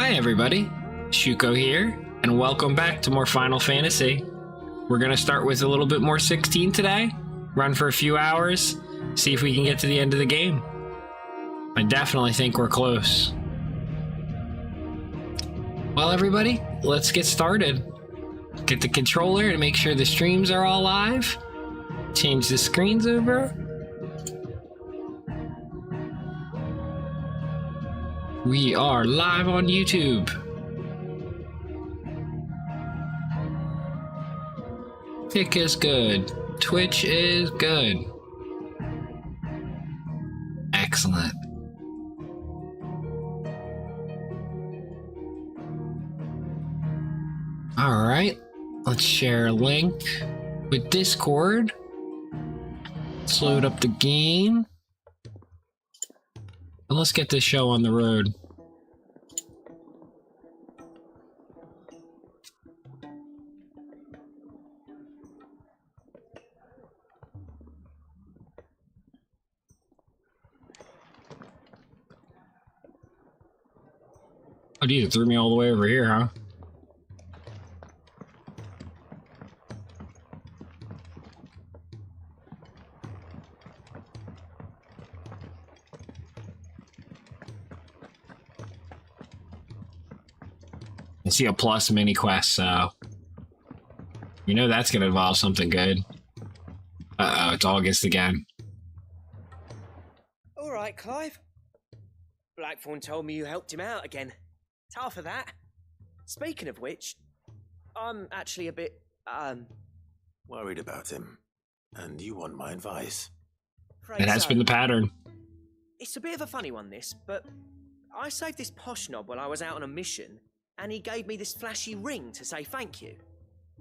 Hi everybody, Shuko here, and welcome back to more Final Fantasy. We're going to start with a little bit more 16 today, run for a few hours, see if we can get to the end of the game. I definitely think we're close. Well everybody, let's get started. Get the controller and make sure the streams are all live. Change the screens over. We are live on YouTube. Kick is good. Twitch is good. Excellent. All right, let's share a link with Discord. Let's load up the game. And let's get this show on the road. Oh, geez, it threw me all the way over here, huh? I see a plus mini quest, so you know that's gonna involve something good. Uh-oh, it's August again. All right, Clive. Blackthorn told me you helped him out again. Tough of that. Speaking of which, I'm actually a bit, worried about him. And you want my advice? It has been the pattern. It's a bit of a funny one, this, but I saved this posh knob while I was out on a mission, and he gave me this flashy ring to say thank you.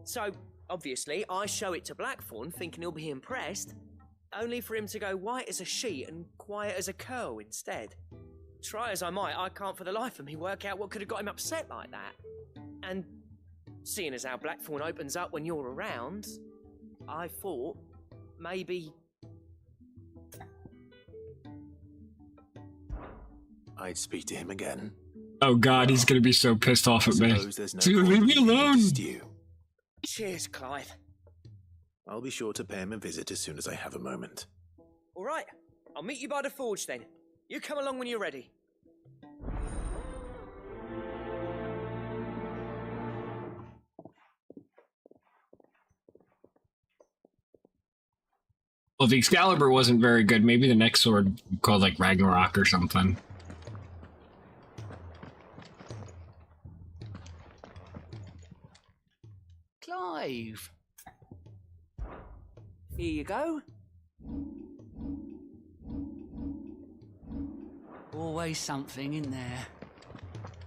So, obviously, I show it to Blackthorn thinking he'll be impressed, only for him to go white as a sheet and quiet as a curl instead. Try as I might, I can't for the life of me work out what could have got him upset like that. And seeing as how Blackthorn opens up when you're around, I thought maybe... I'd speak to him again. Oh god, he's gonna be so pissed off at me. Dude, leave me alone! Cheers, Clive. I'll be sure to pay him a visit as soon as I have a moment. All right, I'll meet you by the forge then. You come along when you're ready. Well, if the Excalibur wasn't very good, maybe the next sword called like Ragnarok or something. Clive. Here you go. Always something in there.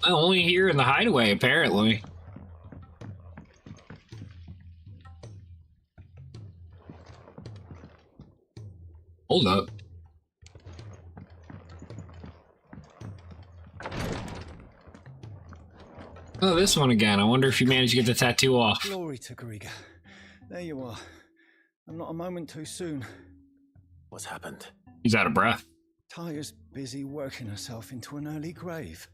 Only here in the hideaway, apparently. Hold up. Oh, this one again. I wonder if you managed to get the tattoo off. Glory to Griga. There you are. I'm not a moment too soon. What's happened? He's out of breath. Taya's busy working herself into an early grave.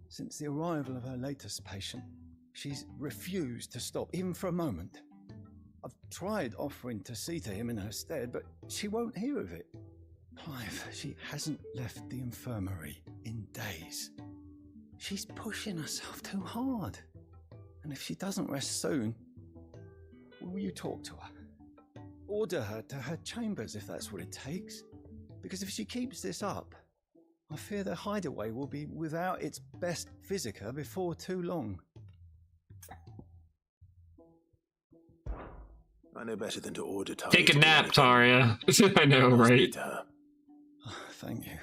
Since the arrival of her latest patient, she's refused to stop, even for a moment. I've tried offering to see to him in her stead, but she won't hear of it. Clive, she hasn't left the infirmary in days. She's pushing herself too hard. And if she doesn't rest soon, will you talk to her? Order her to her chambers if that's what it takes. Because if she keeps this up, I fear the hideaway will be without its best physica before too long. I know better than to order Talia. Take a nap, Taria. I know, right? Oh, thank you.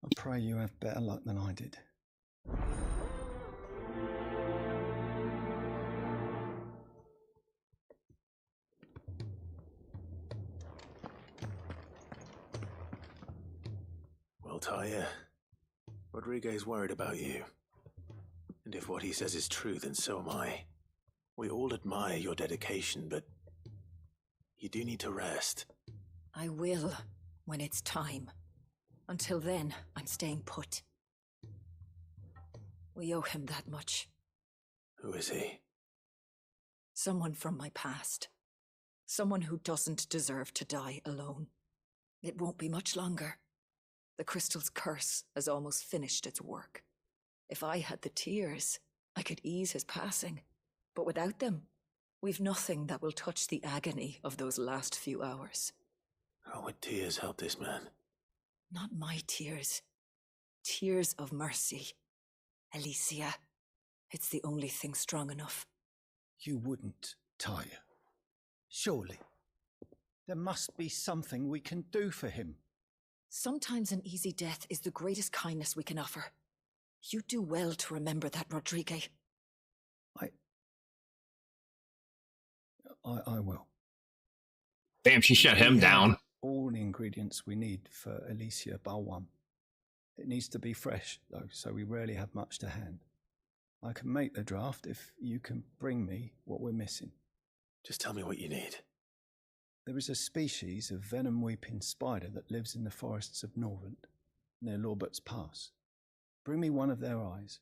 I pray you have better luck than I did. Well, Talia, Rodriguez worried about you. And if what he says is true, then so am I. We all admire your dedication, but you do need to rest. I will, when it's time. Until then, I'm staying put. We owe him that much. Who is he? Someone from my past. Someone who doesn't deserve to die alone. It won't be much longer. The crystal's curse has almost finished its work. If I had the tears, I could ease his passing. But without them, we've nothing that will touch the agony of those last few hours. How would tears help this man? Not my tears. Tears of mercy. Alicia, it's the only thing strong enough. You wouldn't, Tyre. Surely. There must be something we can do for him. Sometimes an easy death is the greatest kindness we can offer. You do well to remember that, Rodrigue. I will. Damn, she shut him We down. have all the ingredients we need for Alicia Balwan. It needs to be fresh, though, so we rarely have much to hand. I can make the draft if you can bring me what we're missing. Just tell me what you need. There is a species of venom-weeping spider that lives in the forests of Norvent, near Lorbert's Pass. Bring me one of their eyes.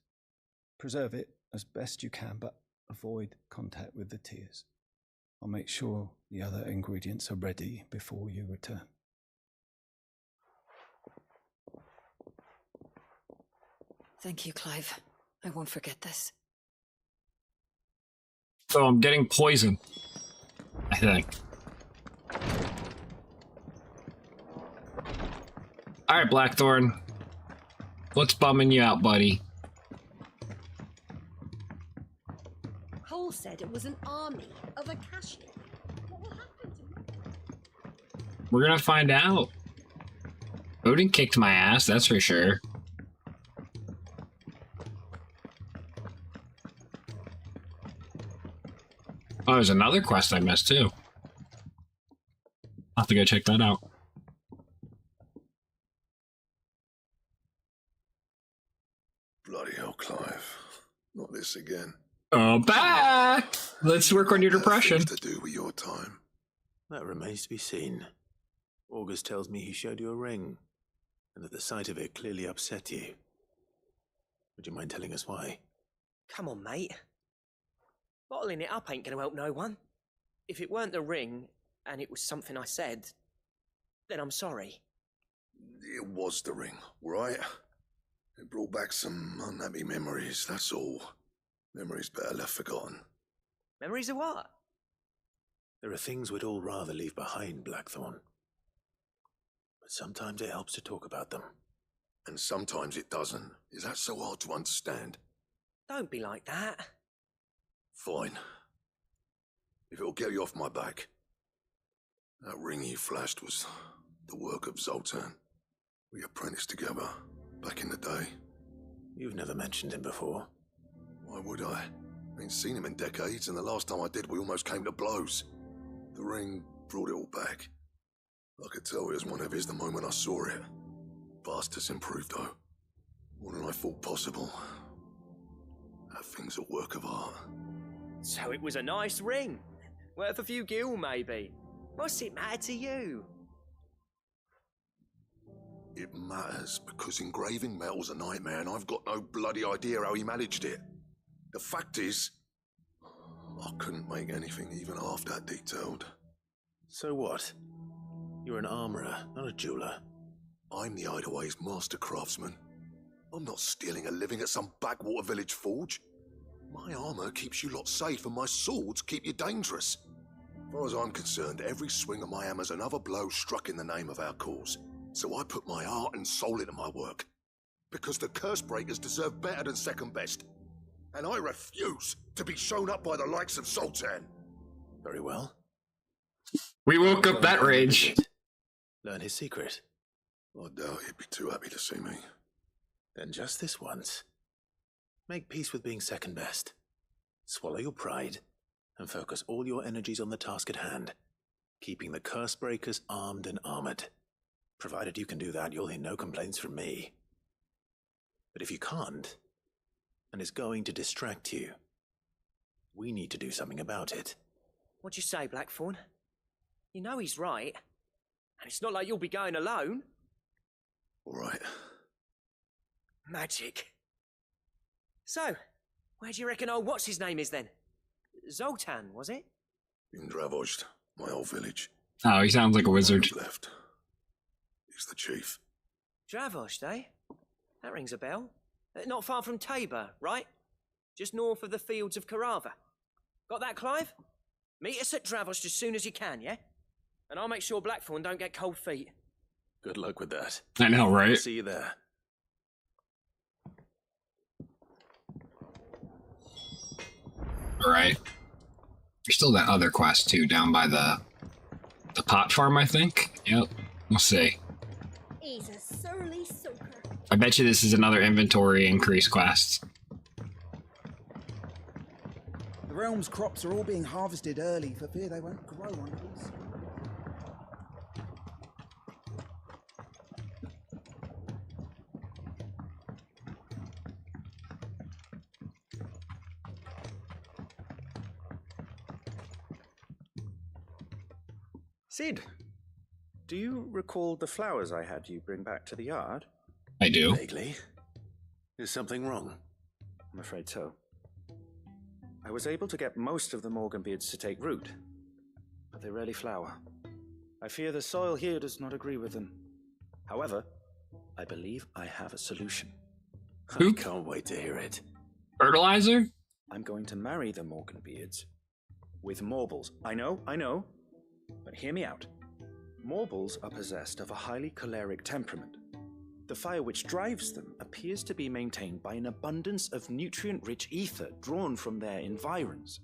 Preserve it as best you can, but avoid contact with the tears. I'll make sure the other ingredients are ready before you return. Thank you, Clive. I won't forget this. So I'm getting poison, I think. Alright, Blackthorn. What's bumming you out, buddy? Cole said it was an army of Akashi. What will happen to me? We're gonna find out. Odin kicked my ass, that's for sure. Oh, there's another quest I missed too. I'll have to go check that out. Bloody hell, Clive. Not this again. Oh, back! Let's work on your depression. Things to do with your time. That remains to be seen. August tells me he showed you a ring, and that the sight of it clearly upset you. Would you mind telling us why? Come on, mate. Bottling it up ain't gonna help no one. If it weren't the ring, and it was something I said, then I'm sorry. It was the ring, right? It brought back some unhappy memories, that's all. Memories better left forgotten. Memories of what? There are things we'd all rather leave behind, Blackthorn. But sometimes it helps to talk about them. And sometimes it doesn't. Is that so hard to understand? Don't be like that. Fine. If it'll get you off my back. That ring you flashed was the work of Zoltan. We apprenticed together, back in the day. You've never mentioned him before. Why would I? Ain't seen him in decades, and the last time I did, we almost came to blows. The ring brought it all back. I could tell it was one of his the moment I saw it. Vast has improved, though. More than I thought possible. That thing's a work of art. So it was a nice ring. Worth a few gil, maybe. What's it matter to you? It matters because engraving metal's a nightmare, and I've got no bloody idea how he managed it. The fact is, I couldn't make anything even half that detailed. So what? You're an armorer, not a jeweler. I'm the Idaway's master craftsman. I'm not stealing a living at some backwater village forge. My armor keeps you lot safe, and my swords keep you dangerous. As far as I'm concerned, every swing of my hammer's another blow struck in the name of our cause. So I put my heart and soul into my work. Because the curse breakers deserve better than second best. And I refuse to be shown up by the likes of Zoltan. Very well. We woke up that rage. Learn his secret. I doubt he'd be too happy to see me. Then just this once. Make peace with being second best. Swallow your pride, and focus all your energies on the task at hand, keeping the curse breakers armed and armored. Provided you can do that, you'll hear no complaints from me. But if you can't, and it's going to distract you, we need to do something about it. What'd you say, Blackthorn? You know he's right. And it's not like you'll be going alone. All right. Magic. So, where do you reckon old what's-his-name is then? Zoltan, was it? In Dravozd, my old village. Oh, he sounds like a wizard. Who's left. He's the chief. Dravozd, eh? That rings a bell. Not far from Tabor, right? Just north of the fields of Carava. Got that, Clive? Meet us at Dravozd as soon as you can, yeah? And I'll make sure Blackthorn don't get cold feet. Good luck with that. I know, right? See you there. All right. There's still that other quest too, down by the pot farm, I think. Yep. We'll see. He's a surly soaker. I bet you this is another inventory increase quest. The realm's crops are all being harvested early for fear they won't grow on peace. Sid, do you recall the flowers I had you bring back to the yard? I do. Vaguely. Is something wrong? I'm afraid so. I was able to get most of the Morganbeards to take root, but they rarely flower. I fear the soil here does not agree with them. However, I believe I have a solution. I can't wait to hear it. Fertilizer? I'm going to marry the Morganbeards with Morbles. I know, but hear me out. Morbles are possessed of a highly choleric temperament. The fire which drives them appears to be maintained by an abundance of nutrient-rich ether drawn from their environs.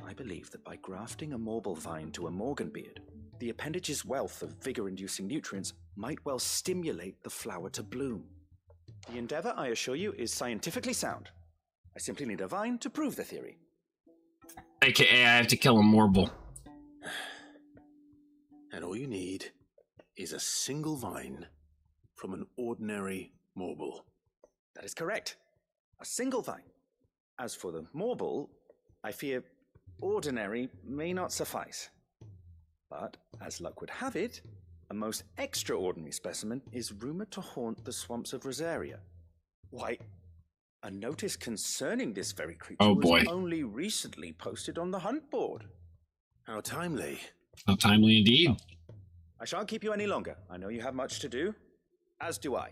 I believe that by grafting a Morble vine to a Morganbeard, the appendage's wealth of vigor-inducing nutrients might well stimulate the flower to bloom. The endeavor, I assure you, is scientifically sound. I simply need a vine to prove the theory. AKA, I have to kill a Morble. And all you need is a single vine from an ordinary Morble. That is correct. A single vine. As for the Morble, I fear ordinary may not suffice. But, as luck would have it, a most extraordinary specimen is rumored to haunt the swamps of Rosaria. Why, a notice concerning this very creature was only recently posted on the hunt board. How timely. How timely indeed. Oh. I shan't keep you any longer. I know you have much to do, as do I.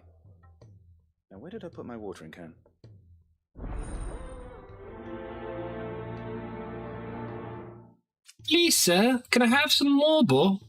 Now, where did I put my watering can? Please, sir, can I have some Morble?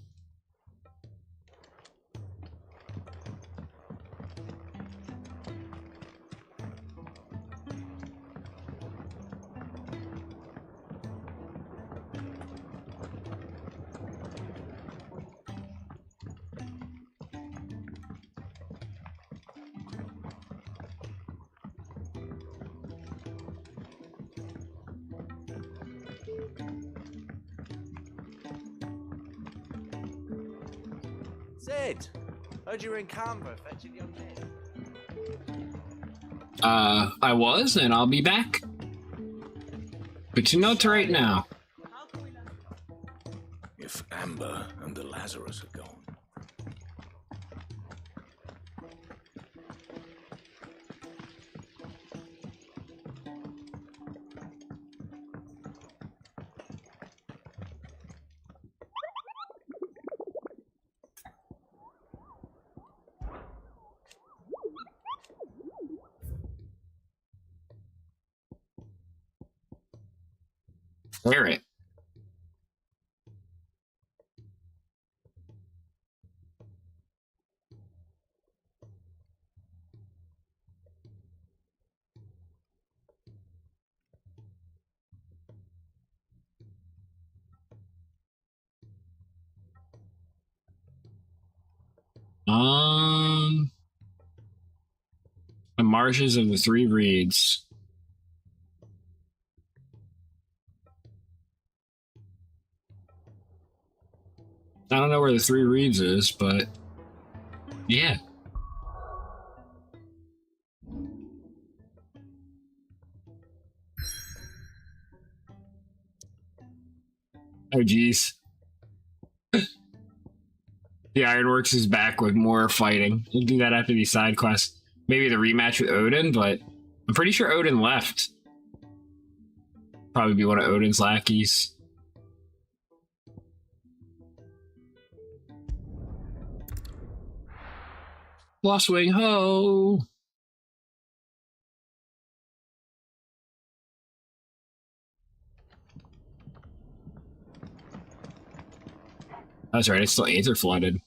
Sid, heard you were in Canberra fetching young men. I was, and I'll be back. But you know to right now. If Amber and the Lazarus are gone. Clear it. The marshes of the Three Reeds. I don't know where the Three Reeds is, but yeah. Oh, geez. The Ironworks is back with more fighting. We'll do that after the side quest. Maybe the rematch with Odin, but I'm pretty sure Odin left. Probably be one of Odin's lackeys. Losswing ho! That's right, it's still Aether flooded.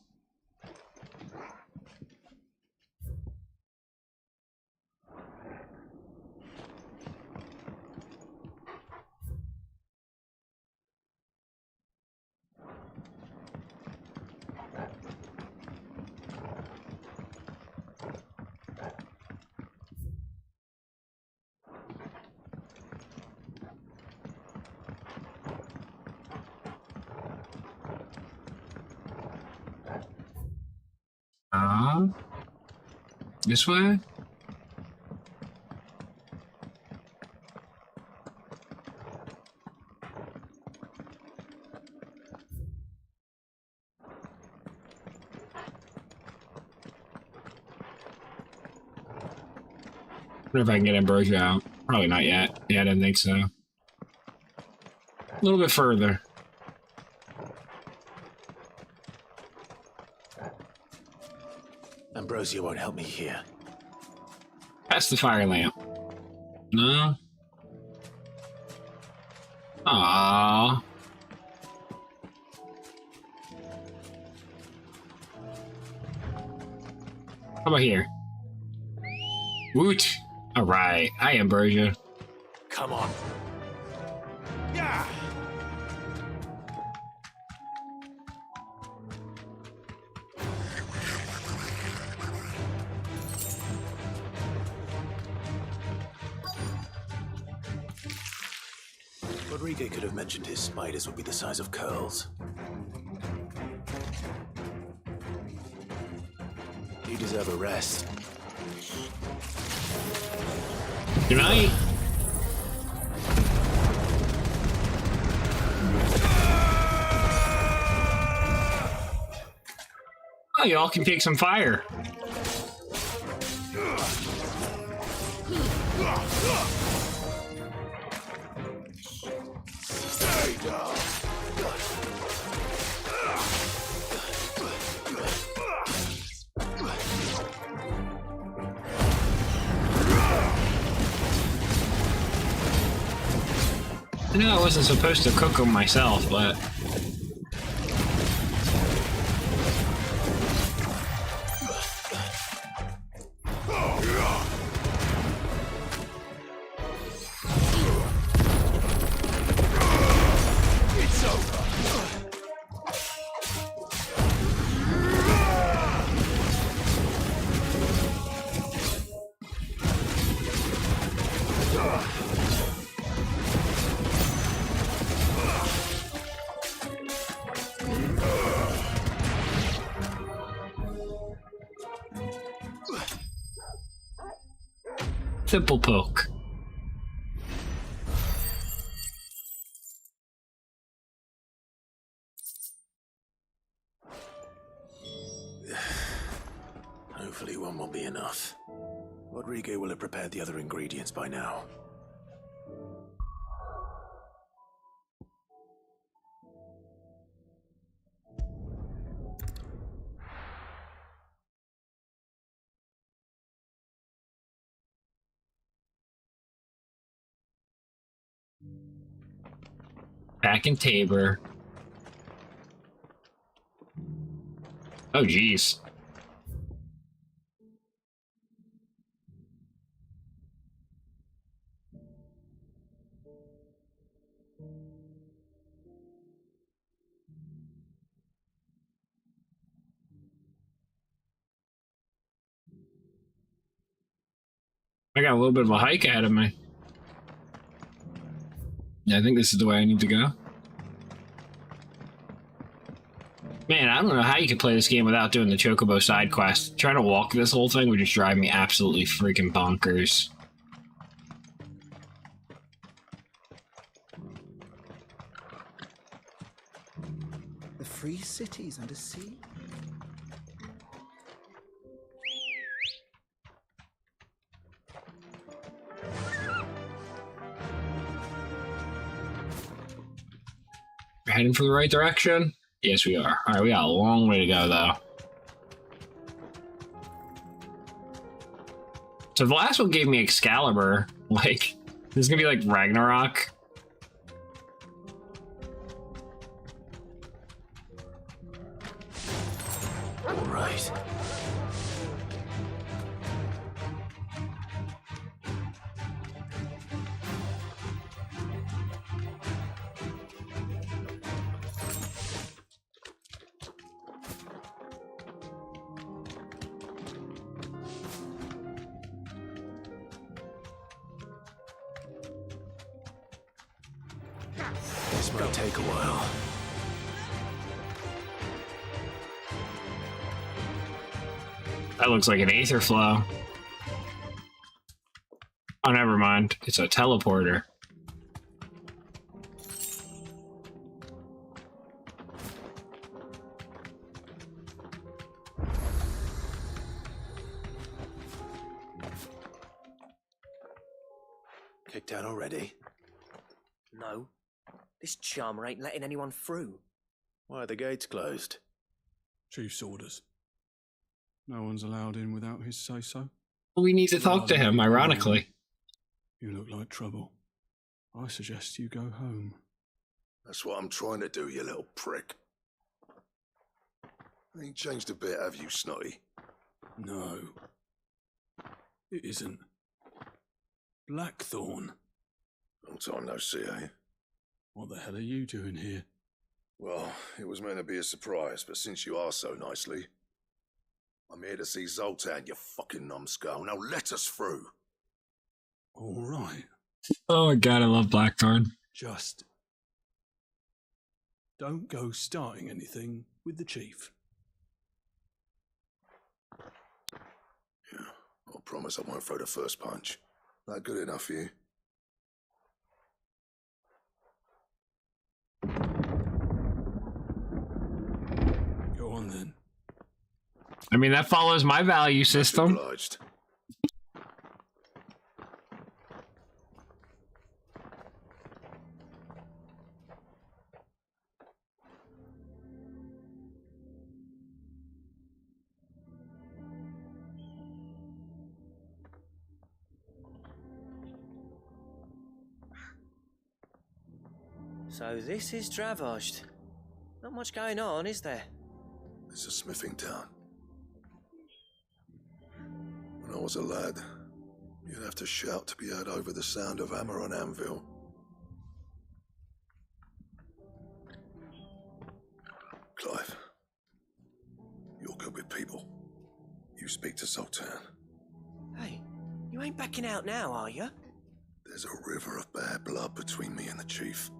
This way? Wonder if I can get Ambrosia out. Probably not yet. Yeah, I didn't think so. A little bit further. Ambrosia won't help me here. That's the fire lamp. No? Aww. How about here? Woot! Alright, hi Ambrosia. Come on. Yeah. Rodrigo could have mentioned his spiders would be the size of curls. You deserve a rest. Good night. Oh, y'all can take some fire. I know I wasn't supposed to cook them myself, but... Simple poke. Hopefully one will be enough. Rodrigo will have prepared the other ingredients by now. Back in Tabor. Oh, geez. I got a little bit of a hike ahead of me. Yeah, I think this is the way I need to go. Man, I don't know how you can play this game without doing the Chocobo side quest. Trying to walk this whole thing would just drive me absolutely freaking bonkers. The free cities under sea? heading for the right direction? Yes, we are. All right, we got a long way to go, though. So the last one gave me Excalibur. Like, this is gonna be like Ragnarok. All right. This might take a while. That looks like an Aether Flow. Oh, never mind. It's a teleporter. Kicked out already? No. This charmer ain't letting anyone through. Why are the gates closed? Chief's orders. No one's allowed in without his say-so. We need to talk to him, ironically. You look like trouble. I suggest you go home. That's what I'm trying to do, you little prick. Ain't changed a bit, have you, Snotty? No. It isn't. Blackthorn. Long time no see, eh? What the hell are you doing here? Well, it was meant to be a surprise, but since you asked so nicely, I'm here to see Zoltan, you fucking numbskull. Now let us through. All right. Oh my god, I love Blackthorn. Just don't go starting anything with the chief. Yeah, I promise I won't throw the first punch. That good enough for you? Go on then. I mean, that follows my value system. Obliged. So this is Dravosht. Not much going on, is there? It's a smithing town. When I was a lad, you'd have to shout to be heard over the sound of hammer on anvil. Clive, you're good with people. You speak to Zoltan. Hey, you ain't backing out now, are you? There's a river of bad blood between me and the chief.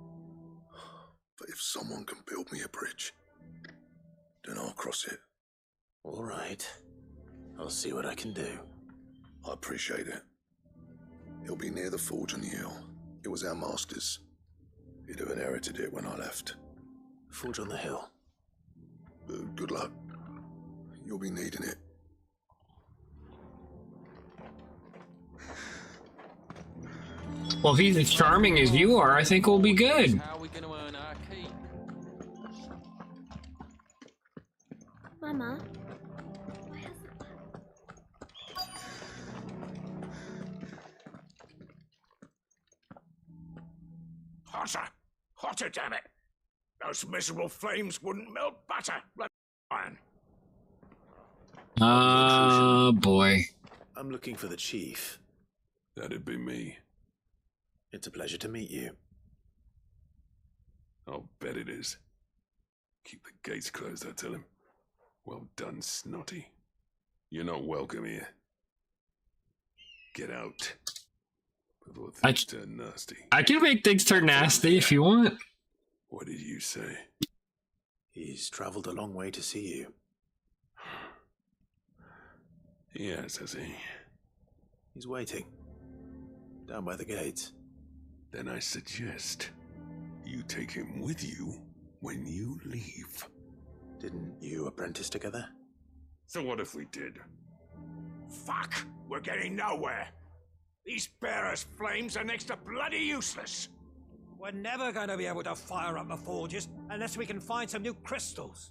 But if someone can build me a bridge, then I'll cross it. All right. I'll see what I can do. I appreciate it. It'll be near the forge on the hill. It was our master's. He'd have inherited it when I left. Forge on the hill. Good luck. You'll be needing it. Well, if he's as charming as you are, I think we'll be good. How are we going to earn our keep? Mama. Hotter! Hotter, damn it! Those miserable flames wouldn't melt butter. Iron. Oh, boy. I'm looking for the chief. That'd be me. It's a pleasure to meet you. I'll bet it is. Keep the gates closed, I tell him. Well done, Snotty. You're not welcome here. Get out. Before things turn nasty. I can make things turn nasty if you want. What did you say? He's traveled a long way to see you. Yes, has he? He's waiting. Down by the gates. Then I suggest you take him with you when you leave. Didn't you apprentice together? So what if we did? Fuck! We're getting nowhere! These bearers' flames are next to bloody useless! We're never going to be able to fire up the forges unless we can find some new crystals.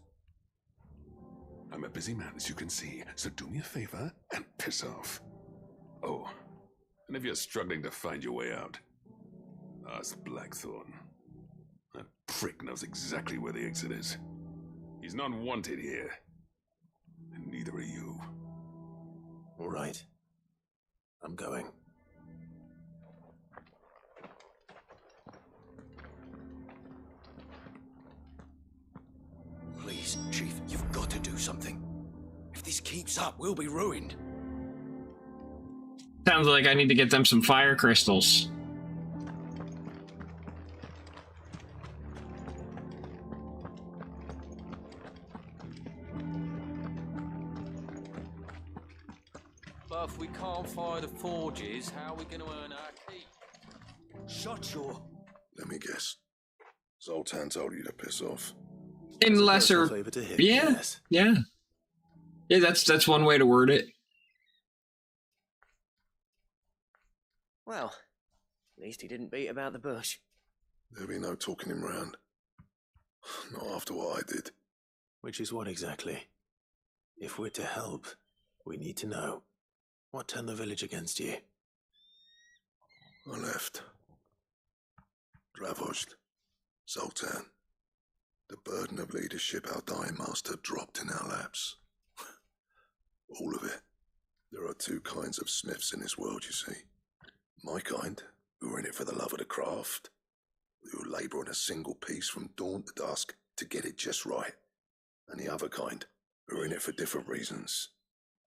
I'm a busy man, as you can see, so do me a favor and piss off. Oh, and if you're struggling to find your way out, ask Blackthorn. That prick knows exactly where the exit is. He's not wanted here, and neither are you. All right. I'm going. Please, Chief, you've got to do something. If this keeps up, we'll be ruined. Sounds like I need to get them some fire crystals. But if we can't fire the forges, how are we going to earn our keep? Shut your... Let me guess. Zoltan told you to piss off. In lesser, yeah, yes. yeah, that's one way to word it. Well, at least he didn't beat about the bush. There'll be no talking him round. Not after what I did. Which is what exactly? If we're to help, we need to know. What turned the village against you? I left. Dravozd. Zoltan. The burden of leadership our dying master dropped in our laps. All of it. There are two kinds of smiths in this world, you see. My kind, who are in it for the love of the craft, who labour on a single piece from dawn to dusk to get it just right. And the other kind, who are in it for different reasons.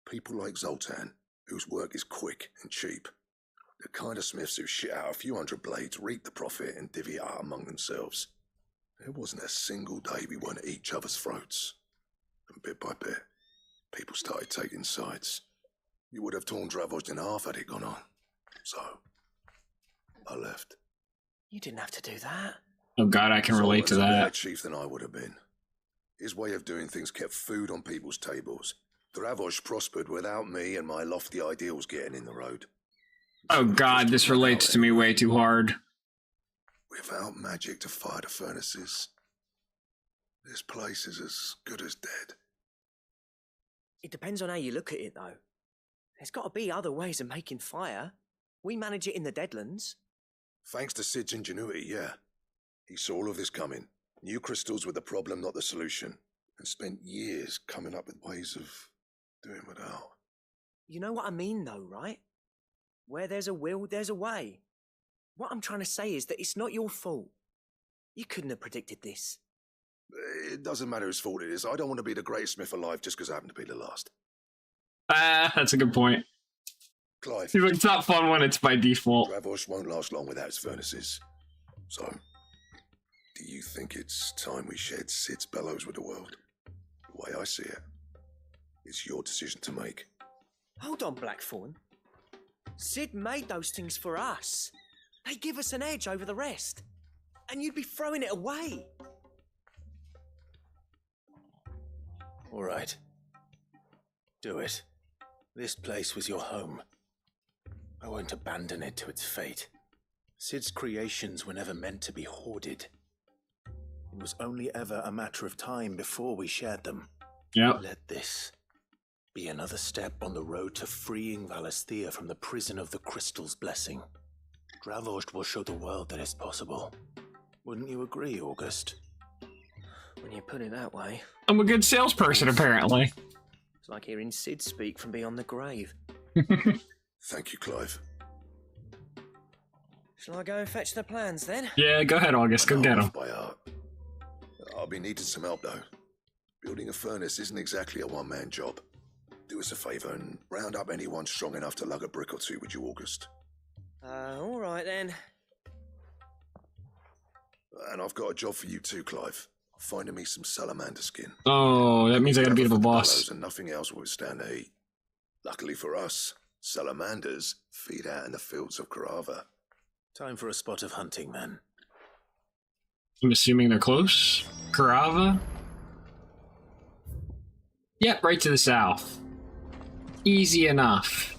People like Zoltan, whose work is quick and cheap. The kind of smiths who shit out a few hundred blades, reap the profit and divvy it out among themselves. There wasn't a single day we weren't at each other's throats. And bit by bit, people started taking sides. You would have torn Dravozd in half had it gone on. So, I left. You didn't have to do that. Oh God, I can relate to Zoltan's a better that. chief than I would have been. His way of doing things kept food on people's tables. Dravozd prospered without me and my lofty ideals getting in the road. Oh God, this relates to me way too hard. Without magic to fire the furnaces, this place is as good as dead. It depends on how you look at it, though. There's got to be other ways of making fire. We manage it in the Deadlands. Thanks to Sid's ingenuity, yeah. He saw all of this coming. Knew crystals were the problem, not the solution. And spent years coming up with ways of doing without. You know what I mean, though, right? Where there's a will, there's a way. What I'm trying to say is that it's not your fault. You couldn't have predicted this. It doesn't matter whose fault it is. I don't want to be the greatest smith alive just because I happen to be the last. That's a good point. Clive. It's not fun when it's by default. Dravozd won't last long without its furnaces. So, do you think it's time we shared Sid's bellows with the world? The way I see it, it's your decision to make. Hold on, Blackthorn. Sid made those things for us. They give us an edge over the rest. And you'd be throwing it away. All right. Do it. This place was your home. I won't abandon it to its fate. Sid's creations were never meant to be hoarded. It was only ever a matter of time before we shared them. Yep. Let this be another step on the road to freeing Valisthea from the prison of the Crystal's blessing. Dravozd will show the world that it's possible. Wouldn't you agree, August? When you put it that way. I'm a good salesperson, apparently. It's like hearing Sid speak from beyond the grave. Thank you, Clive. Shall I go and fetch the plans, then? Yeah, go ahead, August. Go get them. By heart. I'll be needing some help, though. Building a furnace isn't exactly a one-man job. Do us a favour and round up anyone strong enough to lug a brick or two, would you, August? All right, then. And I've got a job for you too, Clive. Finding me some salamander skin. Oh, that means I gotta beat up a boss. And nothing else will withstand the heat. Luckily for us, salamanders feed out in the fields of Karava. Time for a spot of hunting, then. I'm assuming they're close. Karava? Yep, right to the south. Easy enough.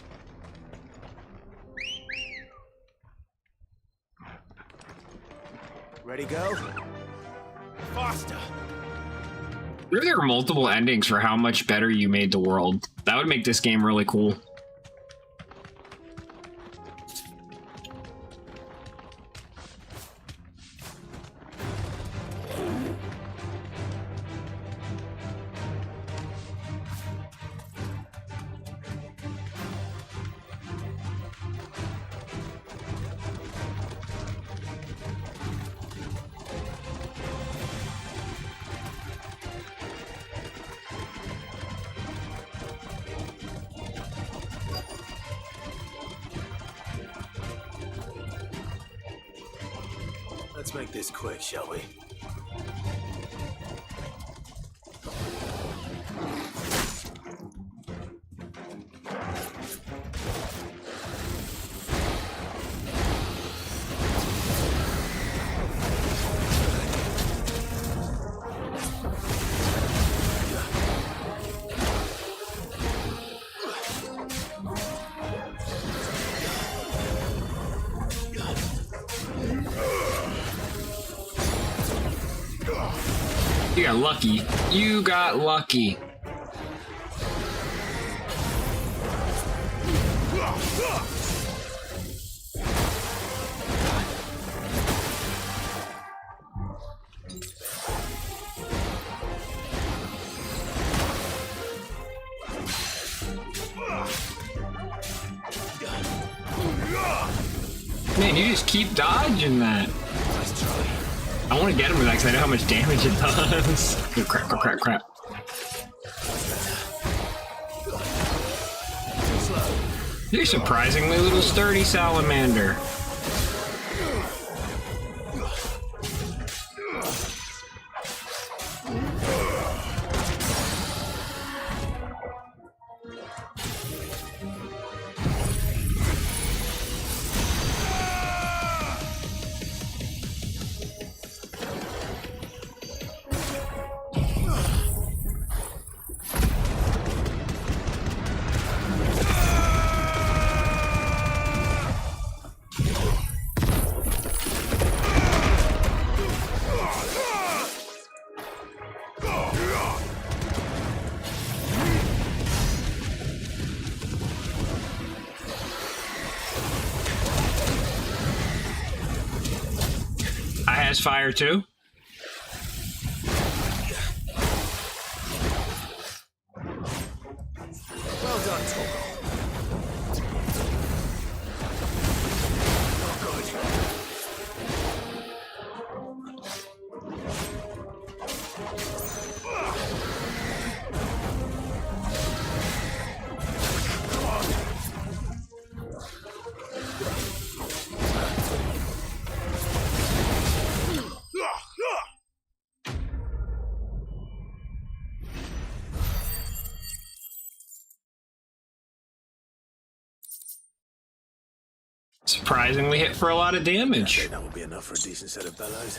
Ready, go? Faster! If there were multiple endings for how much better you made the world, that would make this game really cool. Let's make this quick, shall we? You got lucky. You got lucky. Man, you just keep dodging that. I want to get him with that because I know how much damage it does. Oh, crap, crap, crap, crap. You're surprisingly a little sturdy, salamander. Has fire too. Well done, Tom. Surprisingly hit for a lot of damage. Yeah, that will be enough for a decent set of bellows.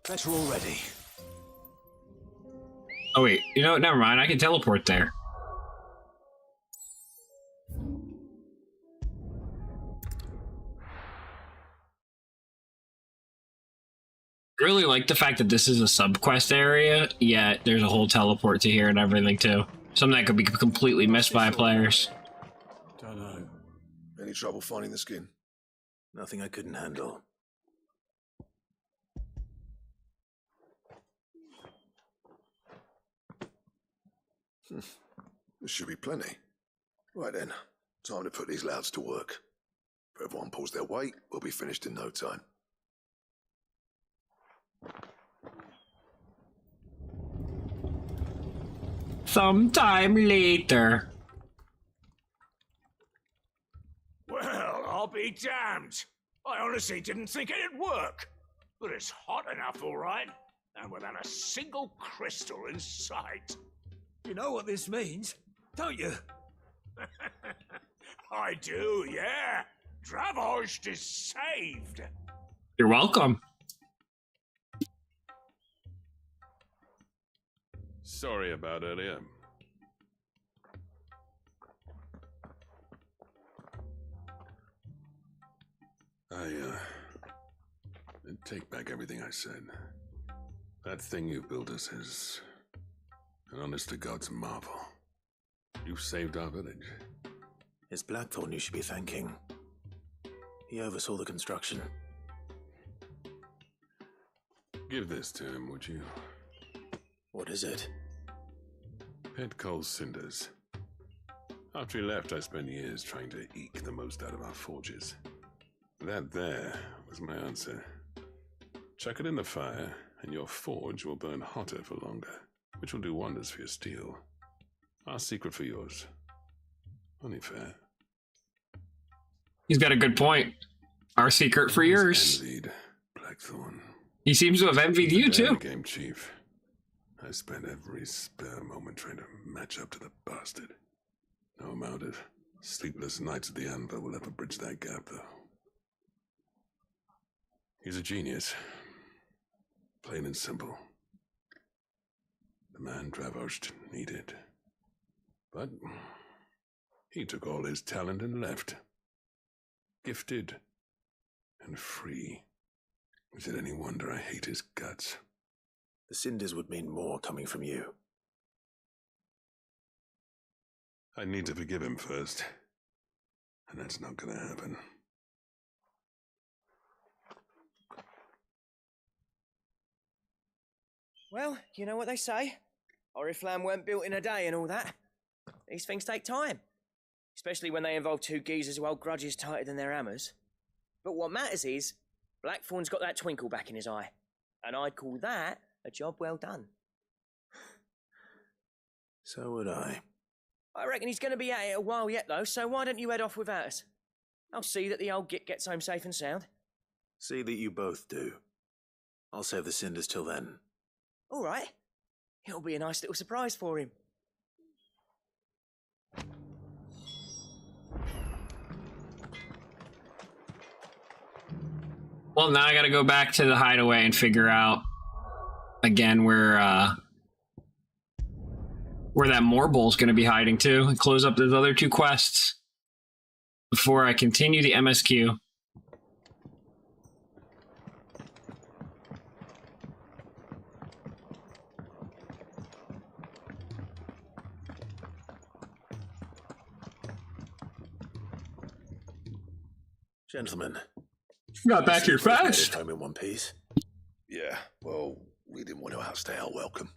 Bet you're all ready. Oh wait, you know what? Never mind. I can teleport there. I really like the fact that this is a sub-quest area, yet there's a whole teleport to here and everything too. Something that could be completely missed by players. Don't know. Any trouble finding the skin? Nothing I couldn't handle. There should be plenty. Right then, time to put these louds to work. If everyone pulls their weight, we'll be finished in no time. Sometime later. Well, I'll be damned. I honestly didn't think it'd work. But it's hot enough, all right. And without a single crystal in sight. You know what this means, don't you? I do, yeah. Dravost is saved. You're welcome. Sorry about earlier. I take back everything I said. That thing you built us is an honest-to-God's marvel. You saved our village. It's Blackthorn you should be thanking. He oversaw the construction. Give this to him, would you? What is it? Pet coal cinders. After he left, I spent years trying to eke the most out of our forges. That there was my answer. Chuck it in the fire, and your forge will burn hotter for longer, which will do wonders for your steel. Our secret for yours. Only fair. He's got a good point. Our secret for yours. Envied Blackthorn. He seems to have envied you too. Game chief. I spent every spare moment trying to match up to the bastard. No amount of sleepless nights at the Anvil will ever bridge that gap, though. He's a genius. Plain and simple. The man Dravost needed. But he took all his talent and left. Gifted and free. Is it any wonder I hate his guts? The cinders would mean more coming from you. I need to forgive him first. And that's not gonna happen. Well, you know what they say. Oriflamme weren't built in a day and all that. These things take time. Especially when they involve two geezers who hold grudges tighter than their hammers. But what matters is, Blackthorn's got that twinkle back in his eye. And I'd call that a job well done. So would I. I reckon he's going to be at it a while yet, though, so why don't you head off without us? I'll see that the old git gets home safe and sound. See that you both do. I'll save the cinders till then. All right. It'll be a nice little surprise for him. Well, now I gotta go back to the hideaway and figure out again where that Morble's gonna be hiding to, and close up those other two quests before I continue the MSQ. Gentlemen. Got back here fast. Home in one piece. Yeah, well, we didn't want to outstay our welcome.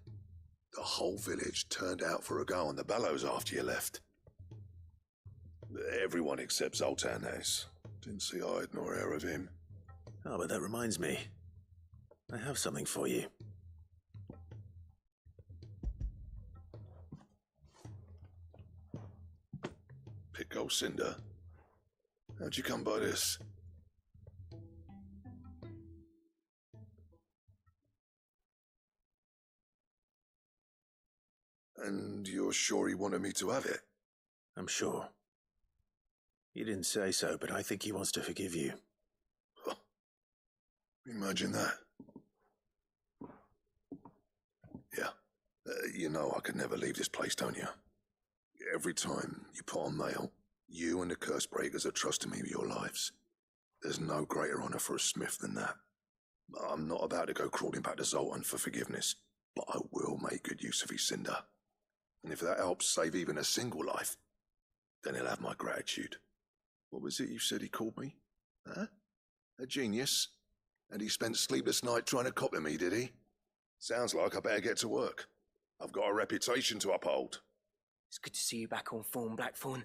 The whole village turned out for a go on the bellows after you left. Everyone except Zoltan has. Didn't see hide nor hair of him. Oh, but that reminds me. I have something for you. Pick old cinder. How'd you come by this? And you're sure he wanted me to have it? I'm sure. He didn't say so, but I think he wants to forgive you. Huh. Imagine that. Yeah. You know I could never leave this place, don't you? Every time you put on mail, you and the curse breakers are trusting me with your lives. There's no greater honor for a smith than that. I'm not about to go crawling back to Zoltan for forgiveness, but I will make good use of his cinder. And if that helps save even a single life, then he'll have my gratitude. What was it you said he called me? Huh? A genius? And he spent sleepless night trying to copy me, did he? Sounds like I better get to work. I've got a reputation to uphold. It's good to see you back on form, Blackthorn.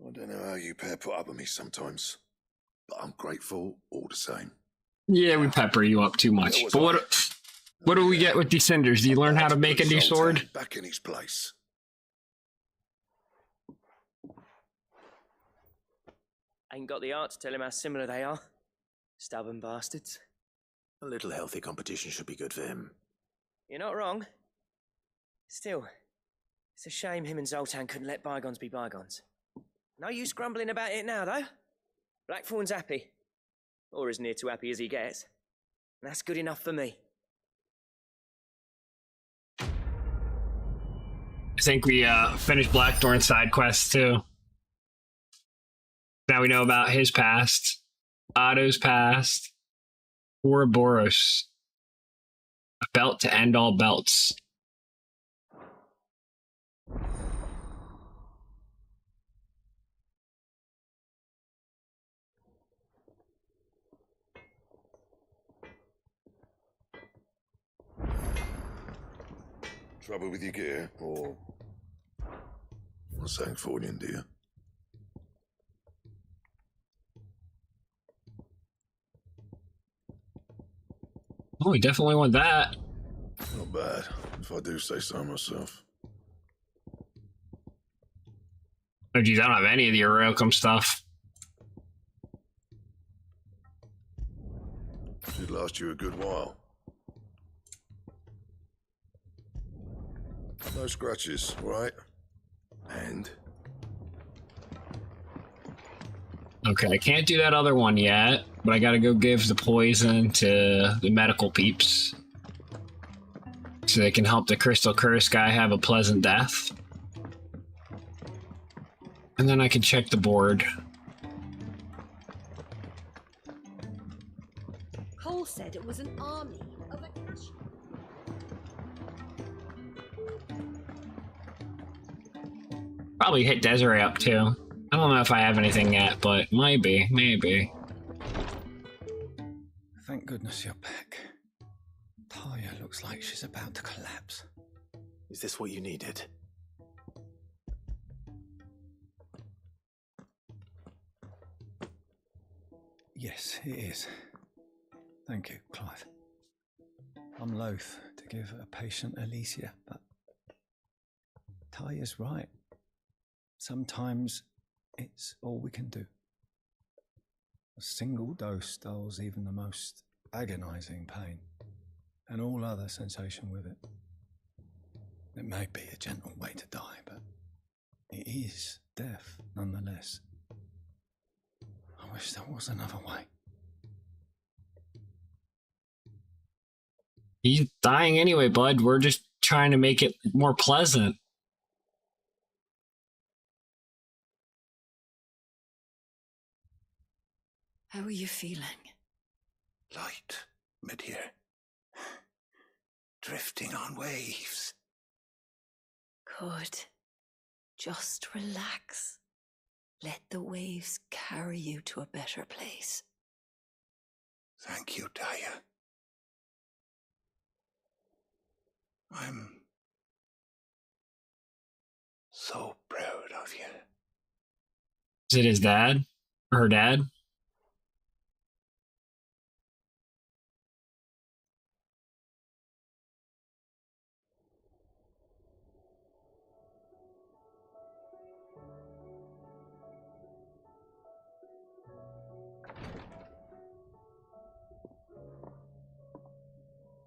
I don't know how you pair put up with me sometimes, but I'm grateful all the same. Yeah, we pepper you up too much. But what do we get with these cinders? Do you learn how to make a new sword? Back in his place. Ain't got the art to tell him how similar they are. Stubborn bastards. A little healthy competition should be good for him. You're not wrong. Still, it's a shame him and Zoltan couldn't let bygones be bygones. No use grumbling about it now, though. Blackthorn's happy. Or as near to happy as he gets. And that's good enough for me. I think we finished Blackthorn's side quests, too. Now we know about his past. Otto's passed. Ouroboros. A belt to end all belts. Trouble with your gear, or something falling in, do you? Oh, we definitely want that. Not bad, if I do say so myself. Oh, geez, I don't have any of the Eurocum stuff. Should last you a good while. No scratches, right? And? Okay, I can't do that other one yet, but I gotta go give the poison to the medical peeps. So they can help the Crystal Curse guy have a pleasant death. And then I can check the board. Cole said it was an army of a cash. Probably hit Desiree up too. I don't know if I have anything yet, but maybe. Thank goodness you're back. Taya looks like she's about to collapse. Is this what you needed? Yes, it is. Thank you, Clive. I'm loath to give a patient Alicia, but Taya's right. Sometimes it's all we can do. A single dose dulls even the most agonizing pain, and all other sensation with it. It may be a gentle way to die, but it is death nonetheless. I wish there was another way. He's dying anyway, bud. We're just trying to make it more pleasant. How are you feeling? Light, mid-here. Drifting on waves. Good. Just relax. Let the waves carry you to a better place. Thank you, Taya. I'm so proud of you. Is it his dad? Or her dad?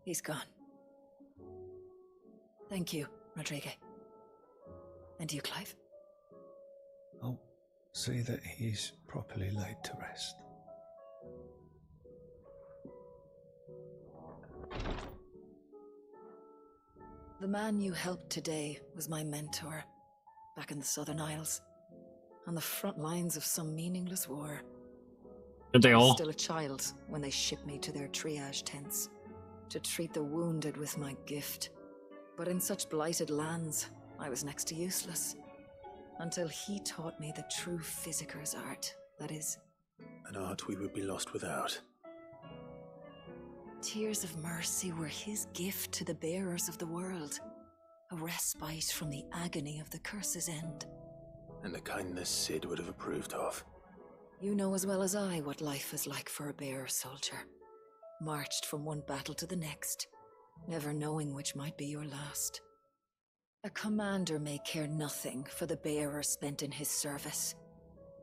He's gone. Thank you, Rodrigo. And you, Clive? I'll see that he's properly laid to rest. The man you helped today was my mentor, back in the Southern Isles, on the front lines of some meaningless war. Are they I was all? still a child when they shipped me to their triage tents to treat the wounded with my gift. But in such blighted lands, I was next to useless. Until he taught me the true physicker's art, that is, An art we would be lost without. tears of mercy were his gift to the bearers of the world. A respite from the agony of the curse's end. And a kindness Sid would have approved of. You know as well as I what life is like for a bearer soldier. Marched from one battle to the next, never knowing which might be your last. A commander may care nothing for the bearer spent in his service,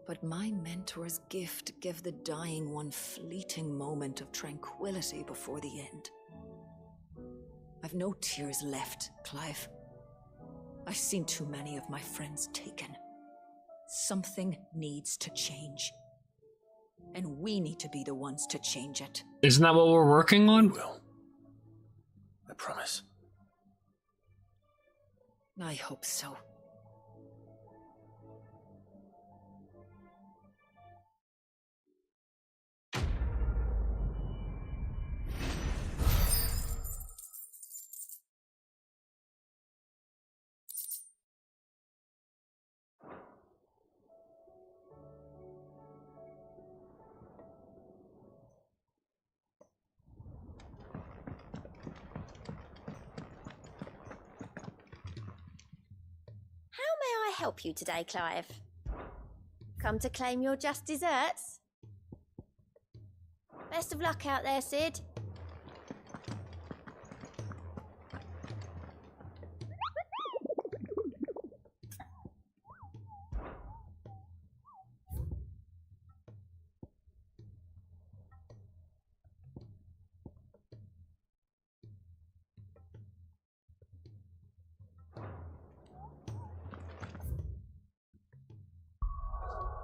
but my mentor's gift gave the dying one fleeting moment of tranquility before the end. I've no tears left, Clive. I've seen too many of my friends taken. Something needs to change. And we need to be the ones to change it. Isn't that what we're working on? We will. I promise. I hope so. may I help you today, Clive? Come to claim your just desserts? Best of luck out there, Sid.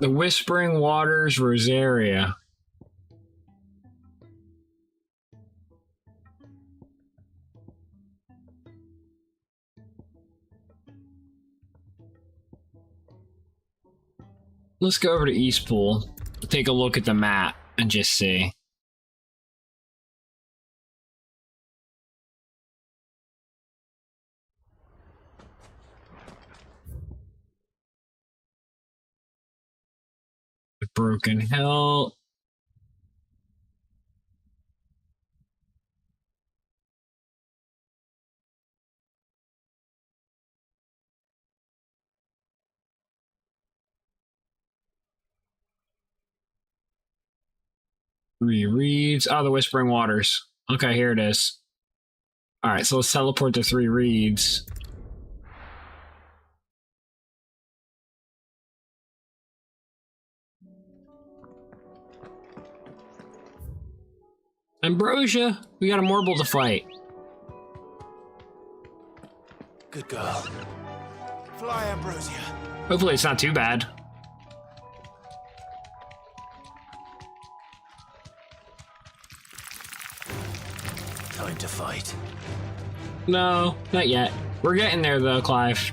The Whispering Waters, Rosaria. Let's go over to Eastpool, take a look at the map, and just see. The Broken Hill. Three Reeds. Oh, the Whispering Waters. Okay, here it is. Alright, so let's teleport to Three Reeds. Ambrosia! We got a Morble to fight. Good girl. Fly, Ambrosia. Hopefully it's not too bad. Time to fight. No, not yet. We're getting there though, Clive.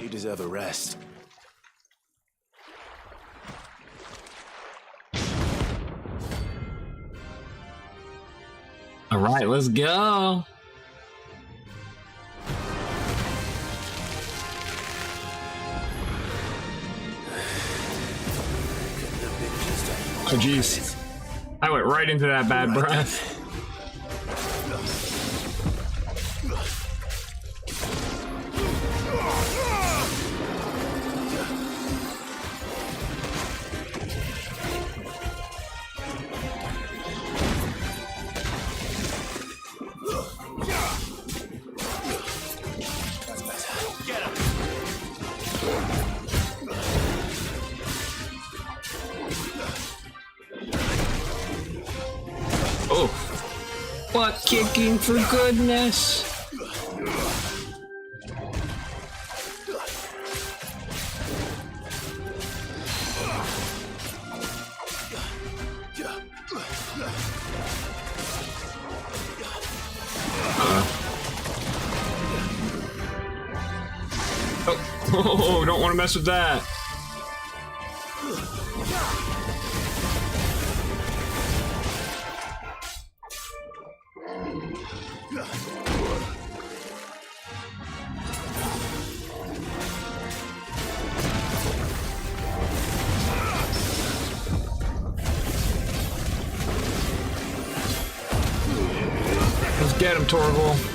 You deserve a rest. All right, let's go. Oh, jeez. I went right into that bad breath. Butt kicking for goodness. Oh, don't want to mess with that. Let's get him, Torval.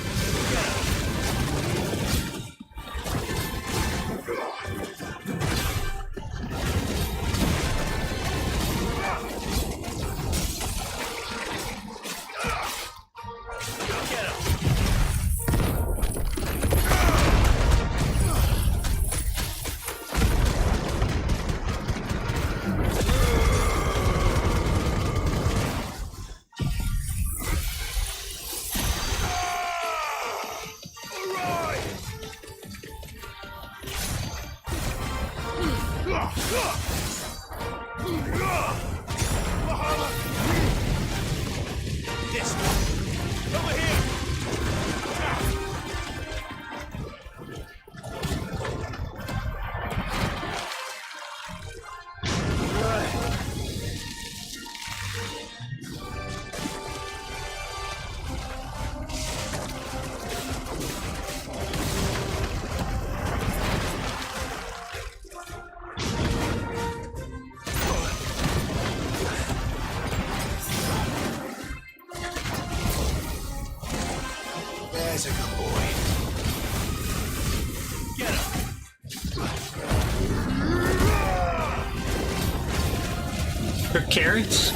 Cooked carrots?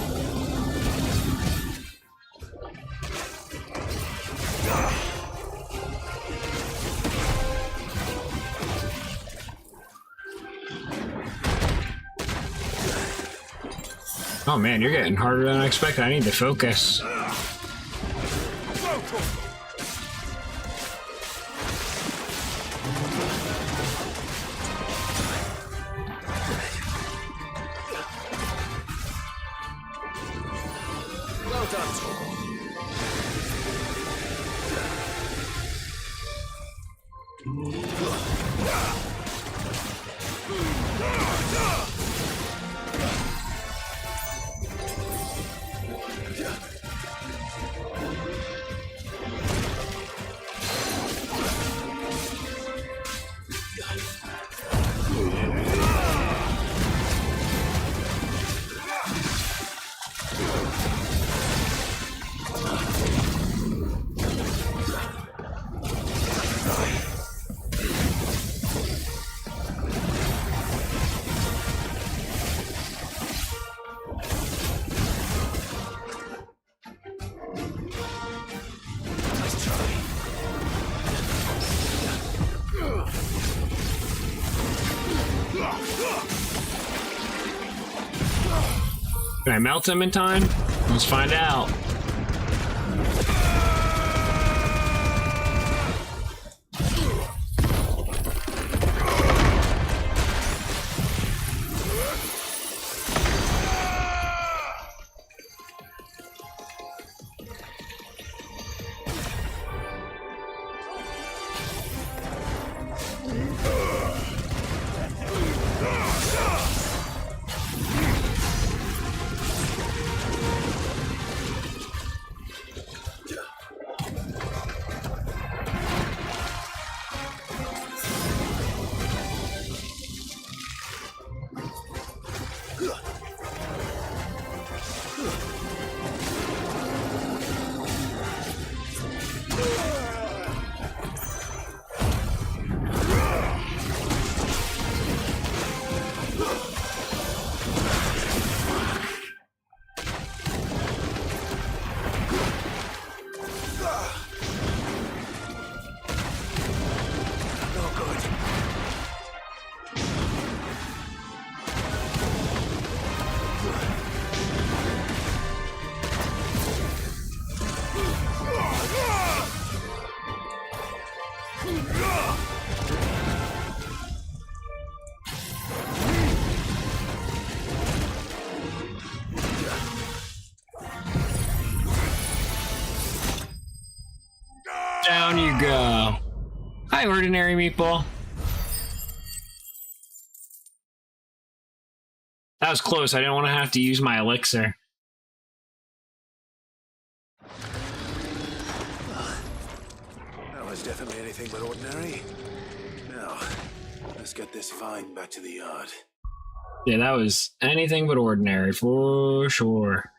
Oh man, you're getting harder than I expected. I need to focus. Well done, Can I melt him in time? Let's find out. Down you go. Hi, ordinary meatball. That was close. I didn't want to have to use my elixir. That was definitely anything but ordinary. Now, let's get this find back to the yard. Yeah, that was anything but ordinary, for sure.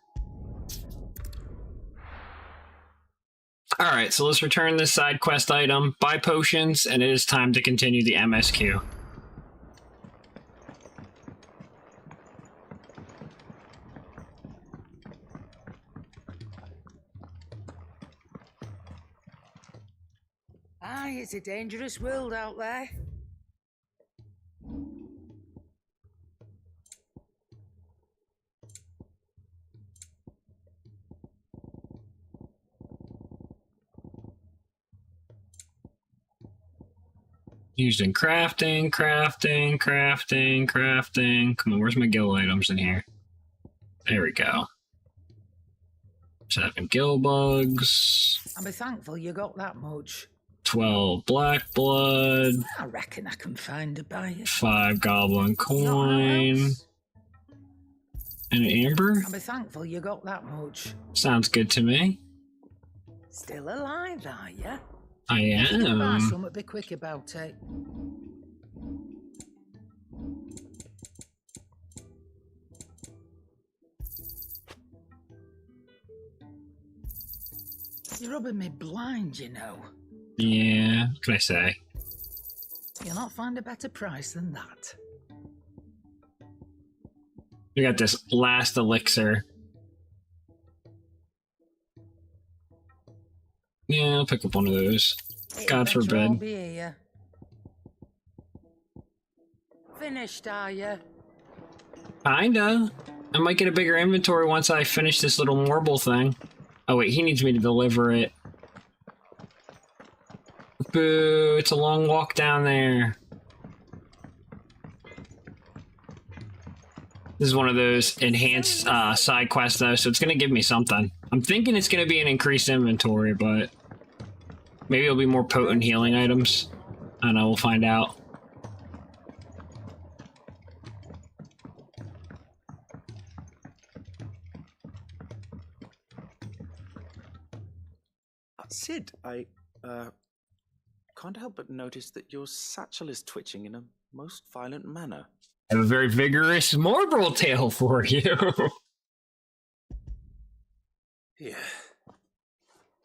Alright, so let's return this side quest item, buy potions, and it is time to continue the MSQ. Aye, it's a dangerous world out there. Used in crafting. Come on, where's my guild items in here? There we go. 7 gill bugs. I'll be thankful you got that much. 12 black blood. I reckon I can find a buyer. 5 goblin coin. And an amber? I'll be thankful you got that much. Sounds good to me. Still alive, are ya? I am. Something, be quick about it. You're rubbing me blind, you know. Yeah, what can I say? You'll not find a better price than that. We got this last elixir. Yeah, I'll pick up one of those. God Adventure forbid. won't be here. Finished, are you? Kinda. I might get a bigger inventory once I finish this little marble thing. Oh wait, he needs me to deliver it. Boo, it's a long walk down there. This is one of those enhanced side quests though, so it's gonna give me something. I'm thinking it's gonna be an increased inventory, but maybe it'll be more potent healing items. I don't know, we'll find out. Sid, I can't help but notice that your satchel is twitching in a most violent manner. I have a very vigorous marble tale for you. Yeah.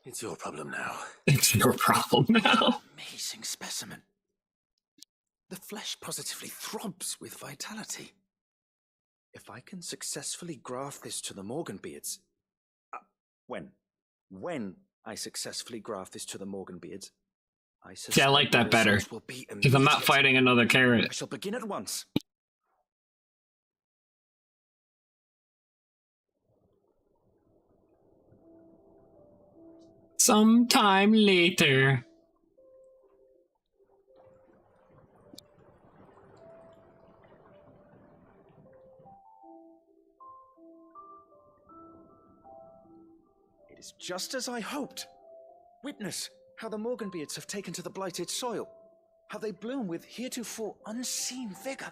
It's your problem now. It's your problem now. Amazing specimen. The flesh positively throbs with vitality. If I can successfully graft this to the Morganbeards... When I successfully graft this to the Morganbeards, I suspect See, I like that better. Because I'm not fighting another carrot. I shall begin at once. Sometime later. It is just as I hoped. Witness how the Morganbeards have taken to the blighted soil. How they bloom with heretofore unseen vigor.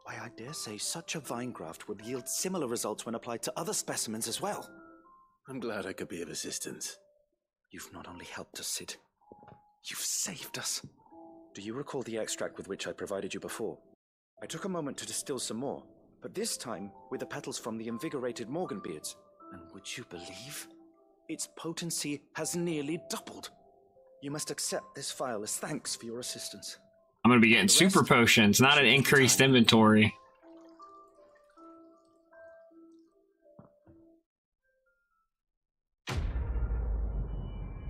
Why, I dare say such a vine graft would yield similar results when applied to other specimens as well. I'm glad I could be of assistance. You've not only helped us, Sid, you've saved us. Do you recall the extract with which I provided you before? I took a moment to distill some more, but this time with the petals from the invigorated Morganbeards. And would you believe? Its potency has nearly doubled. You must accept this vial as thanks for your assistance. I'm gonna be getting super potions, not an increased inventory.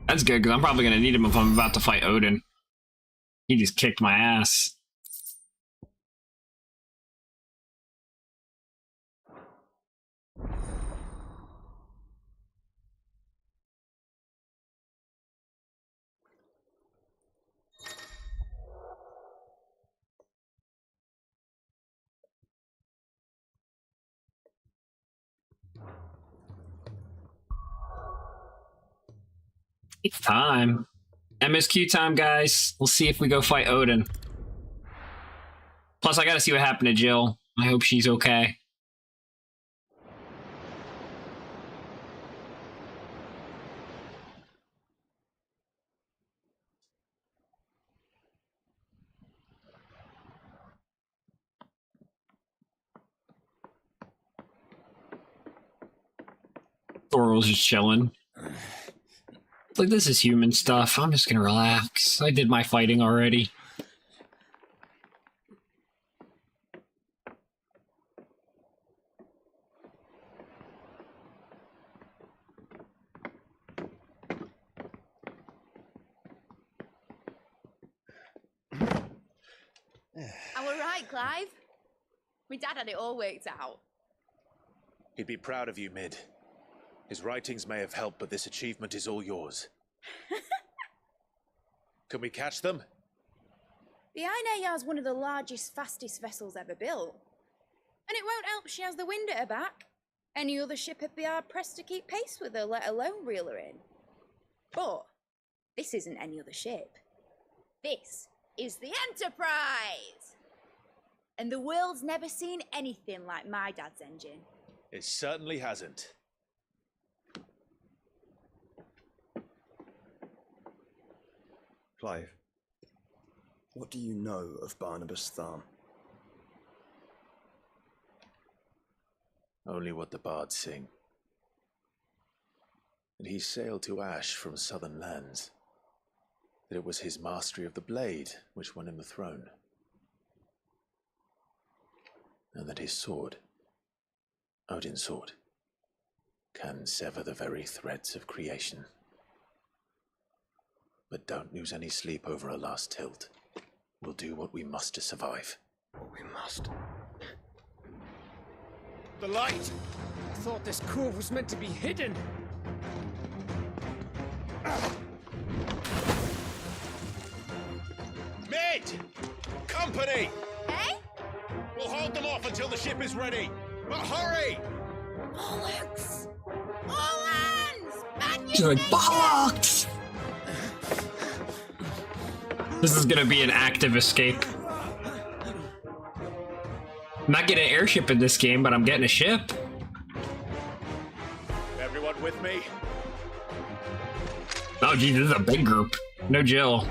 That's good, because I'm probably gonna need him if I'm about to fight Odin. He just kicked my ass. It's time. MSQ time, guys. We'll see if we go fight Odin. Plus, I gotta see what happened to Jill. I hope she's okay. Thoral's just chilling. Like, this is human stuff. I'm just gonna relax. I did my fighting already. I were right, Clive. My dad had it all worked out. He'd be proud of you, Mid. His writings may have helped, but this achievement is all yours. Can we catch them? The Aina is one of the largest, fastest vessels ever built. And it won't help she has the wind at her back. Any other ship would be hard pressed to keep pace with her, let alone reel her in. But this isn't any other ship. This is the Enterprise! And the world's never seen anything like my dad's engine. It certainly hasn't. Clive, what do you know of Barnabas Tharn? Only what the bards sing. That he sailed to Ash from southern lands. That it was his mastery of the blade which won him the throne. And that his sword Odin's sword can sever the very threads of creation. But don't lose any sleep over a last tilt. We'll do what we must to survive. What we must. The light! I thought this cove was meant to be hidden. Mid! Company! Eh? We'll hold them off until the ship is ready. But hurry! Bollocks! All hands! Man, She's like, bollocks! This is gonna be an active escape. I'm not getting an airship in this game, but I'm getting a ship. Everyone with me? Oh, geez, this is a big group. No Jill.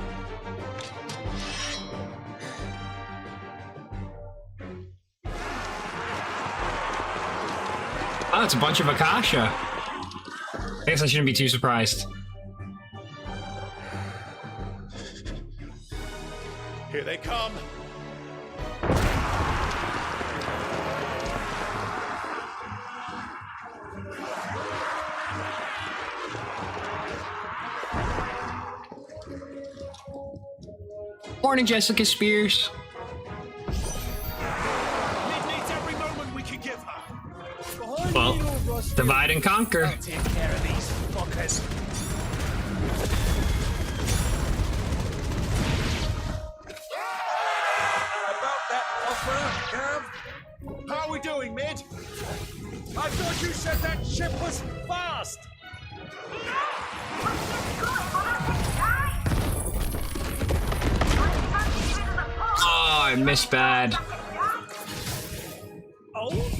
Oh, it's a bunch of Akasha. I guess I shouldn't be too surprised. Here they come. Morning, Jessica Spears. Mid needs every moment we can give her. Well, divide and conquer. I'll take care of these fuckers. About that offer, Gav? How are we doing, Mid? I thought you said that ship was fast! Oh, I missed bad. Oh?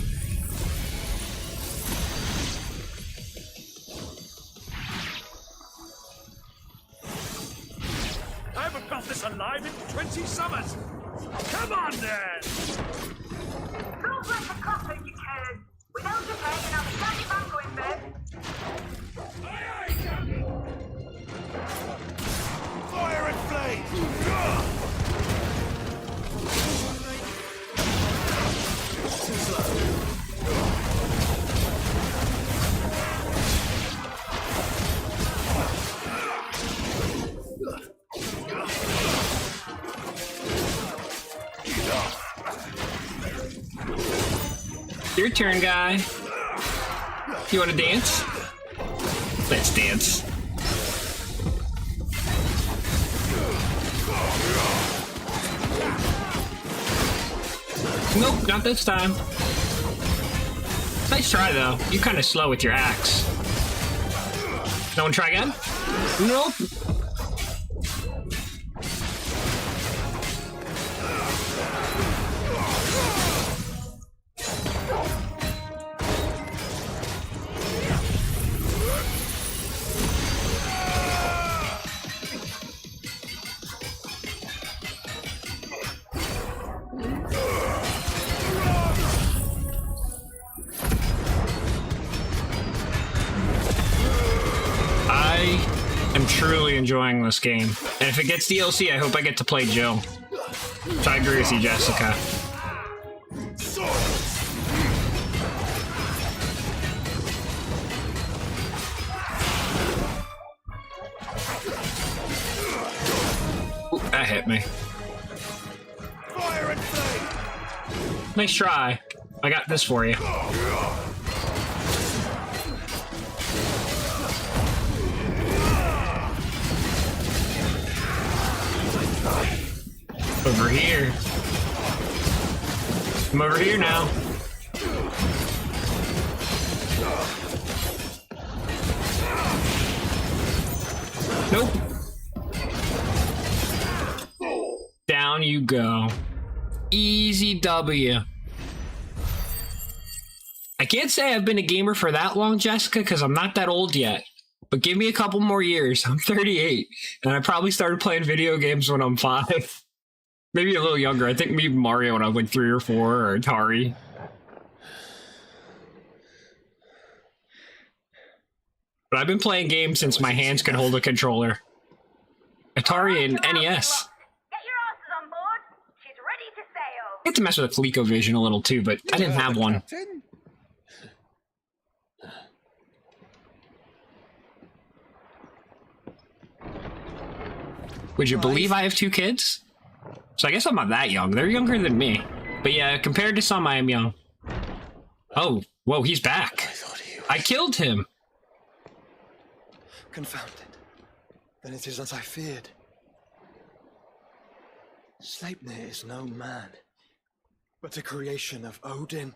I haven't felt this alive in 20 summers! Come on, then! Don't let the copper you can. Without your head and I'll be standing back going bed. Fire and flame! Too slow. Your turn, guy. You want to dance? Let's dance. Nope, not this time. Nice try, though. You're kind of slow with your axe. No one try again? Nope. Truly enjoying this game. And if it gets DLC, I hope I get to play Jill. So I agree with you, Jessica. Ooh, that hit me. Fire and flame! Nice try. I got this for you. Over here. I'm over here now. Nope. Down you go. Easy W. I can't say I've been a gamer for that long, Jessica, because I'm not that old yet. But give me a couple more years. I'm 38, and I probably started playing video games when I'm 5. Maybe a little younger. I think maybe Mario when I was like 3 or 4, or Atari. But I've been playing games since my hands could hold a controller. Atari and NES. Get your asses on board. She's ready to sail. I get to mess with the ColecoVision a little too, but I didn't have one. Captain? Would you believe I have 2 kids? So I guess I'm not that young. They're younger than me. But yeah, compared to some, I am young. Oh, whoa, he's back. I killed him. Confounded. Then it is as I feared. Sleipnir is no man, but a creation of Odin.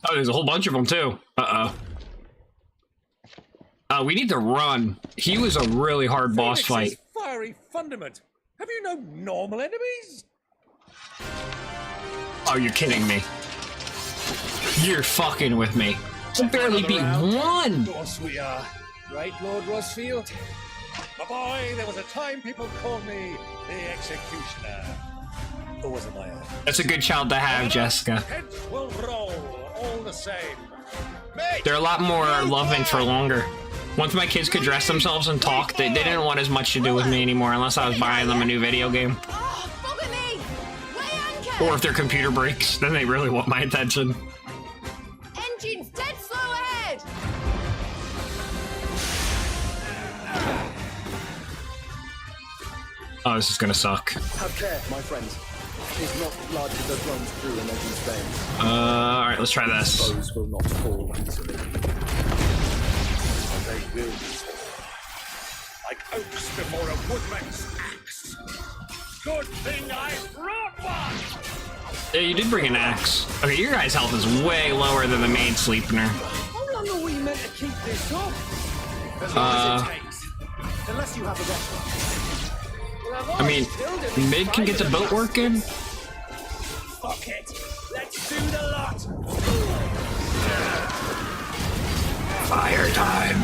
Oh, there's a whole bunch of them too. Uh-oh. We need to run. He was a really hard boss fight. Fiery fundament. Have you no normal enemies? Oh, you're kidding me. You're fucking with me. I barely beat one. Of course we are. Right, Lord Rossfield? My boy, there was a time people called me the Executioner. Or was it my own? That's a good child to have, Jessica. Heads will roll all the same. They're a lot more loving for longer. Once my kids could dress themselves and talk, they didn't want as much to do with me anymore unless I was buying them a new video game. Or if their computer breaks, then they really want my attention. Engine's dead slow ahead! Oh, this is gonna suck. Have care, my friends. Is not blood that runs through an Odin's veins. Alright, let's try this. Foes will not fall easily. They will be like oaks before a woodman's axe. Good thing I brought one! Yeah, you did bring an axe. Okay, your guys' health is way lower than the main Sleipnir. How long are we meant to keep this up? As long as it takes. Unless you have a weapon. I mean, mid can get the boat working. Fuck it. Let's do the lot. Fire time.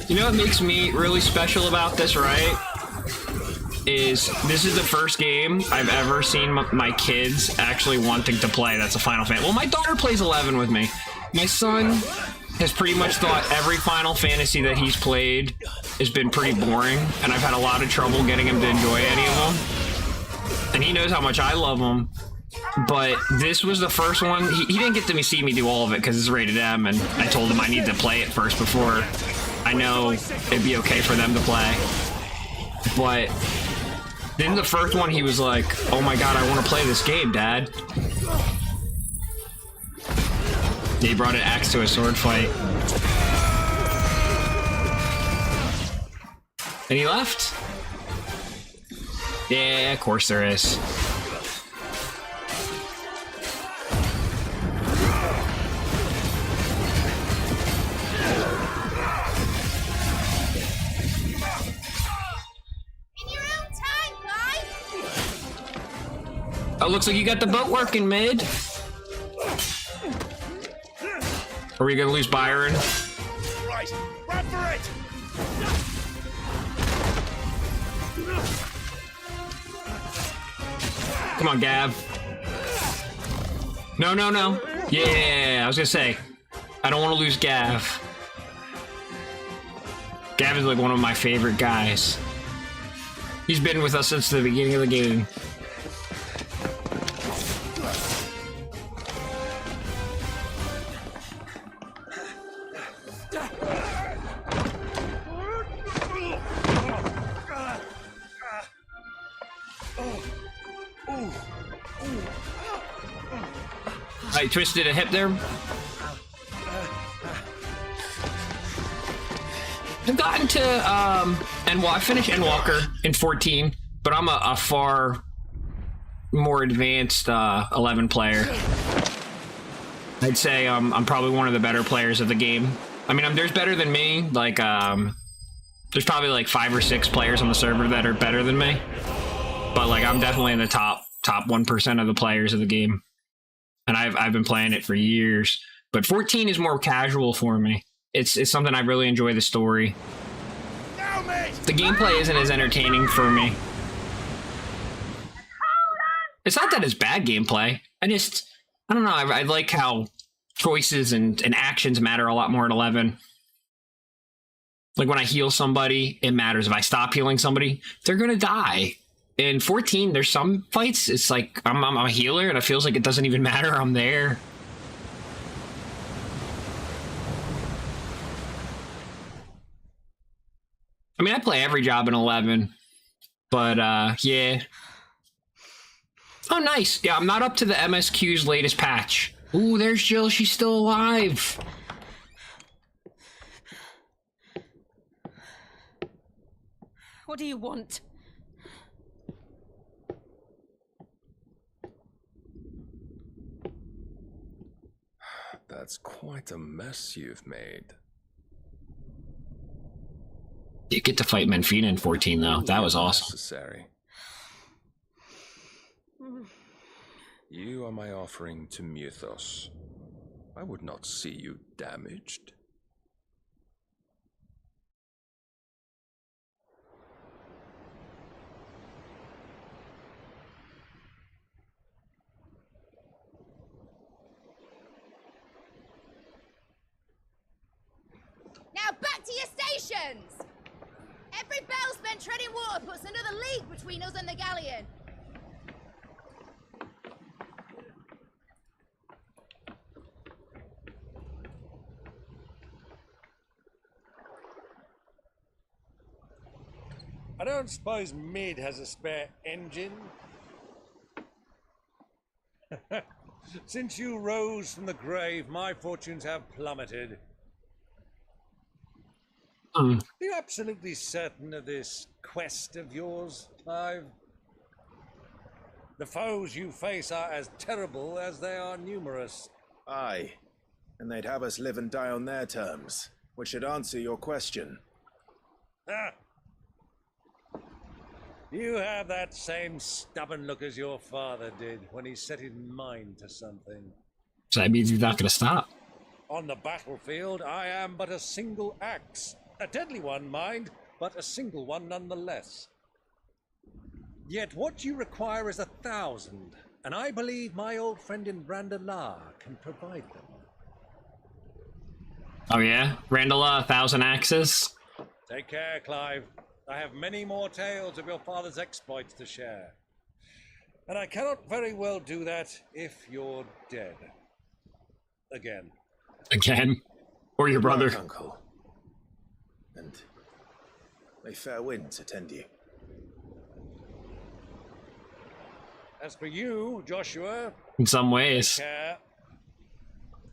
You know what makes me really special about this, right? Is this is the first game I've ever seen my kids actually wanting to play. That's a Final Fantasy. Well, my daughter plays 11 with me. My son has pretty much thought every Final Fantasy that he's played has been pretty boring, and I've had a lot of trouble getting him to enjoy any of them. And he knows how much I love them. But this was the first one. He didn't get to see me do all of it because it's rated M, and I told him I need to play it first before I know it'd be okay for them to play. But then the first one, he was like, "Oh my god, I want to play this game, Dad." He brought an axe to a sword fight. And he left? Yeah, of course there is. Oh, looks like you got the boat working, mid. Are we gonna lose Byron? Right, run for it! Come on, Gav. No, no, no. Yeah, I was gonna say, I don't want to lose Gav. Gav is like one of my favorite guys. He's been with us since the beginning of the game. I twisted a hip there. I've gotten to I finished Endwalker in 14, but I'm a far more advanced 11 player. I'd say I'm probably one of the better players of the game. I mean, there's better than me. Like there's probably like 5 or 6 players on the server that are better than me. But like I'm definitely in the top 1% of the players of the game. And I've been playing it for years. But 14 is more casual for me. It's something I really enjoy the story. The gameplay isn't as entertaining for me. It's not that it's bad gameplay. I don't know. I like how choices and actions matter a lot more at 11. Like when I heal somebody, it matters. If I stop healing somebody, they're gonna die. In 14, there's some fights, it's like I'm a healer and it feels like it doesn't even matter I'm there. I mean, I play every job in 11, but yeah. Oh, nice. Yeah, I'm not up to the MSQ's latest patch. Ooh, there's Jill. She's still alive. What do you want? That's quite a mess you've made. You get to fight Menfina in 14, though. That was awesome. Necessary. You are my offering to Mythos. I would not see you damaged. Now back to your stations! Every bell spent treading water puts another league between us and the galleon. I don't suppose Mid has a spare engine? Since you rose from the grave, my fortunes have plummeted. Are you absolutely certain of this quest of yours, Clive? The foes you face are as terrible as they are numerous. Aye, and they'd have us live and die on their terms, which should answer your question. Ah. You have that same stubborn look as your father did when he set his mind to something. So that means he's not going to stop. On the battlefield, I am but a single axe. A deadly one, mind, but a single one nonetheless. Yet what you require is 1,000, and I believe my old friend in Randalar can provide them. Oh yeah? Randala, 1,000 axes? Take care, Clive. I have many more tales of your father's exploits to share. And I cannot very well do that if you're dead. Again. Again? Or your brother? Luck, Uncle. And may fair winds attend you. As for you, Joshua... In some ways. Take care.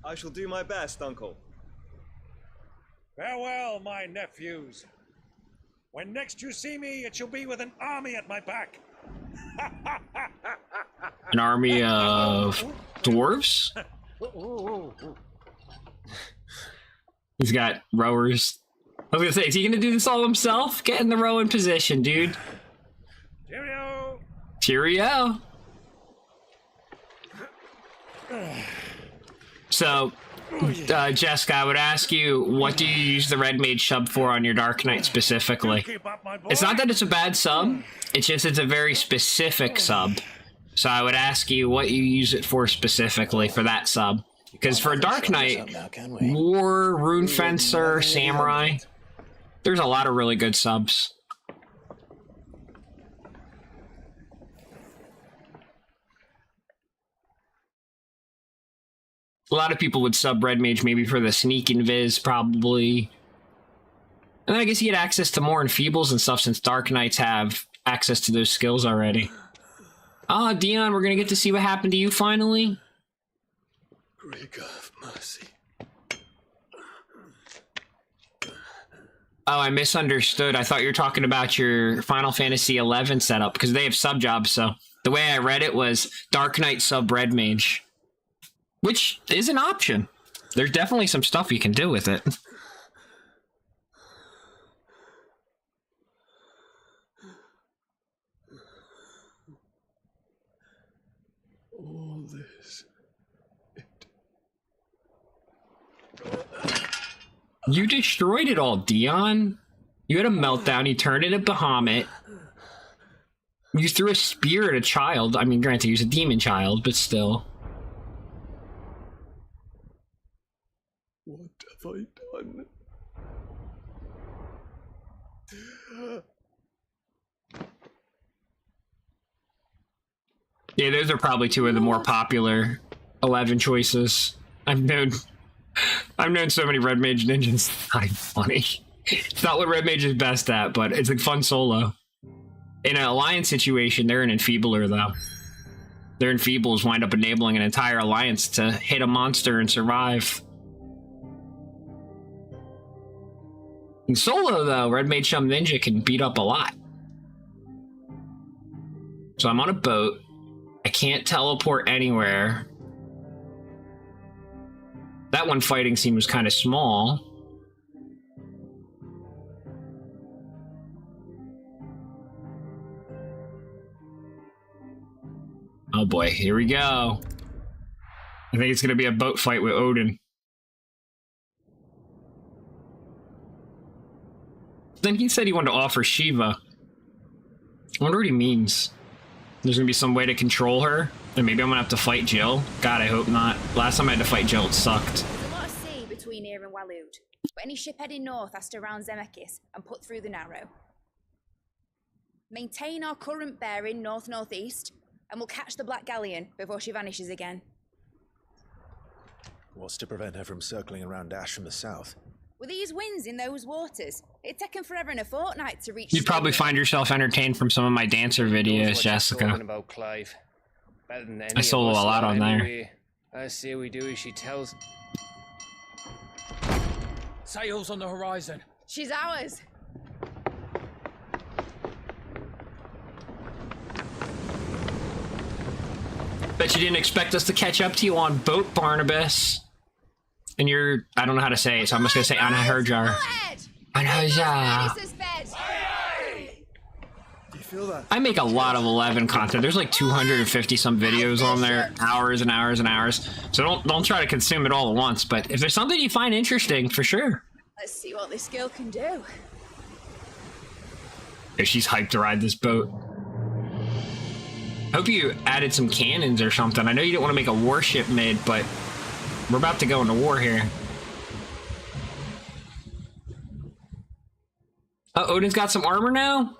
I shall do my best, Uncle. Farewell, my nephews. When next you see me, it shall be with an army at my back. An army of dwarves? He's got rowers. I was gonna say, is he gonna do this all himself? Get in the rowing position, dude. Cheerio! Cheerio! So, Jessica, I would ask you, what do you use the Red Mage sub for on your Dark Knight specifically? It's not that it's a bad sub, it's just it's a very specific sub. So I would ask you what you use it for specifically for that sub. Because for Dark Knight, War, Rune Fencer, Samurai, there's a lot of really good subs. A lot of people would sub Red Mage maybe for the sneak and viz, probably. And I guess you get access to more enfeebles and stuff since Dark Knights have access to those skills already. Ah, Dion, we're gonna get to see what happened to you finally. Great God of mercy. Oh, I misunderstood. I thought you were talking about your Final Fantasy XI setup, because they have sub jobs, so the way I read it was Dark Knight sub Red Mage. Which is an option. There's definitely some stuff you can do with it. All this. You destroyed it all, Dion. You had a meltdown, you turned into Bahamut. You threw a spear at a child. I mean, granted, he was a demon child, but still. What have I done? Yeah, those are probably two of the more popular 11 choices. I've known so many Red Mage ninjas. It's not even funny. It's not what Red Mage is best at, but it's a fun solo. In an alliance situation, they're an enfeebler, though. Their enfeebles wind up enabling an entire alliance to hit a monster and survive. In solo, though, Red Mage Chum Ninja can beat up a lot. So I'm on a boat. I can't teleport anywhere. That one fighting scene was kind of small. Oh boy, here we go. I think it's gonna be a boat fight with Odin. Then he said he wanted to offer Shiva. I wonder what he means. There's gonna be some way to control her? And maybe I'm gonna have to fight Jill? God, I hope not. Last time I had to fight Jill, it sucked. There's a lot of sea between here and Waloed, but any ship heading north has to round Zemeckis and put through the Narrow. Maintain our current bearing north-northeast, and we'll catch the Black Galleon before she vanishes again. What's to prevent her from circling around Ash from the south? With these winds in those waters, it'd taken forever and a fortnight to reach. You'd probably find yourself entertained from some of my dancer videos, Jessica. About Clive. Better than any I solo of us a lot on there. anyway. I see we do as she tells. Sails on the horizon. She's ours. Bet you didn't expect us to catch up to you on boat, Barnabas. And you're, I don't know how to say it, so I'm just gonna say Anhajar. Anhajar. Do you feel that? I make a lot of 11 content. There's like 250 some videos on there, hours and hours and hours. So don't try to consume it all at once. But if there's something you find interesting, for sure. Let's see what this girl can do. If she's hyped to ride this boat. Hope you added some cannons or something. I know you didn't want to make a warship mid, but we're about to go into war here. Odin's got some armor now?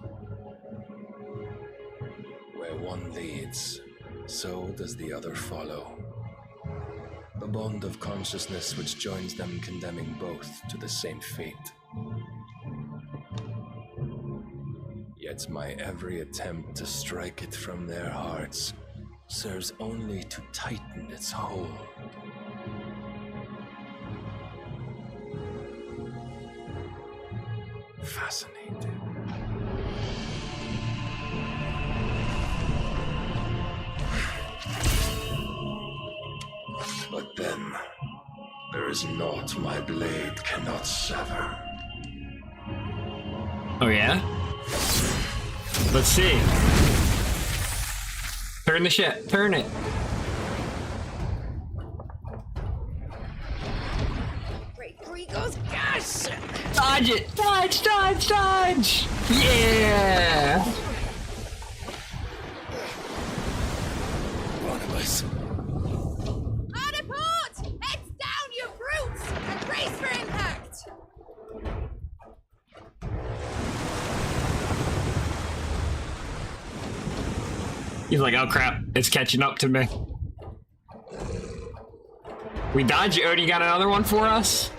Where one leads, so does the other follow. A bond of consciousness which joins them, condemning both to the same fate. Yet my every attempt to strike it from their hearts serves only to tighten its hold. Fascinating. But then, there is naught my blade cannot sever. Oh yeah? Let's see. Turn the ship. Turn it. Break goes gas! Dodge it! Dodge! Dodge! Dodge! Yeah! Barnabas. On a port! Heads down, you brutes! And brace for impact! He's like, oh crap, it's catching up to me. We dodge it. Odie, you got another one for us?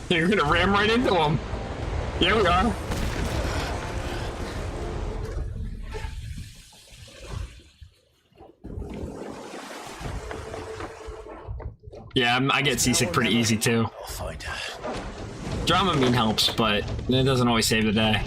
You're gonna ram right into him. Here we are. Yeah, I get seasick pretty easy too. I'll find her. Dramamine helps, but it doesn't always save the day.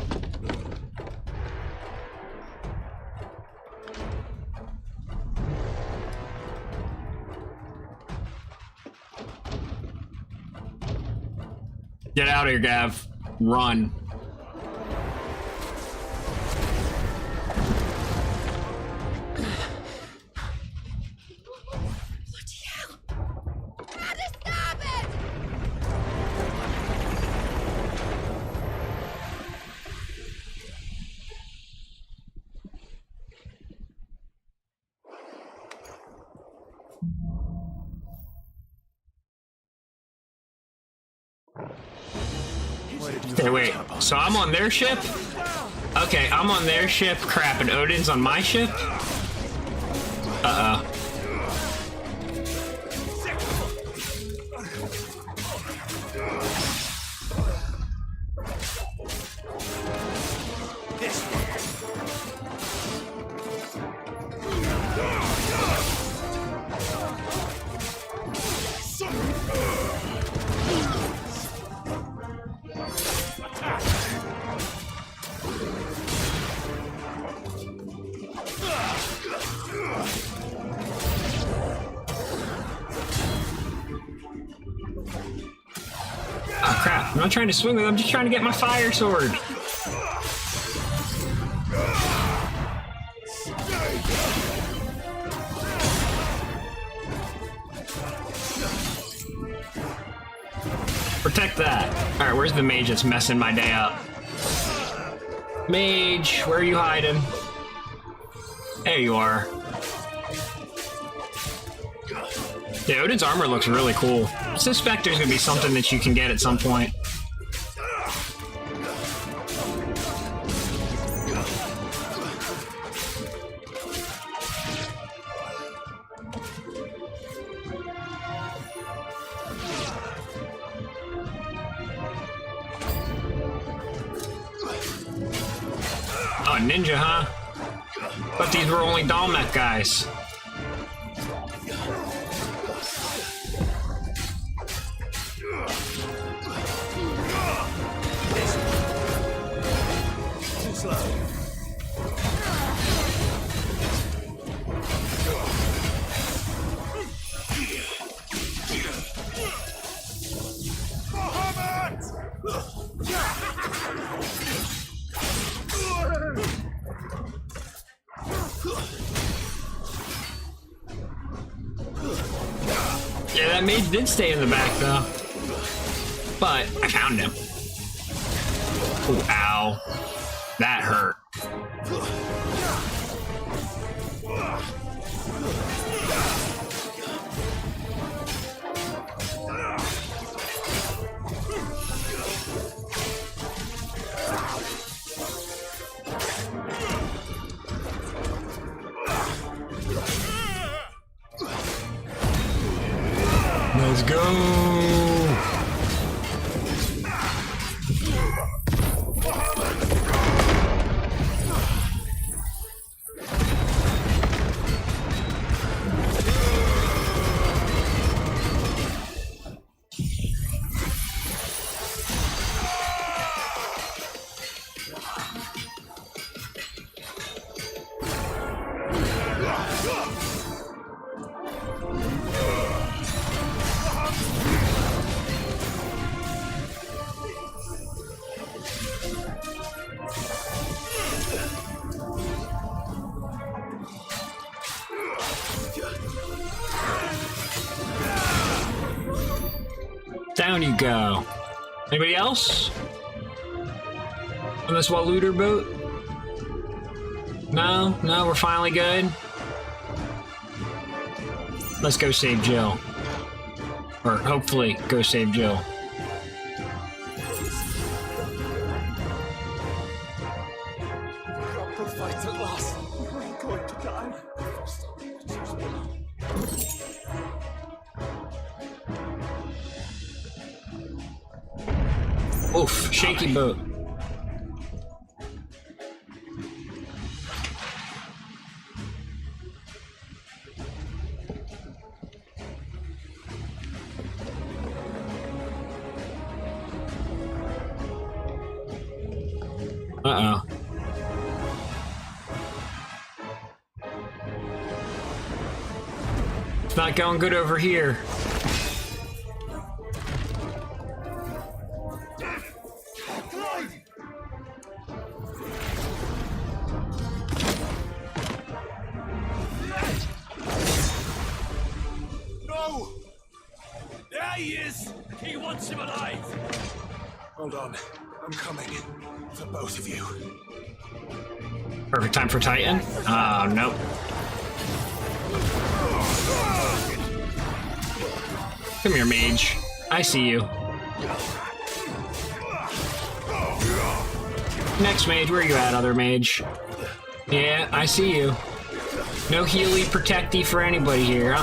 Get out of here, Gav. Run. Okay, wait. So I'm on their ship? Okay, I'm on their ship. Crap, and Odin's on my ship? Uh-oh. Oh crap, I'm not trying to swing with it, I'm just trying to get my fire sword. Protect that. Alright, where's the mage that's messing my day up? Mage, where are you hiding? There you are. Yeah, Odin's armor looks really cool. I suspect there's gonna be something that you can get at some point. Oh, ninja, huh? But these were only Dalmec guys. Too slow. Yeah, that mage did stay in the back, though. But I found him. Oh, ow. That hurt. Let's go. Down you go. Anybody else? On this Waluder boat? No? No, we're finally good? Let's go save Jill. Or hopefully go save Jill. Proper fight at last. I'm going to die. Oof, shaky boat. Uh-oh. It's not going good over here. No! There he is! He wants him alive! Hold on. I'm coming. For both of you. Perfect time for Titan. Oh, nope. Come here, mage. I see you. Next mage, where you at, other mage? Yeah, I see you. No healy protecty for anybody here.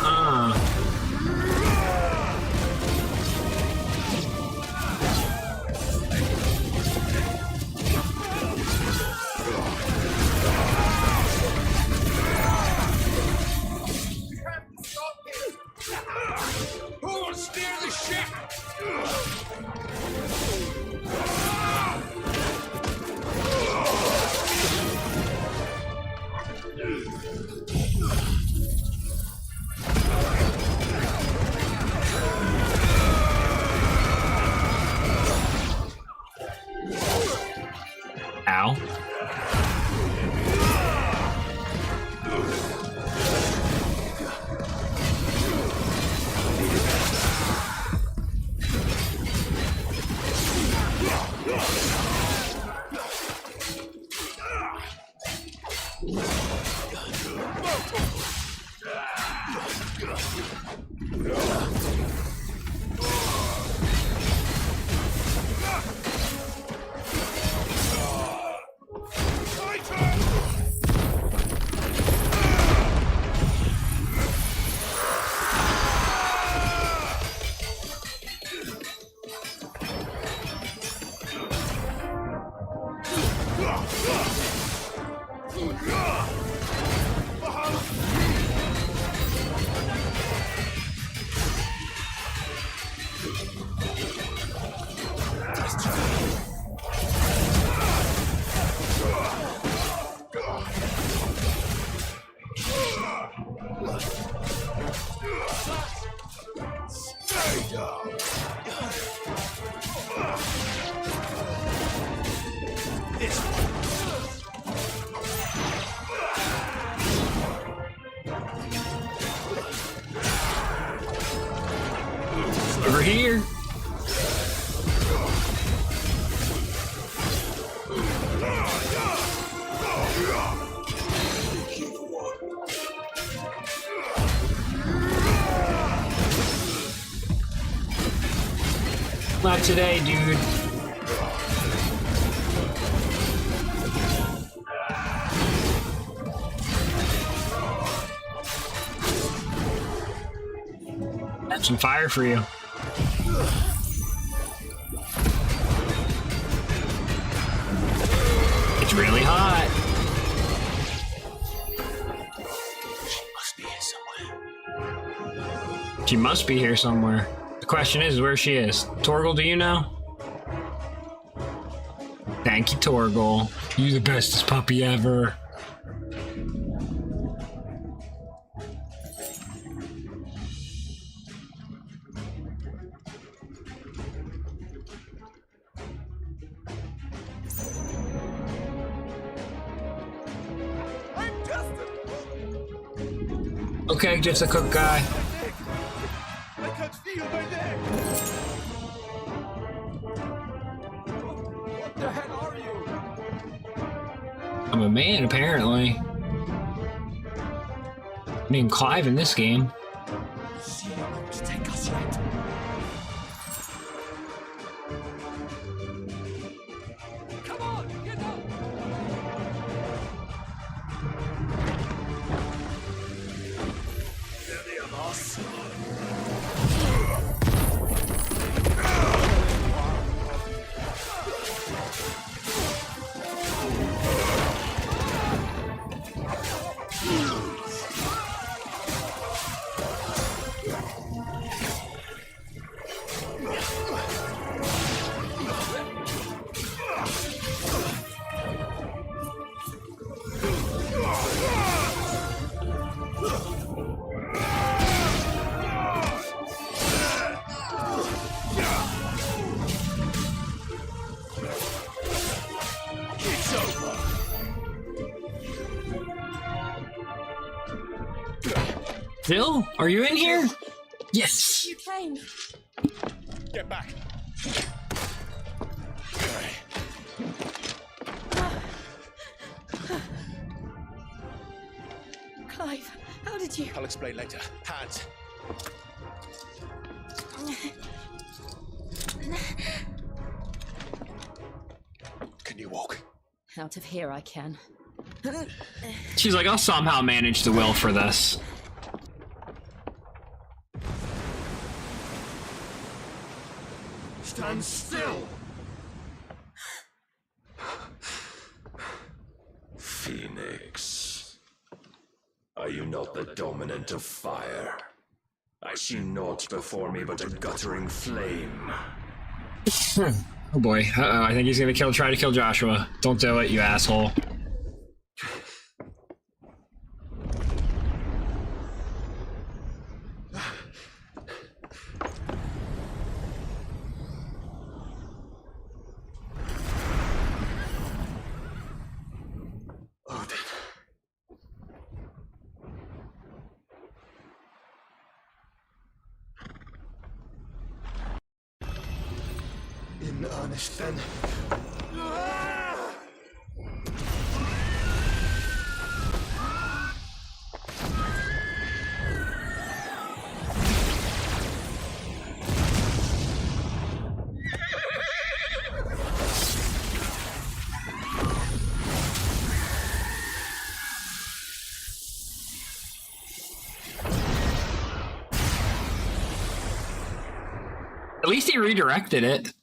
Who will steer the ship? Over here. Not today, dude. Got some fire for you. It's really hot. She must be here somewhere. The question is where she is. Torgal, do you know? Thank you, Torgal. You the bestest puppy ever. Okay, just a cook guy. I can't feel my neck. What the hell are you? I'm a man, apparently. Named Clive in this game. Take us yet. Come on, get up. Phil, are you in here? Yes. You came. Get back. Clive, how did you? I'll explain later. Hands. Can you walk? Out of here I can. She's like, I'll somehow manage the will for this. Stand still! Phoenix, are you not the dominant of fire? I see naught before me but a guttering flame. Oh boy, uh-oh, I think he's gonna try to kill Joshua. Don't do it, you asshole. In earnest, then. At least he redirected it.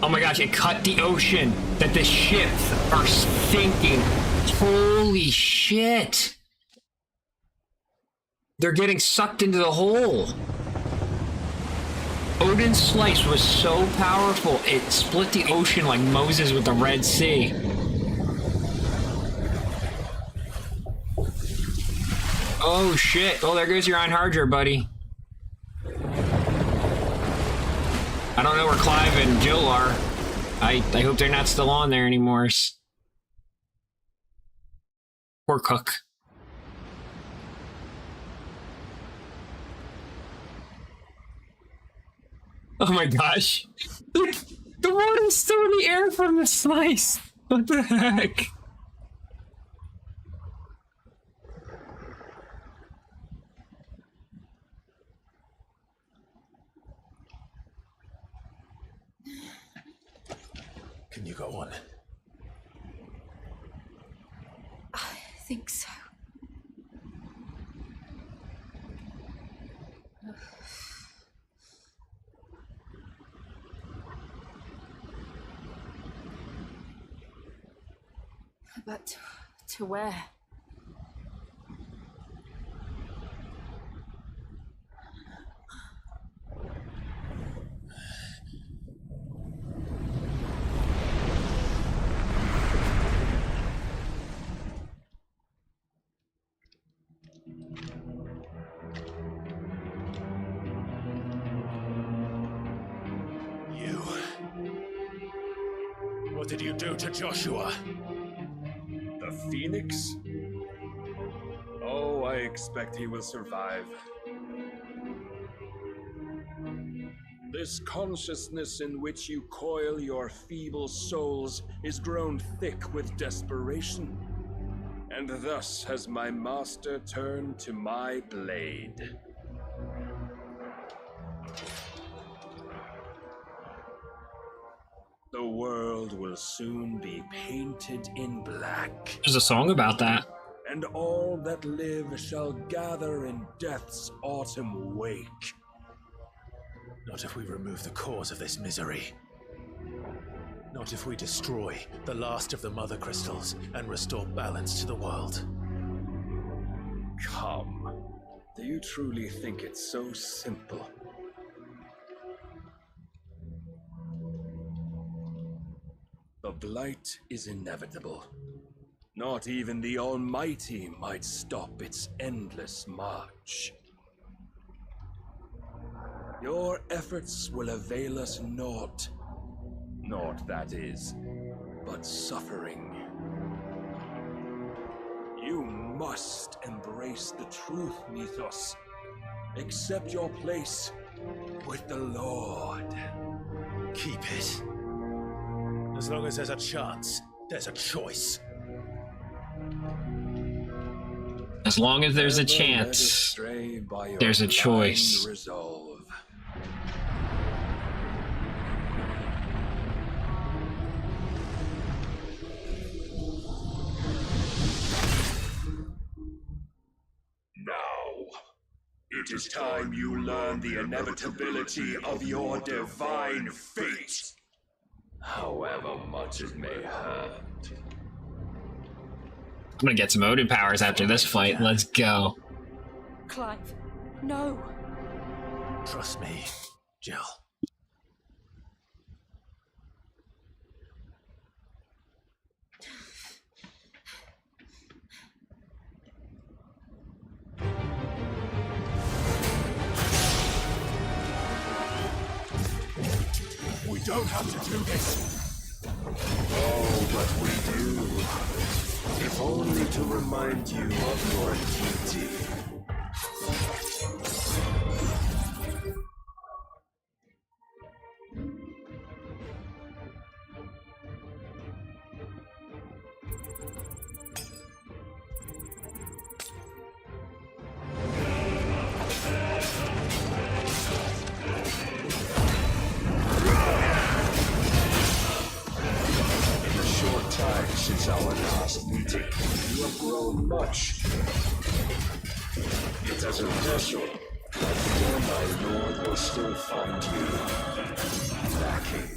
Oh my gosh, it cut the ocean that the ships are sinking. Holy shit. They're getting sucked into the hole. Odin's slice was so powerful, it split the ocean like Moses with the Red Sea. Oh shit. Oh, there goes your Einharger, buddy. I don't know where Clive and Jill are. I hope they're not still on there anymore. Poor Cook. Oh my gosh. The water's still in the air from the slice. What the heck? Can you go on? I think so. But to where? What did you do to Joshua? The Phoenix? Oh, I expect he will survive. This consciousness in which you coil your feeble souls is grown thick with desperation, and thus has my master turned to my blade. The world will soon be painted in black. There's a song about that. And all that live shall gather in death's autumn wake. Not if we remove the cause of this misery. Not if we destroy the last of the mother crystals and restore balance to the world. Come. Do you truly think it's so simple? The blight is inevitable. Not even the Almighty might stop its endless march. Your efforts will avail us naught. Naught, that is, but suffering. You must embrace the truth, Mythos. Accept your place with the Lord. Keep it. As long as there's a chance, there's a choice. As long as there's a chance, there's a choice. Resolve. Now, it is time you learn the inevitability of your divine fate. However much it may hurt. I'm gonna get some Odin powers after this fight. Let's go. Clive, no. Trust me, Jill. We don't have to do this. Oh, but we do. If only to remind you of your duty. Since our last meeting, you have grown much. It doesn't vessel, but still my lord will still find you lacking.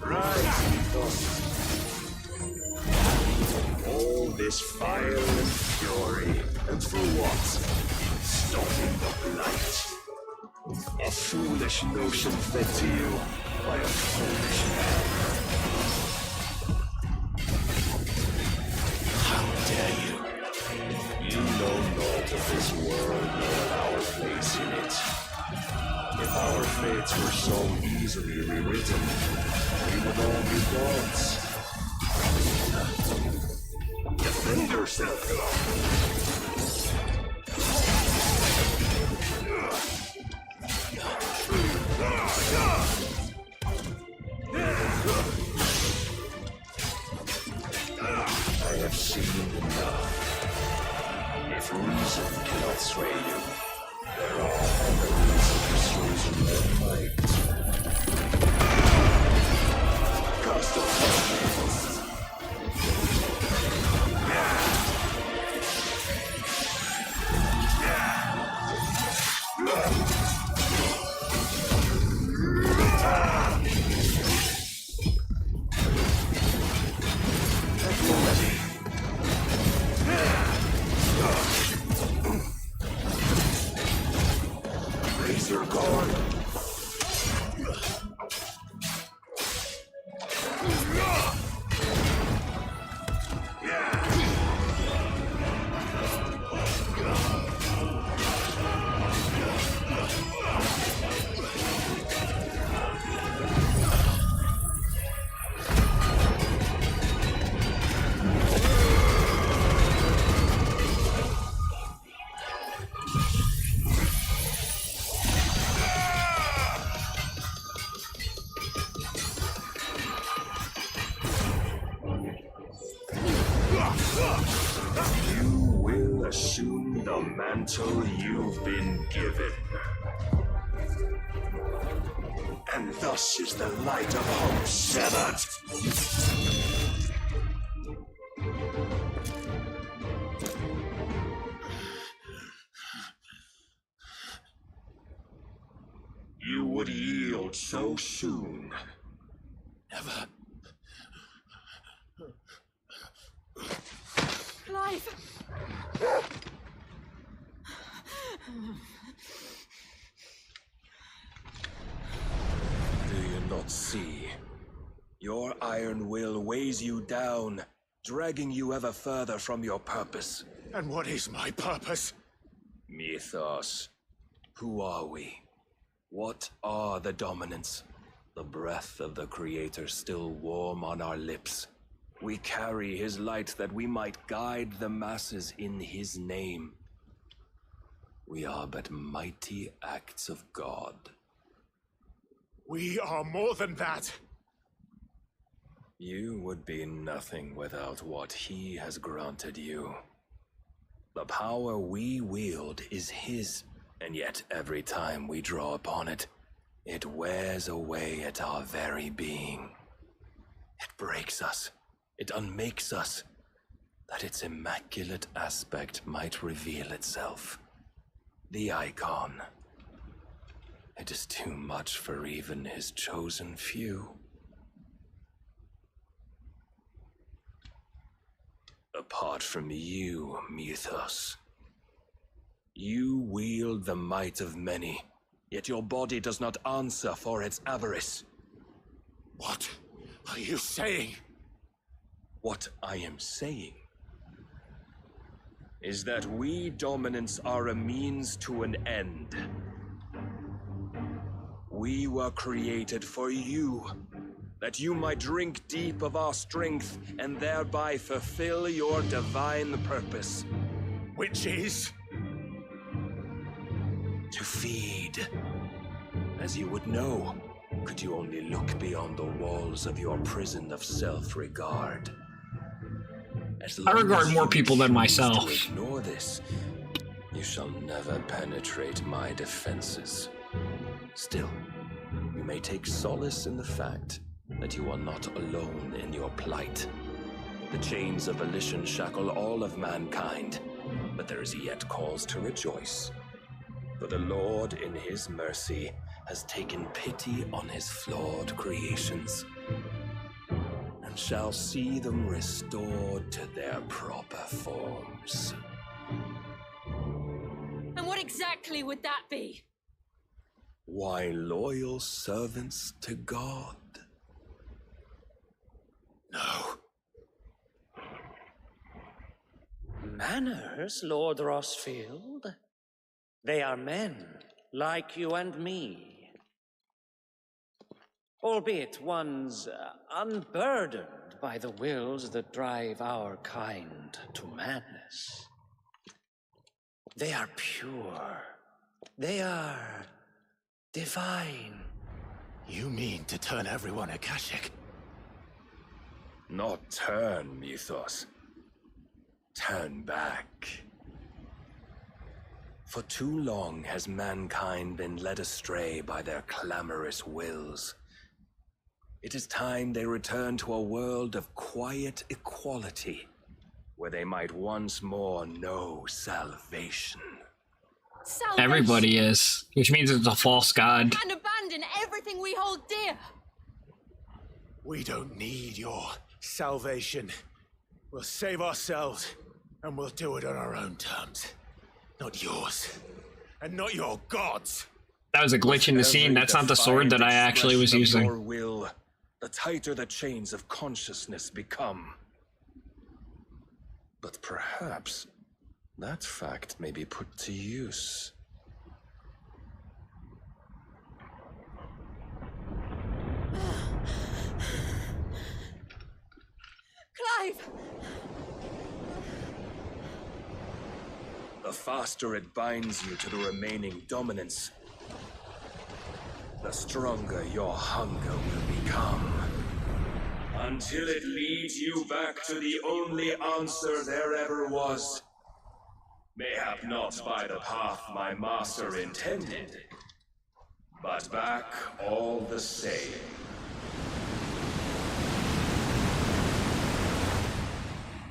Right, all this fire and fury, and for what? Stopping the blight. A foolish notion fed to you by a foolish man. How dare you? You know naught of this world nor our place in it. If our fates were so easily rewritten, we would all be gods. Defend yourself. I have seen enough. If reason cannot sway you, there are other reasons chosen than might. Cast of punishment. Razor guard. You will assume the mantle you've been given. And thus is the light of hope severed. You would yield so soon. Never. Clive! Do you not see? Your iron will weighs you down, dragging you ever further from your purpose. And what is my purpose? Mythos. Who are we? What are the dominants? The breath of the Creator still warm on our lips. We carry his light that we might guide the masses in his name. We are but mighty acts of God. We are more than that. You would be nothing without what he has granted you. The power we wield is his, and yet every time we draw upon it, it wears away at our very being. It breaks us. It unmakes us, that its immaculate aspect might reveal itself. The icon. It is too much for even his chosen few. Apart from you, Mythos, you wield the might of many, yet your body does not answer for its avarice. What are you saying? What I am saying is that we dominants are a means to an end. We were created for you, that you might drink deep of our strength and thereby fulfill your divine purpose. Which is? To feed. As you would know, could you only look beyond the walls of your prison of self-regard. I regard more people than myself. To ignore this, you shall never penetrate my defenses. Still, you may take solace in the fact that you are not alone in your plight. The chains of volition shackle all of mankind, but there is yet cause to rejoice. For the Lord, in his mercy, has taken pity on his flawed creations, and shall see them restored to their proper forms. And what exactly would that be? Why, loyal servants to God. No. Manners, Lord Rossfield? They are men, like you and me. Albeit one's unburdened by the wills that drive our kind to madness. They are pure. They are divine. You mean to turn everyone Akashic? Not turn, Mythos. Turn back. For too long has mankind been led astray by their clamorous wills. It is time they return to a world of quiet equality, where they might once more know salvation. Everybody is, which means it's a false god. And abandon everything we hold dear. We don't need your salvation. We'll save ourselves, and we'll do it on our own terms. Not yours, and not your gods. That was a glitch in the scene. That's not the sword that I actually was using. Your will, the tighter the chains of consciousness become. But perhaps that fact may be put to use. Clive! The faster it binds you to the remaining dominance, the stronger your hunger will become. Until it leads you back to the only answer there ever was. Mayhap not by the path my master intended, but back all the same.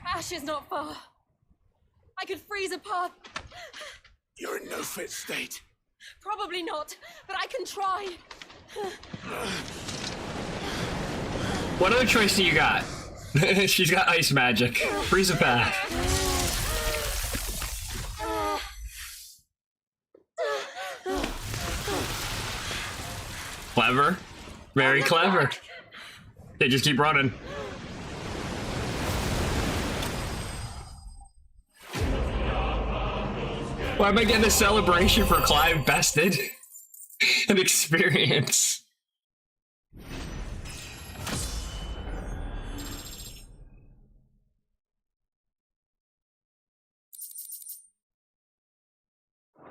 Ash is not far. I could freeze a path. You're in no fit state. Probably not, but I can try. What other choice do you got? She's got ice magic. Freeze a path. Clever. Very clever. They just keep running. Why am I getting a celebration for Clive bested? An experience.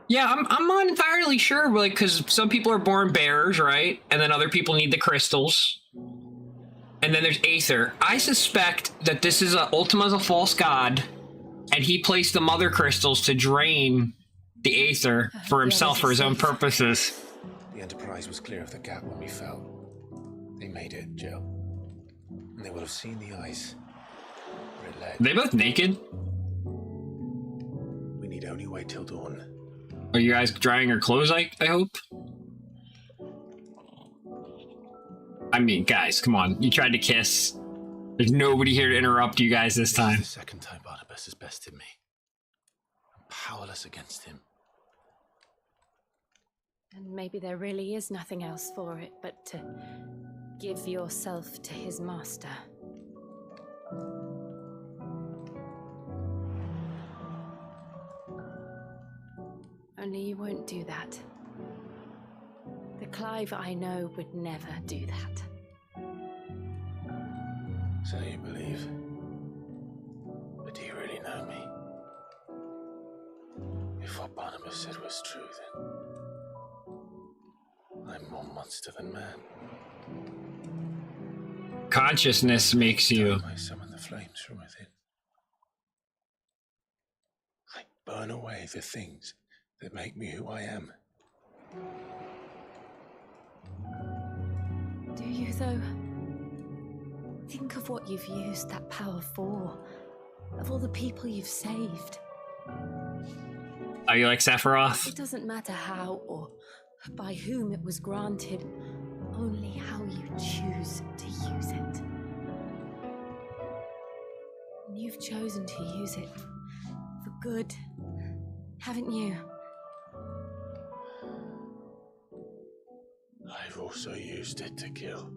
Yeah, I'm not entirely sure, like, because some people are born bearers, right? And then other people need the crystals. And then there's Aether. I suspect that this is Ultima's a false god, and he placed the mother crystals to drain the Aether for himself, for his own purposes. The Enterprise was clear of the gap when we fell. They made it, Jill. And they will have seen the ice where it led. Are they both naked? We need only wait till dawn. Are you guys drying your clothes, I hope? I mean, guys, come on. You tried to kiss. There's nobody here to interrupt you guys this time. This is the second time Barnabas has bested me. I'm powerless against him. And maybe there really is nothing else for it but to give yourself to his master. Only you won't do that. The Clive I know would never do that. So you believe? But do you really know me? If what Barnabas said was true, then I'm more monster than man. Consciousness makes you. I summon the flames from within. I burn away the things that make me who I am. Do you, though? Think of what you've used that power for. Of all the people you've saved. Are you like Sephiroth? It doesn't matter how or by whom it was granted, only how you choose to use it. And you've chosen to use it for good, haven't you? also used it to kill.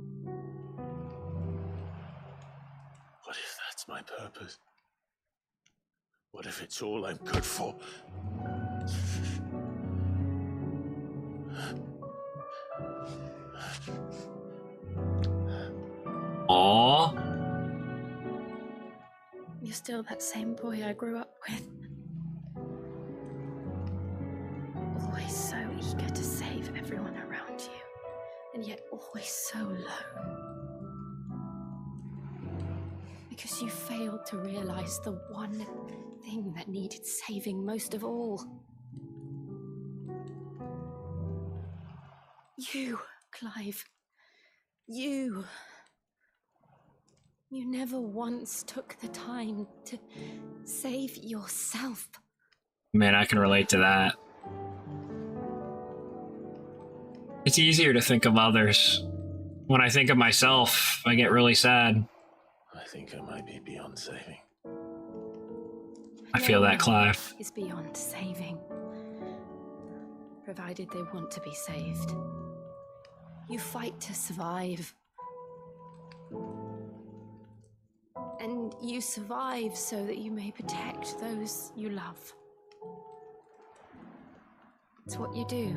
What if that's my purpose? What if it's all I'm good for? Aww. You're still that same boy I grew up with. Always so eager to save everyone around you, and yet always so low. Because you failed to realize the one thing that needed saving most of all. You, Clive. You. You never once took the time to save yourself. Man, I can relate to that. It's easier to think of others. When I think of myself, I get really sad. I think I might be beyond saving. I feel that, Clive. Is beyond saving. Provided they want to be saved. You fight to survive. And you survive so that you may protect those you love. It's what you do.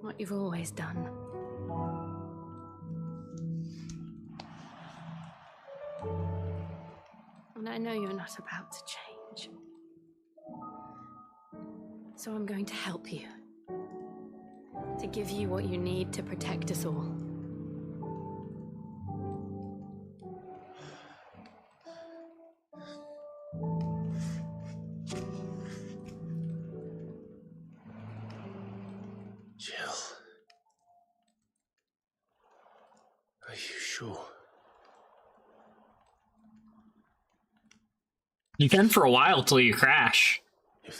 What you've always done. And I know you're not about to change. So I'm going to help you. To give you what you need to protect us all. Jill. Are you sure? You can for a while till you crash.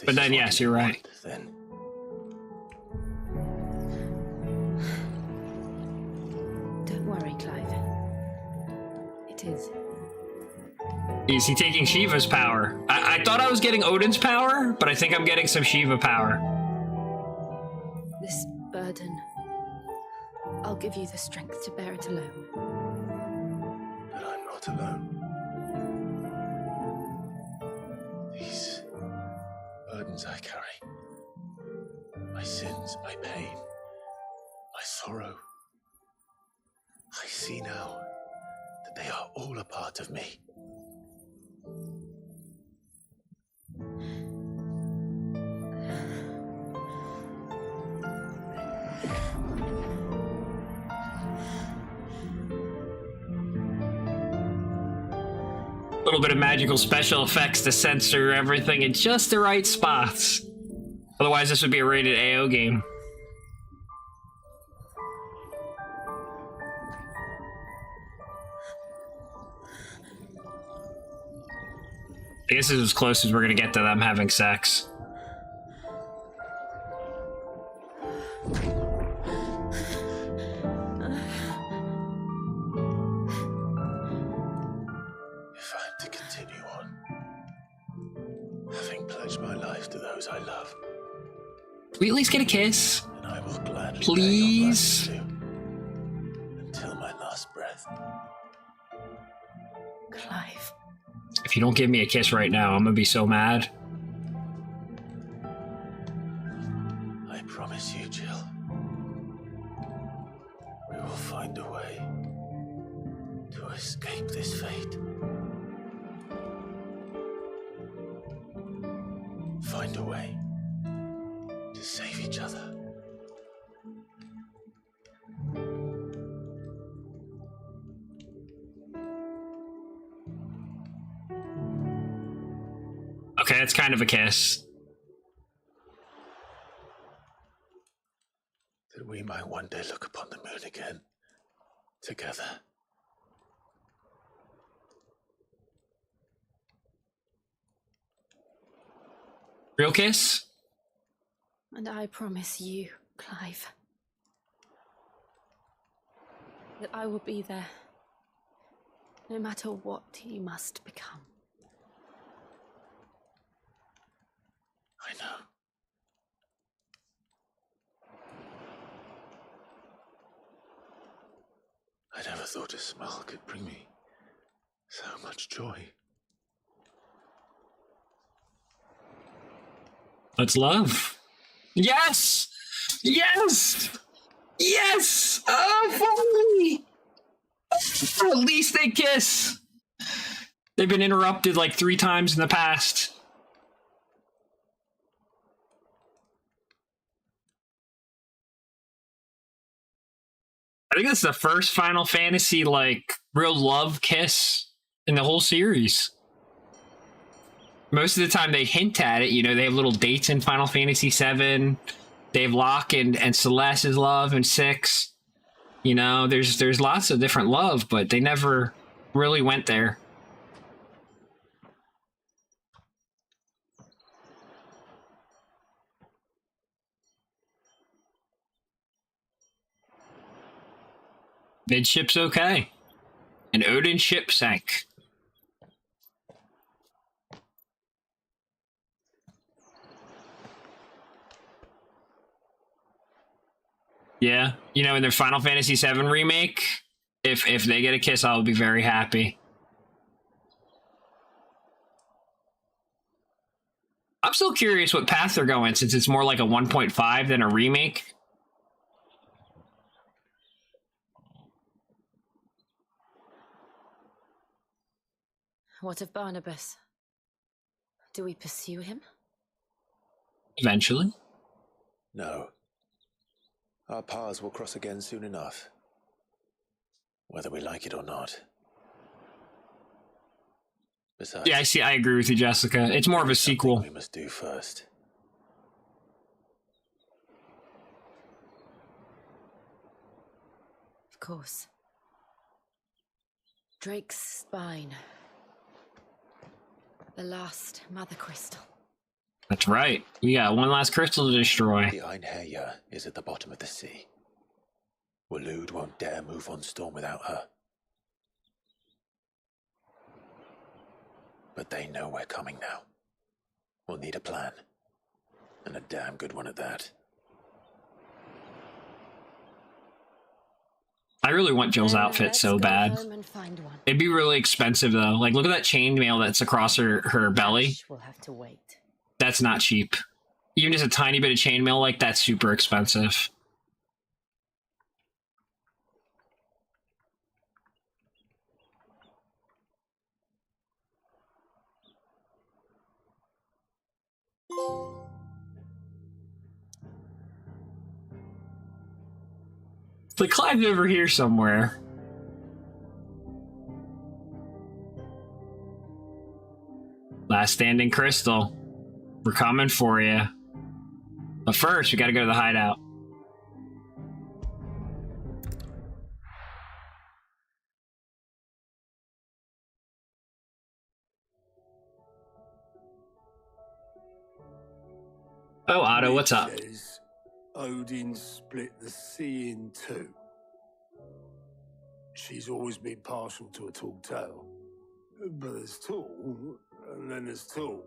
But then, yes, you're right. Then Don't worry, Clive. It is. Is he taking Shiva's power? I thought I was getting Odin's power, but I think I'm getting some Shiva power. This burden, I'll give you the strength to bear it alone. But I'm not alone. These burdens I carry, my sins, my pain, my sorrow, I see now that they are all a part of me. A little bit of magical special effects to censor everything in just the right spots. Otherwise, this would be a rated AO game. I guess this is as close as we're gonna get to them having sex. If I'm to continue on, having pledged my life to those I love, Can we at least get a kiss? then I will gladly Please? bear your burdens too, until my last breath. Clive. If you don't give me a kiss right now, I'm gonna be so mad. I promise you, Jill, we will find a way to escape this fate. Find a way to save each other. Okay, that's kind of a kiss. That we might one day look upon the moon again, together. Real kiss? And I promise you, Clive, that I will be there, no matter what you must become. I know. I never thought a smile could bring me so much joy. Let's love. Yes! Yes! Yes! Oh, finally! At least they kiss. They've been interrupted like 3 times in the past. I think that's the first Final Fantasy, like, real love kiss in the whole series. Most of the time they hint at it, you know, they have little dates in Final Fantasy VII. They have Locke and Celeste's love in 6. You know, there's lots of different love, but they never really went there. Midship's okay. An Odin ship sank. Yeah, you know, in their Final Fantasy VII remake, if they get a kiss, I'll be very happy. I'm still curious what path they're going, since it's more like a 1.5 than a remake. What of Barnabas? Do we pursue him? Eventually. No. Our paths will cross again soon enough. Whether we like it or not. Besides, Yeah, I agree with you, Jessica. It's more of a sequel. We must do first. Of course. Drake's spine. The last mother crystal. That's right. We got one last crystal to destroy. The Einherja is at the bottom of the sea. Waloed won't dare move on Storm without her. But they know we're coming now. We'll need a plan. And a damn good one at that. I really want Jill's outfit so bad. It'd be really expensive though. Like, look at that chainmail that's across her belly. We'll have to wait. That's not cheap. Even just a tiny bit of chainmail like that's super expensive. Like, Clive's over here somewhere. Last standing crystal. We're coming for you. But first, we gotta go to the hideout. Oh, Otto, what's up? Odin split the sea in 2. She's always been partial to a tall tale. But there's tall, and then there's tall.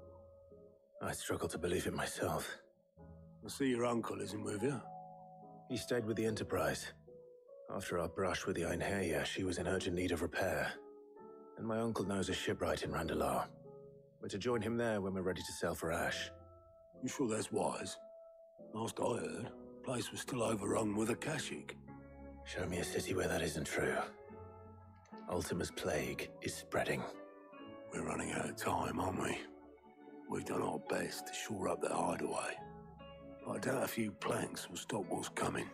I struggle to believe it myself. I see your uncle isn't with you. He stayed with the Enterprise. After our brush with the Einherja, she was in urgent need of repair. And my uncle knows a shipwright in Randalar. We're to join him there when we're ready to sail for Ash. You sure that's wise? Last I heard, the place was still overrun with Akashic. Show me a city where that isn't true. Ultima's plague is spreading. We're running out of time, aren't we? We've done our best to shore up that hideaway. I doubt a few planks will stop what's coming.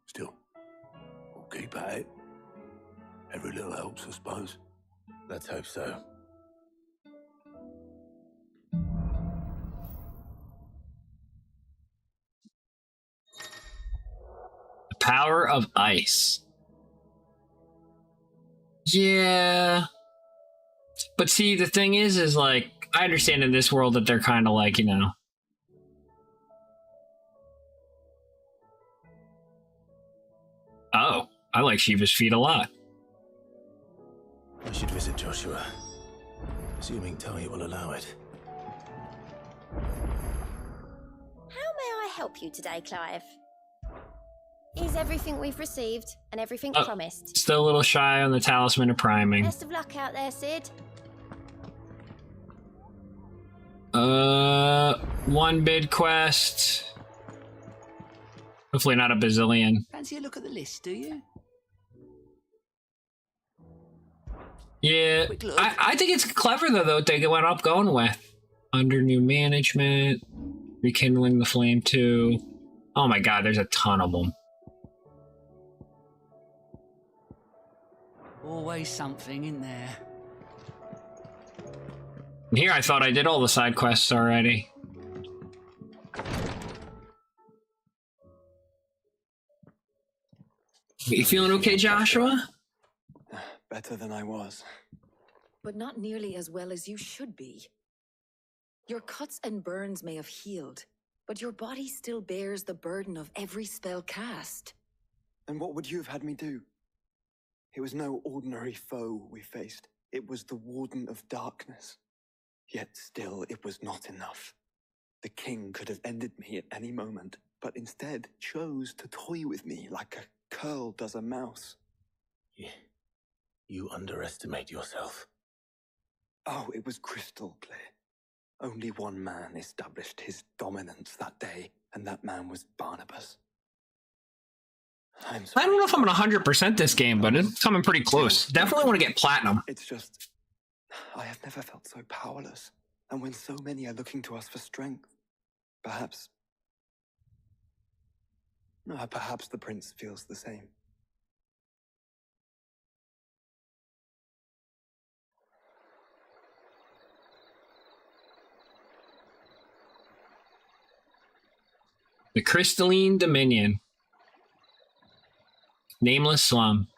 Still, we'll keep at it. Every little helps, I suppose. Let's hope so. The power of ice. Yeah. But see, the thing is like, I understand in this world that they're kind of like, you know. Oh, I like Shiva's feet a lot. I should visit Joshua. Assuming Talia will allow it. How may I help you today, Clive? Here's everything we've received and everything promised. Still a little shy on the talisman of priming. Best of luck out there, Sid. One bid quest. Hopefully not a bazillion. Fancy a look at the list, do you? Yeah, I think it's clever though what they went up going with. Under new management, rekindling the flame too. Oh my god, there's a ton of them. Always something in there. And here I thought I did all the side quests already. You feeling okay, Joshua? Better than I was. But not nearly as well as you should be. Your cuts and burns may have healed, but your body still bears the burden of every spell cast. And what would you have had me do? It was no ordinary foe we faced. It was the Warden of Darkness. Yet still, it was not enough. The king could have ended me at any moment, but instead chose to toy with me like a curl does a mouse. Yeah. You underestimate yourself. Oh, it was crystal clear. Only one man established his dominance that day, and that man was Barnabas. I don't know if I'm gonna 100% this game, but it's coming pretty close. Definitely want to get platinum. It's just, I have never felt so powerless. And when so many are looking to us for strength, perhaps the prince feels the same. The Crystalline Dominion. Nameless slum.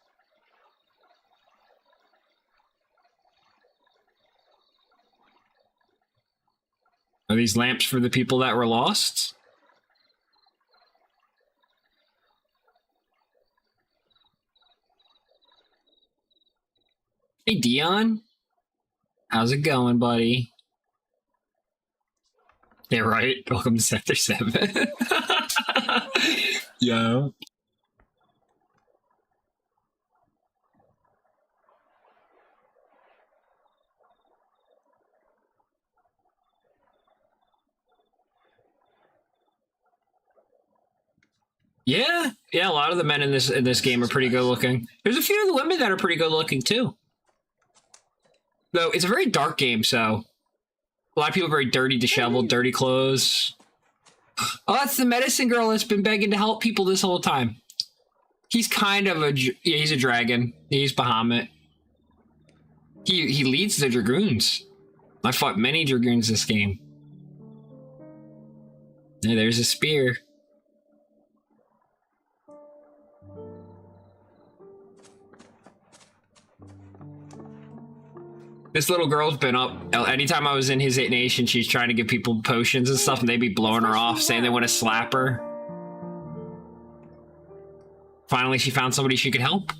Are these lamps for the people that were lost? Hey, Dion. How's it going, buddy? Yeah, right. Welcome to Sector 7. Yo. Yeah, a lot of the men in this game are pretty good looking. There's a few of the women that are pretty good looking too. Though it's a very dark game, so a lot of people are very dirty, disheveled, dirty clothes. Oh, that's the medicine girl that's been begging to help people this whole time. He's kind of he's a dragon. He's Bahamut. He leads the dragoons. I fought many dragoons this game. Yeah, there's a spear. This little girl's been up. Anytime I was in his nation, she's trying to give people potions and stuff, and they'd be blowing her off, saying they want to slap her. Finally, she found somebody she could help.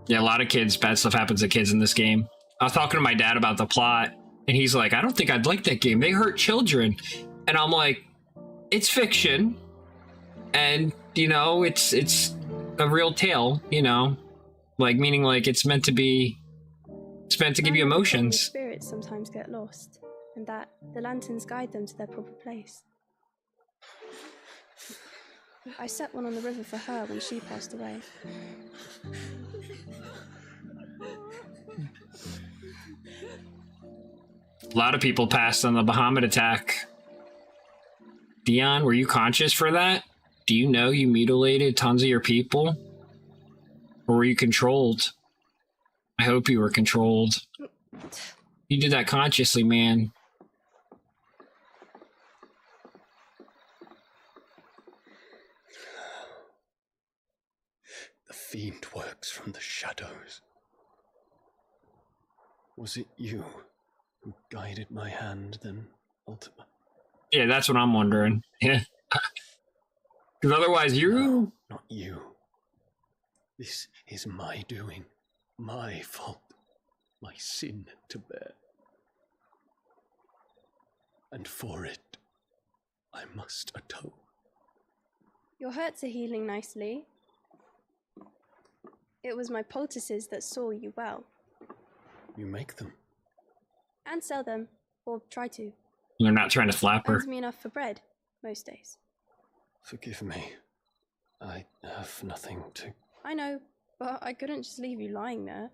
Yeah, a lot of kids, bad stuff happens to kids in this game. I was talking to my dad about the plot, and he's like, I don't think I'd like that game. They hurt children. And I'm like, it's fiction, and you know, it's a real tale, you know, like meaning like it's meant to give you emotions. Spirits sometimes get lost, and that the lanterns guide them to their proper place. I set one on the river for her when she passed away. A lot of people passed on the Bahamut attack. Dion, were you conscious for that? Do you know you mutilated tons of your people? Or were you controlled? I hope you were controlled. You did that consciously, man. The fiend works from the shadows. Was it you who guided my hand then, Ultima? Yeah, that's what I'm wondering. Yeah. Because otherwise No, not you. This is my doing. My fault. my sin to bear. And for it, I must atone. Your hurts are healing nicely. It was my poultices that saw you well. You make them? And sell them, or try to. You're not trying to flap her. Earns me enough for bread, most days. Forgive me. I have nothing to... I know, but I couldn't just leave you lying there.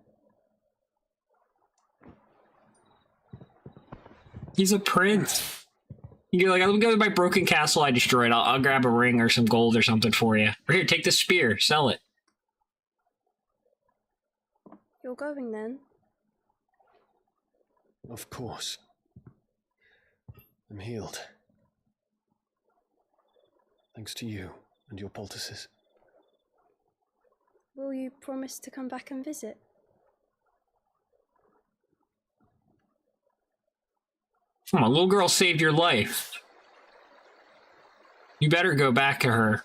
He's a prince. You're like, I'll go to my broken castle I destroyed. I'll grab a ring or some gold or something for you. Or here, take this spear. Sell it. You're going then? Of course. I'm healed. Thanks to you and your poultices. Will you promise to come back and visit? Come on, little girl saved your life. You better go back to her.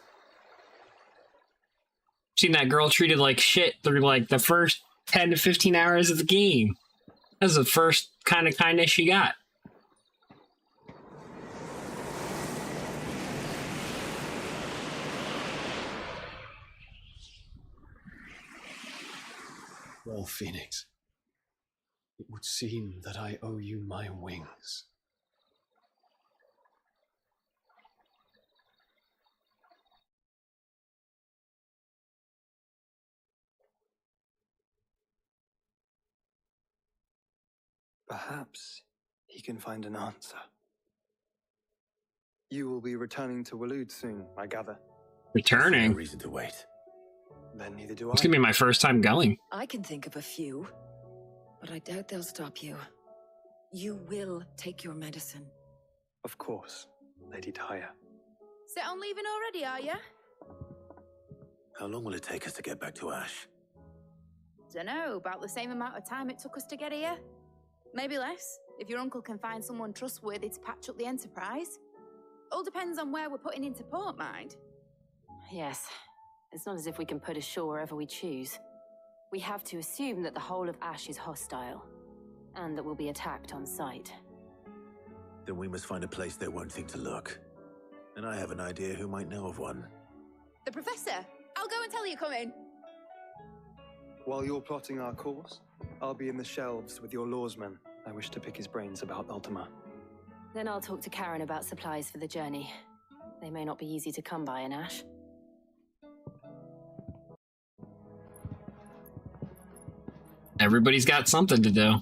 Seen that girl treated like shit through like the first 10 to 15 hours of the game. That's the first kind of kindness she got. Well, Phoenix, it would seem that I owe you my wings. Perhaps he can find an answer. You will be returning to Waloed soon, I gather. Returning? No reason to wait. Then neither do I. It's gonna be my first time going. I can think of a few, but I doubt they'll stop you. You will take your medicine. Of course, Lady Tyre. Set on leaving already, are ya? How long will it take us to get back to Ash? Dunno, about the same amount of time it took us to get here. Maybe less, if your uncle can find someone trustworthy to patch up the Enterprise. All depends on where we're putting into port, mind. Yes. It's not as if we can put ashore wherever we choose. We have to assume that the whole of Ash is hostile, and that we'll be attacked on sight. Then we must find a place they won't think to look. And I have an idea who might know of one. The Professor! I'll go and tell you coming! While you're plotting our course, I'll be in the shelves with your lawsman. I wish to pick his brains about Ultima. Then I'll talk to Karen about supplies for the journey. They may not be easy to come by in Ash. Everybody's got something to do.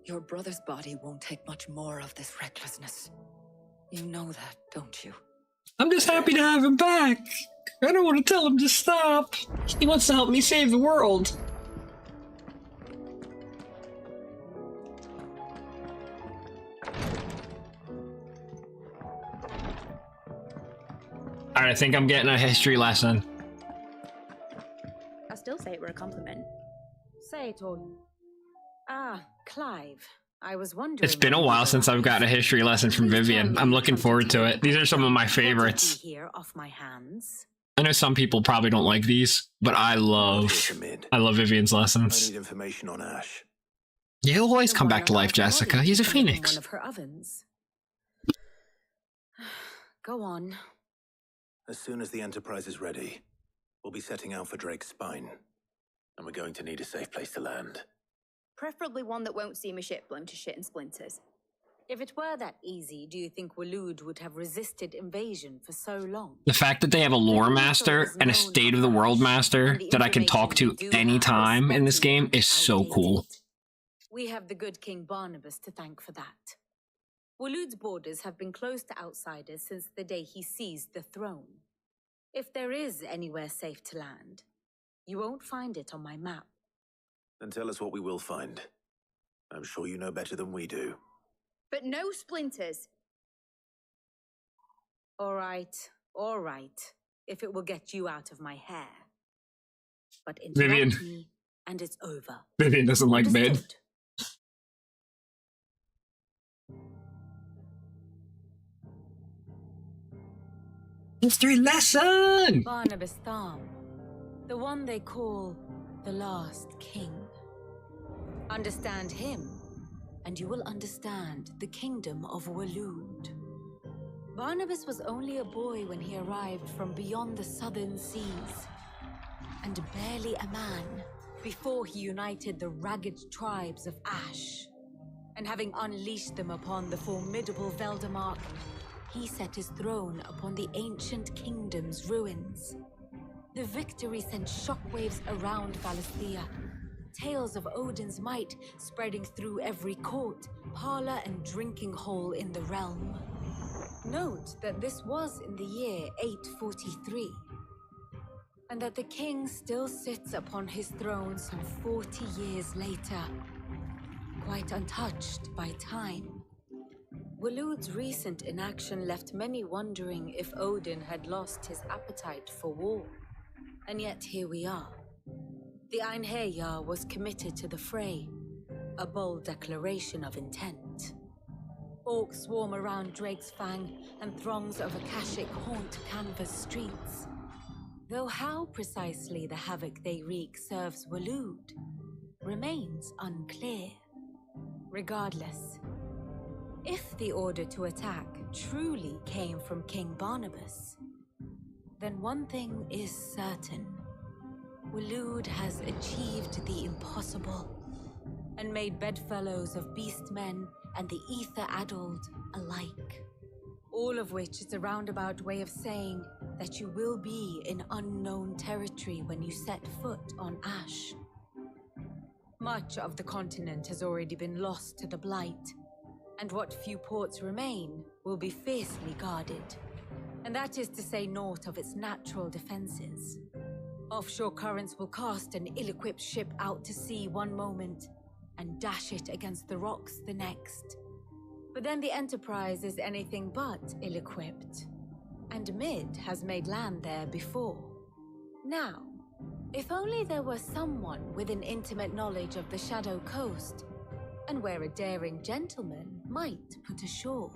Your brother's body won't take much more of this recklessness. You know that, don't you? I'm just happy to have him back. I don't want to tell him to stop. He wants to help me save the world. Alright, I think I'm getting a history lesson. I still say it were a compliment. Say it all. Ah, Clive. I was wondering... It's been a while since I've gotten a history lesson from Vivian. I'm looking forward to it. These are some of my favorites. Here off my hands. I know some people probably don't like these, but I love Vivian's I lessons. need information on Ash. Yeah, he'll always come back to life, Jessica. He's a phoenix. One of her ovens. Go on. As soon as the Enterprise is ready, we'll be setting out for Drake's Spine. And we're going to need a safe place to land. Preferably one that won't see my ship blown to shit and splinters. If it were that easy, do you think Waloed would have resisted invasion for so long? The fact that they have a lore master and a state of the world master that I can talk to anytime in this game is so cool. We have the good King Barnabas to thank for that. Waloed's borders have been closed to outsiders since the day he seized the throne. If there is anywhere safe to land, you won't find it on my map. Then tell us what we will find. I'm sure you know better than we do. But no splinters. All right, if it will get you out of my hair. But Vivian. interrupt me, and it's over. Vivian doesn't like mid. Understood? History lesson! Barnabas Thumb, the one they call the last king. Understand him, and you will understand the kingdom of Waloed. Barnabas was only a boy when he arrived from beyond the southern seas, and barely a man before he united the ragged tribes of Ash. And having unleashed them upon the formidable Veldamark, he set his throne upon the ancient kingdom's ruins. The victory sent shockwaves around Valisthea, tales of Odin's might spreading through every court, parlor, and drinking hole in the realm. Note that this was in the year 843, and that the king still sits upon his throne some 40 years later, quite untouched by time. Waloed's recent inaction left many wondering if Odin had lost his appetite for war. And yet here we are. The Einherjar was committed to the fray, a bold declaration of intent. Orcs swarm around Drake's Fang, and throngs of Akashic haunt Canva's streets. Though how precisely the havoc they wreak serves Waloed remains unclear. Regardless, if the order to attack truly came from King Barnabas, then one thing is certain. Waloed has achieved the impossible, and made bedfellows of beast men and the ether-addled alike. All of which is a roundabout way of saying that you will be in unknown territory when you set foot on Ash. Much of the continent has already been lost to the Blight, and what few ports remain will be fiercely guarded. And that is to say naught of its natural defenses. Offshore currents will cast an ill-equipped ship out to sea one moment, and dash it against the rocks the next. But then the Enterprise is anything but ill-equipped, and Mid has made land there before. Now, if only there were someone with an intimate knowledge of the Shadow Coast, and where a daring gentleman might put ashore.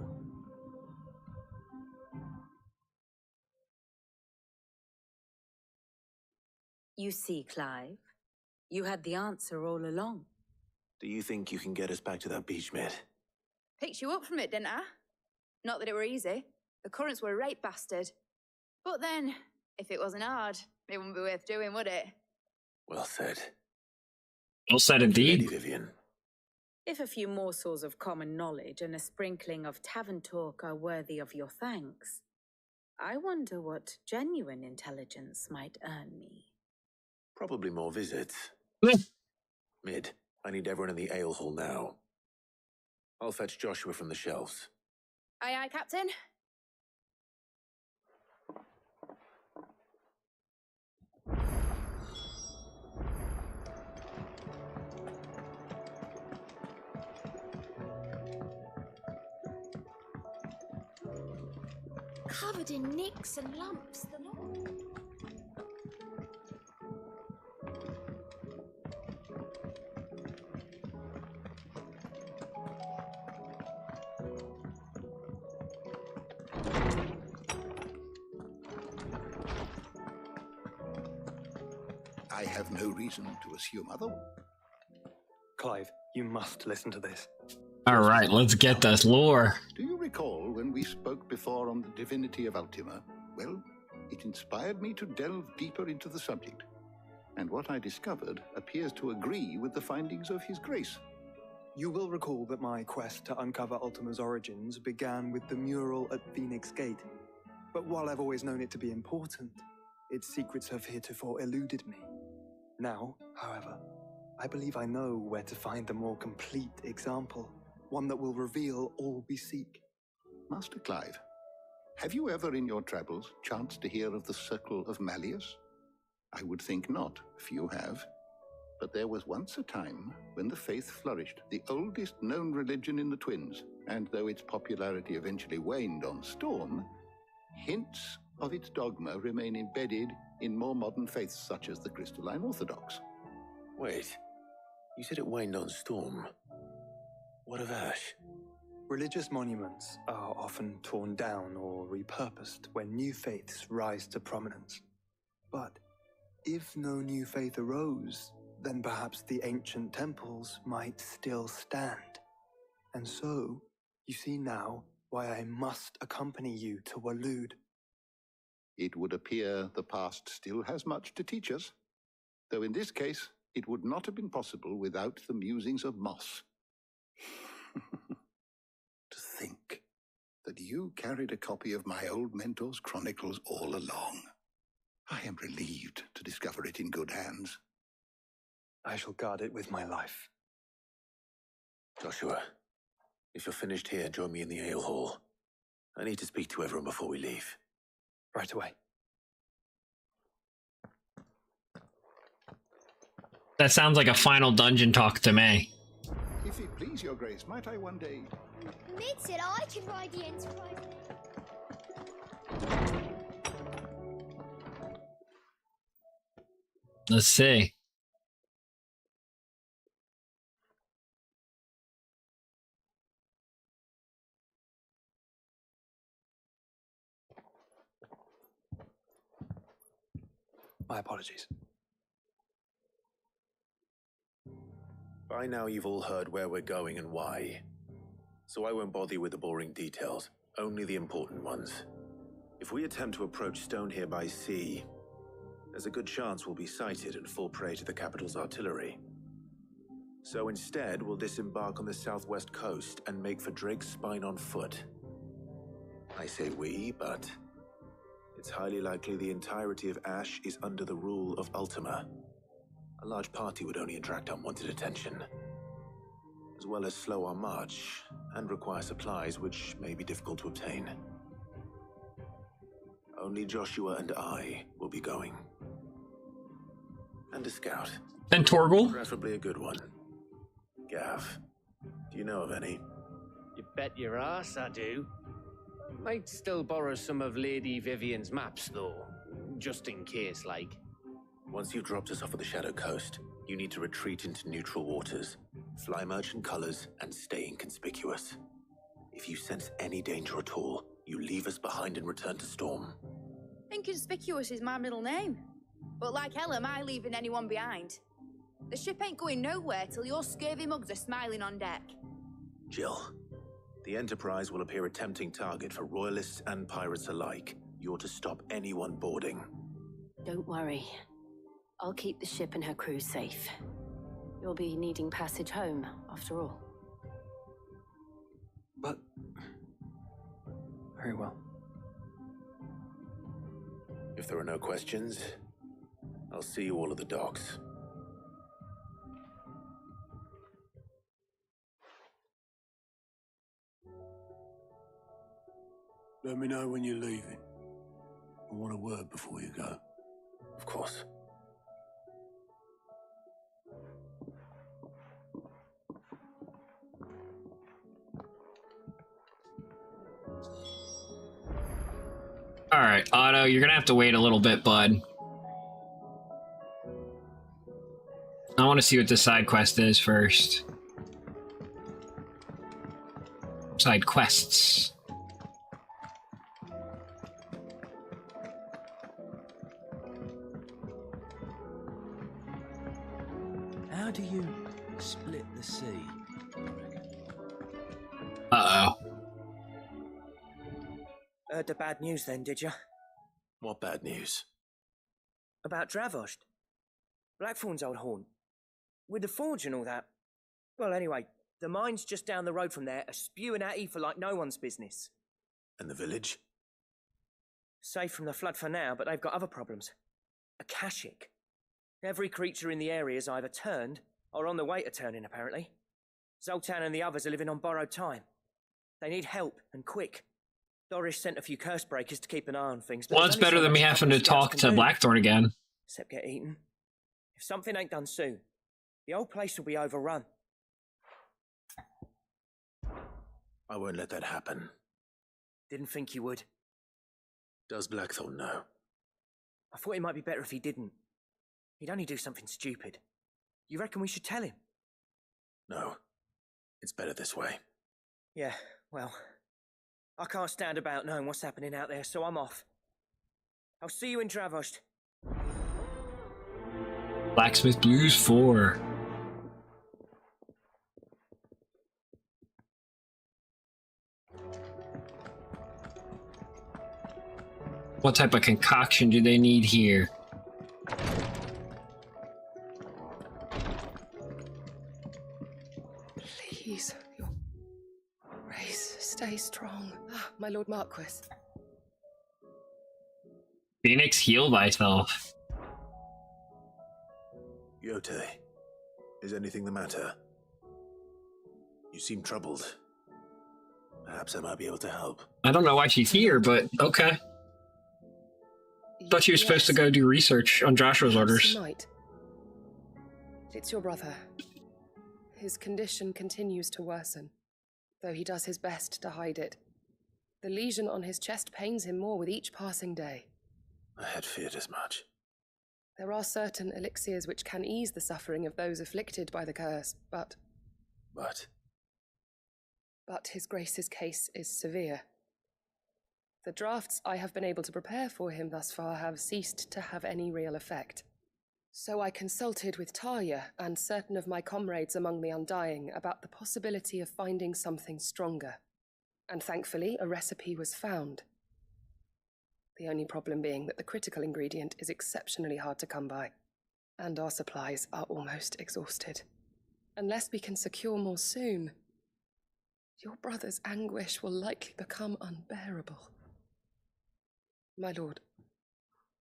You see, Clive, you had the answer all along. Do you think you can get us back to that beach, Mid? Picked you up from it, didn't I? Not that it were easy. The currents were a right bastard. But then, if it wasn't hard, it wouldn't be worth doing, would it? Well said. Well said indeed. Vivian. If a few morsels of common knowledge and a sprinkling of tavern talk are worthy of your thanks, I wonder what genuine intelligence might earn me. Probably more visits. Mid, I need everyone in the ale hall now. I'll fetch Joshua from the shelves. Aye, aye, Captain. Covered in nicks and lumps, the lot. I have no reason to assume otherwise. Clive, you must listen to this. All right, let's get this lore. Do you recall when we spoke before on the divinity of Ultima? Well, it inspired me to delve deeper into the subject. And what I discovered appears to agree with the findings of His Grace. You will recall that my quest to uncover Ultima's origins began with the mural at Phoenix Gate. But while I've always known it to be important, its secrets have heretofore eluded me. Now, however, I believe I know where to find the more complete example, one that will reveal all we seek. Master Clive, have you ever in your travels chanced to hear of the Circle of Malleus? I would think not, few have. But there was once a time when the faith flourished, the oldest known religion in the Twins, and though its popularity eventually waned on Storm, hints of its dogma remain embedded in more modern faiths such as the Crystalline Orthodox. Wait, you said it waned on Storm. What of Ash? Religious monuments are often torn down or repurposed when new faiths rise to prominence. But if no new faith arose, then perhaps the ancient temples might still stand. And so, you see now why I must accompany you to Waloed. It would appear the past still has much to teach us, though in this case, it would not have been possible without the musings of Moss. To think that you carried a copy of my old mentor's chronicles all along. I am relieved to discover it in good hands. I shall guard it with my life. Joshua, if you're finished here, join me in the ale hall. I need to speak to everyone before we leave. Right away. That sounds like a final dungeon talk to me. If it please your grace, might I one day... Mid said I can ride the Enterprise. Let's see. My apologies. By now you've all heard where we're going and why. So I won't bother you with the boring details, only the important ones. If we attempt to approach Stone here by sea, there's a good chance we'll be sighted and fall prey to the capital's artillery. So instead, we'll disembark on the southwest coast and make for Drake's Spine on foot. I say we, but it's highly likely the entirety of Ash is under the rule of Ultima. A large party would only attract unwanted attention, as well as slow our march and require supplies which may be difficult to obtain. Only Joshua and I will be going. And a scout. And Torgal? Preferably a good one. Gav, do you know of any? You bet your ass I do. Might still borrow some of Lady Vivian's maps, though. Just in case, like. Once you've dropped us off at the Shadow Coast, you need to retreat into neutral waters, fly merchant colors, and stay inconspicuous. If you sense any danger at all, you leave us behind and return to Storm. Inconspicuous is my middle name. But like hell am I leaving anyone behind. The ship ain't going nowhere till your scurvy mugs are smiling on deck. Jill, the Enterprise will appear a tempting target for royalists and pirates alike. You're to stop anyone boarding. Don't worry. I'll keep the ship and her crew safe. You'll be needing passage home, after all. But... very well. If there are no questions, I'll see you all at the docks. Let me know when you're leaving. I want a word before you go. Of course. Alright, Otto, you're gonna have to wait a little bit, bud. I want to see what the side quest is first. Side quests. How do you split the sea? Uh-oh. Heard the bad news then, did you? What bad news? About Dravost. Blackthorn's old haunt. With the forge and all that. Well, anyway, the mines just down the road from there are spewing at Aoife like no one's business. And the village? Safe from the flood for now, but they've got other problems. Akashic. Every creature in the area is either turned or on the way to turning, apparently. Zoltan and the others are living on borrowed time. They need help, and quick. Doris sent a few curse breakers to keep an eye on things. But Well, it's better than me having to talk to Blackthorn again. Except get eaten. If something ain't done soon, the old place will be overrun. I won't let that happen. Didn't think you would. Does Blackthorn know? I thought it might be better if he didn't. He'd only do something stupid. You reckon we should tell him? No. It's better this way. Yeah, well, I can't stand about knowing what's happening out there, so I'm off. I'll see you in Dravost. Blacksmith Blues 4. What type of concoction do they need here? Please, your grace, stay strong. Ah, my Lord Marquis. Phoenix, heal thyself. Yote, is anything the matter? You seem troubled. Perhaps I might be able to help. I don't know why she's here, but okay. Thought she was supposed to go do research on Joshua's orders. Might. It's your brother. His condition continues to worsen, though he does his best to hide it. The lesion on his chest pains him more with each passing day. I had feared as much. There are certain elixirs which can ease the suffering of those afflicted by the curse, but his grace's case is severe. The drafts I have been able to prepare for him thus far have ceased to have any real effect. So I consulted with Talia and certain of my comrades among the Undying about the possibility of finding something stronger. And thankfully, a recipe was found. The only problem being that the critical ingredient is exceptionally hard to come by, and our supplies are almost exhausted. Unless we can secure more soon, your brother's anguish will likely become unbearable. My lord,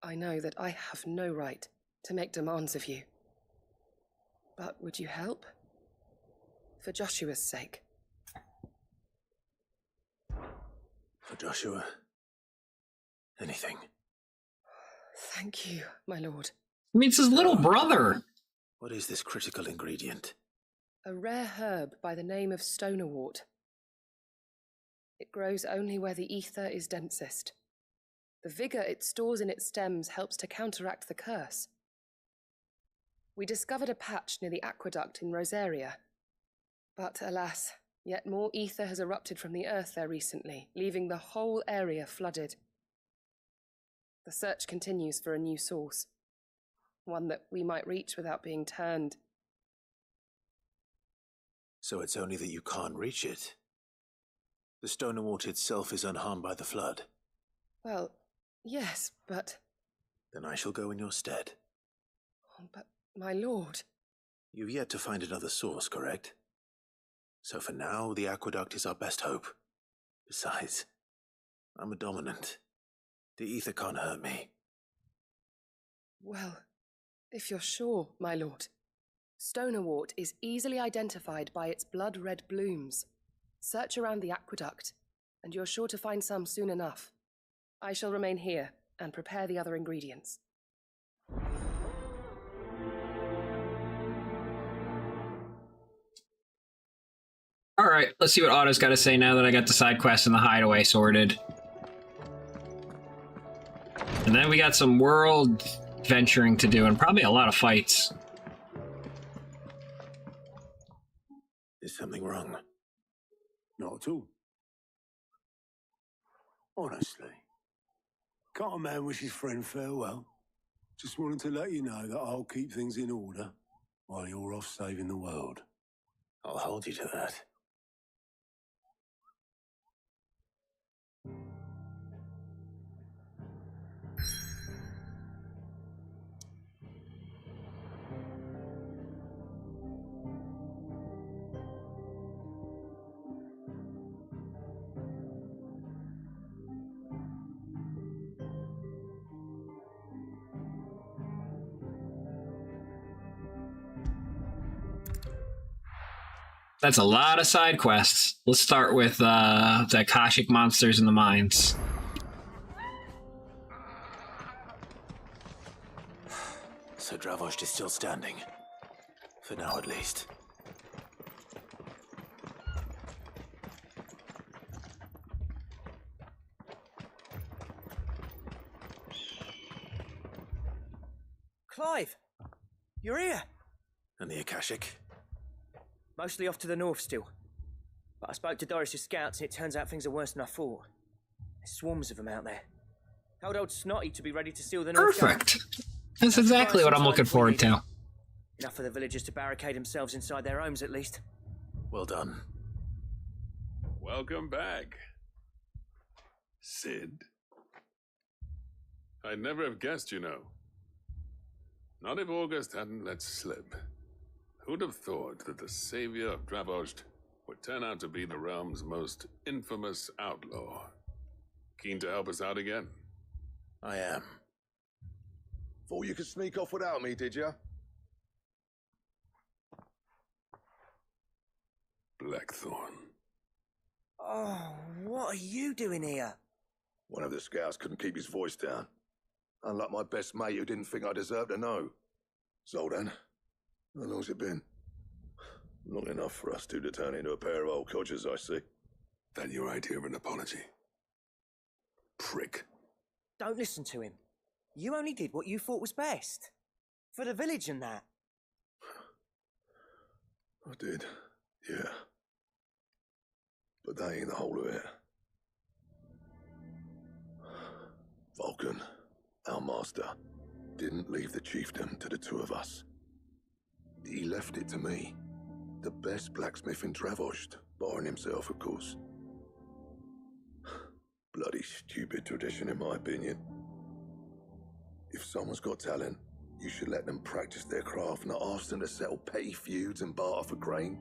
I know that I have no right to make demands of you. But would you help? For Joshua's sake. For Joshua? Anything. Thank you, my lord. I mean, it's his little brother. What is this critical ingredient? A rare herb by the name of stonerwort. It grows only where the ether is densest. The vigor it stores in its stems helps to counteract the curse. We discovered a patch near the aqueduct in Rosaria. But alas, yet more ether has erupted from the earth there recently, leaving the whole area flooded. The search continues for a new source, one that we might reach without being turned. So it's only that you can't reach it. The stonerwort itself is unharmed by the flood. Well, yes, but... Then I shall go in your stead. Oh, but, my lord... You've yet to find another source, correct? So for now, the aqueduct is our best hope. Besides, I'm a dominant. The ether can't hurt me. Well, if you're sure, my lord. Stonerwort is easily identified by its blood-red blooms. Search around the aqueduct, and you're sure to find some soon enough. I shall remain here and prepare the other ingredients. Alright, let's see what Otto's got to say now that I got the side quest and the hideaway sorted. And then we got some world venturing to do, and probably a lot of fights. Is something wrong? Not at all. Honestly. Can't a man wish his friend farewell? Just wanted to let you know that I'll keep things in order while you're off saving the world. I'll hold you to that. That's a lot of side quests. Let's start with the Akashic monsters in the mines. So Dravost is still standing. For now, at least. Clive! You're here! And the Akashic? Mostly off to the north still. But I spoke to Doris's scouts and it turns out things are worse than I thought. There's swarms of them out there. Told old Snotty to be ready to seal the north. Perfect! That's exactly what I'm looking forward to. Enough for the villagers to barricade themselves inside their homes, at least. Well done. Welcome back, Sid. I'd never have guessed, you know. Not if August hadn't let slip. Who'd have thought that the savior of Dravost would turn out to be the realm's most infamous outlaw? Keen to help us out again? I am. Thought you could sneak off without me, did you? Blackthorn. Oh, what are you doing here? One of the scouts couldn't keep his voice down. Unlike my best mate who didn't think I deserved to know. Zoldan, how long's it been? Long enough for us two to turn into a pair of old codgers, I see. That your idea of an apology? Prick. Don't listen to him. You only did what you thought was best. For the village and that. I did, yeah. But that ain't the whole of it. Vulcan, our master, didn't leave the chiefdom to the two of us. He left it to me, the best blacksmith in Dravost, barring himself, of course. Bloody stupid tradition, in my opinion. If someone's got talent, you should let them practice their craft, not ask them to settle petty feuds and barter for grain.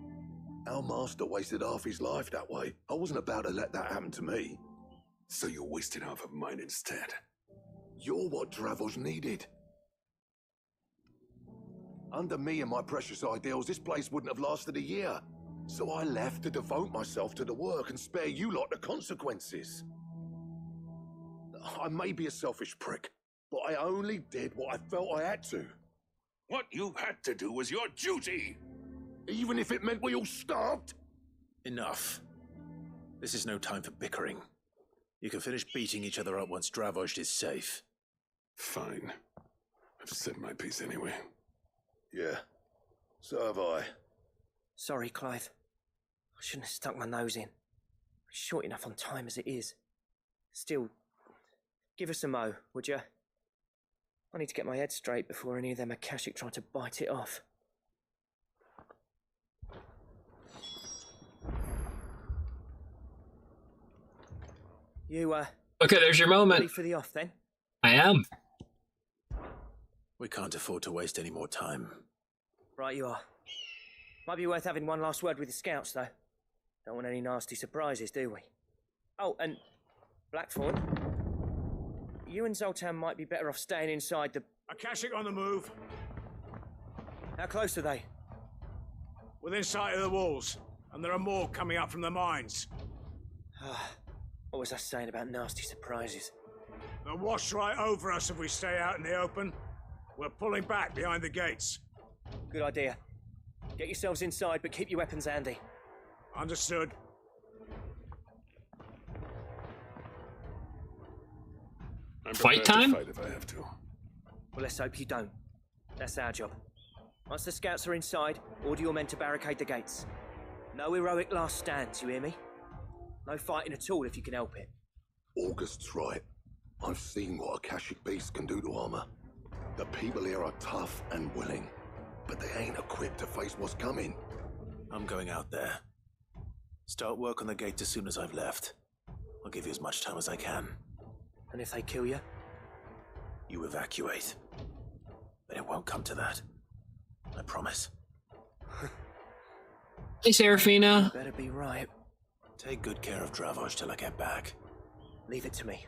Our master wasted half his life that way. I wasn't about to let that happen to me. So you wasted half of mine instead. You're what Dravost needed. Under me and my precious ideals, this place wouldn't have lasted a year. So I left to devote myself to the work and spare you lot the consequences. I may be a selfish prick, but I only did what I felt I had to. What you had to do was your duty! Even if it meant we all starved? Enough. This is no time for bickering. You can finish beating each other up once Dravost is safe. Fine. I've said my piece anyway. Yeah, so have I. Sorry, Clive. I shouldn't have stuck my nose in. Short enough on time as it is. Still, give us a mo, would you? I need to get my head straight before any of them Akashic try to bite it off. You, Okay, there's your moment. Ready for the off, then? I am. We can't afford to waste any more time. Right you are. Might be worth having one last word with the scouts, though. Don't want any nasty surprises, do we? Oh, and Blackthorn, you and Zoltan might be better off staying inside the... Akashic on the move. How close are they? Within sight of the walls, and there are more coming up from the mines. What was I saying about nasty surprises? They'll wash right over us if we stay out in the open. We're pulling back behind the gates. Good idea. Get yourselves inside, but keep your weapons handy. Understood. I'm Fight prepared to time? fight if I have to. Well, let's hope you don't. That's our job. Once the scouts are inside, order your men to barricade the gates. No heroic last stands, you hear me? No fighting at all if you can help it. August's right. I've seen what Akashic beasts can do to armor. The people here are tough and willing, but they ain't equipped to face what's coming. I'm going out there. Start work on the gate as soon as I've left. I'll give you as much time as I can. And if they kill you? You evacuate. But it won't come to that. I promise. Hey, Serafina. Better be right. Take good care of Dravost till I get back. Leave it to me.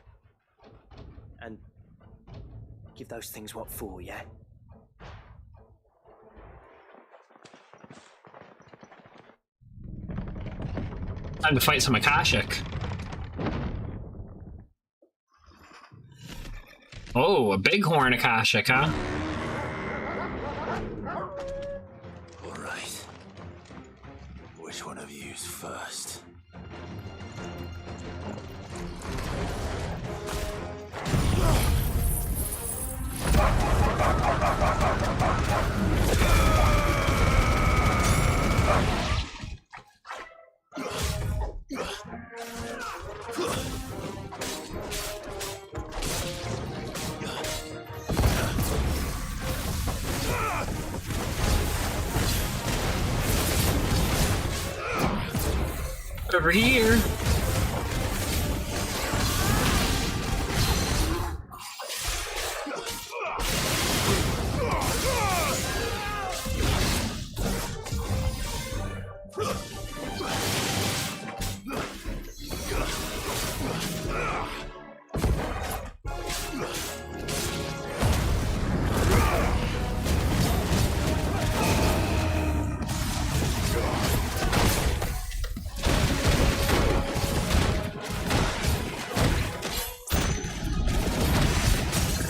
And give those things what for, yeah? Time to fight some Akashic. Oh, a bighorn Akashic, huh? All right. Which one of you's first? Over here.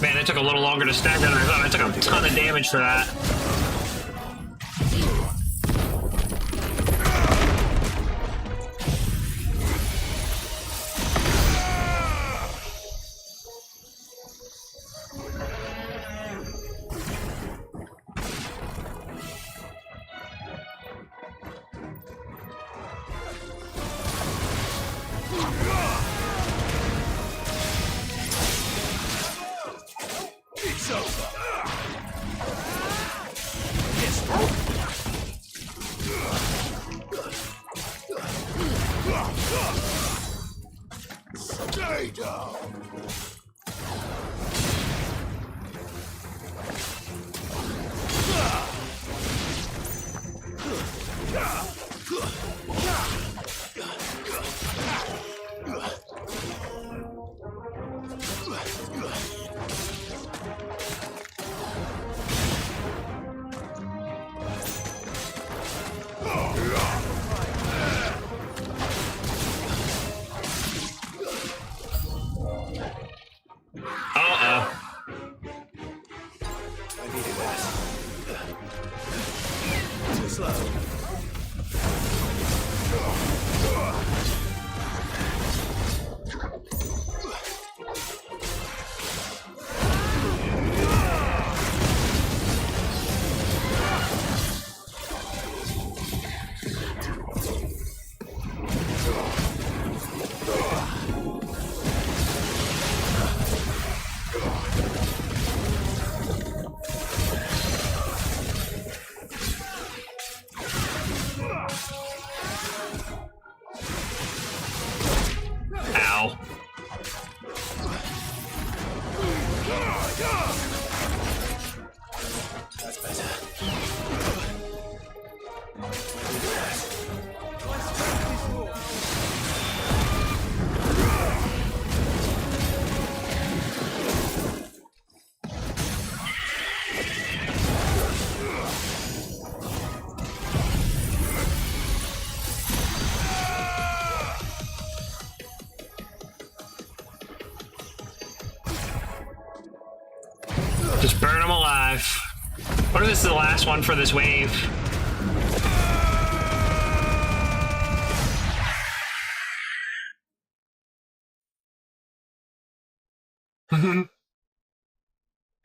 Man, it took a little longer to stack than I thought. I took a ton of damage for that. Stay down. Just burn them alive. What if this is the last one for this wave?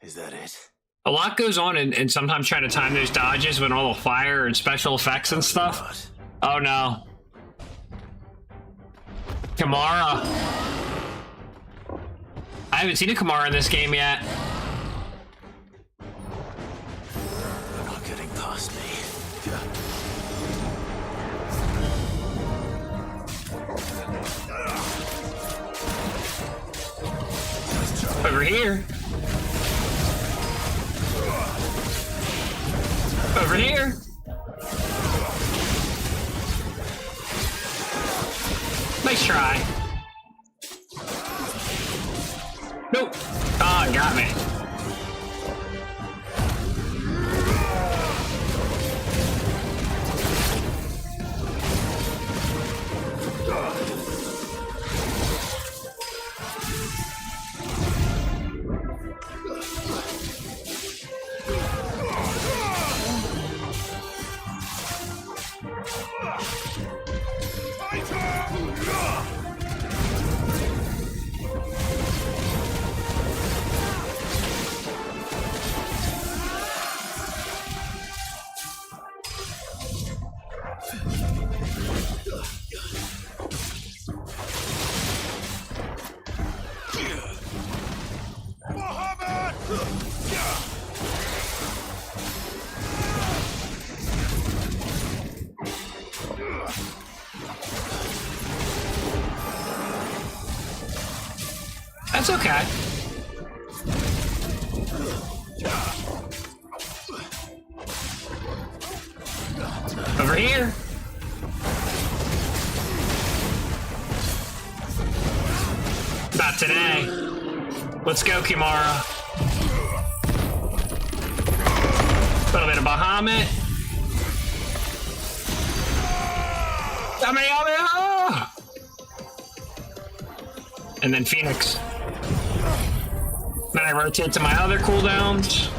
Is that it? A lot goes on, and sometimes trying to time those dodges when all the fire and special effects and stuff. Oh no. Kamara. I haven't seen a Kamara in this game yet. They're not getting past me. Over here. Over here. Nice try. Nope. Ah, got me. That's okay. Over here. Not today. Let's go, Kimara. A little bit of Bahamut. And then Phoenix. Then I rotate to my other cooldowns.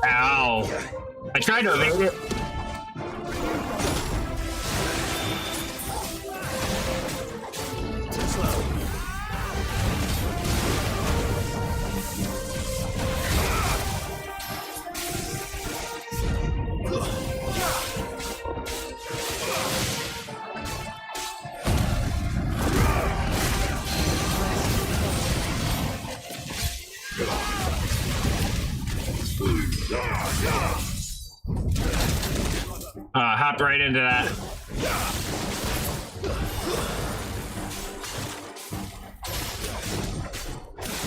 Ow. I tried to evade it. Hop right into that.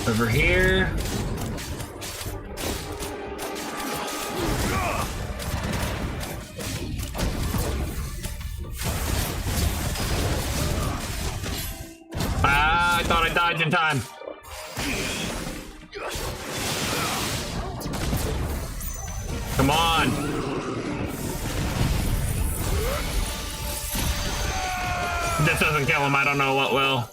Over here. I thought I dodged in time. Come on. If this doesn't kill him, I don't know what will.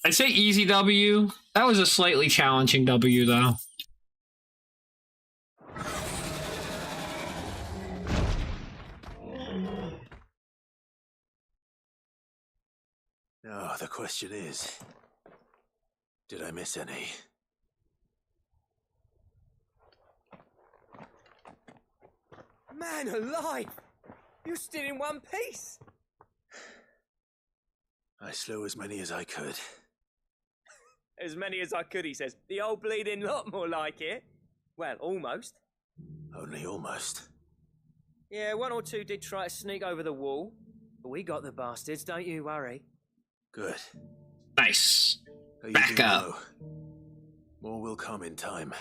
I'd say easy W. That was a slightly challenging W, though. Oh, the question is, did I miss any? Man alive! You're still in one piece! I slew as many as I could. As many as I could, he says. The old bleeding lot, more like it. Well, almost. Only almost. Yeah, one or two did try to sneak over the wall. But we got the bastards, don't you worry. Good. Nice. Back up. More will come in time.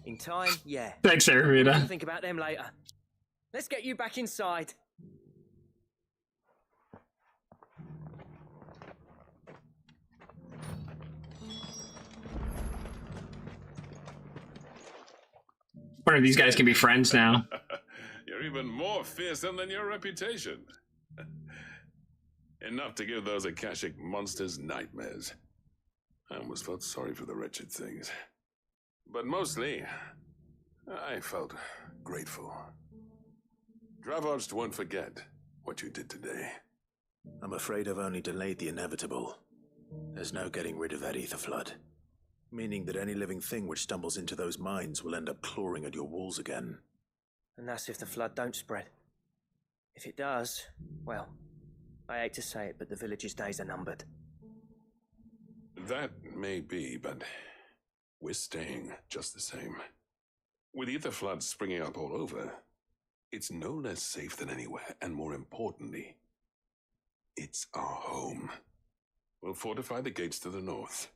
In time, yeah. Thanks, Arvita. Think about them later. Let's get you back inside. One of these guys can be friends now. You're even more fearsome than your reputation. Enough to give those Akashic monsters nightmares. I almost felt sorry for the wretched things. But mostly, I felt grateful. Dravost won't forget what you did today. I'm afraid I've only delayed the inevitable. There's no getting rid of that ether flood. Meaning that any living thing which stumbles into those mines will end up clawing at your walls again. And that's if the flood don't spread. If it does, well, I hate to say it, but the village's days are numbered. That may be, but we're staying just the same. With ether floods springing up all over, It's no less safe than anywhere, and more importantly, it's our home. We'll fortify the gates to the north,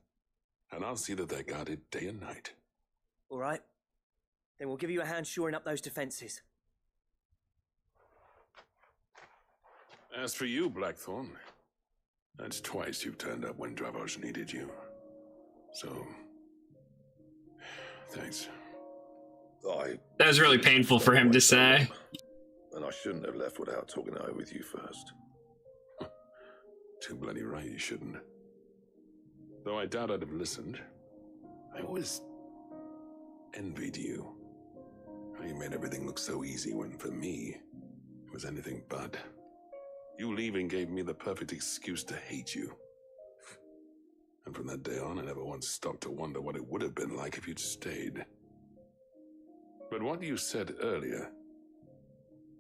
and I'll see that they're guarded day and night. All right. Then we'll give you a hand shoring up those defenses. As for you, Blackthorn, that's twice you've turned up when Dravos needed you. So, thanks. That was really painful for him to say. And I shouldn't have left without talking it over with you first. Too bloody right you shouldn't. Though I doubt I'd have listened. I always envied you. How you made everything look so easy when, for me, it was anything but. You leaving gave me the perfect excuse to hate you. And from that day on, I never once stopped to wonder what it would have been like if you'd stayed. But what you said earlier,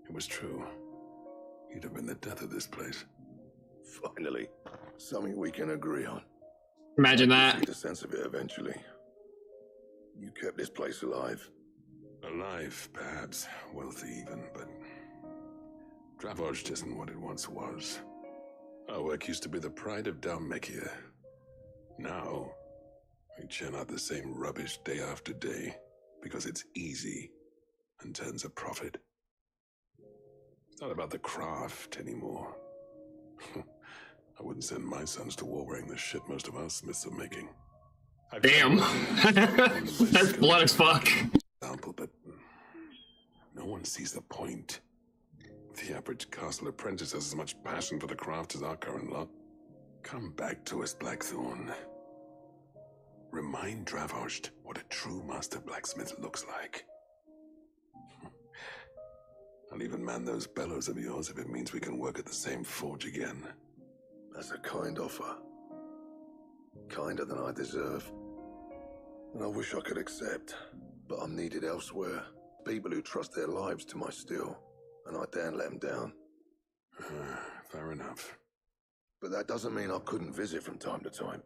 it was true. You'd have been the death of this place. Finally, something we can agree on. Imagine I that. get a sense of it eventually. You kept this place alive. Alive, perhaps. Wealthy even, but Dravos isn't what it once was. Our work used to be the pride of Dalmekia. Now, we churn out the same rubbish day after day because it's easy and turns a profit. It's not about the craft anymore. I wouldn't send my sons to war wearing the shit most of our smiths are making. Damn. That's blood as fuck. But no one sees the point. The average castle apprentice has as much passion for the craft as our current lot. Come back to us, Blackthorn. Remind Dravos what a true master blacksmith looks like. I'll even man those bellows of yours if it means we can work at the same forge again. That's a kind offer. Kinder than I deserve. And I wish I could accept, but I'm needed elsewhere. People who trust their lives to my steel, and I daren't let them down. Fair enough. But that doesn't mean I couldn't visit from time to time.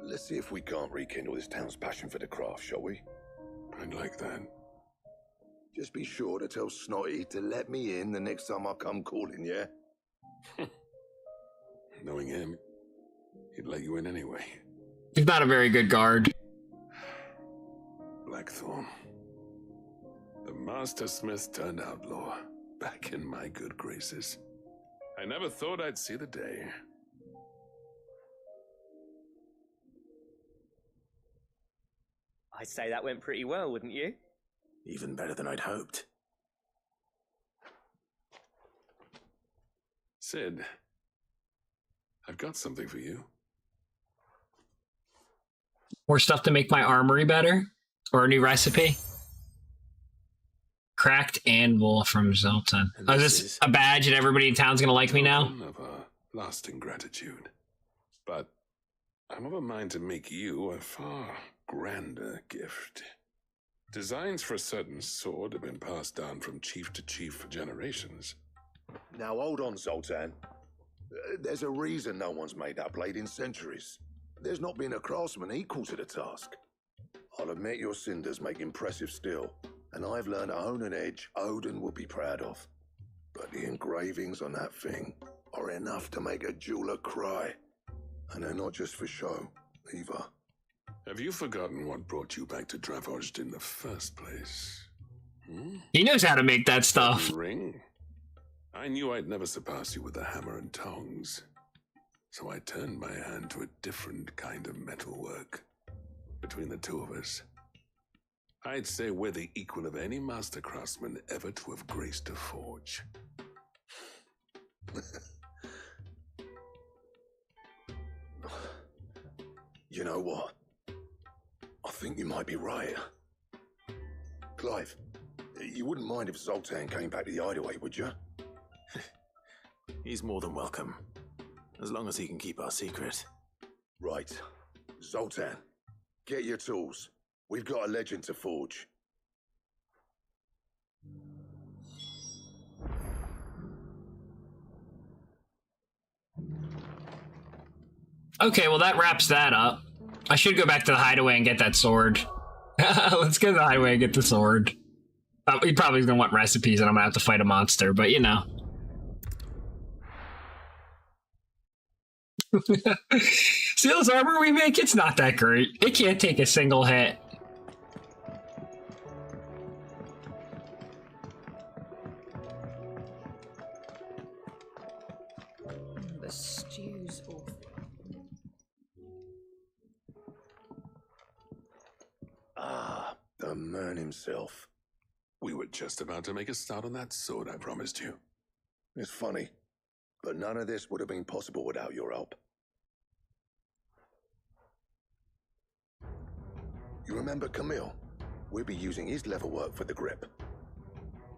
Let's see if we can't rekindle this town's passion for the craft, shall we? I'd like that. Just be sure to tell Snotty to let me in the next time I come calling, yeah? Knowing him, he'd let you in anyway. He's not a very good guard. Blackthorn. The Master Smith turned outlaw, back in my good graces. I never thought I'd see the day. I'd say that went pretty well, wouldn't you? Even better than I'd hoped. Sid, I've got something for you. More stuff to make my armory better? Or a new recipe? Cracked anvil from Zoltan. Oh, is this a badge and everybody in town's gonna like me now? Of a lasting gratitude. But I'm of a mind to make you a far grander gift. Designs for a certain sword have been passed down from chief to chief for generations. Now hold on, Zoltan. There's a reason no one's made that blade in centuries. There's not been a craftsman equal to the task. I'll admit your cinders make impressive steel, and I've learned to own an edge Odin would be proud of. But the engravings on that thing are enough to make a jeweler cry. And they're not just for show, either. Have you forgotten what brought you back to Dravos in the first place? He knows how to make that stuff. Ring? I knew I'd never surpass you with the hammer and tongs. So I turned my hand to a different kind of metalwork. Between the two of us, I'd say we're the equal of any master craftsman ever to have graced a forge. You know what? I think you might be right. Clive, you wouldn't mind if Zoltan came back to the hideaway, would you? He's more than welcome. As long as he can keep our secret. Right. Zoltan, get your tools. We've got a legend to forge. Okay, well that wraps that up. I should go back to the hideaway and get that sword. Let's go to the hideaway and get the sword. He probably gonna want recipes, and I'm gonna have to fight a monster. But you know, see this armor we make? It's not that great. It can't take a single hit. The stew's awful. Ah, the man himself. We were just about to make a start on that sword I promised you. It's funny, but none of this would have been possible without your help. You remember Camille? We'll be using his leatherwork for the grip.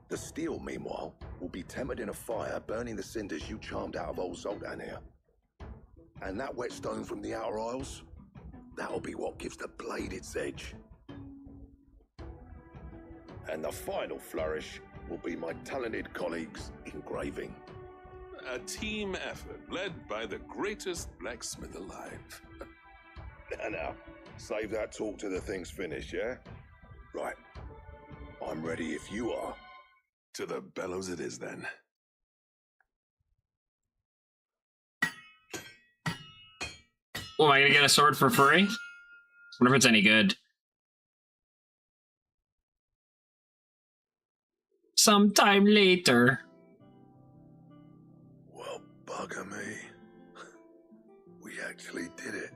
The steel, meanwhile, will be tempered in a fire, burning the cinders you charmed out of old Zoltan here. And that whetstone from the Outer Isles, that'll be what gives the blade its edge. And the final flourish will be my talented colleagues' engraving. A team effort led by the greatest blacksmith alive. Now, save that talk till the thing's finished, yeah? Right. I'm ready if you are. To the bellows it is, then. Well, am I gonna get a sword for free? Wonder if it's any good. Sometime later. Well, bugger me. We actually did it.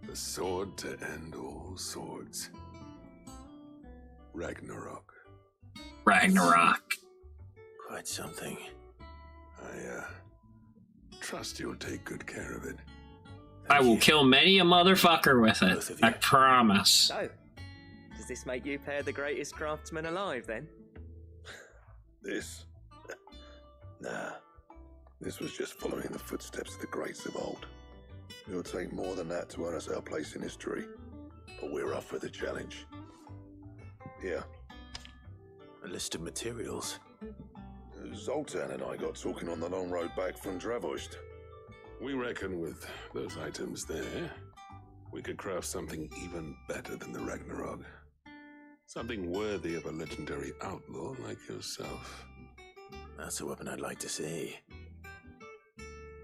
The sword to end all swords. Ragnarok. Ragnarok. Quite something. I trust you'll take good care of it. I will kill many a motherfucker with it. I promise. So, does this make you pair the greatest craftsman alive, then? This? Nah. This was just following the footsteps of the greats of old. It'll take more than that to earn us our place in history. But we're up for the challenge. Here. A list of materials. Zoltan and I got talking on the long road back from Dravost. We reckon with those items there, we could craft something even better than the Ragnarok. Something worthy of a legendary outlaw like yourself. That's a weapon I'd like to see.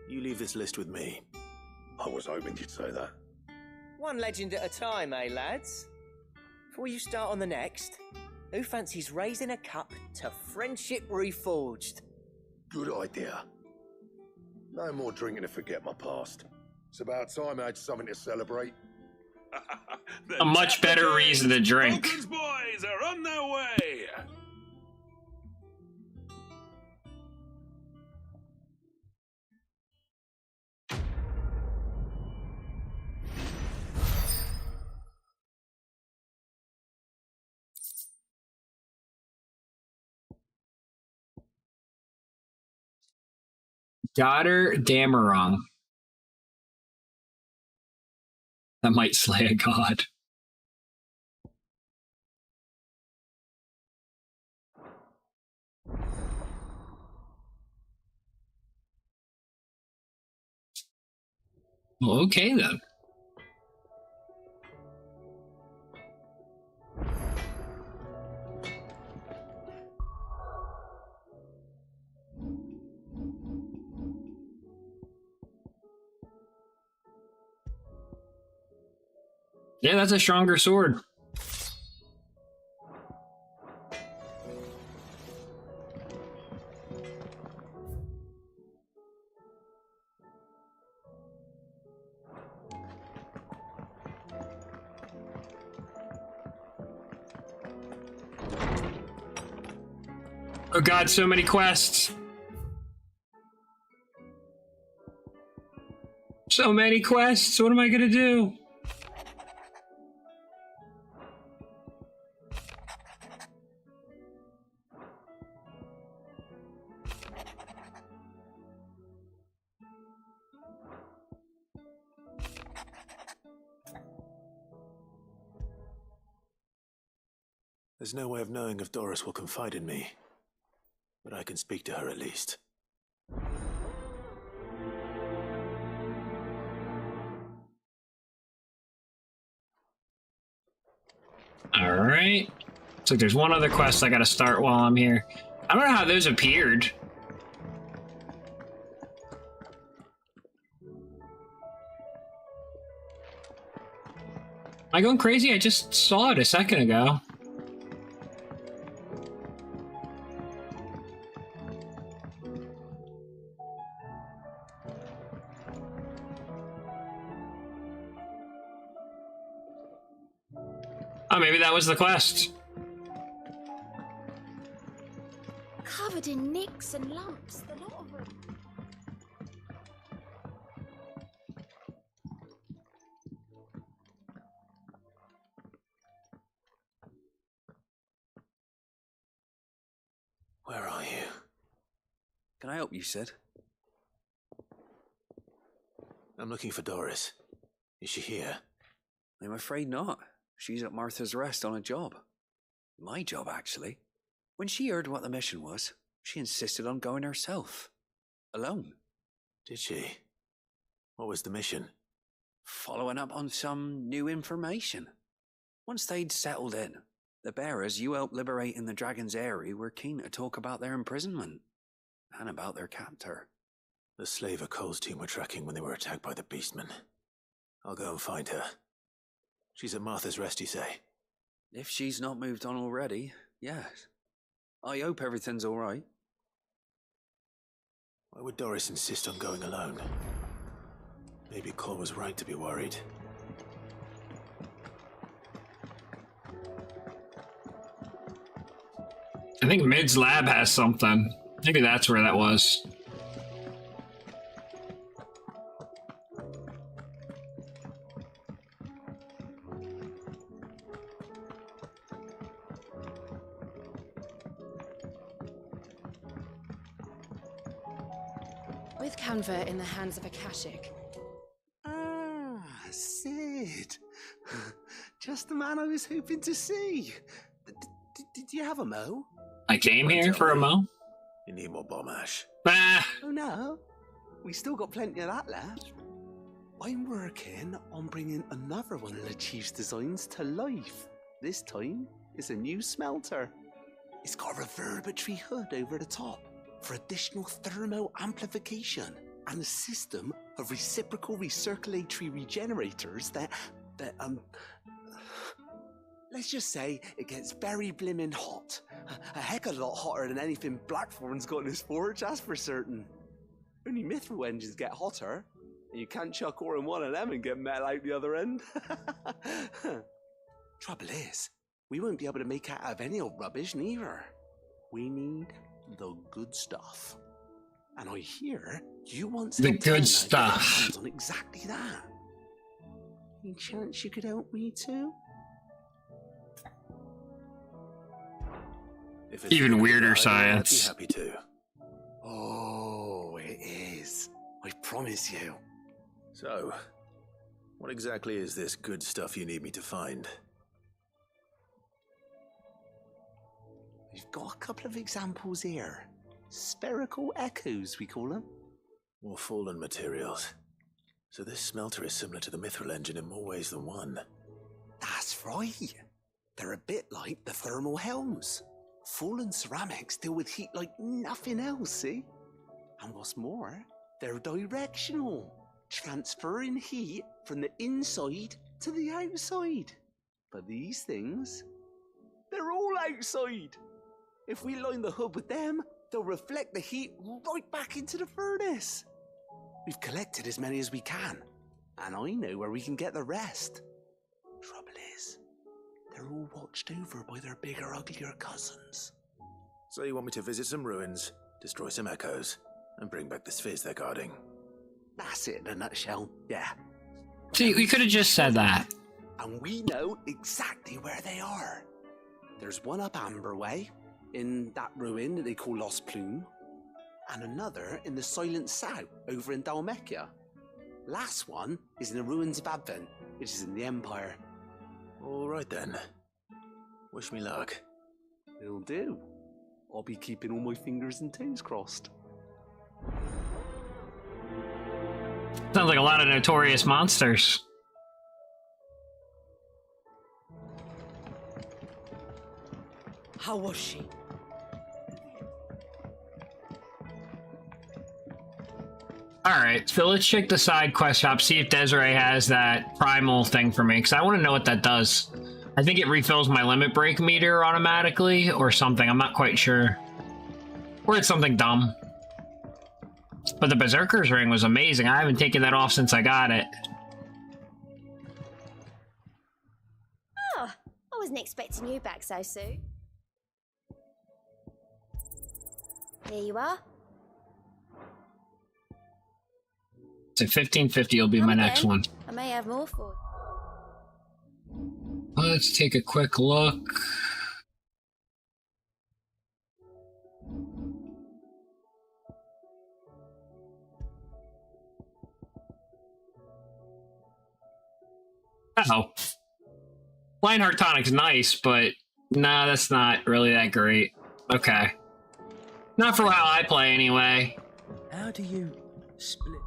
You leave this list with me. I was hoping you'd say that. One legend at a time, eh, lads? Before you start on the next, who fancies raising a cup to friendship reforged? Good idea. No more drinking to forget my past. It's about time I had something to celebrate. A much better reason to drink. Vulcan's boys are on their way. Daughter Damarong. That might slay a god. Well, okay then. Yeah, that's a stronger sword. Oh god, so many quests. So many quests. What am I gonna do? There's no way of knowing if Doris will confide in me, but I can speak to her at least. Alright. Looks like there's one other quest I gotta start while I'm here. I don't know how those appeared. Am I going crazy? I just saw it a second ago. Oh, maybe that was the quest. Covered in nicks and lumps, the lot of them. Where are you? Can I help you, Sid? I'm looking for Doris. Is she here? I'm afraid not. She's at Martha's Rest on a job. My job, actually. When she heard what the mission was, she insisted on going herself. Alone. Did she? What was the mission? Following up on some new information. Once they'd settled in, the bearers you helped liberate in the Dragon's Eyrie were keen to talk about their imprisonment. And about their captor. The slaver Cole's team were tracking when they were attacked by the Beastmen. I'll go and find her. She's at Martha's Rest, you say? If she's not moved on already, yes. I hope everything's alright. Why would Doris insist on going alone? Maybe Cole was right to be worried. I think Mid's lab has something. Maybe that's where that was. With Canva in the hands of Akashic. Ah, Sid. Just the man I was hoping to see. Did you have a mo? I came here for a mo. You need more bomb ash. Ah. Oh no, we still got plenty of that left. I'm working on bringing another one of the Chief's designs to life. This time, it's a new smelter. It's got a reverberatory hood over the top for additional thermo amplification and a system of reciprocal recirculatory regenerators that let's just say it gets very blimmin' hot. A heck of a lot hotter than anything Blackthorn's got in his forge, that's for certain. Only mithril engines get hotter, and you can't chuck ore in one of them and get metal out the other end. Trouble is, we won't be able to make it out of any old rubbish neither. We need the good stuff. And I hear you want the good stuff on exactly that. Any chance you could help me too? If it's even really weirder bad, science. I'd be happy to. Oh, it is. I promise you. So, what exactly is this good stuff you need me to find? We've got a couple of examples here. Spherical echoes, we call them. More fallen materials. So this smelter is similar to the mithril engine in more ways than one. That's right. They're a bit like the thermal helms. Fallen ceramics deal with heat like nothing else, see? And what's more, they're directional, transferring heat from the inside to the outside. But these things, they're all outside. If we line the hood with them, they'll reflect the heat right back into the furnace. We've collected as many as we can, and I know where we can get the rest. Trouble is, they're all watched over by their bigger, uglier cousins. So you want me to visit some ruins, destroy some echoes, and bring back the spheres they're guarding? That's it in a nutshell, yeah. See, we could have just said that. And we know exactly where they are. There's one up Amber Way, in that ruin that they call Lost Plume, and another in the Silent South, over in Dalmekia. Last one is in the ruins of Advent, which is in the Empire. All right then. Wish me luck. Will do. I'll be keeping all my fingers and toes crossed. Sounds like a lot of notorious monsters. How was she? Alright, so let's check the side quest shop, see if Desiree has that primal thing for me, because I want to know what that does. I think it refills my limit break meter automatically, or something, I'm not quite sure. Or it's something dumb. But the Berserker's ring was amazing, I haven't taken that off since I got it. Oh, I wasn't expecting you back so soon. Here you are. So 1550 will be my next one. I may have more for you. Let's take a quick look. Oh. Lionheart Tonic's nice, but nah, that's not really that great. Okay. Not for how I play, anyway. How do you split?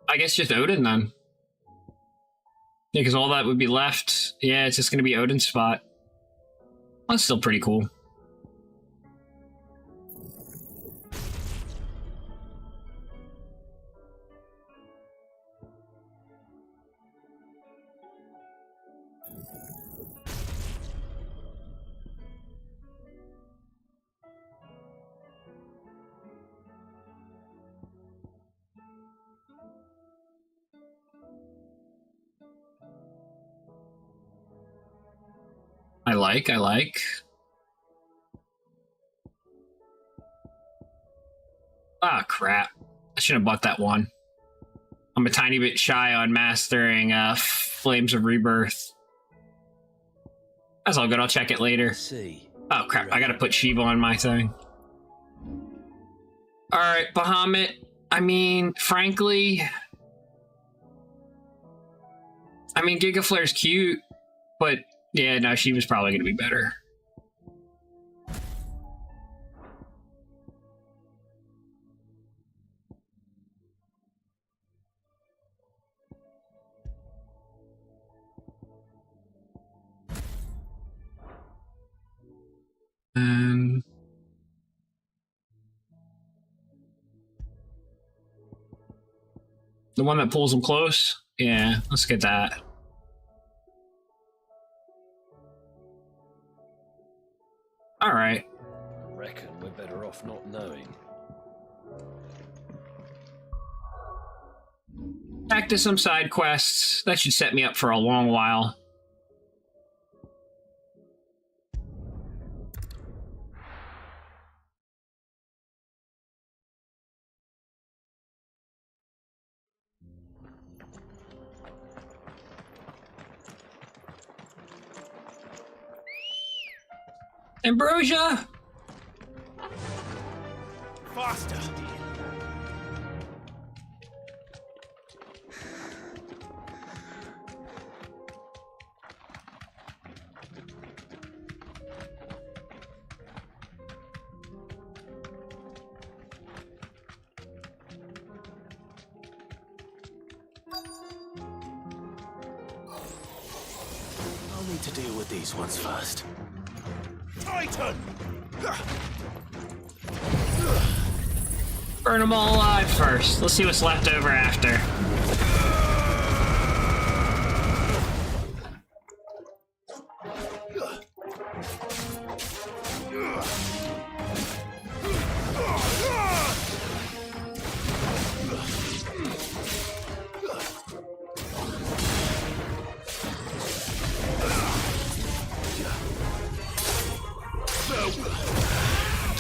I guess just Odin, then. Yeah, because all that would be left. Yeah, it's just going to be Odin's spot. That's still pretty cool. I like. Ah, crap. I should have bought that one. I'm a tiny bit shy on mastering Flames of Rebirth. That's all good, I'll check it later. Oh, crap, I gotta put Shiva on my thing. Alright, Bahamut. I mean, frankly... I mean, Giga Flare's cute, but... yeah, no, Shiva's probably gonna be better. The one that pulls them close? Yeah, let's get that. Alright. I reckon we're better off not knowing. Back to some side quests. That should set me up for a long while. Ambrosia! Faster! I'll need to deal with these ones first. Titan! Burn them all alive first. Let's see what's left over after.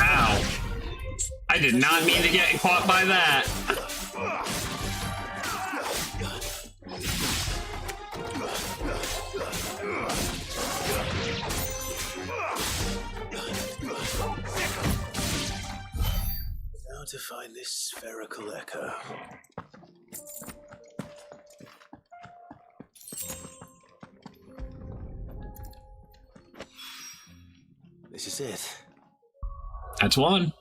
Ow. I did not mean to get caught by that. Now to find this spherical echo. This is it. That's one.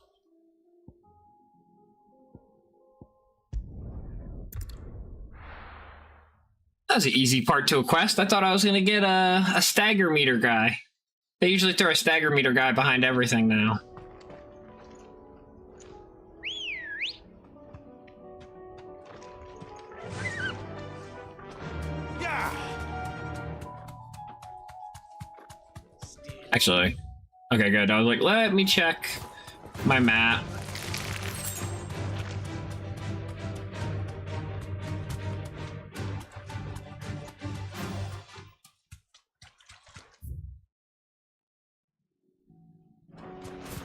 That was an easy part to a quest. I thought I was going to get a stagger meter guy. They usually throw a stagger meter guy behind everything now. Actually, okay, good. I was like, let me check my map.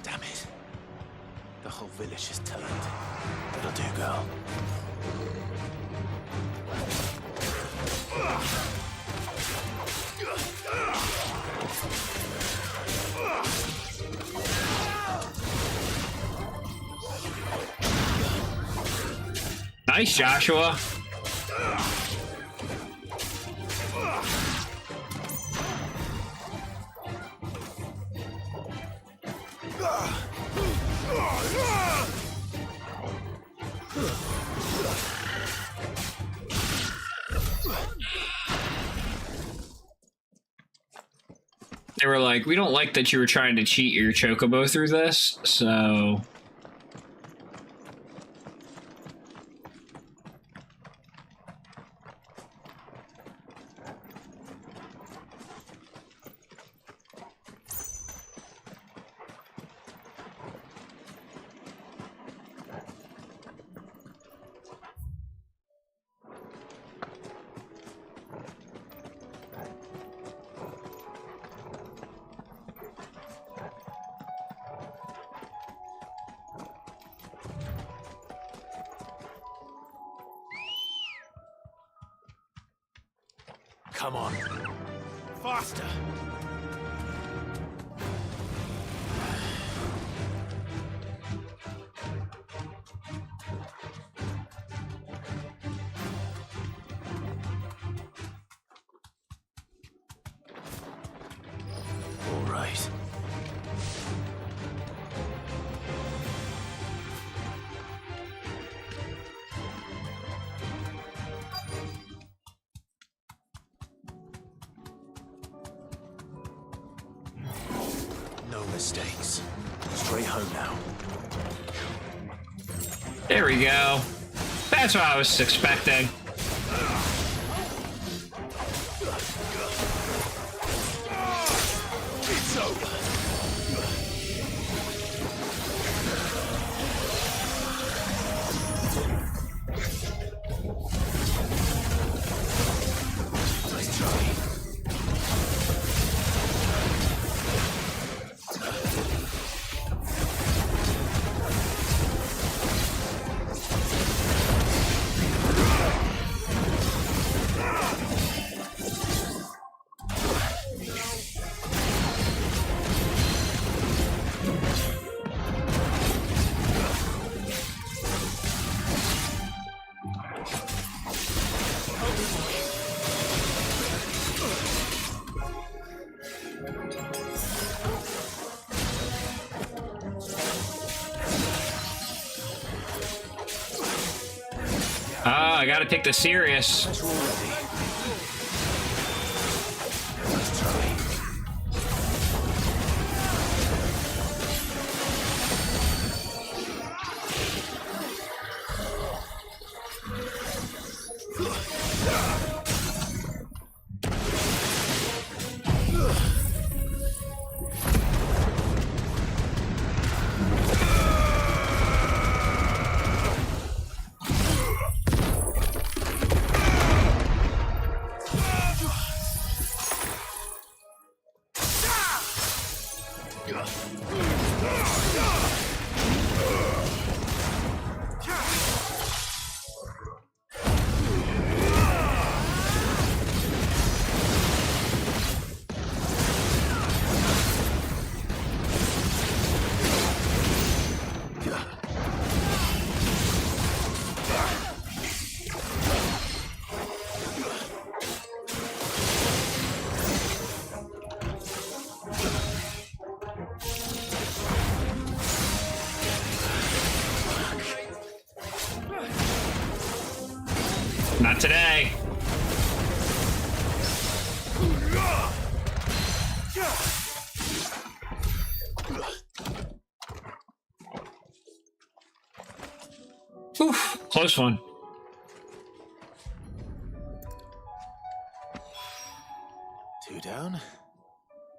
Damn it. The whole village is turned. That'll do, girl. Nice, Joshua. They were like, we don't like that you were trying to cheat your chocobo through this, so... Come on. Faster! All right. Mistakes. Straight home now. There we go. That's what I was expecting. It's over. Nice try. I gotta take this serious. Not today. Oof, close one. Two down,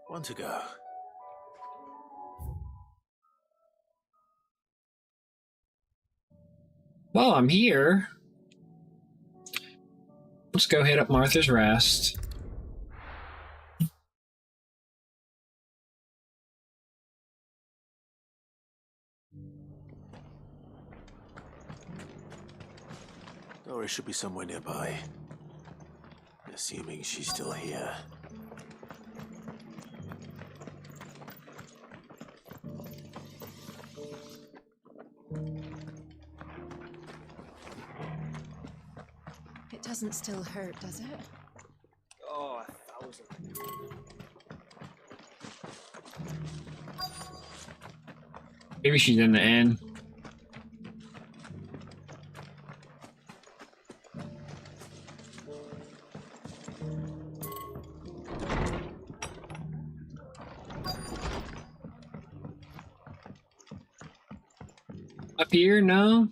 one to go. While I'm here, let's go hit up Martha's Rest. Doris should be somewhere nearby. Assuming she's still here. It doesn't still hurt, does it? Oh, 1,000. Maybe she's in the inn. Up here? No.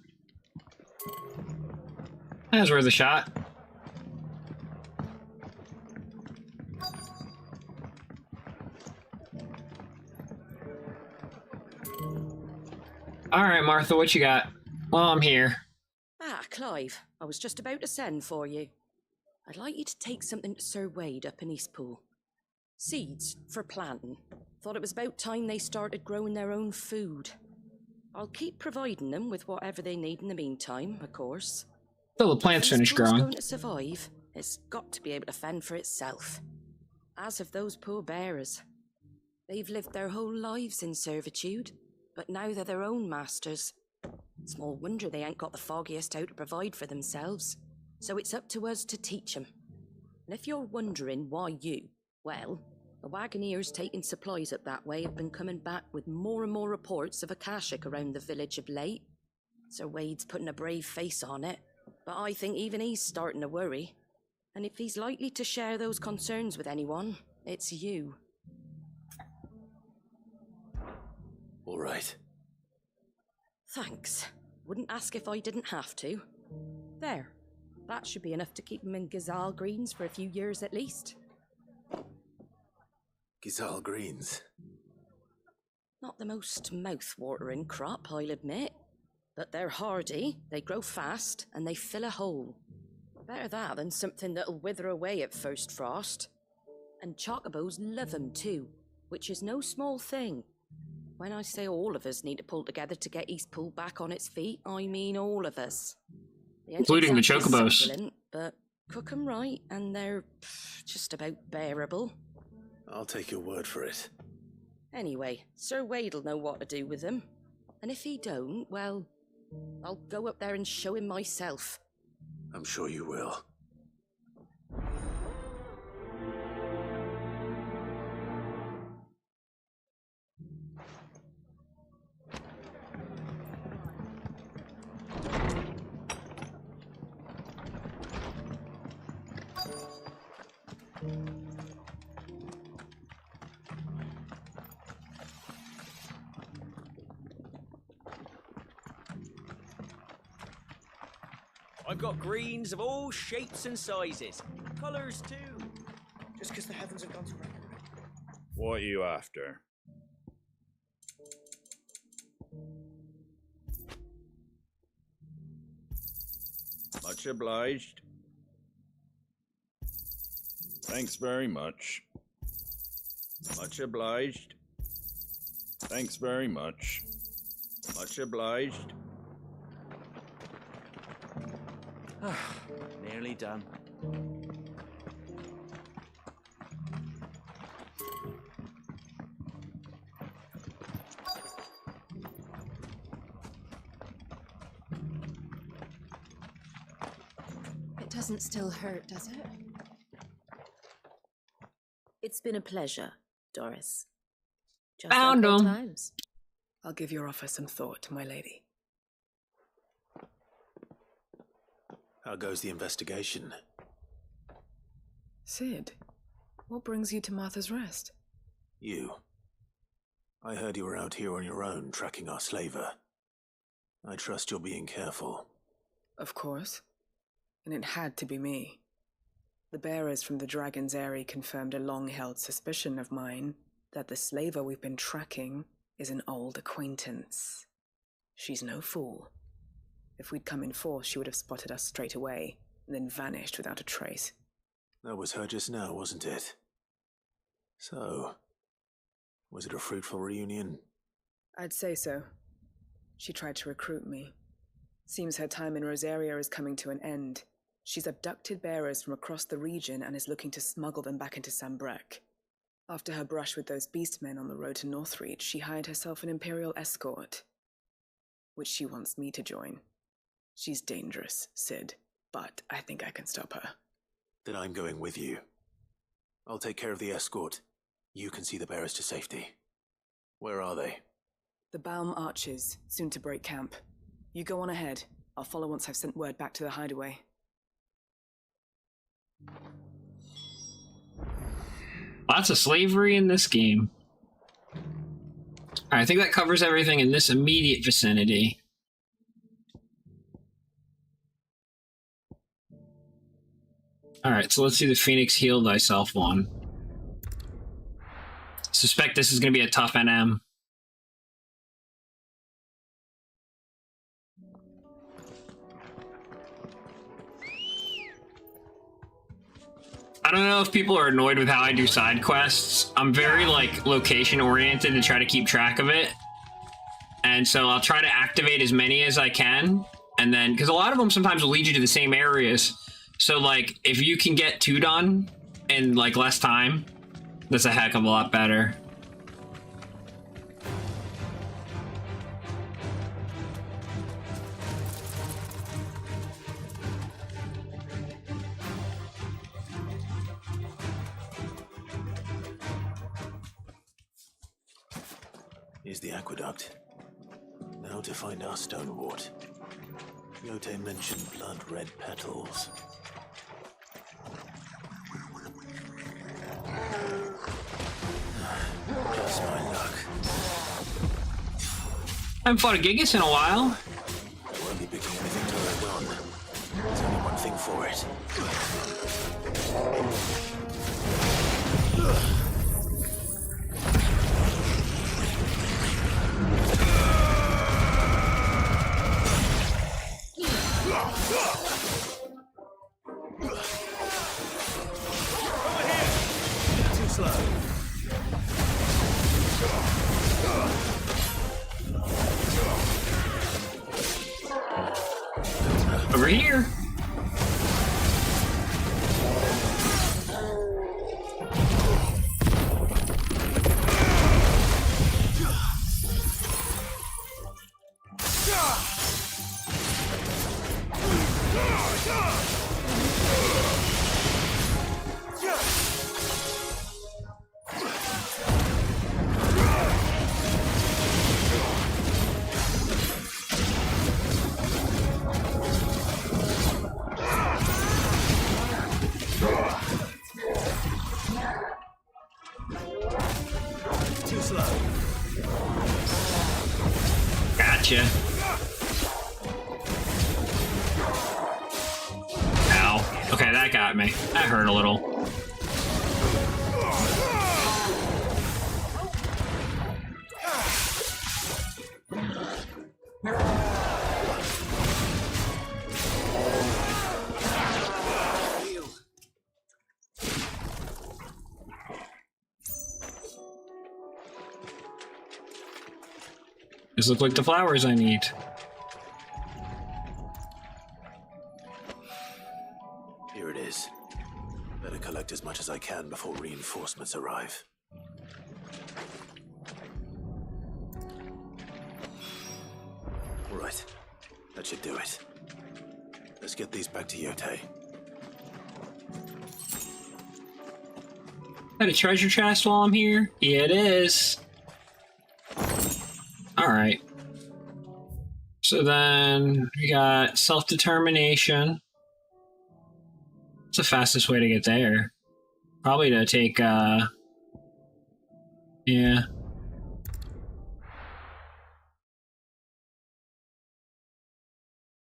That's worth a shot. All right, Martha, what you got? Well, I'm here. Ah, Clive, I was just about to send for you. I'd like you to take something to Sir Wade up in Eastpool. Seeds for planting. Thought it was about time they started growing their own food. I'll keep providing them with whatever they need in the meantime, of course. Till the plants finish If Eastpool's growing. going to survive, it's got to be able to fend for itself. As of those poor bearers. They've lived their whole lives in servitude, but now they're their own masters. Small wonder they ain't got the foggiest how to provide for themselves. So it's up to us to teach them. And if you're wondering why you, well, the wagoneers taking supplies up that way have been coming back with more and more reports of Akashic around the village of late. Sir Wade's putting a brave face on it, but I think even he's starting to worry. And if he's likely to share those concerns with anyone, it's you. All right. Thanks. Wouldn't ask if I didn't have to. There. That should be enough to keep him in Gazal Greens for a few years at least. Gazal Greens. Not the most mouth-watering crop, I'll admit. But they're hardy, they grow fast, and they fill a hole. Better that than something that'll wither away at first frost. And chocobos love 'em too, which is no small thing. When I say all of us need to pull together to get Eastpool back on its feet, I mean all of us. They ain't Including the exactly chocobos. succulent, but cook 'em right, and they're just about bearable. I'll take your word for it. Anyway, Sir Wade'll know what to do with them. And if he don't, well, I'll go up there and show him myself. I'm sure you will. I've got greens of all shapes and sizes. Colours too. Just because the heavens have gone to rain. What are you after? Much obliged. Thanks very much. Much obliged. Thanks very much. Much obliged. Nearly done. It doesn't still hurt, does it? It's been a pleasure, Doris. Just Found like old 'em. times. I'll give your offer some thought, my lady. How goes the investigation? Sid, what brings you to Martha's Rest? You. I heard you were out here on your own, tracking our slaver. I trust you're being careful. Of course. And it had to be me. The bearers from the Dragon's Eyrie confirmed a long-held suspicion of mine that the slaver we've been tracking is an old acquaintance. She's no fool. If we'd come in force, she would have spotted us straight away, and then vanished without a trace. That was her just now, wasn't it? So, was it a fruitful reunion? I'd say so. She tried to recruit me. Seems her time in Rosaria is coming to an end. She's abducted bearers from across the region and is looking to smuggle them back into Sambrek. After her brush with those beastmen on the road to Northreach, she hired herself an Imperial escort, which she wants me to join. She's dangerous, Sid, but I think I can stop her. Then I'm going with you. I'll take care of the escort. You can see the bearers to safety. Where are they? The Baum Archers, soon to break camp. You go on ahead. I'll follow once I've sent word back to the hideaway. Lots of slavery in this game. I think that covers everything in this immediate vicinity. Alright, so let's do the Phoenix Heal Thyself one. Suspect this is going to be a tough NM. I don't know if people are annoyed with how I do side quests. I'm very, like, location oriented to try to keep track of it. And so I'll try to activate as many as I can. And then, because a lot of them sometimes will lead you to the same areas. So, like, if you can get 2 done in, like, less time, that's a heck of a lot better. Here's the aqueduct. Now to find our stonewort. Yote mentioned blood-red petals. Just my luck. I haven't fought a Gigas in a while. I won't be picking anything to work on. There's only one thing for it. Too slow. Over here. Too slow. Gotcha. Ow. Okay, that got me. That hurt a little. These look like the flowers I need. Here it is. Better collect as much as I can before reinforcements arrive. Right. That should do it. Let's get these back to Yote. Got a treasure chest while I'm here? Yeah, it is. Alright. So then we got self-determination. What's the fastest way to get there? Probably to take, yeah.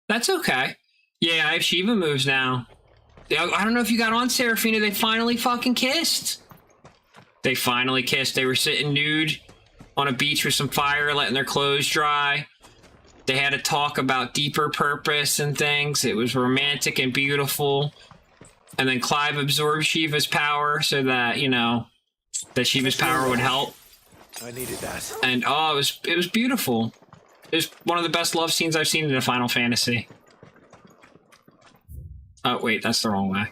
That's okay. Yeah, I have Shiva moves now. I don't know if you got on, Seraphina. They finally fucking kissed. They finally kissed. They were sitting nude on a beach with some fire, letting their clothes dry. They had a talk about deeper purpose and things. It was romantic and beautiful. And then Clive absorbed Shiva's power so that, you know, that Shiva's power would help. I needed that. And oh, it was beautiful. It was one of the best love scenes I've seen in a Final Fantasy. Oh, wait, that's the wrong way.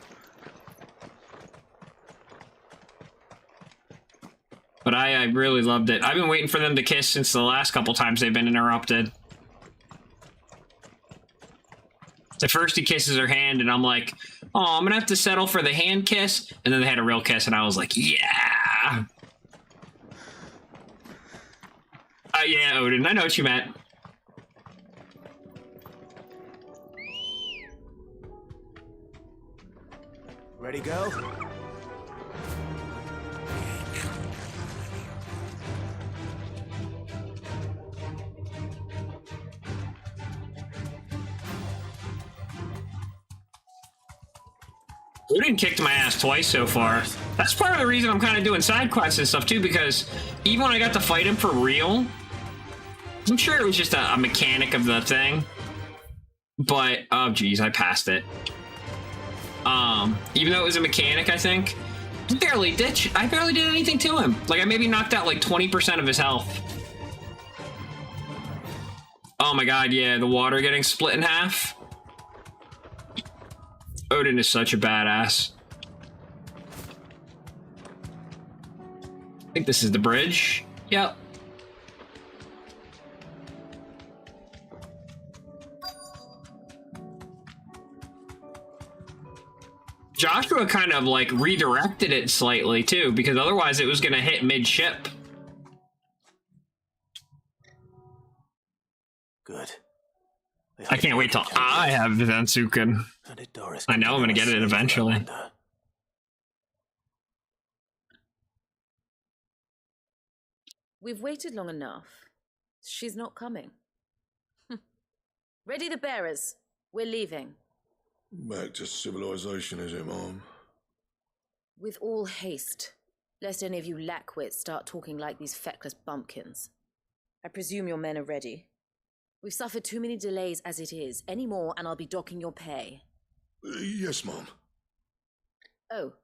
But I really loved it. I've been waiting for them to kiss since the last couple times they've been interrupted. At first he kisses her hand, and I'm like, oh, I'm gonna have to settle for the hand kiss. And then they had a real kiss, and I was like, yeah! Yeah, Odin, I know what you meant. Ready, go? Odin kicked my ass twice so far. That's part of the reason I'm kind of doing side quests and stuff too, because even when I got to fight him for real, I'm sure it was just a mechanic of the thing. But, oh geez, I passed it. Even though it was a mechanic, I think, I barely did anything to him. Like, I maybe knocked out like 20% of his health. Oh my god, yeah, the water getting split in half. Odin is such a badass. I think this is the bridge. Yep. Joshua kind of like redirected it slightly too, because otherwise it was going to hit mid-ship. Good. I can't wait till I have Zensuken. I know I'm going to get it eventually. We've waited long enough. She's not coming. Ready the bearers. We're leaving. Back to civilization, is it, Mom? With all haste, lest any of you lackwits start talking like these feckless bumpkins. I presume your men are ready. We've suffered too many delays as it is. Any more and I'll be docking your pay. Yes, Mom. Oh,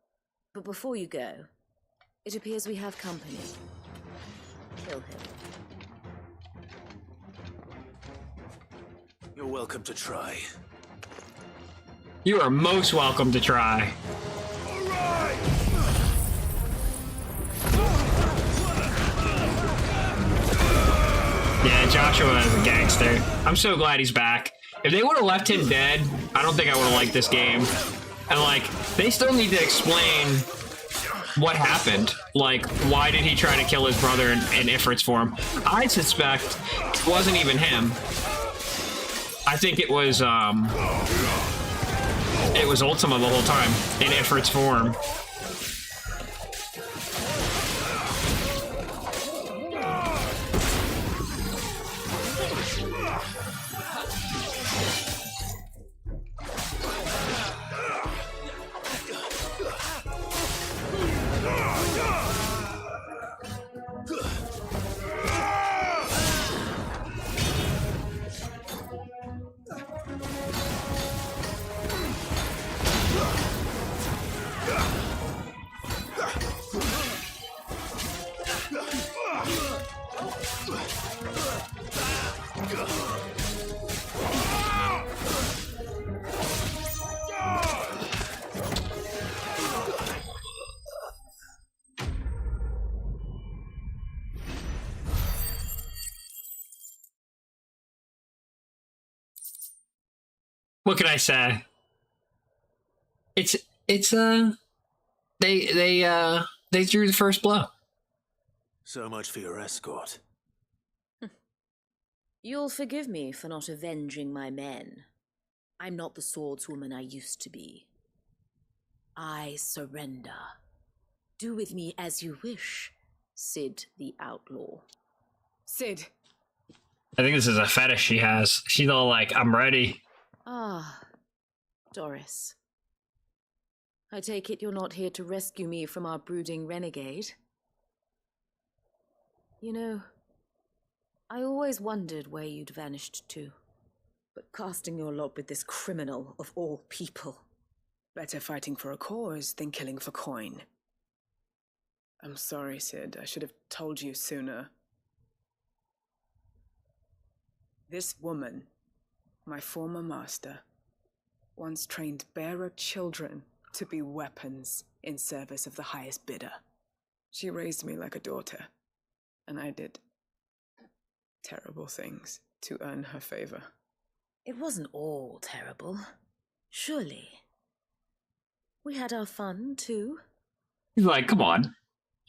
but before you go, it appears we have company. Kill him. You're welcome to try. You are most welcome to try. Yeah, Joshua is a gangster. I'm so glad he's back. If they would have left him dead, I don't think I would have liked this game. And like, they still need to explain what happened. Like, why did he try to kill his brother in Ifrit's form? I suspect it wasn't even him. I think it was Ultima the whole time in Ifrit's form. What can I say? They drew the first blow. So much for your escort. You'll forgive me for not avenging my men. I'm not the swordswoman I used to be. I surrender. Do with me as you wish, Cid the Outlaw. Cid. I think this is a fetish she has. She's all like, I'm ready. Ah, Doris. I take it you're not here to rescue me from our brooding renegade? You know, I always wondered where you'd vanished to. But casting your lot with this criminal of all people. Better fighting for a cause than killing for coin. I'm sorry, Sid. I should have told you sooner. This woman, my former master, once trained bearer children to be weapons in service of the highest bidder. She raised me like a daughter, and I did terrible things to earn her favor. It wasn't all terrible, surely. We had our fun, too. He's like, come on.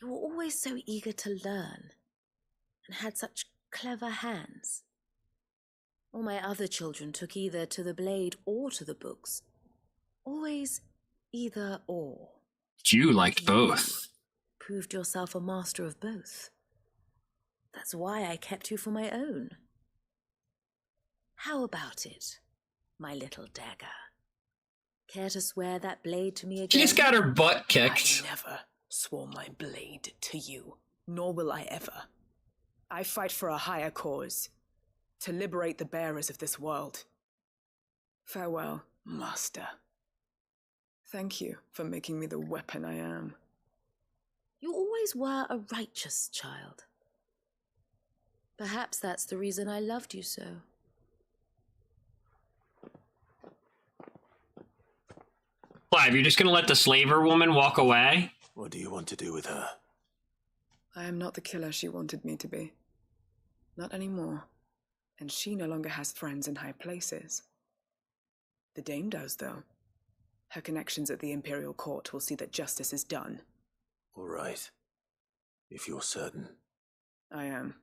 You were always so eager to learn, and had such clever hands. All my other children took either to the blade or to the books. Always either or. You liked both. Proved yourself a master of both. That's why I kept you for my own. How about it, my little dagger? Care to swear that blade to me again? She just got her butt kicked. I never swore my blade to you, nor will I ever. I fight for a higher cause, to liberate the bearers of this world. Farewell, Master. Thank you for making me the weapon I am. You always were a righteous child. Perhaps that's the reason I loved you so. Clive, you're just gonna let the slaver woman walk away? What do you want to do with her? I am not the killer she wanted me to be. Not anymore. And she no longer has friends in high places. The Dame does, though. Her connections at the Imperial Court will see that justice is done. All right. If you're certain. I am.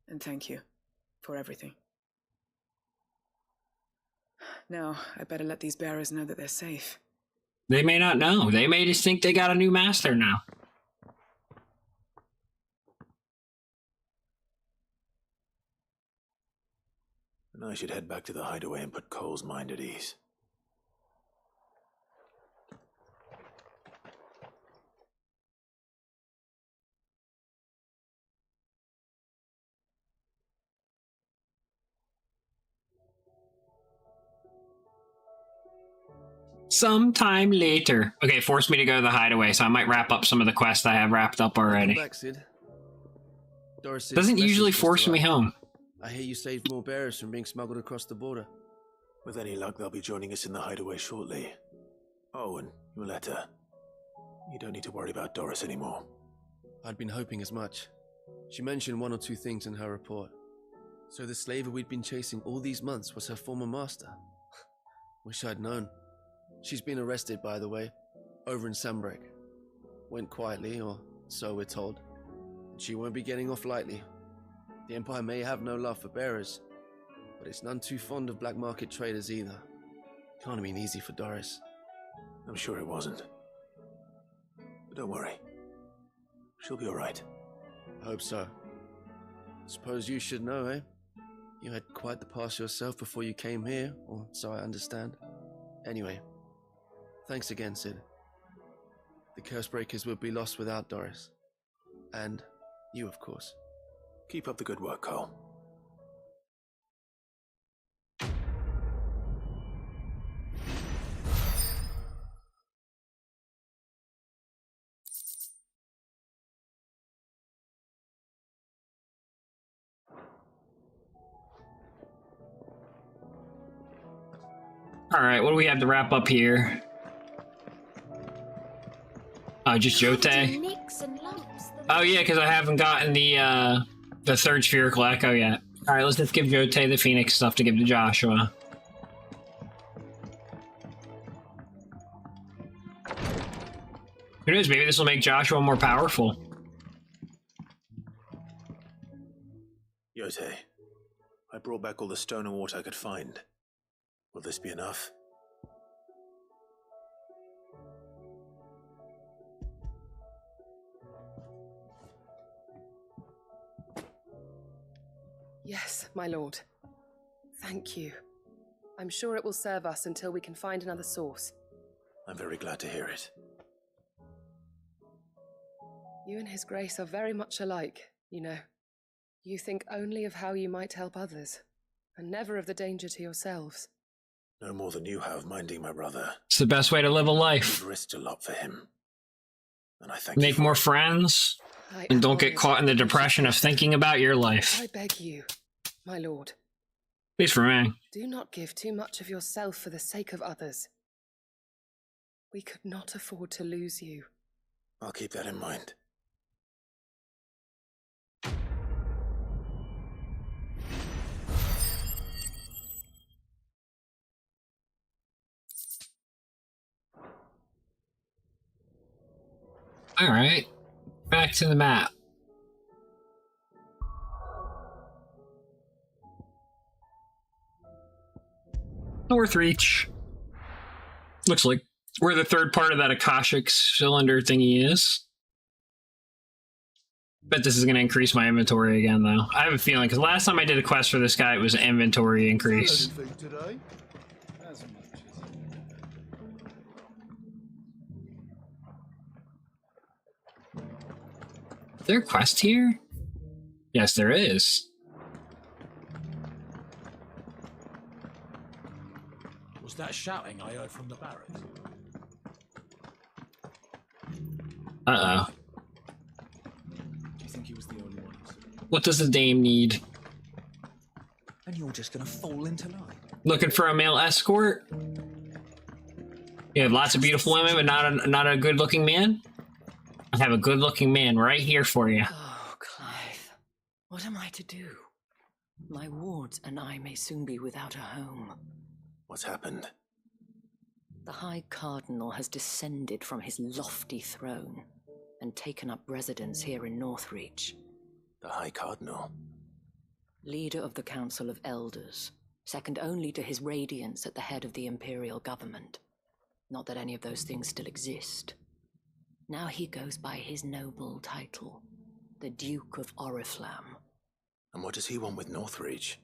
And thank you for everything. Now, I better let these bearers know that they're safe. They may not know. They may just think they got a new master now. And I should head back to the hideaway and put Cole's mind at ease. Sometime later. Okay, force me to go to the hideaway, so I might wrap up some of the quests I have wrapped up already. Welcome back, Sid. Doris Doesn't usually force me home. I hear you saved more bearers from being smuggled across the border. With any luck, they'll be joining us in the hideaway shortly. Oh, and your letter. You don't need to worry about Doris anymore. I'd been hoping as much. She mentioned one or two things in her report. So the slaver we'd been chasing all these months was her former master. Wish I'd known. She's been arrested, by the way, over in Sambrek. Went quietly, or so we're told. And she won't be getting off lightly. The Empire may have no love for bearers, but it's none too fond of black market traders either. Can't have been easy for Doris. I'm sure it wasn't. But don't worry. She'll be all right. I hope so. Suppose you should know, eh? You had quite the past yourself before you came here, or so I understand. Anyway, thanks again, Sid. The Cursebreakers would be lost without Doris. And you, of course. Keep up the good work, Cole. Alright, what do we have to wrap up here? Just Jotei. Oh yeah, because I haven't gotten the third spherical echo yet. Alright, let's just give Jotei the Phoenix stuff to give to Joshua. Who knows, maybe this will make Joshua more powerful. Jotei, I brought back all the stone and water I could find. Will this be enough? Yes, my lord. Thank you. I'm sure it will serve us until we can find another source. I'm very glad to hear it. You and His Grace are very much alike, you know. You think only of how you might help others, and never of the danger to yourselves. No more than you have minding my brother. It's the best way to live a life. You've risked a lot for him. And I thank you. Make more friends, and don't get caught in the depression of thinking about your life. I beg you, my lord. At least for me. Do not give too much of yourself for the sake of others. We could not afford to lose you. I'll keep that in mind. Alright, back to the map. Northreach. Looks like where the third part of that Akashic cylinder thingy is. Bet this is going to increase my inventory again, though. I have a feeling, because last time I did a quest for this guy, it was an inventory increase. Is there a quest here? Yes, there is. Was that shouting I heard from the barracks? Uh-oh. Do you think he was the only one? What does the dame need? And you're just gonna fall into line. Looking for a male escort? You have lots of beautiful women, but not a good-looking man? I have a good-looking man right here for you. Oh, Clive. What am I to do? My wards and I may soon be without a home. What's happened? The High Cardinal has descended from his lofty throne and taken up residence here in Northreach. The High Cardinal? Leader of the Council of Elders, second only to his Radiance at the head of the Imperial government. Not that any of those things still exist. Now he goes by his noble title, the Duke of Oriflamme. And what does he want with Northreach?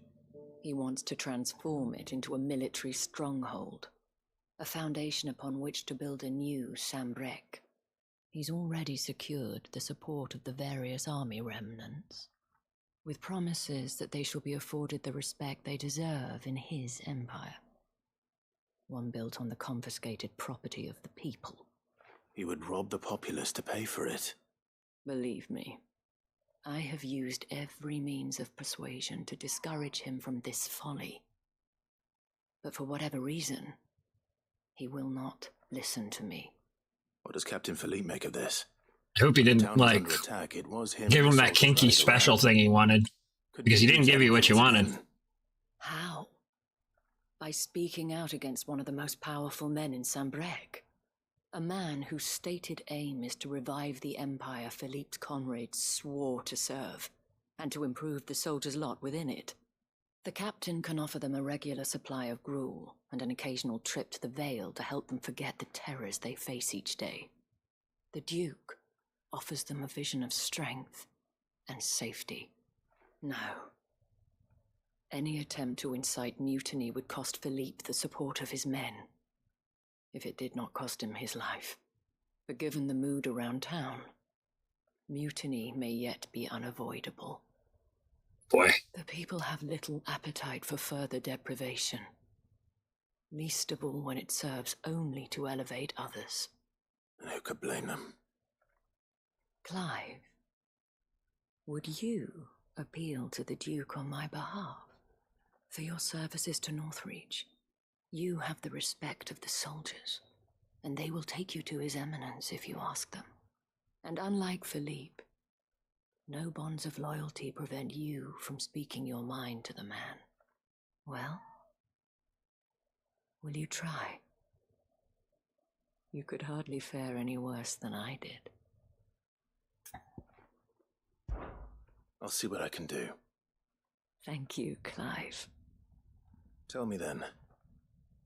He wants to transform it into a military stronghold, a foundation upon which to build a new Sambrec. He's already secured the support of the various army remnants, with promises that they shall be afforded the respect they deserve in his empire. One built on the confiscated property of the people. He would rob the populace to pay for it. Believe me, I have used every means of persuasion to discourage him from this folly. But for whatever reason, he will not listen to me. What does Captain Philippe make of this? I hope he didn't, like, give him that kinky special thing he wanted. Because he didn't give you what you wanted. How? By speaking out against one of the most powerful men in Sambrec. A man whose stated aim is to revive the empire Philippe's comrades swore to serve, and to improve the soldiers' lot within it. The captain can offer them a regular supply of gruel, and an occasional trip to the Vale to help them forget the terrors they face each day. The Duke offers them a vision of strength and safety. No. Any attempt to incite mutiny would cost Philippe the support of his men. If it did not cost him his life. But given the mood around town, mutiny may yet be unavoidable. Boy. The people have little appetite for further deprivation. Least of all when it serves only to elevate others. And who could blame them? Clive, would you appeal to the Duke on my behalf? For your services to Northreach? You have the respect of the soldiers, and they will take you to His Eminence if you ask them. And unlike Philippe, no bonds of loyalty prevent you from speaking your mind to the man. Well, will you try? You could hardly fare any worse than I did. I'll see what I can do. Thank you, Clive. Tell me then.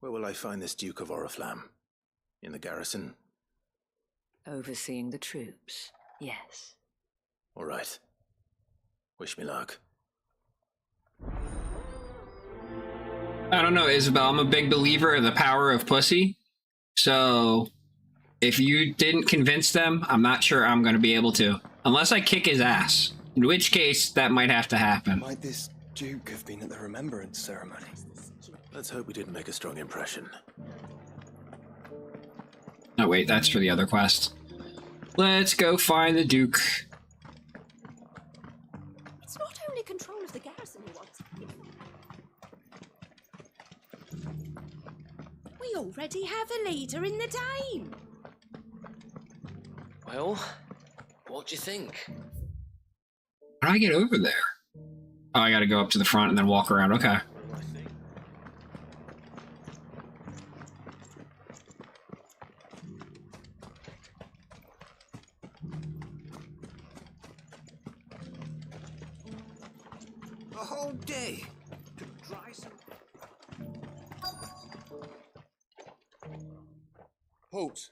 Where will I find this Duke of Oriflamme? In the garrison? Overseeing the troops, yes. All right. Wish me luck. I don't know, Isabel. I'm a big believer of the power of pussy. So if you didn't convince them, I'm not sure I'm going to be able to. Unless I kick his ass. In which case, that might have to happen. Might this Duke have been at the remembrance ceremony? Let's hope we didn't make a strong impression. Oh, wait, that's for the other quest. Let's go find the Duke. It's not only control of the garrison he wants. We already have a leader in the Dame. Well, what do you think? How do I get over there? Oh, I gotta go up to the front and then walk around. Okay. A whole day to dry some. Halt!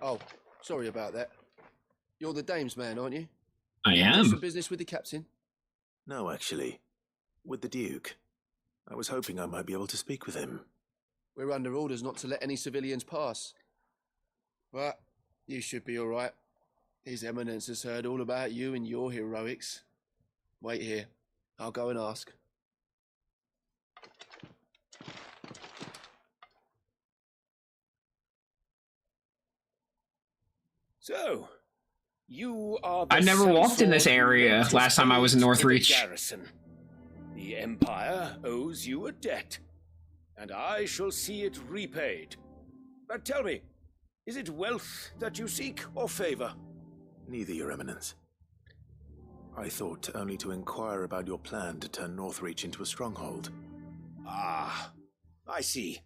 Oh, sorry about that. You're the Dame's man, aren't you? I Got am. some business with the captain? No, actually. With the Duke. I was hoping I might be able to speak with him. We're under orders not to let any civilians pass. But you should be all right. His Eminence has heard all about you and your heroics. Wait here. I'll go and ask. So, you are I never walked in this area last time I was in Northreach. Garrison. The Empire owes you a debt, and I shall see it repaid. But tell me, is it wealth that you seek or favor? Neither, Your Eminence. I thought only to inquire about your plan to turn Northreach into a stronghold. Ah, I see.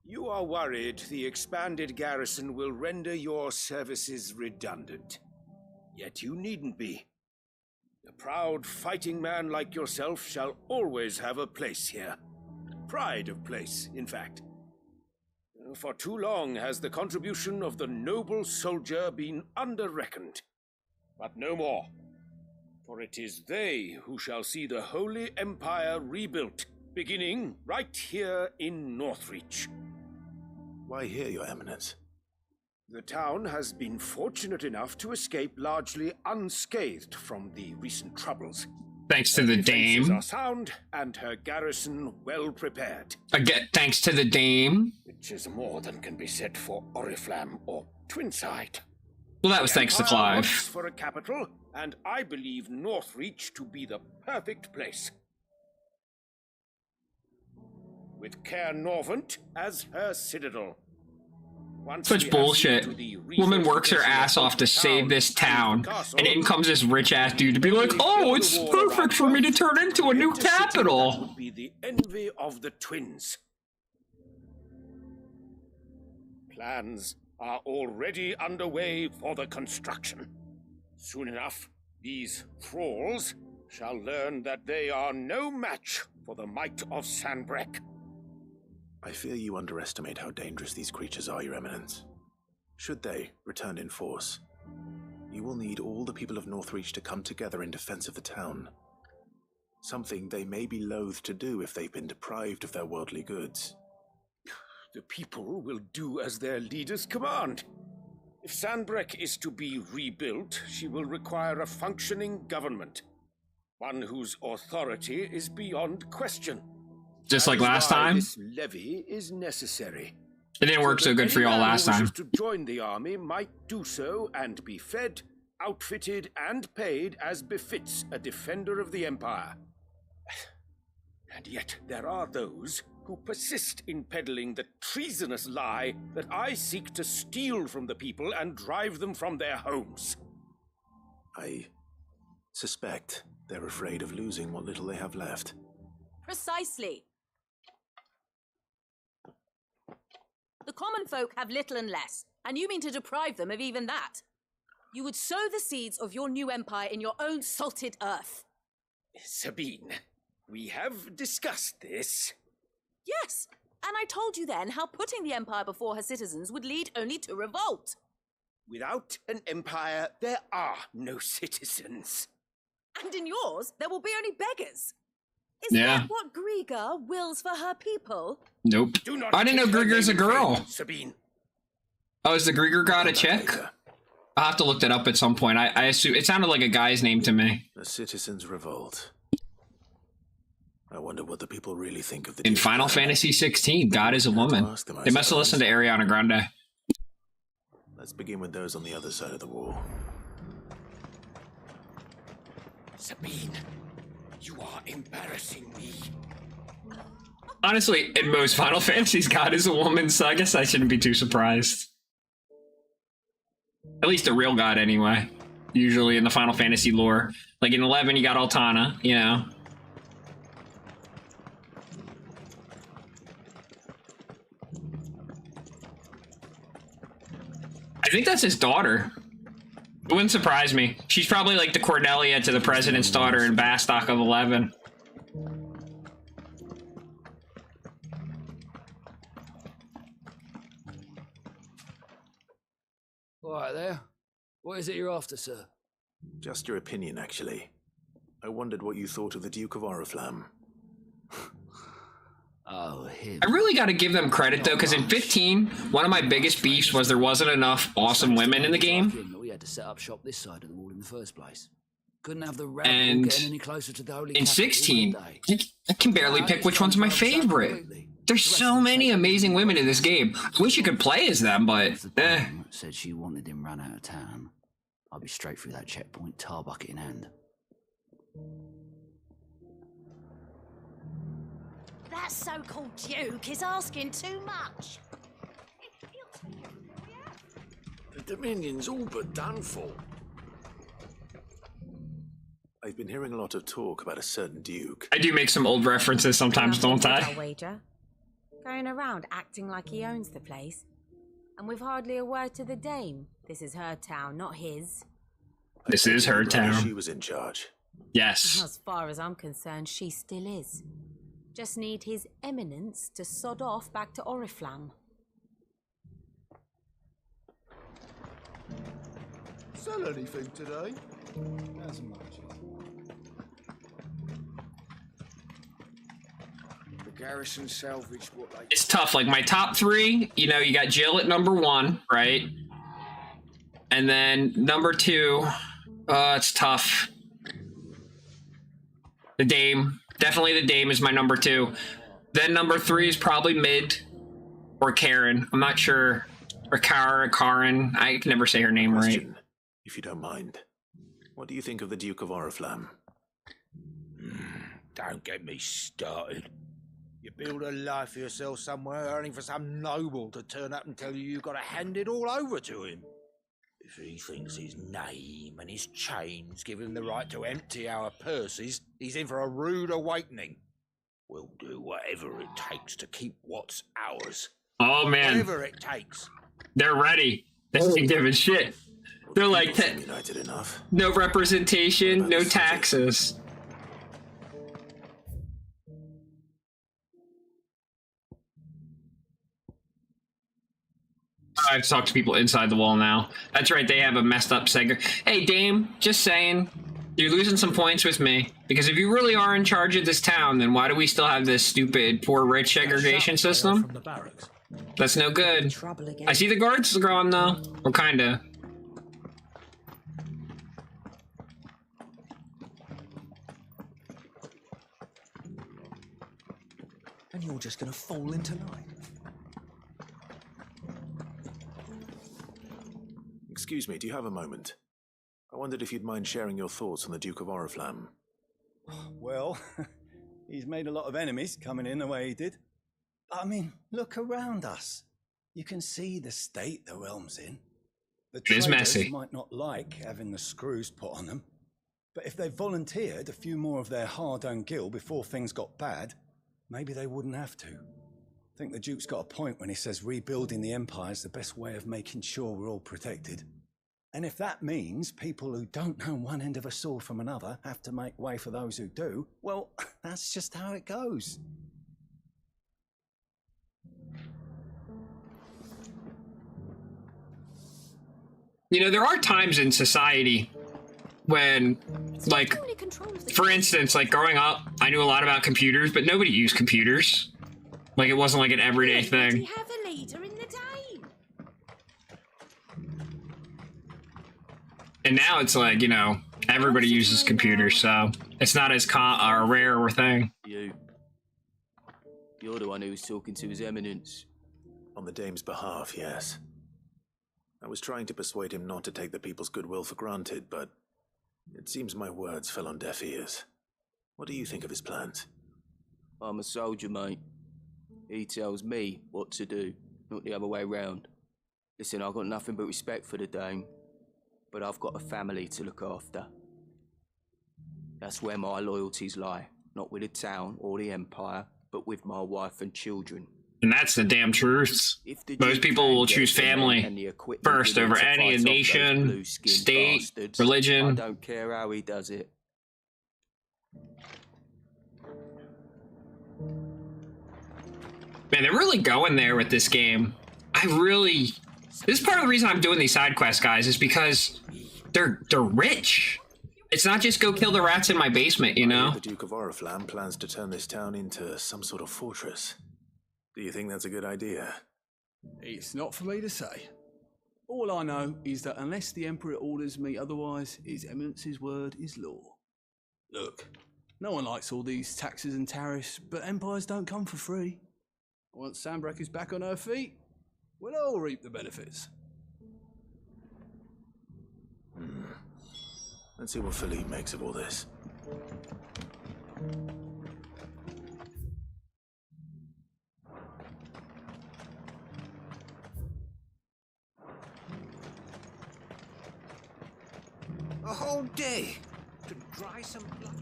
You are worried the expanded garrison will render your services redundant. Yet you needn't be. A proud fighting man like yourself shall always have a place here. Pride of place, in fact. For too long has the contribution of the noble soldier been under-reckoned. But no more. For it is they who shall see the Holy Empire rebuilt, beginning right here in Northreach. Why here, Your Eminence? The town has been fortunate enough to escape largely unscathed from the recent troubles. Thanks to the Defenses Dame. are sound and her garrison well prepared. Again, thanks to the Dame. Which is more than can be said for Oriflamme or Twinside. Well, that was thanks to Empire Clive. wants for a capital, and I believe Northreach to be the perfect place. With Caer Norvent as her citadel. Once we Such have bullshit. seen to the Woman works her refortification ass off to the save this town, castle, and in comes this rich ass dude to be like, "Oh, it's perfect for me to turn into a new capital." would be the envy of the twins. Plans are already underway for the construction. Soon enough, these thralls shall learn that they are no match for the might of Sanbreque. I fear you underestimate how dangerous these creatures are, Your Eminence. Should they return in force, you will need all the people of Northreach to come together in defense of the town. Something they may be loath to do if they've been deprived of their worldly goods. The people will do as their leaders command. If Sanbreque is to be rebuilt, she will require a functioning government. One whose authority is beyond question. Just like That is last why time? This levy is necessary. It didn't work so that good for any y'all man who last time. wishes to join the army might do so and be fed, outfitted, and paid as befits a defender of the Empire. And yet there are those who persist in peddling the treasonous lie that I seek to steal from the people and drive them from their homes. I suspect they're afraid of losing what little they have left. Precisely. The common folk have little and less, and you mean to deprive them of even that. You would sow the seeds of your new empire in your own salted earth. Sabine, we have discussed this. Yes, and I told you then how putting the empire before her citizens would lead only to revolt. Without an empire, there are no citizens. And in yours, there will be only beggars. Is that what Grieger wills for her people? Nope. I didn't know Grieger's a girl. Sabine. Oh, is the Grieger god a chick? I'll have to look that up at some point. I assume it sounded like a guy's name to me. The citizens' revolt. I wonder what the people really think of the... In Final Fantasy 16, God is a woman. They must have listened to Ariana Grande. Let's begin with those on the other side of the wall. Sabine, you are embarrassing me. Honestly, in most Final Fantasies, God is a woman, so I guess I shouldn't be too surprised. At least a real god, anyway. Usually in the Final Fantasy lore. Like in 11, you got Altana, you know. I think that's his daughter. It wouldn't surprise me. She's probably like the Cornelia to the President's daughter in Bastok of 11. All right there. What is it you're after, sir? Just your opinion, actually. I wondered what you thought of the Duke of Oriflamme. Oh, him. I really got to give them credit, though, because in 15, one of my biggest beefs was there wasn't enough awesome women in the game. We had to set up shop this side of the wall in the first place. Couldn't have the rabble And getting any closer to the holy in capital, 16, could they? I can barely pick which one's my favorite. There's so many amazing women in this game. I wish you could play as them, but Said she wanted him run out of town. I'll be straight through that checkpoint, tar bucket in hand. That so-called Duke is asking too much. The Dominion's all but done for. I've been hearing a lot of talk about a certain Duke. I do make some old references sometimes, don't I? Wager. Going around acting like he owns the place. And with hardly a word to the dame. This is her town, not his. This is her town. She was in charge. Yes. As far as I'm concerned, she still is. Just need his eminence to sod off back to Oriflamme. Sell anything today? As much. The garrison salvaged what they... It's tough. Like my top three, you know, you got Jill at number 1, right? And then number 2, it's tough. The Dame. Definitely the Dame is my number 2. Then number 3 is probably Mid or Karen. I'm not sure. Or Karen. I can never say her name right. If you don't mind. What do you think of the Duke of Oriflamme? Don't get me started. You build a life for yourself somewhere, earning for some noble to turn up and tell you you've got to hand it all over to him. If he thinks his name and his chains give him the right to empty our purses, he's in for a rude awakening. We'll do whatever it takes to keep what's ours. Oh, man. Whatever it takes. They're ready. They ain't giving shit. They're like, united enough. No representation, no taxes. I have to talk to people inside the wall now. That's right, they have a messed up segment. Hey, Dame, just saying, you're losing some points with me. Because if you really are in charge of this town, then why do we still have this stupid poor-rich segregation system? That's no good. I see the guards growing, though. Or kinda. And you're just gonna fall into line. Excuse me, do you have a moment? I wondered if you'd mind sharing your thoughts on the Duke of Oriflamme. Well, he's made a lot of enemies coming in the way he did. I mean, look around us. You can see the state the realm's in. The It is messy. might not like having the screws put on them, but if they volunteered a few more of their hard-earned gil before things got bad, maybe they wouldn't have to. I think the Duke's got a point when he says rebuilding the Empire is the best way of making sure we're all protected. And if that means people who don't know one end of a sword from another have to make way for those who do, well, that's just how it goes. You know, there are times in society when, like, for instance, like growing up, I knew a lot about computers, but nobody used computers. Like, it wasn't like an everyday thing. We have a leader in the Dame. And now it's like, you know, everybody uses computers, so it's not as rare a thing. You're the one who was talking to His Eminence. On the Dame's behalf, yes. I was trying to persuade him not to take the people's goodwill for granted, but it seems my words fell on deaf ears. What do you think of his plans? I'm a soldier, mate. He tells me what to do, not the other way round. Listen, I've got nothing but respect for the Dame, but I've got a family to look after. That's where my loyalties lie, not with the town or the Empire, but with my wife and children. And that's the damn truth. Most people will choose family first over any nation, state, bastards, religion. I don't care how he does it. Man, they're really going there with this game. This is part of the reason I'm doing these side quests, guys, is because they're rich. It's not just go kill the rats in my basement, you know? The Duke of Oriflamme plans to turn this town into some sort of fortress. Do you think that's a good idea? It's not for me to say. All I know is that unless the Emperor orders me otherwise, His Eminence's word is law. Look, no one likes all these taxes and tariffs, but empires don't come for free. Once Sandbreck is back on her feet, we'll all reap the benefits. Let's see what Philippe makes of all this. A whole day to dry some blood.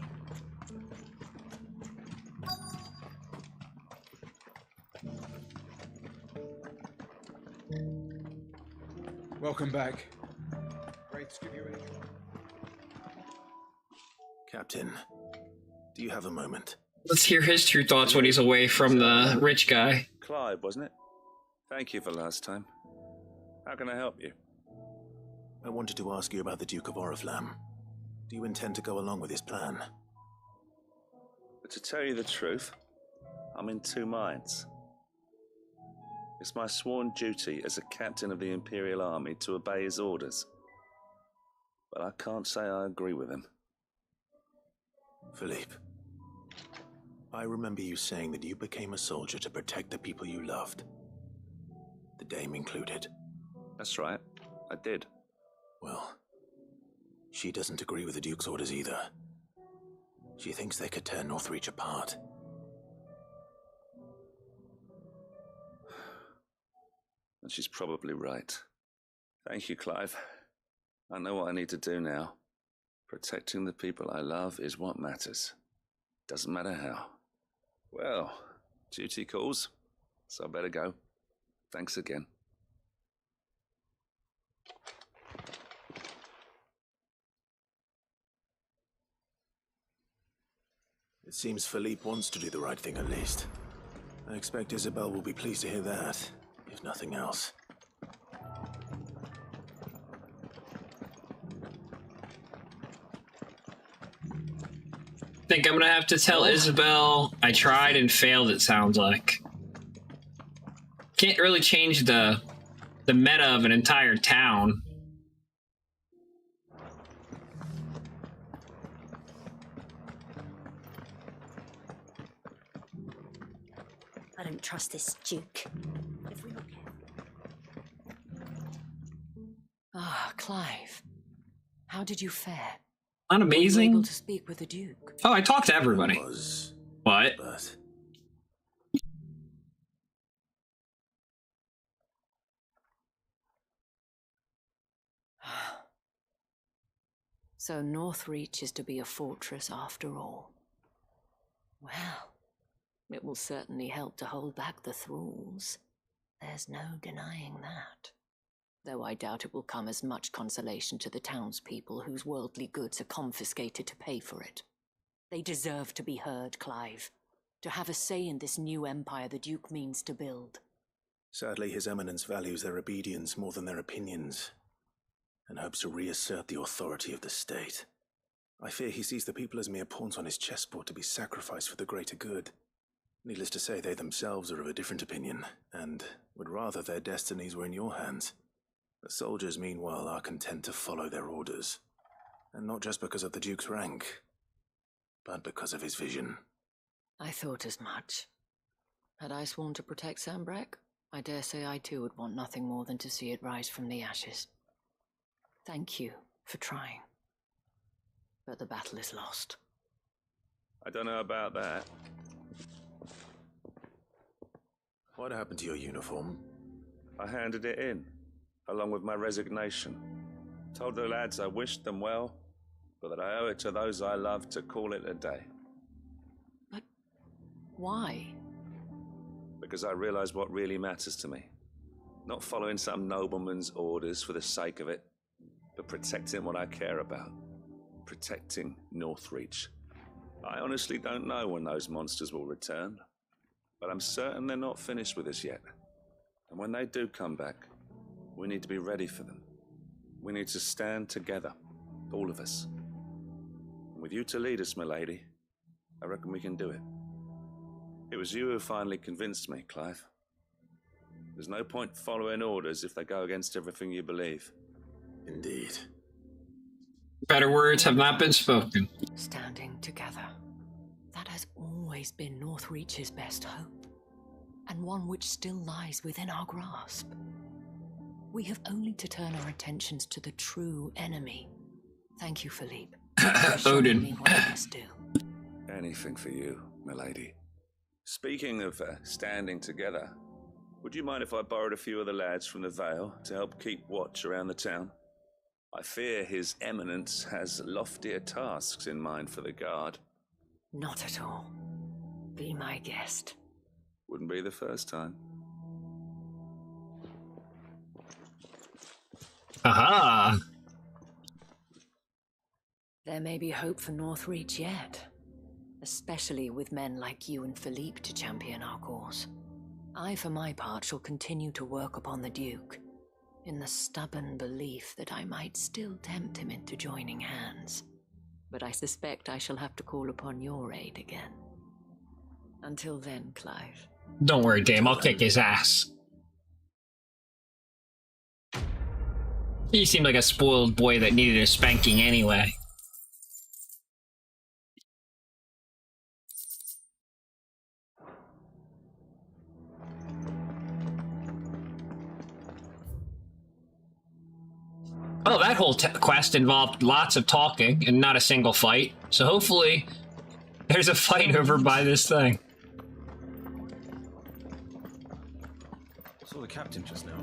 Welcome back. Wraiths give you any trouble? Captain, do you have a moment? Let's hear his true thoughts when he's away from the rich guy. Clive, wasn't it? Thank you for last time. How can I help you? I wanted to ask you about the Duke of Oriflamme. Do you intend to go along with his plan? But to tell you the truth, I'm in two minds. It's my sworn duty as a captain of the Imperial Army to obey his orders. But I can't say I agree with him. Philippe, I remember you saying that you became a soldier to protect the people you loved. The Dame included. That's right, I did. Well, she doesn't agree with the Duke's orders either. She thinks they could tear Northreach apart. And she's probably right. Thank you, Clive. I know what I need to do now. Protecting the people I love is what matters. Doesn't matter how. Well, duty calls, so I better go. Thanks again. It seems Philippe wants to do the right thing at least. I expect Isabel will be pleased to hear that, if nothing else. Think I'm gonna have to tell Isabel I tried and failed, it sounds like. Can't really change the meta of an entire town. I don't trust this Duke. If we're not careful. Ah, Clive. How did you fare? Not amazing. Were you able to speak with the Duke? Oh, I talked to everybody. What? But So Northreach is to be a fortress after all. Well, it will certainly help to hold back the thralls. There's no denying that. Though I doubt it will come as much consolation to the townspeople whose worldly goods are confiscated to pay for it. They deserve to be heard, Clive. To have a say in this new empire the Duke means to build. sadly, His Eminence values their obedience more than their opinions, and hopes to reassert the authority of the state. I fear he sees the people as mere pawns on his chessboard to be sacrificed for the greater good. Needless to say, they themselves are of a different opinion, and would rather their destinies were in your hands. The soldiers, meanwhile, are content to follow their orders. And not just because of the Duke's rank, but because of his vision. I thought as much. Had I sworn to protect Sambrek, I dare say I too would want nothing more than to see it rise from the ashes. Thank you for trying. But the battle is lost. I don't know about that. What happened to your uniform? I handed it in, along with my resignation. Told the lads I wished them well, but that I owe it to those I love to call it a day. But why? Because I realize what really matters to me. Not following some nobleman's orders for the sake of it, but protecting what I care about. Protecting Northreach. I honestly don't know when those monsters will return, but I'm certain they're not finished with us yet. And when they do come back, we need to be ready for them. We need to stand together, all of us. And with you to lead us, milady, I reckon we can do it. It was you who finally convinced me, Clive. There's no point following orders if they go against everything you believe. Indeed. Better words have not been spoken. Standing together. That has always been Northreach's best hope, and one which still lies within our grasp. We have only to turn our attentions to the true enemy. Thank you, Philippe. Odin. Me what I must do. Anything for you, milady. Speaking of standing together, would you mind if I borrowed a few of the lads from the Vale to help keep watch around the town? I fear His Eminence has loftier tasks in mind for the guard. Not at all. Be my guest. Wouldn't be the first time. Aha! There may be hope for Northreach yet, especially with men like you and Philippe to champion our cause. I, for my part, shall continue to work upon the Duke, in the stubborn belief that I might still tempt him into joining hands. But I suspect I shall have to call upon your aid again. Until then, Clive. Don't worry, Dame, I'll kick his ass. He seemed like a spoiled boy that needed a spanking anyway. Oh, that whole quest involved lots of talking and not a single fight. So hopefully there's a fight over by this thing. I saw the captain just now.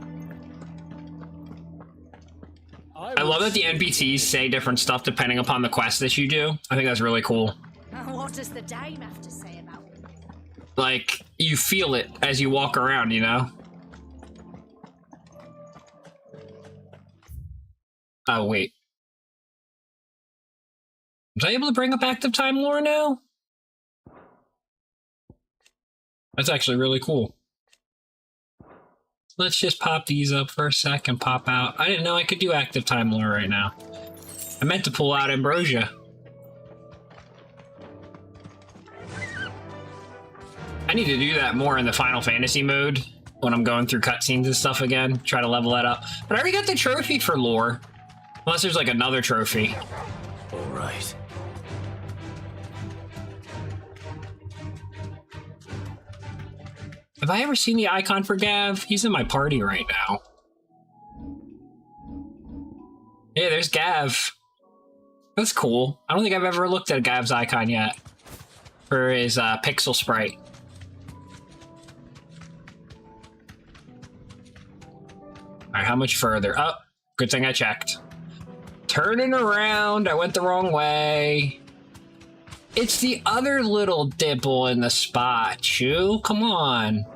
I love that the NPCs say different stuff depending upon the quest that you do. I think that's really cool. What does the dame have to say about it? Like, you feel it as you walk around, you know? Oh, wait. Was I able to bring up active time lore now? That's actually really cool. Let's just pop these up for a sec and pop out. I didn't know I could do active time lore right now. I meant to pull out Ambrosia. I need to do that more in the Final Fantasy mode when I'm going through cutscenes and stuff again. Try to level that up. But I already got the trophy for lore. Unless there's like another trophy. All right. Have I ever seen the icon for Gav? He's in my party right now. Yeah, there's Gav. That's cool. I don't think I've ever looked at Gav's icon yet. For his pixel sprite. Alright, how much further? Oh, good thing I checked. Turning around, I went the wrong way. It's the other little dimple in the spot, Chew. Come on.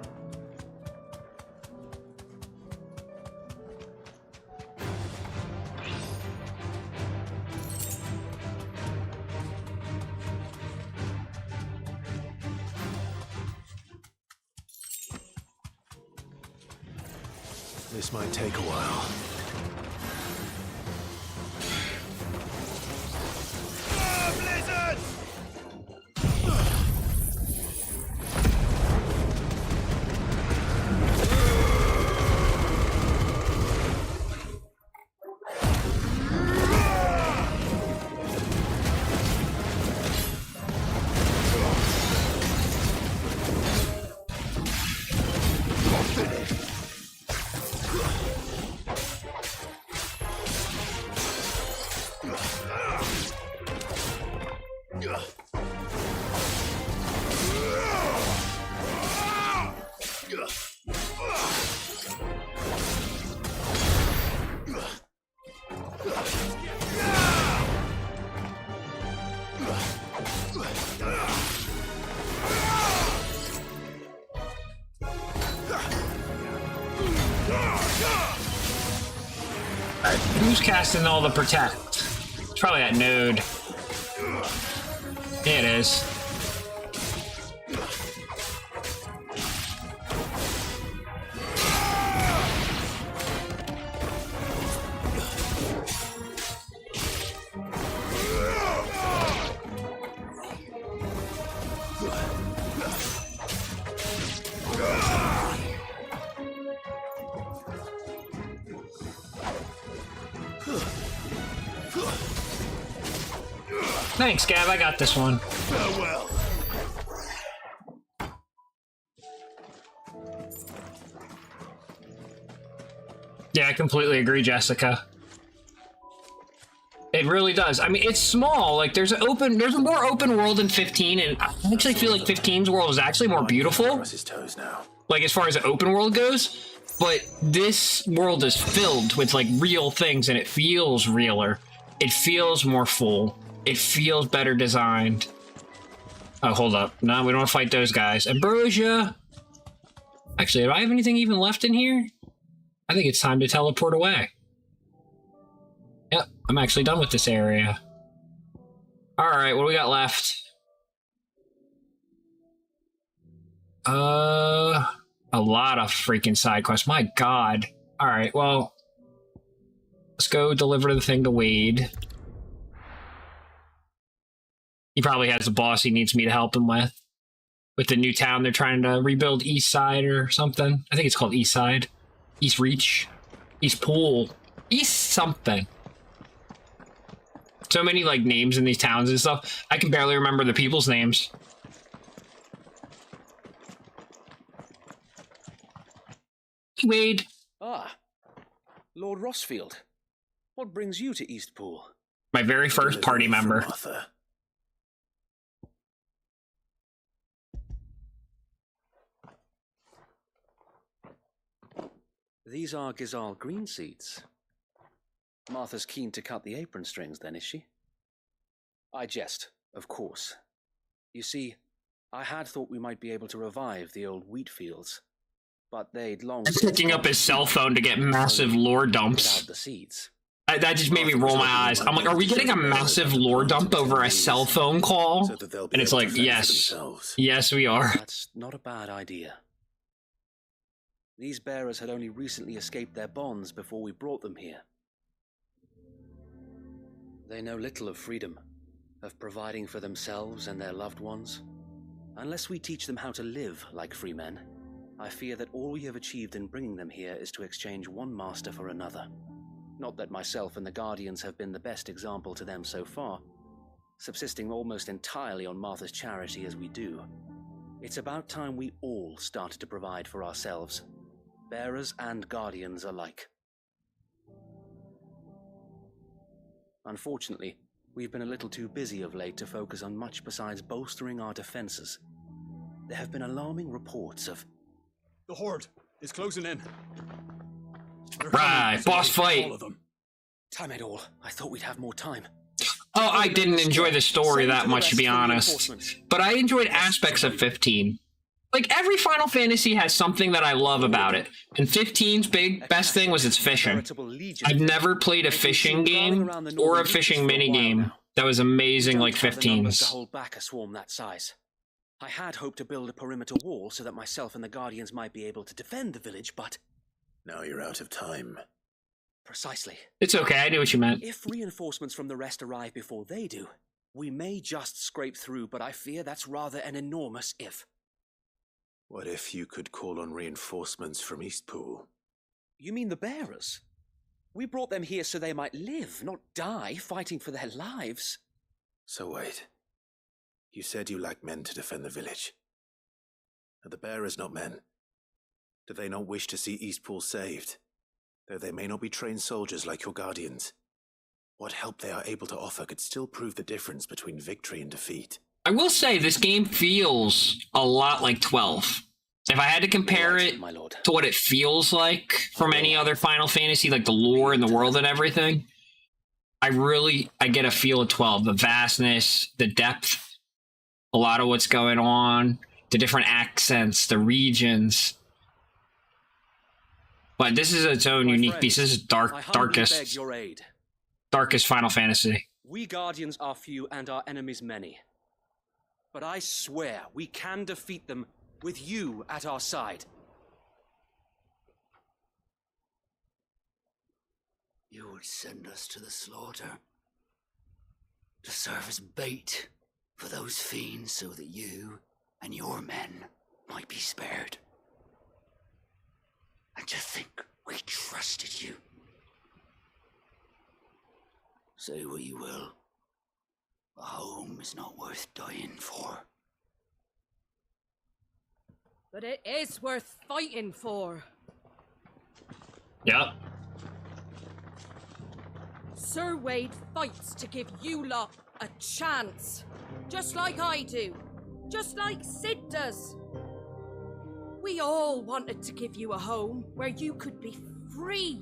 This might take a while. Who's casting all the protect? It's probably that node. Yeah, it is. Thanks, Gav. I got this one. Farewell. Yeah, I completely agree, Jessica. It really does. I mean, it's small. Like, there's a more open world in 15, and I actually feel like 15's world is actually more beautiful. Like, as far as the open world goes. But this world is filled with, like, real things, and it feels realer. It feels more full. It feels better designed. Oh, hold up. No, we don't want to fight those guys. Ambrosia. Actually, do I have anything even left in here? I think it's time to teleport away. Yep, I'm actually done with this area. Alright, what do we got left? A lot of freaking side quests. My god. Alright, well, let's go deliver the thing to Wade. He probably has a boss he needs me to help him with. With the new town they're trying to rebuild, East Side or something. I think it's called East Side. East Reach. East Pool. East something. So many, like, names in these towns and stuff. I can barely remember the people's names. Wade. Ah, Lord Rossfield. What brings you to Eastpool? My very first party member. These are Gizal green seeds. Martha's keen to cut the apron strings, then, is she? I jest, of course. You see, I had thought we might be able to revive the old wheat fields, but they'd long... Picking up his cell phone to get massive lore dumps. The seeds. That just made me roll my eyes. I'm like, are we getting a massive lore dump over a cell phone call? And it's like, yes. Yes, we are. That's not a bad idea. These bearers had only recently escaped their bonds before we brought them here. They know little of freedom, of providing for themselves and their loved ones. Unless we teach them how to live like free men, I fear that all we have achieved in bringing them here is to exchange one master for another. Not that myself and the Guardians have been the best example to them so far, subsisting almost entirely on Martha's charity as we do. It's about time we all started to provide for ourselves, bearers and Guardians alike. Unfortunately, we've been a little too busy of late to focus on much besides bolstering our defenses. There have been alarming reports of... The Horde is closing in. Right, boss fight. Damn it all, I thought we'd have more time. Oh, I didn't enjoy the story that much, to be honest. But I enjoyed aspects of 15. Like, every Final Fantasy has something that I love about it. And 15's best thing was its fishing. I've never played a fishing game or a fishing minigame that was amazing like 15's. To hold back a swarm that size. I had hoped to build a perimeter wall so that myself and the Guardians might be able to defend the village, but... Now you're out of time. Precisely. It's okay, I knew what you meant. If reinforcements from the rest arrive before they do, we may just scrape through, but I fear that's rather an enormous if. What if you could call on reinforcements from Eastpool? You mean the bearers? We brought them here so they might live, not die, fighting for their lives. So wait. You said you lack men to defend the village. Are the bearers not men? Do they not wish to see Eastpool saved? Though they may not be trained soldiers like your Guardians. What help they are able to offer could still prove the difference between victory and defeat. I will say, this game feels a lot like 12. If I had to compare it to what it feels like from any other Final Fantasy, like the lore and the world and everything, I get a feel of 12. The vastness, the depth, a lot of what's going on, the different accents, the regions. But this is its own My unique friends, beast. This is I humbly beg darkest your aid. Final Fantasy. We Guardians are few and our enemies many. But I swear we can defeat them with you at our side. You would send us to the slaughter, to serve as bait for those fiends so that you and your men might be spared. And to think we trusted you. Say what you will, a home is not worth dying for. But it is worth fighting for. Yep. Sir Wade fights to give you lot a chance. Just like I do. Just like Sid does. We all wanted to give you a home where you could be free.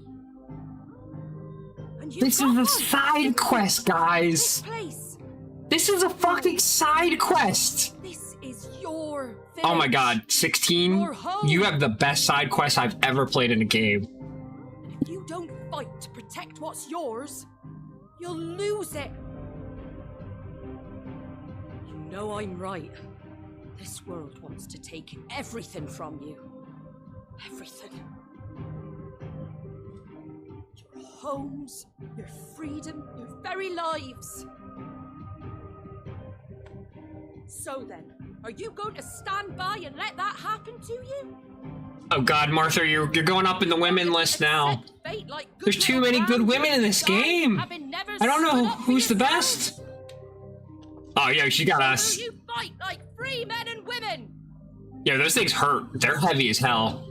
And This is a side quest, guys. This is a fucking side quest. This is your village. Oh my god, 16? Your home. You have the best side quest I've ever played in a game. If you don't fight to protect what's yours, you'll lose it. You know I'm right. This world wants to take everything from you. Everything. Your homes, your freedom, your very lives. So then, are you going to stand by and let that happen to you? Oh god, Martha, you're going up in the women list now. There's too many good women in this game. I don't know who's the best. Oh, yeah, she got us. You fight like free men and women. Yeah, those things hurt. They're heavy as hell.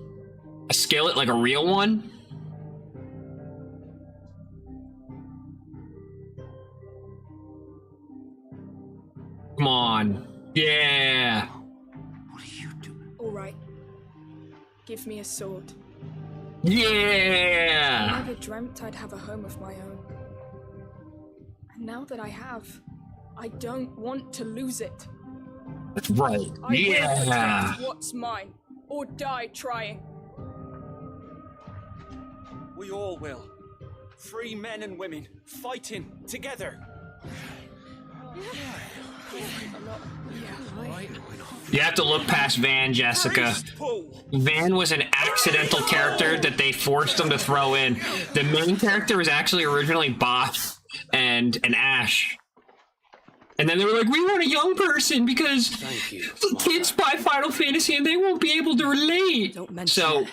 A skillet, like a real one? Come on. Yeah. All right. Give me a sword. Yeah. I never dreamt I'd have a home of my own. And now that I have, I don't want to lose it. That's right. I will Yeah. protect what's mine, or die trying. We all will. Free men and women, fighting together. You have to look past Van, Jessica. Van was an accidental character that they forced them to throw in. The main character was actually originally Boss and Ash. And then they were like, we want a young person because the kids buy Final Fantasy and they won't be able to relate. So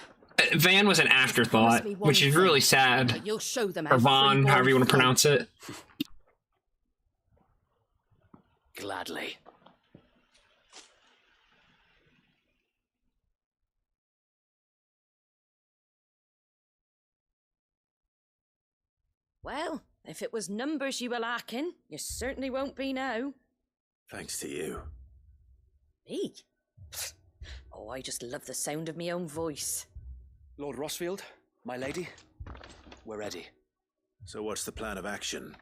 Van was an afterthought, which is really sad. You'll show them Or Vaughn, however you want to pronounce it. Gladly. Well, if it was numbers you were lacking, you certainly won't be now. Thanks to you. Me? Oh, I just love the sound of my own voice. Lord Rossfield, my lady, we're ready. So what's the plan of action?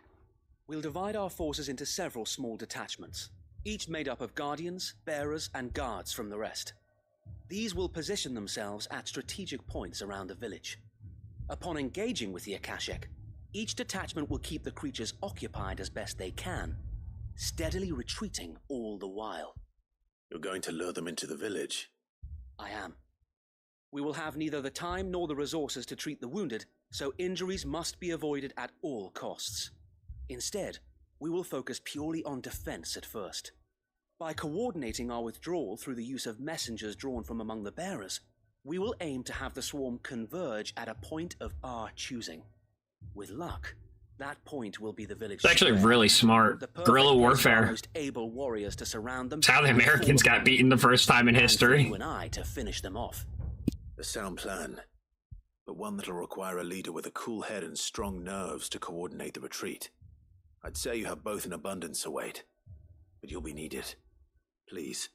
We'll divide our forces into several small detachments, each made up of guardians, bearers, and guards from the rest. These will position themselves at strategic points around the village. Upon engaging with the Akashic, each detachment will keep the creatures occupied as best they can, steadily retreating all the while. You're going to lure them into the village? I am. We will have neither the time nor the resources to treat the wounded, so injuries must be avoided at all costs. Instead, we will focus purely on defense at first. By coordinating our withdrawal through the use of messengers drawn from among the bearers, we will aim to have the swarm converge at a point of our choosing. With luck, that point will be the village. It's actually really smart. Guerrilla warfare. Most able warriors to surround them. It's how the Americans got beaten the first time in history. You and I to finish them off. A sound plan, but one that'll require a leader with a cool head and strong nerves to coordinate the retreat. I'd say you have both in abundance, Sir Wade, but you'll be needed. Please,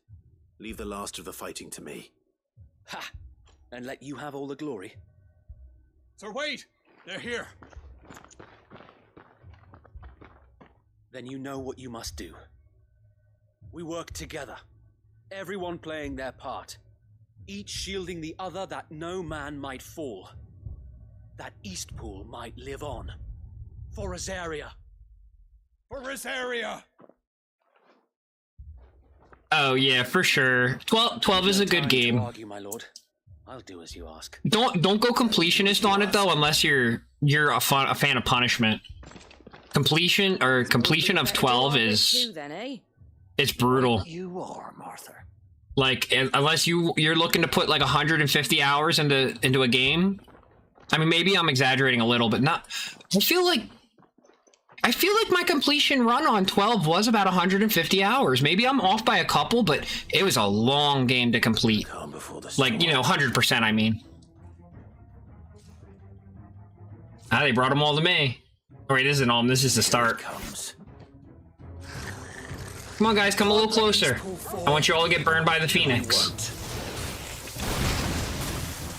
leave the last of the fighting to me. Ha! And let you have all the glory. Sir Wade, they're here. Then you know what you must do. We work together, everyone playing their part, each shielding the other that no man might fall. that Eastpool might live on. For Rosaria. For Rosaria! Oh yeah, for sure. 12 is a good game. Argue, my lord. I'll do as you ask. Don't go completionist on it though, unless you're a fan of punishment. Completion of 12 is it's brutal. You are, Martha. Like unless you're looking to put like 150 hours into a game. I mean, maybe I'm exaggerating a little, but not. I feel like my completion run on 12 was about 150 hours. Maybe I'm off by a couple, but it was a long game to complete. Like, you know, 100%, I mean. Ah, they brought them all to me. Oh, wait, this isn't all. This is the start. Come on, guys, come a little closer. I want you all to get burned by the Phoenix.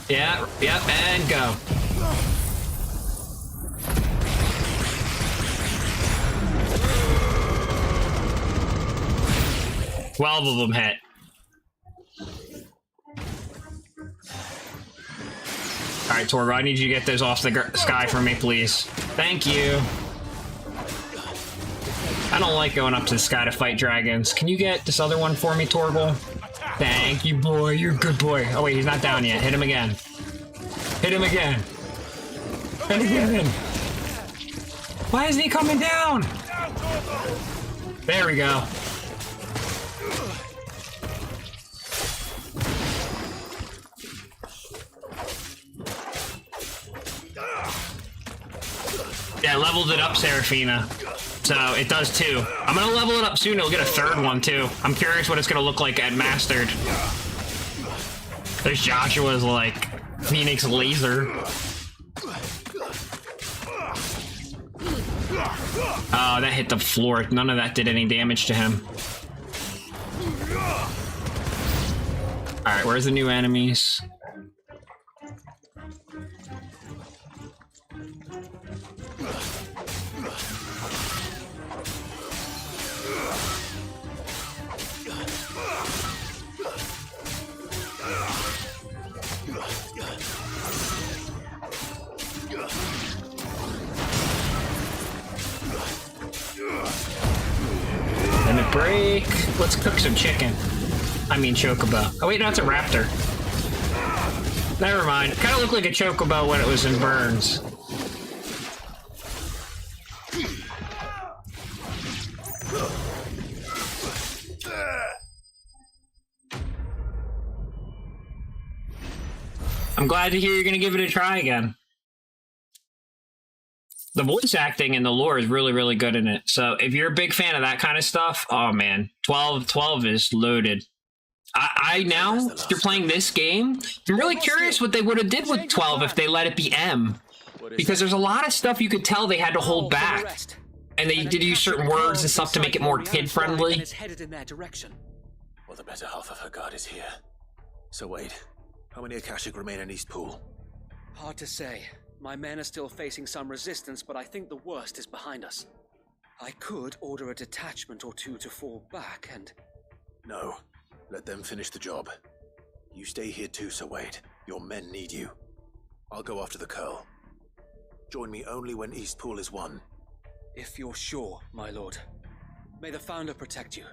Yeah, yep, and go. 12 of them hit. Alright, Torgo, I need you to get those off the sky for me, please. Thank you. I don't like going up to the sky to fight dragons. Can you get this other one for me, Torgo? Thank you, boy. You're a good boy. Oh, wait, he's not down yet. Hit him again. Hit him again. Hit again. Why isn't he coming down? There we go. Yeah, I leveled it up, Seraphina. So it does too. I'm gonna level it up soon. It'll get a third one too. I'm curious what it's gonna look like at Mastered. There's Joshua's like Phoenix laser. Oh, that hit the floor. None of that did any damage to him. Alright, where's the new enemies? Let it break. Let's cook some chicken. I mean chocobo. Oh wait, no, it's a raptor. Never mind. It kind of looked like a chocobo when it was in Burns. I'm glad to hear you're going to give it a try again. The voice acting and the lore is really, really good in it. So if you're a big fan of that kind of stuff, oh man, 12 is loaded. I now, after playing this game, I'm really curious what they would have did with 12 if they let it be M. Because there's a lot of stuff you could tell they had to hold back. And they did use certain words and stuff to make it more kid-friendly. Well, the better half of her guard is here. So wait, how many Akashic remain in Eastpool? Hard to say. My men are still facing some resistance, but I think the worst is behind us. I could order a detachment or two to fall back and... No. Let them finish the job. You stay here too, Sir Wade. Your men need you. I'll go after the Curl. Join me only when Eastpool is won. If you're sure, my lord. May the Founder protect you.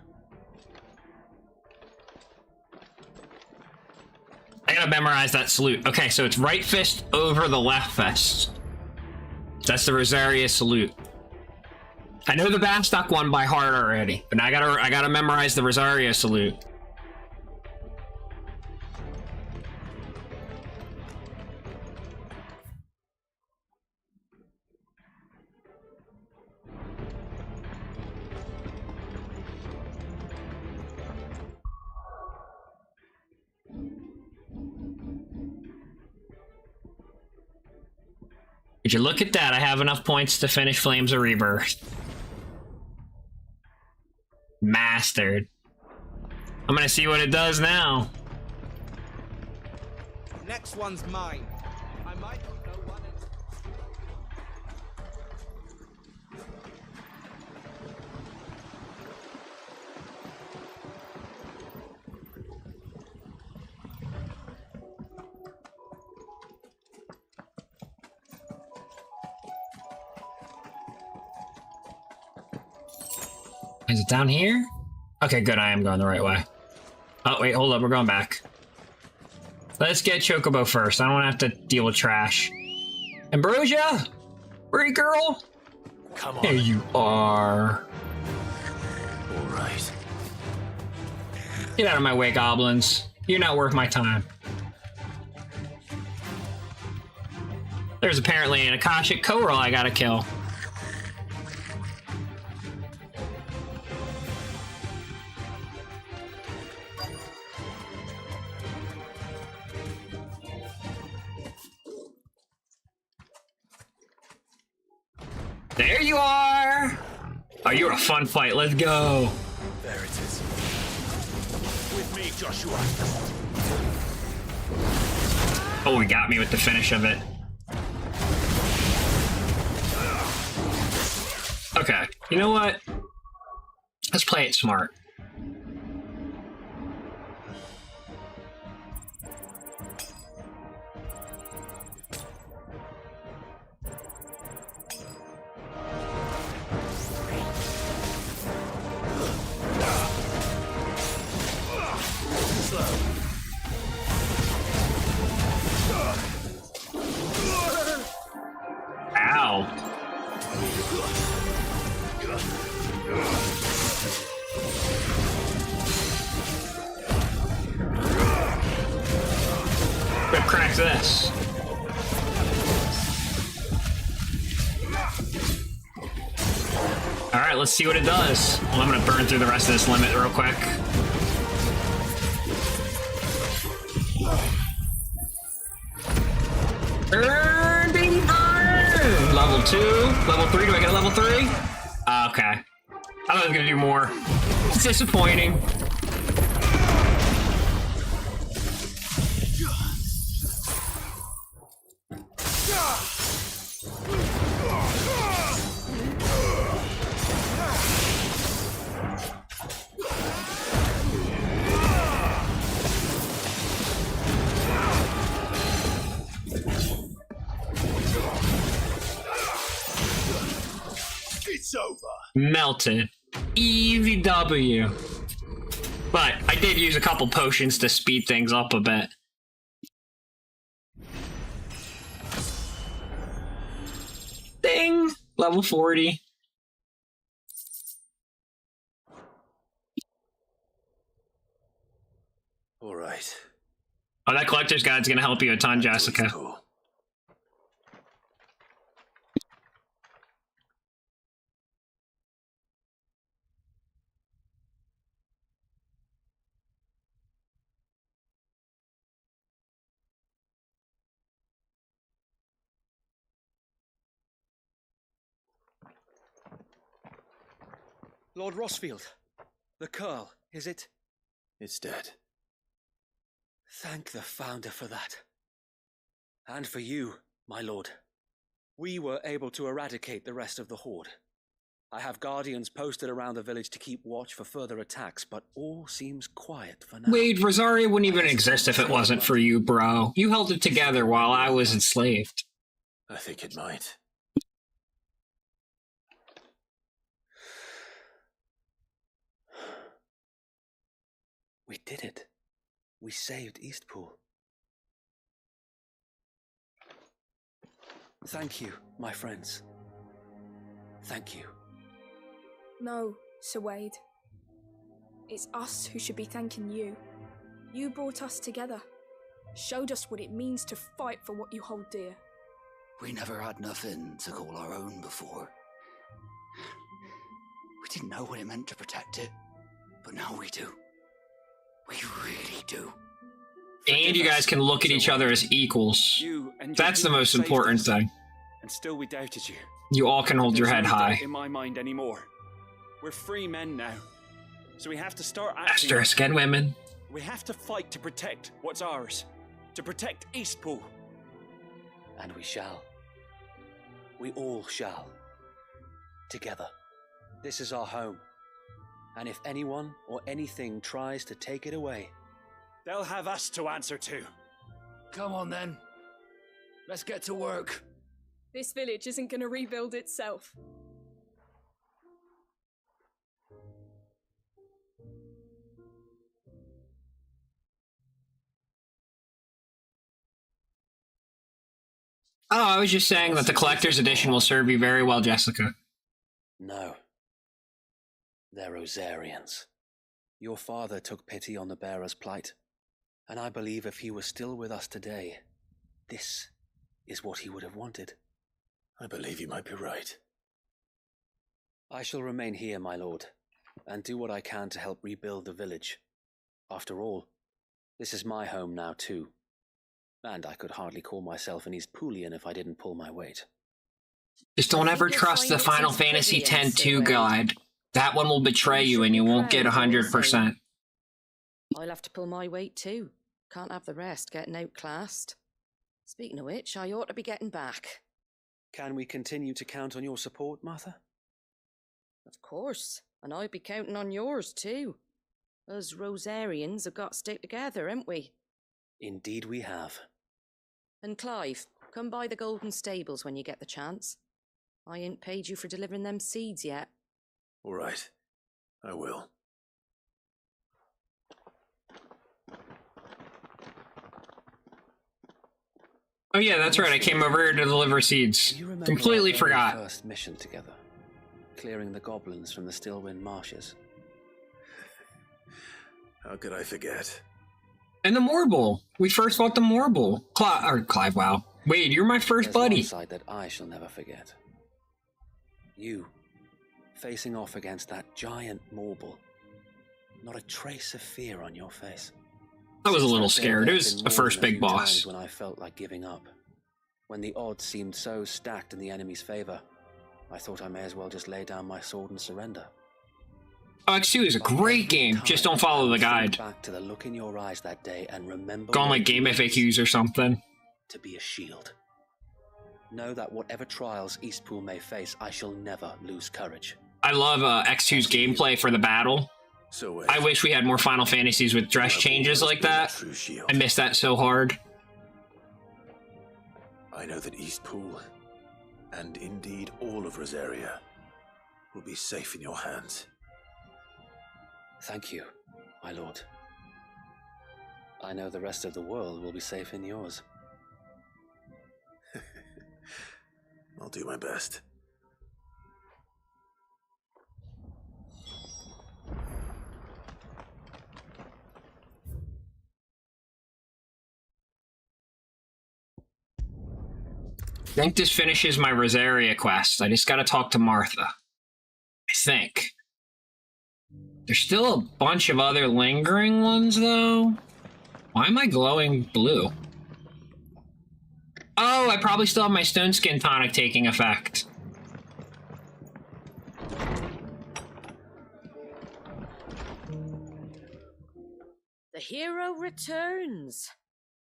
I gotta memorize that salute. Okay, so it's right fist over the left fist. That's the Rosaria salute. I know the Bastok one by heart already, but I gotta memorize the Rosaria salute. Would you look at that? I have enough points to finish Flames of Rebirth. Mastered. I'm gonna see what it does now. Next one's mine. I might not know one. Is it down here? Okay, good. I am going the right way. Oh, wait, hold up. We're going back. Let's get Chocobo first. I don't want to have to deal with trash. Ambrosia! Where are you, girl? Come on. There you are. All right. Get out of my way, goblins. You're not worth my time. There's apparently an Akashic Coral I gotta kill. There you are! Oh, you're a fun fight. Let's go. There it is. With me, Joshua. Oh, he got me with the finish of it. Okay, you know what? Let's play it smart. Ow. But crack this. Alright, let's see what it does. Well, I'm gonna burn through the rest of this limit real quick. Burn, baby, burn! Level 2, level 3, do I get a level 3? Okay. I thought I was gonna do more. It's disappointing. It's over. Melted. Easy W. But I did use a couple potions to speed things up a bit. Ding! Level 40. All right. Oh, that collector's guide's gonna help you a ton, Jessica. Cool. Lord Rossfield, the Curl, is it? It's dead. Thank the Founder for that. And for you, my lord. We were able to eradicate the rest of the Horde. I have guardians posted around the village to keep watch for further attacks, but all seems quiet for now. Wait, Rosaria wouldn't even exist if it wasn't for you, bro. You held it together while I was enslaved. I think it might. We did it. We saved Eastpool. Thank you, my friends. Thank you. No, Sir Wade. It's us who should be thanking you. You brought us together. Showed us what it means to fight for what you hold dear. We never had nothing to call our own before. We didn't know what it meant to protect it, but now we do. We really do. And you guys can look at each other as equals. That's the most important thing. And still we doubted you. You all can hold your head high. In my mind anymore. We're free men now. So we have to start acting. Asterisk and women. We have to fight to protect what's ours. To protect Eastpool. And we shall. We all shall. Together. This is our home. And if anyone or anything tries to take it away, they'll have us to answer to. Come on then. Let's get to work. This village isn't going to rebuild itself. Oh, I was just saying that the collector's edition will serve you very well, Jessica. No. They're Rosarians. Your father took pity on the bearer's plight, and I believe if he was still with us today, this is what he would have wanted. I believe you might be right. I shall remain here, my lord, and do what I can to help rebuild the village. After all, this is my home now too, and I could hardly call myself an Eastpoolian if I didn't pull my weight. Just don't ever trust the Final Fantasy X-2 guide. That one will betray you and you won't get 100%. I'll have to pull my weight too. Can't have the rest getting outclassed. Speaking of which, I ought to be getting back. Can we continue to count on your support, Martha? Of course, and I'd be counting on yours too. Us Rosarians have got to stick together, haven't we? Indeed we have. And Clive, come by the Golden Stables when you get the chance. I ain't paid you for delivering them seeds yet. All right, I will. Oh yeah, that's right. I came over here to deliver seeds. Completely forgot. Our first mission together, clearing the goblins from the Stillwind marshes. How could I forget? And the Morble. We first fought the Morble. Clive, wow. Wade, you're my first buddy. There's one side that I shall never forget. You, facing off against that giant Morble. Not a trace of fear on your face. I was a little scared. It was the first big boss. When I felt like giving up. When the odds seemed so stacked in the enemy's favor, I thought I may as well just lay down my sword and surrender. Oh, X2 is a great game. Just don't follow the guide. Back to the look in your eyes that day and remember. Go on like game FAQs or something. To be a shield. Know that whatever trials Eastpool may face, I shall never lose courage. I love X2's gameplay for the battle. So I wish we had more Final Fantasies with dress changes like that. I miss that so hard. I know that Eastpool, and indeed all of Rosaria, will be safe in your hands. Thank you, my lord. I know the rest of the world will be safe in yours. I'll do my best. I think this finishes my Rosaria quest. I just gotta talk to Martha. I think. There's still a bunch of other lingering ones, though. Why am I glowing blue? Oh, I probably still have my Stone Skin tonic taking effect. The hero returns.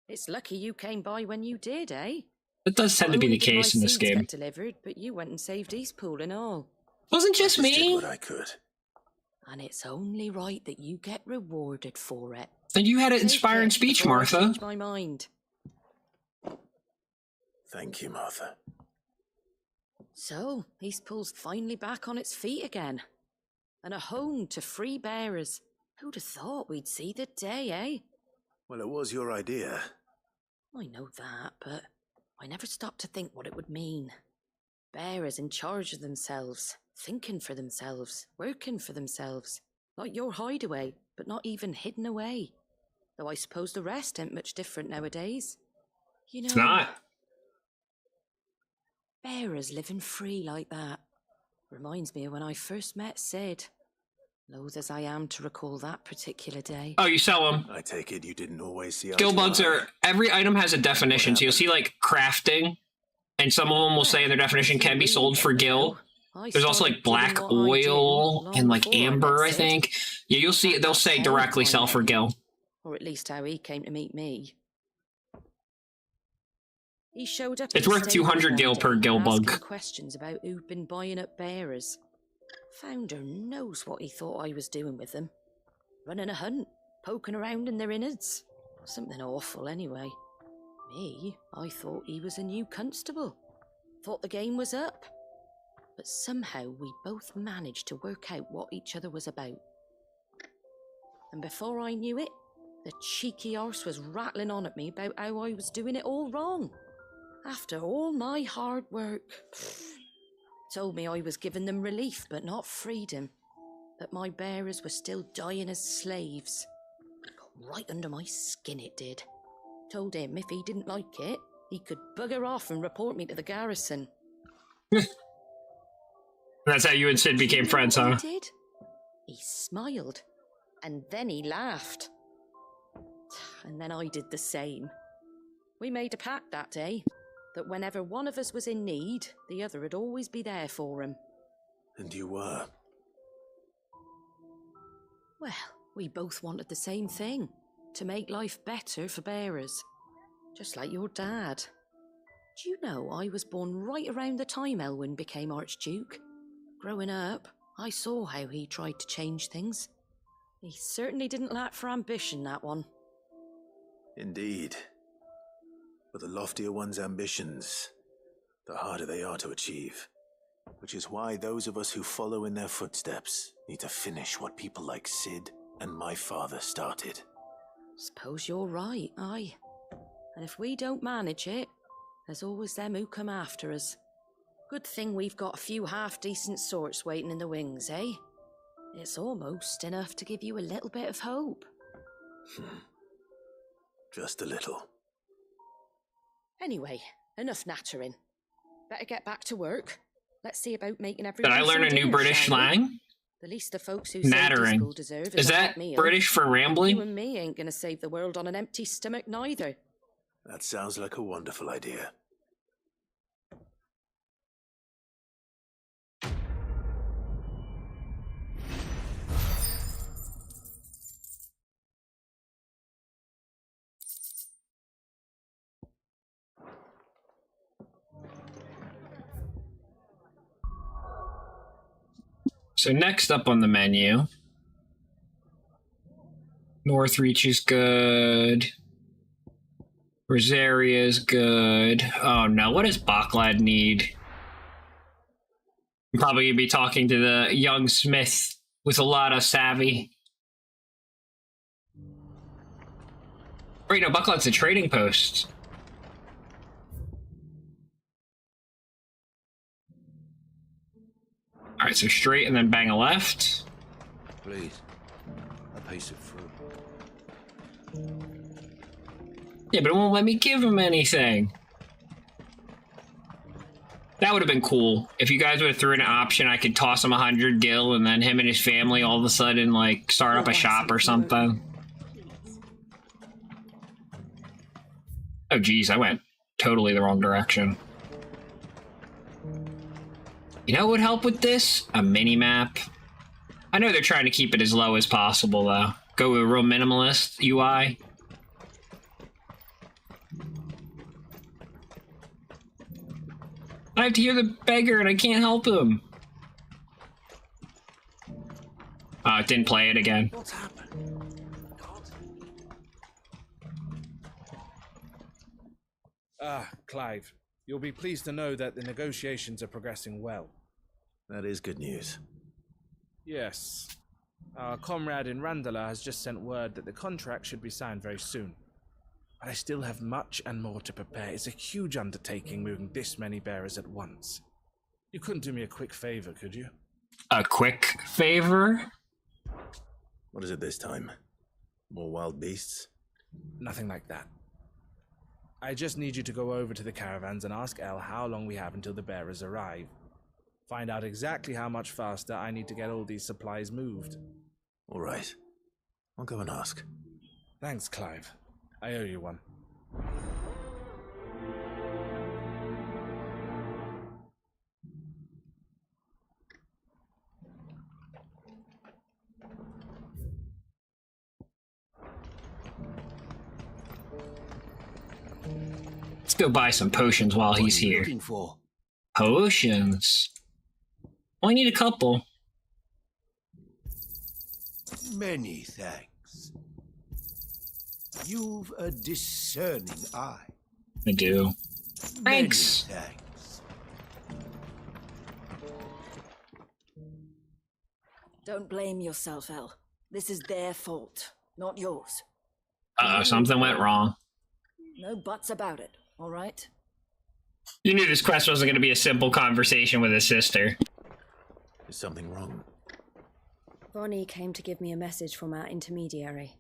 It's lucky you came by when you did, eh? That does tend to be the case in this game. Delivered, but you went and saved Eastpool and all. Wasn't just me. Did what I could. And it's only right that you get rewarded for it. And you had an inspiring speech, Martha. Change my mind. Thank you, Martha. So, Eastpool's finally back on its feet again. And a home to free bearers. Who'd have thought we'd see the day, eh? Well, it was your idea. I know that, but I never stopped to think what it would mean. Bearers in charge of themselves, thinking for themselves, working for themselves. Like your hideaway, but not even hidden away. Though I suppose the rest ain't much different nowadays. You know, it's not. Bearers living free like that. Reminds me of when I first met Sid. Loath as I am to recall that particular day. Oh, you sell them. I take it you didn't always see skill bugs are... Every item has a definition. So you'll see, like, crafting. And some of them will say their definition can be sold for gil. There's also, like, black oil and, like, amber, I think. Yeah, you'll see, they'll say directly sell for gil. Or at least how he came to meet me. He showed up. It's worth 200 gil per gil bug. Questions about who'd been buying up bearers. Founder knows what he thought I was doing with them. Running a hunt, poking around in their innards. Something awful anyway. Me, I thought he was a new constable. Thought the game was up. But somehow we both managed to work out what each other was about. And before I knew it, the cheeky arse was rattling on at me about how I was doing it all wrong. After all my hard work. Told me I was giving them relief, but not freedom. That my bearers were still dying as slaves. Got right under my skin it did. Told him if he didn't like it, he could bugger off and report me to the garrison. That's how you and Sid became friends, huh? He did. He smiled, and then he laughed. And then I did the same. We made a pact that day, that whenever one of us was in need, the other would always be there for him. And you were? Well, we both wanted the same thing, to make life better for bearers. Just like your dad. Do you know I was born right around the time Elwyn became Archduke? Growing up, I saw how he tried to change things. He certainly didn't lack for ambition, that one. Indeed. But the loftier one's ambitions, the harder they are to achieve. Which is why those of us who follow in their footsteps need to finish what people like Sid and my father started. Suppose you're right, aye. And if we don't manage it, there's always them who come after us. Good thing we've got a few half-decent sorts waiting in the wings, eh? It's almost enough to give you a little bit of hope. Just a little. Anyway, enough nattering. Better get back to work. Let's see about making everyone. Did I learn a new British slang? The least the folks who Nattering. school deserve Is a that hot meal. British for rambling? You and me ain't gonna save the world on an empty stomach neither. That sounds like a wonderful idea. So next up on the menu, Northreach is good. Rosaria's good. Oh no, what does Backlad need? I'm probably gonna be talking to the young smith with a lot of savvy. Wait, no, Bucklad's a trading post. Alright, so straight and then bang a left. Please, a piece of fruit. Yeah, but it won't let me give him anything. That would have been cool. If you guys would have threw in an option, I could toss him 100 gil and then him and his family all of a sudden, like, start up a shop or something. Oh, geez, I went totally the wrong direction. You know what would help with this? A mini-map. I know they're trying to keep it as low as possible, though. Go with a real minimalist UI. I have to hear the beggar and I can't help him. Oh, it didn't play it again. What's happened? Clive, you'll be pleased to know that the negotiations are progressing well. That is good news. Yes. Our comrade in Randala has just sent word that the contract should be signed very soon. But I still have much and more to prepare. It's a huge undertaking moving this many bearers at once. You couldn't do me a quick favor, could you? A quick favor? What is it this time? More wild beasts? Nothing like that. I just need you to go over to the caravans and ask El how long we have until the bearers arrive. Find out exactly how much faster I need to get all these supplies moved. All right. I'll go and ask. Thanks, Clive. I owe you one. Let's go buy some potions while he's here. Looking for? Potions? Only need a couple. Many thanks. You've a discerning eye. I do. Thanks. Many thanks. Don't blame yourself, El. This is their fault, not yours. Uh-oh, something went wrong. No buts about it, all right? You knew this quest wasn't going to be a simple conversation with his sister. Is something wrong? Bonnie came to give me a message from our intermediary.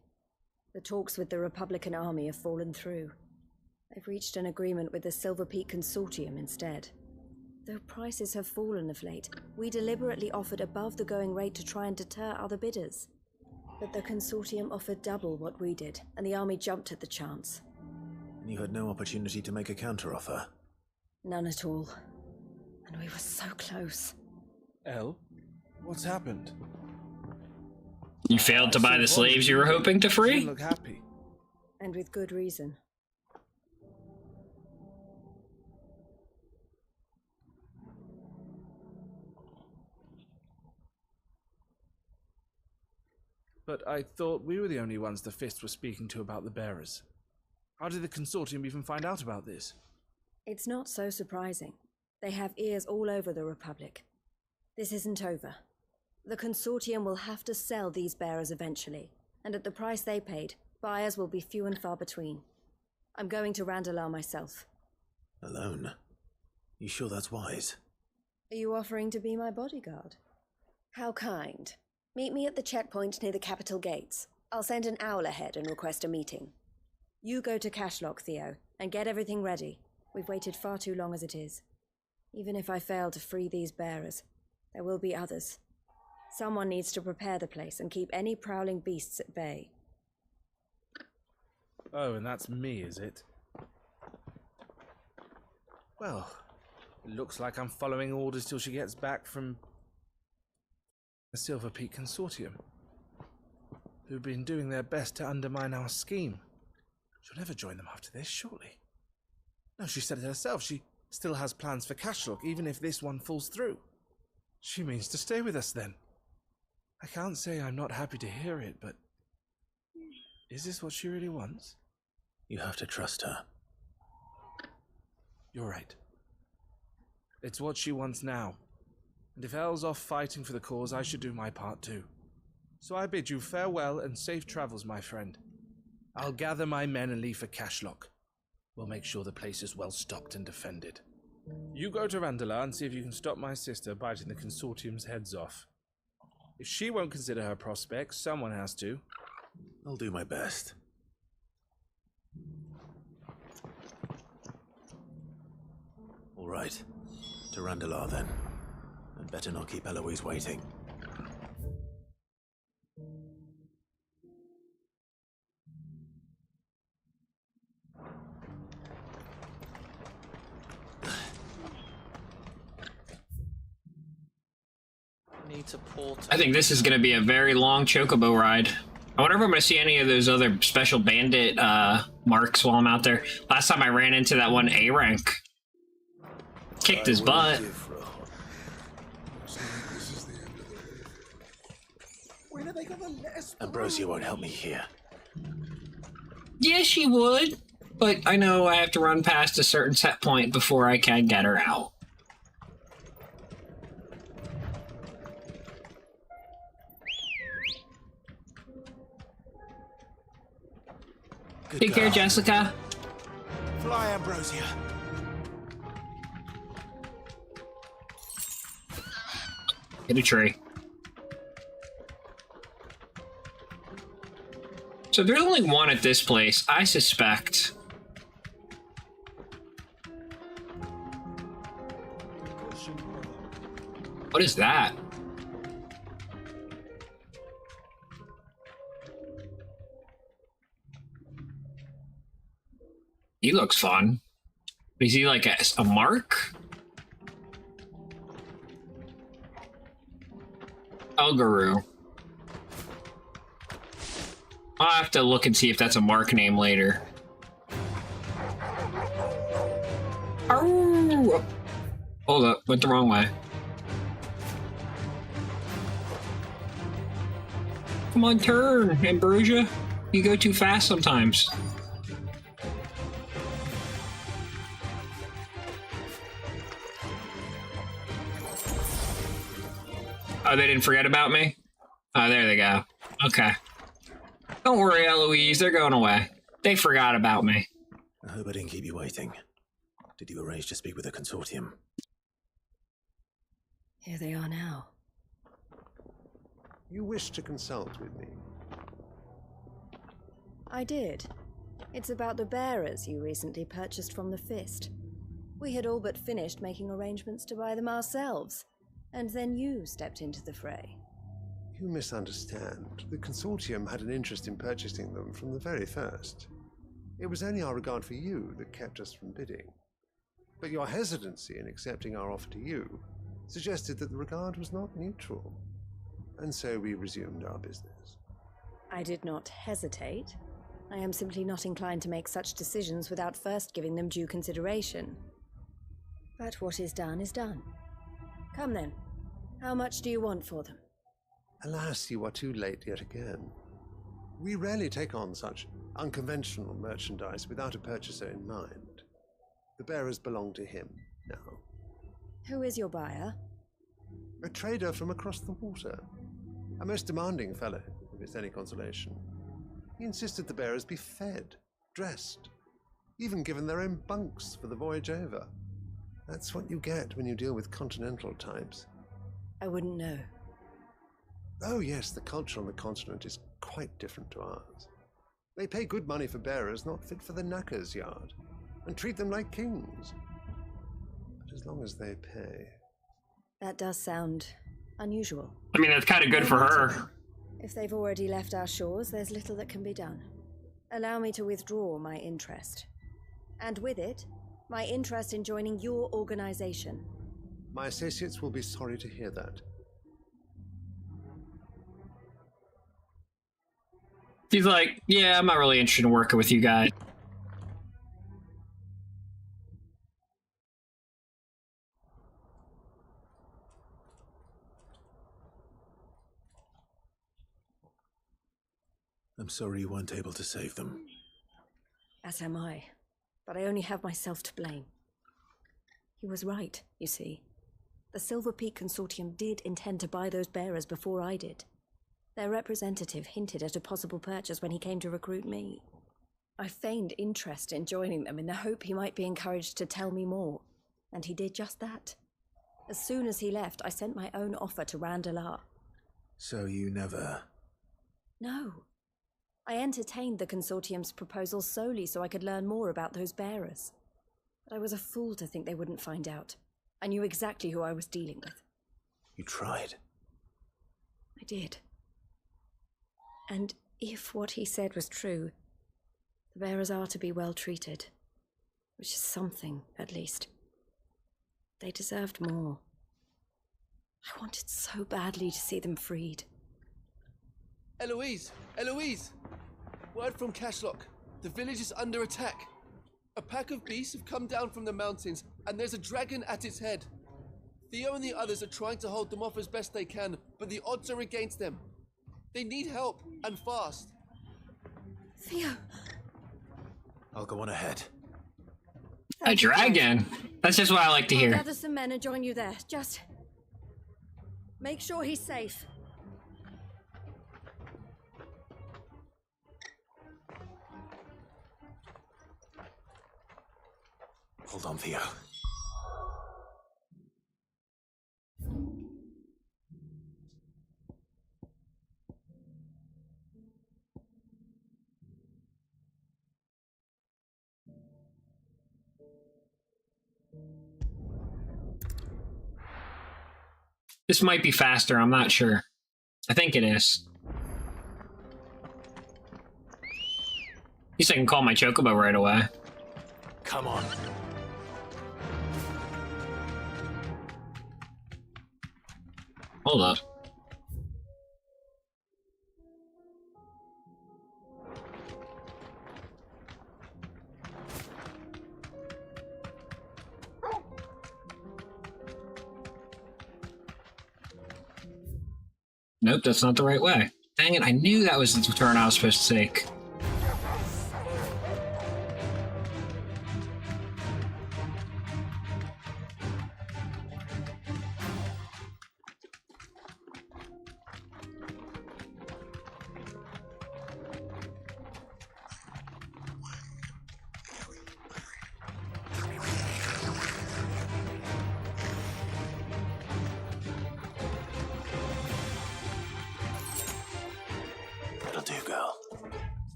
The talks with the Republican Army have fallen through. They've reached an agreement with the Silver Peak Consortium instead. Though prices have fallen of late, we deliberately offered above the going rate to try and deter other bidders. But the Consortium offered double what we did, and the Army jumped at the chance. And you had no opportunity to make a counteroffer? None at all. And we were so close. Elle, what's happened? You failed to buy the slaves you were hoping to free? You look happy. And with good reason. But I thought we were the only ones the Fist were speaking to about the bearers. How did the Consortium even find out about this? It's not so surprising. They have ears all over the Republic. This isn't over. The Consortium will have to sell these bearers eventually, and at the price they paid, buyers will be few and far between. I'm going to Randalar myself. Alone? You sure that's wise? Are you offering to be my bodyguard? How kind. Meet me at the checkpoint near the capital gates. I'll send an owl ahead and request a meeting. You go to Cashlock, Theo, and get everything ready. We've waited far too long as it is. Even if I fail to free these bearers, there will be others. Someone needs to prepare the place and keep any prowling beasts at bay. Oh, and that's me, is it? Well, it looks like I'm following orders till she gets back from the Silver Peak Consortium, who've been doing their best to undermine our scheme. She'll never join them after this, surely. No, she said it herself. She still has plans for Cashlock, even if this one falls through. She means to stay with us, then. I can't say I'm not happy to hear it, but is this what she really wants? You have to trust her. You're right. It's what she wants now. And if Elle's off fighting for the cause, I should do my part too. So I bid you farewell and safe travels, my friend. I'll gather my men and leave for Cashlock. We'll make sure the place is well stocked and defended. You go to Randalar and see if you can stop my sister biting the Consortium's heads off. If she won't consider her prospects, someone has to. I'll do my best. All right. To Randalar, then. I'd better not keep Eloise waiting. I think this is going to be a very long chocobo ride. I wonder if I'm going to see any of those other special bandit marks while I'm out there. Last time I ran into that one A rank. Kicked his butt. Ambrosia won't help me here. Yeah, she would. But I know I have to run past a certain set point before I can get her out. Take care, Jessica. Fly, Ambrosia. Hit a tree. So there's only one at this place, I suspect. What is that? He looks fun. Is he like a mark? Elgaru. I'll have to look and see if that's a mark name later. Arrgh! Hold up, went the wrong way. Come on, turn, Ambrosia. You go too fast sometimes. Oh, they didn't forget about me? Oh, there they go. Okay. Don't worry, Eloise, they're going away. They forgot about me. I hope I didn't keep you waiting. Did you arrange to speak with the consortium? Here they are now. You wish to consult with me? I did. It's about the bearers you recently purchased from the Fist. We had all but finished making arrangements to buy them ourselves, and then you stepped into the fray. You misunderstand. The consortium had an interest in purchasing them from the very first. It was only our regard for you that kept us from bidding. But your hesitancy in accepting our offer to you suggested that the regard was not mutual. And so we resumed our business. I did not hesitate. I am simply not inclined to make such decisions without first giving them due consideration. But what is done is done. Come then. How much do you want for them? Alas, you are too late yet again. We rarely take on such unconventional merchandise without a purchaser in mind. The bearers belong to him now. Who is your buyer? A trader from across the water. A most demanding fellow, if it's any consolation. He insisted the bearers be fed, dressed, even given their own bunks for the voyage over. That's what you get when you deal with continental types. I wouldn't know. Oh yes, the culture on the continent is quite different to ours. They pay good money for bearers not fit for the knacker's yard, and treat them like kings. But as long as they pay... That does sound unusual. I mean, that's kind of good for her. If they've already left our shores, there's little that can be done. Allow me to withdraw my interest. And with it, my interest in joining your organization. My associates will be sorry to hear that. He's like, yeah, I'm not really interested in working with you guys. I'm sorry you weren't able to save them. As am I. But I only have myself to blame. He was right, you see. The Silver Peak Consortium did intend to buy those bearers before I did. Their representative hinted at a possible purchase when he came to recruit me. I feigned interest in joining them in the hope he might be encouraged to tell me more, and he did just that. As soon as he left, I sent my own offer to Randalar. So you never... No. I entertained the Consortium's proposal solely so I could learn more about those bearers. But I was a fool to think they wouldn't find out. I knew exactly who I was dealing with. You tried. I did. And if what he said was true, the bearers are to be well treated. Which is something, at least. They deserved more. I wanted so badly to see them freed. Eloise! Eloise! Word from Cashlock. The village is under attack. A pack of beasts have come down from the mountains, and there's a dragon at its head. Theo and the others are trying to hold them off as best they can, but the odds are against them. They need help, and fast. Theo! I'll go on ahead. A dragon? That's just what I like to hear. I'll gather some men and join you there. Just... make sure he's safe. Hold on, Theo. This might be faster, I'm not sure. I think it is. At least I can call my chocobo right away. Come on. Hold up. Nope, that's not the right way. Dang it, I knew that was the turn I was supposed to take.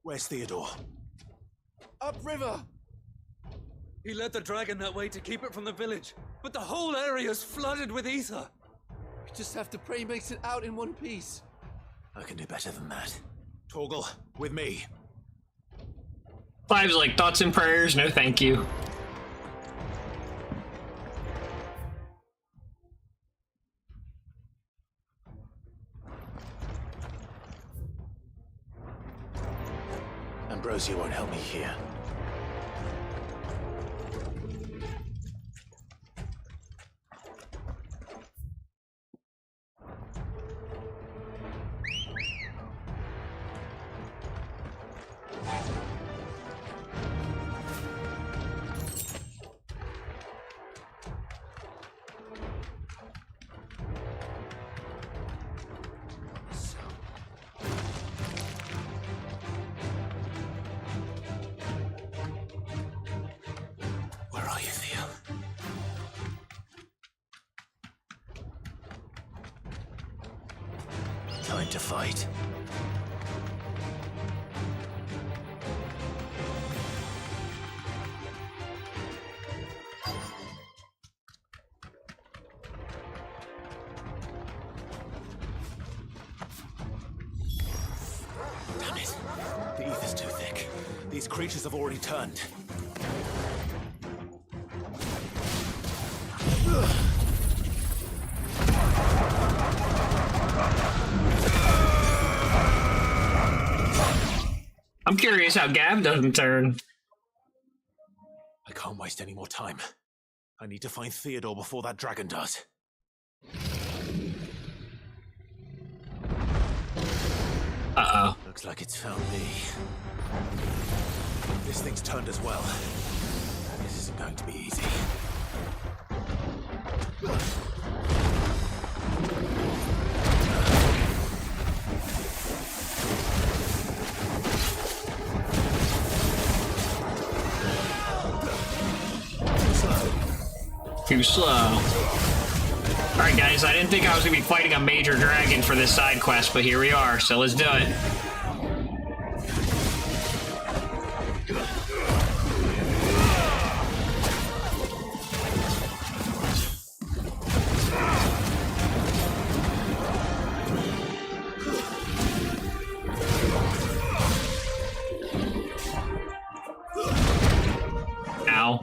Where's Theodore? Upriver! He led the dragon that way to keep it from the village, but the whole area's flooded with ether. We just have to pray he makes it out in one piece. I can do better than that. Torgal, with me. Clive's like, thoughts and prayers, no thank you. Ambrosia won't help me here. Time to fight. Damn it. The ether's too thick. These creatures have already turned. I'm curious how Gav doesn't turn. I can't waste any more time. I need to find Theodore before that dragon does. Uh-oh. Looks like it's found me. This thing's turned as well. This isn't going to be easy. Too slow. Alright guys, I didn't think I was going to be fighting a major dragon for this side quest, but here we are, so let's do it. Ow.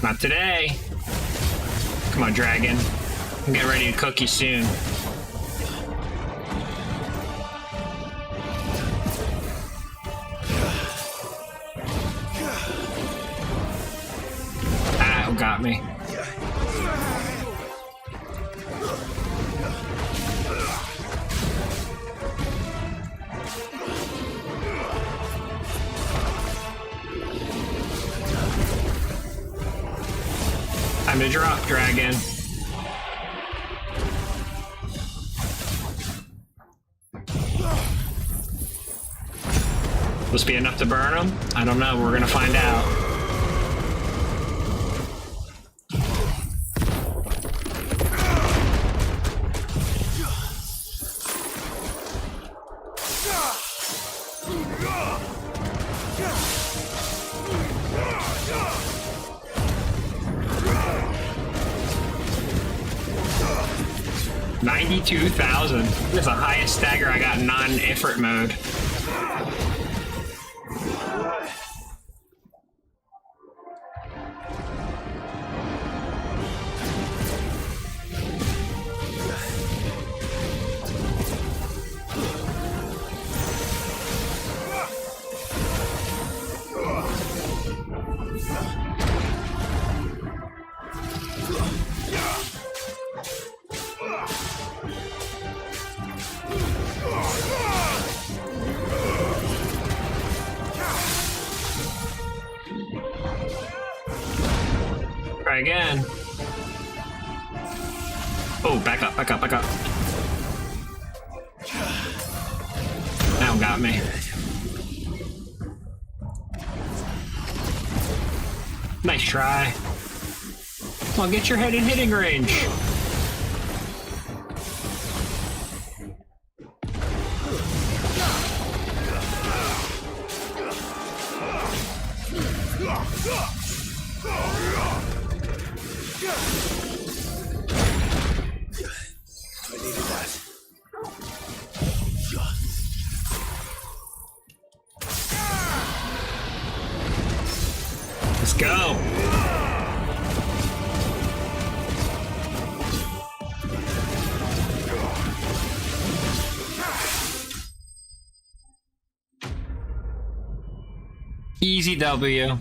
Not today. Come on, dragon. I'm getting ready to cook you soon. Ow, got me. Time to drop, dragon. Will this be enough to burn him? I don't know. We're gonna find out. $92,000. This is the highest stagger I got in non-effort mode. try again. Oh, back up, back up, back up. Now got me. Nice try. Come on, get your head in hitting range. I needed that. Let's go. Easy W.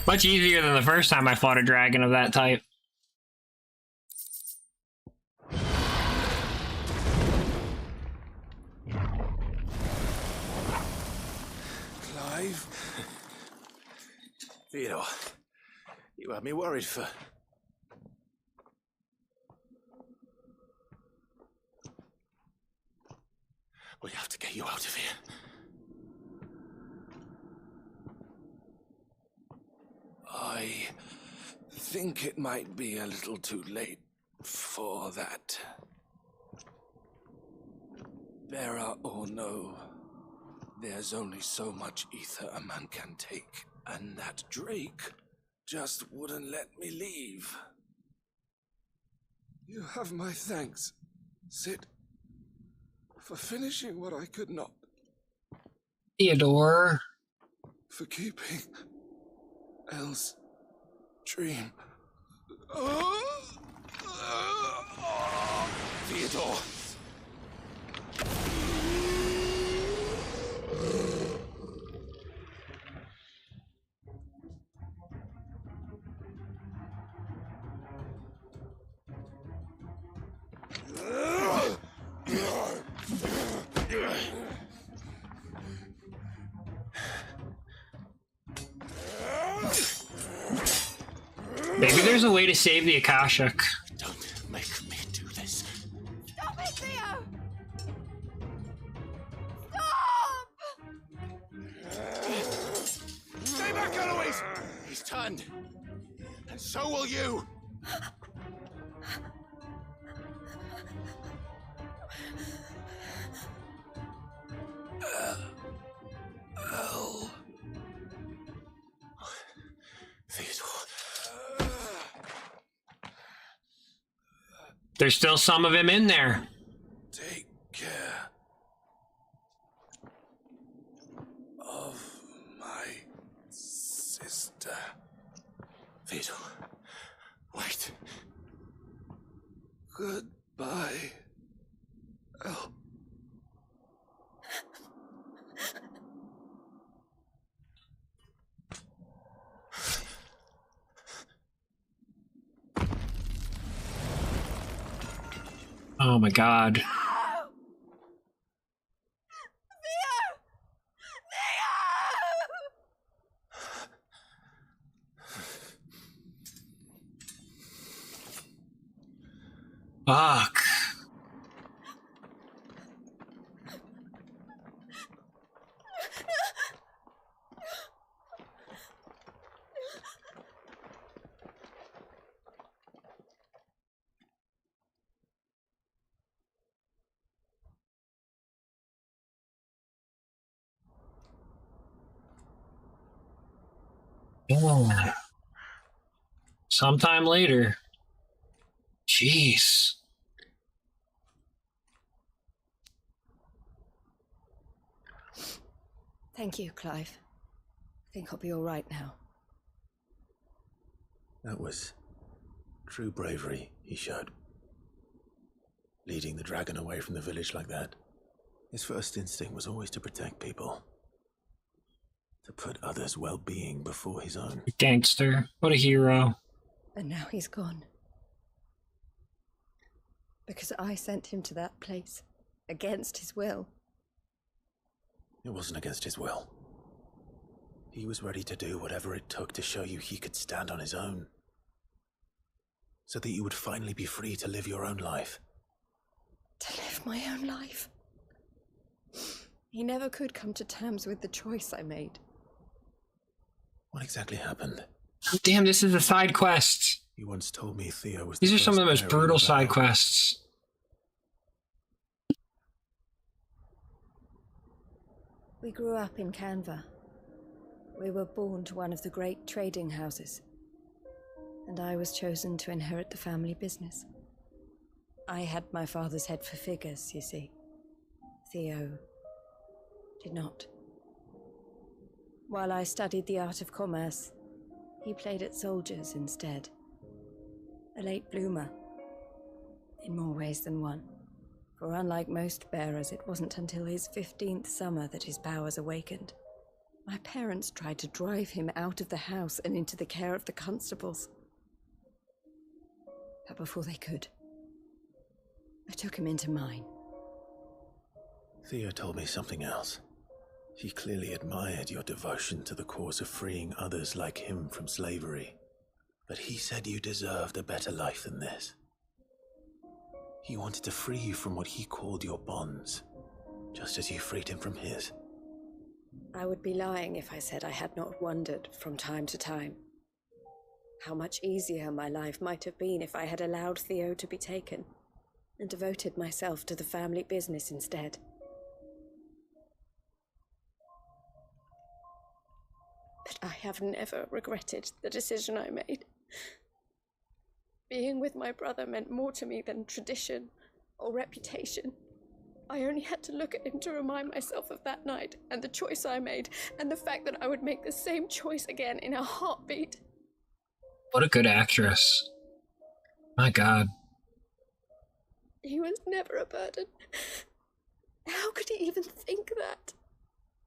Much easier than the first time I fought a dragon of that type. Clive? Theodore, you had me worried for... We have to get you out of here. I think it might be a little too late for that. Bearer or no, there's only so much ether a man can take, and that Drake just wouldn't let me leave. You have my thanks, Sid, for finishing what I could not. Theodore. For keeping Elle's dream. Theodore! Maybe there's a way to save the Akashic. Don't make me do this. Stop it, Theo! Stop! Stay back, Eloise! He's turned. And so will you! Elle. Theodore. There's still some of him in there. Take care of my sister. Theodore, wait. Goodbye, Elle. Oh my god. Fuck. Oh. Sometime later. Jeez. Thank you, Clive. I think I'll be all right now. That was true bravery he showed. Leading the dragon away from the village like that. His first instinct was always to protect people. To put others' well-being before his own. Gangster. What a hero. And now he's gone. Because I sent him to that place. Against his will. It wasn't against his will. He was ready to do whatever it took to show you he could stand on his own. so that you would finally be free to live your own life. To live my own life. He never could come to terms with the choice I made. What exactly happened? Oh, damn, this is a side quest. You once told me Theo was These the are some of the most first bearer brutal you side ever quests. We grew up in Canva. We were born to one of the great trading houses. And I was chosen to inherit the family business. I had my father's head for figures, you see. Theo did not. While I studied the art of commerce, he played at soldiers instead. A late bloomer, in more ways than one. For unlike most bearers, it wasn't until his 15th summer that his powers awakened. My parents tried to drive him out of the house and into the care of the constables. But before they could, I took him into mine. Theo told me something else. He clearly admired your devotion to the cause of freeing others like him from slavery. But he said you deserved a better life than this. He wanted to free you from what he called your bonds, just as you freed him from his. I would be lying if I said I had not wondered from time to time how much easier my life might have been if I had allowed Theo to be taken and devoted myself to the family business instead. But I have never regretted the decision I made. Being with my brother meant more to me than tradition or reputation. I only had to look at him to remind myself of that night and the choice I made and the fact that I would make the same choice again in a heartbeat. What a good actress. My God. He was never a burden. How could he even think that?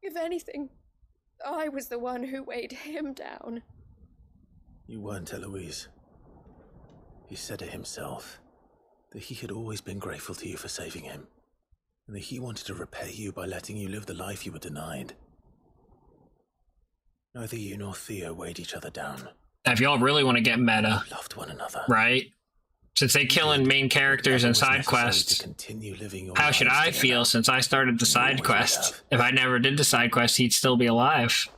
If anything, I was the one who weighed him down. You weren't, Eloise. He said it himself, that he had always been grateful to you for saving him, and that he wanted to repay you by letting you live the life you were denied. Neither you nor Theo weighed each other down. If y'all really want to get meta, loved one another, right? Since they killing main characters and side quests, how should I feel since I started the side quest? If I never did the side quest, he'd still be alive.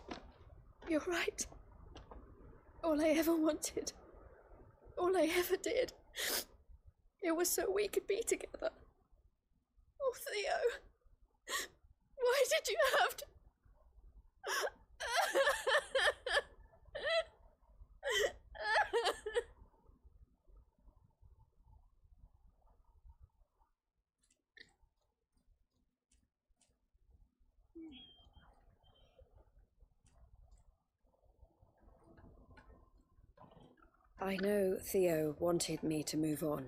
You're right. All I ever wanted, all I ever did, it was so we could be together. Oh, Theo, why did you have to... I know Theo wanted me to move on,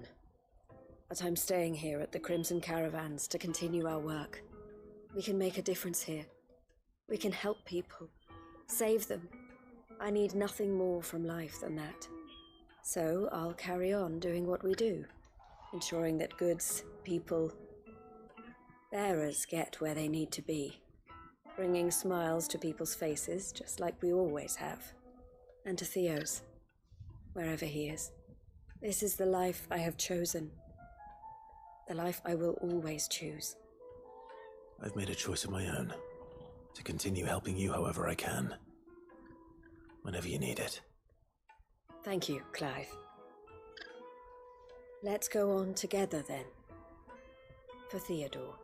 but I'm staying here at the Crimson Caravans to continue our work. We can make a difference here. We can help people, save them. I need nothing more from life than that. So I'll carry on doing what we do, ensuring that goods, people, bearers get where they need to be, bringing smiles to people's faces just like we always have, and to Theo's, wherever he is. This is the life I have chosen, the life I will always choose. I've made a choice of my own, to continue helping you however I can, whenever you need it. Thank you, Clive. Let's go on together then, for Theodore.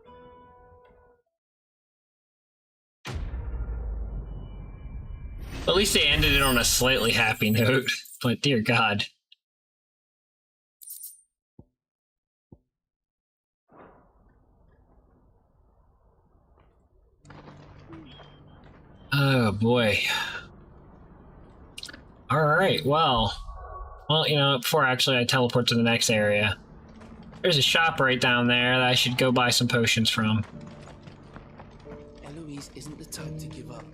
At least they ended it on a slightly happy note, but dear God. Oh boy. Alright, well, you know, before actually I teleport to the next area, there's a shop right down there that I should go buy some potions from. Eloise isn't the type to give up.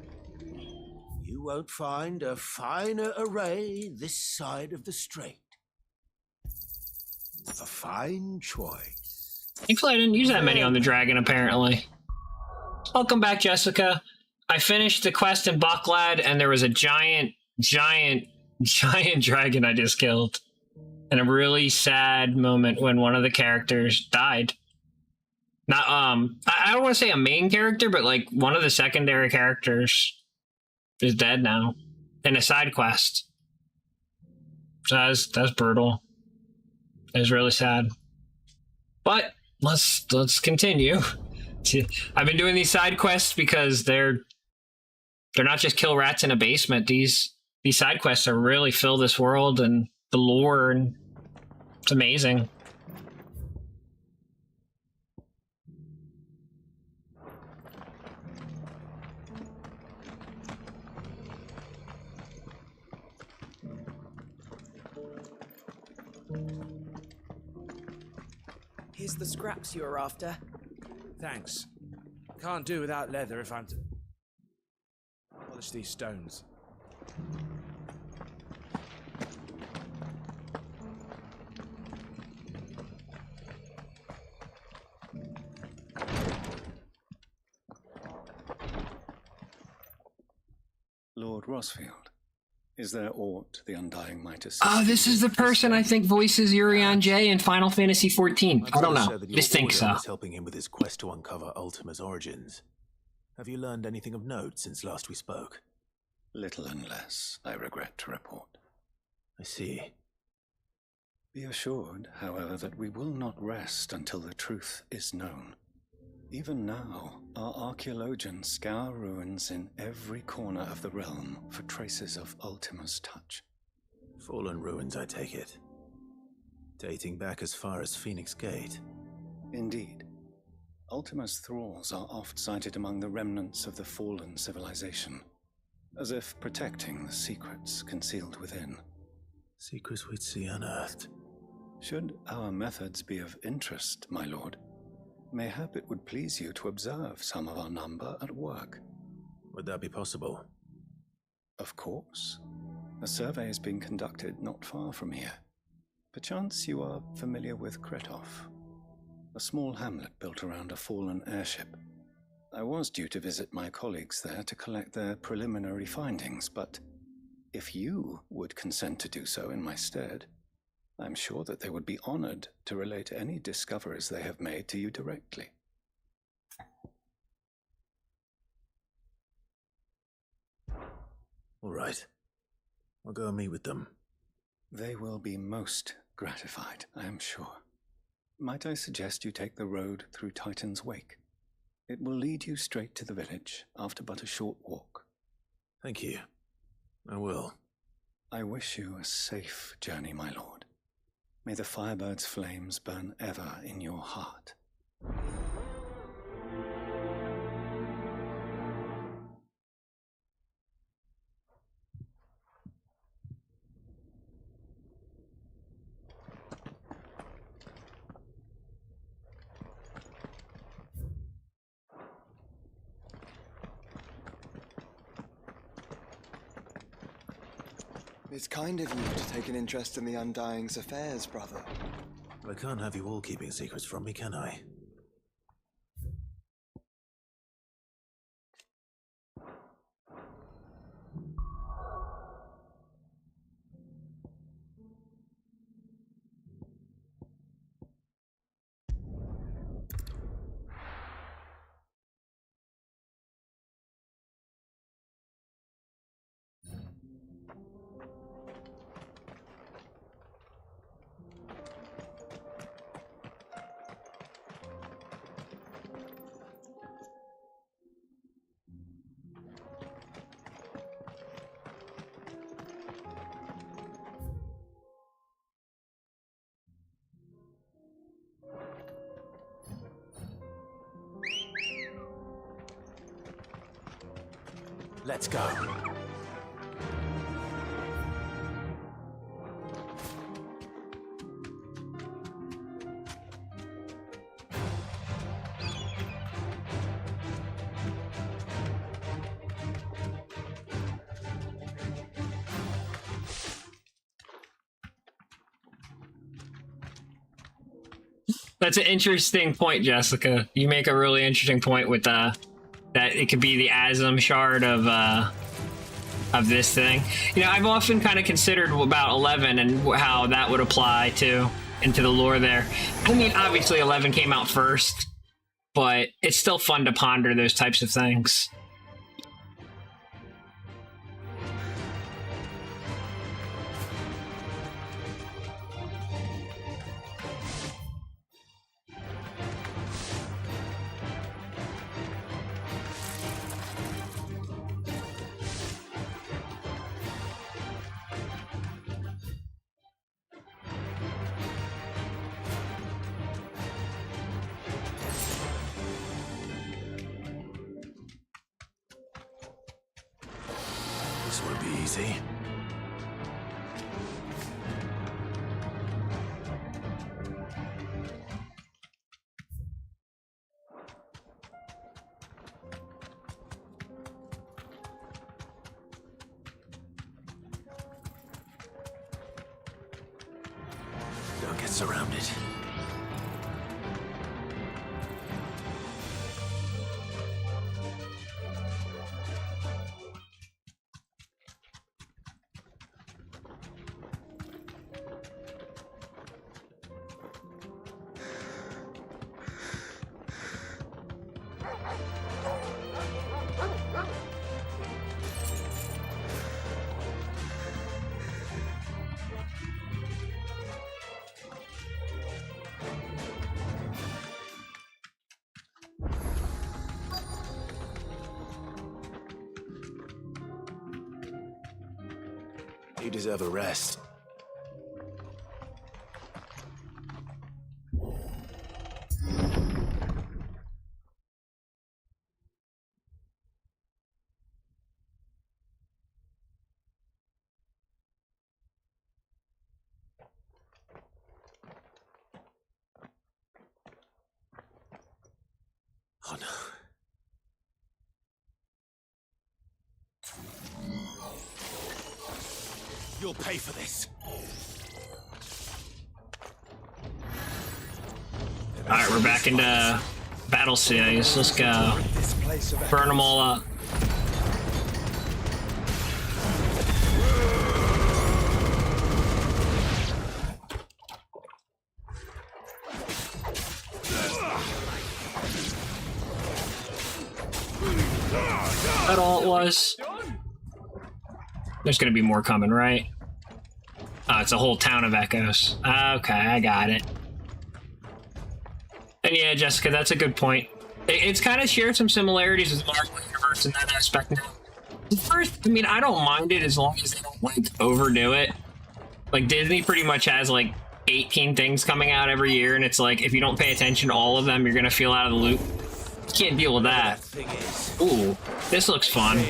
You won't find a finer array this side of the strait. A fine choice. Thankfully I didn't use that many on the dragon, apparently. Welcome back, Jessica. I finished the quest in Bucklad, and there was a giant dragon I just killed. and a really sad moment when one of the characters died. Not I don't want to say a main character, but like one of the secondary characters is dead now in a side quest. So that's brutal. It was really sad. But let's continue. I've been doing these side quests because they're not just kill rats in a basement. These side quests are really fill this world and the lore, and it's amazing. Here's the scraps you were after. Thanks. Can't do without leather if I'm to polish these stones. Lord Rosfield, is there aught the Undying might assist? Oh, this is the person I think voices Urian J in Final Fantasy XIV. I don't know. Just think so. Is helping him with his quest to uncover Ultima's origins. Have you learned anything of note since last we spoke? Little and less, I regret to report. I see. Be assured, however, that we will not rest until the truth is known. Even now, our archaeologians scour ruins in every corner of the realm for traces of Ultima's touch. Fallen ruins, I take it. Dating back as far as Phoenix Gate. Indeed. Ultima's thralls are oft sighted among the remnants of the fallen civilization, as if protecting the secrets concealed within. Secrets we'd see unearthed. Should our methods be of interest, my lord, mayhap it would please you to observe some of our number at work. Would that be possible? Of course. A survey is being conducted not far from here. Perchance you are familiar with Kretov, a small hamlet built around a fallen airship. I was due to visit my colleagues there to collect their preliminary findings, but if you would consent to do so in my stead, I'm sure that they would be honored to relate any discoveries they have made to you directly. All right. I'll go and meet with them. They will be most gratified, I am sure. Might I suggest you take the road through Titan's Wake? It will lead you straight to the village after but a short walk. Thank you. I will. I wish you a safe journey, my lord. May the Firebird's flames burn ever in your heart. It's kind of you to take an interest in the Undying's affairs, brother. I can't have you all keeping secrets from me, can I? Let's go. That's an interesting point, Jessica. You make a really interesting point with that it could be the Asm shard of of this thing. You know, I've often kind of considered about 11 and how that would apply to into the lore there. I mean, obviously 11 came out first, but it's still fun to ponder those types of things. This won't be easy. Don't get surrounded. You deserve a rest. Oh no. You'll pay for this. Alright, we're back into battle series. Let's go. Burn them all up. That all it was. There's gonna be more coming, right? Oh, it's a whole town of echoes. Okay, I got it. And yeah, Jessica, that's a good point. It's kind of shared some similarities with the Marvel Universe in that aspect. First, I mean, I don't mind it as long as they don't, like, overdo it. Like, Disney pretty much has, like, 18 things coming out every year, and it's like, if you don't pay attention to all of them, you're gonna feel out of the loop. You can't deal with that. Ooh, this looks fun.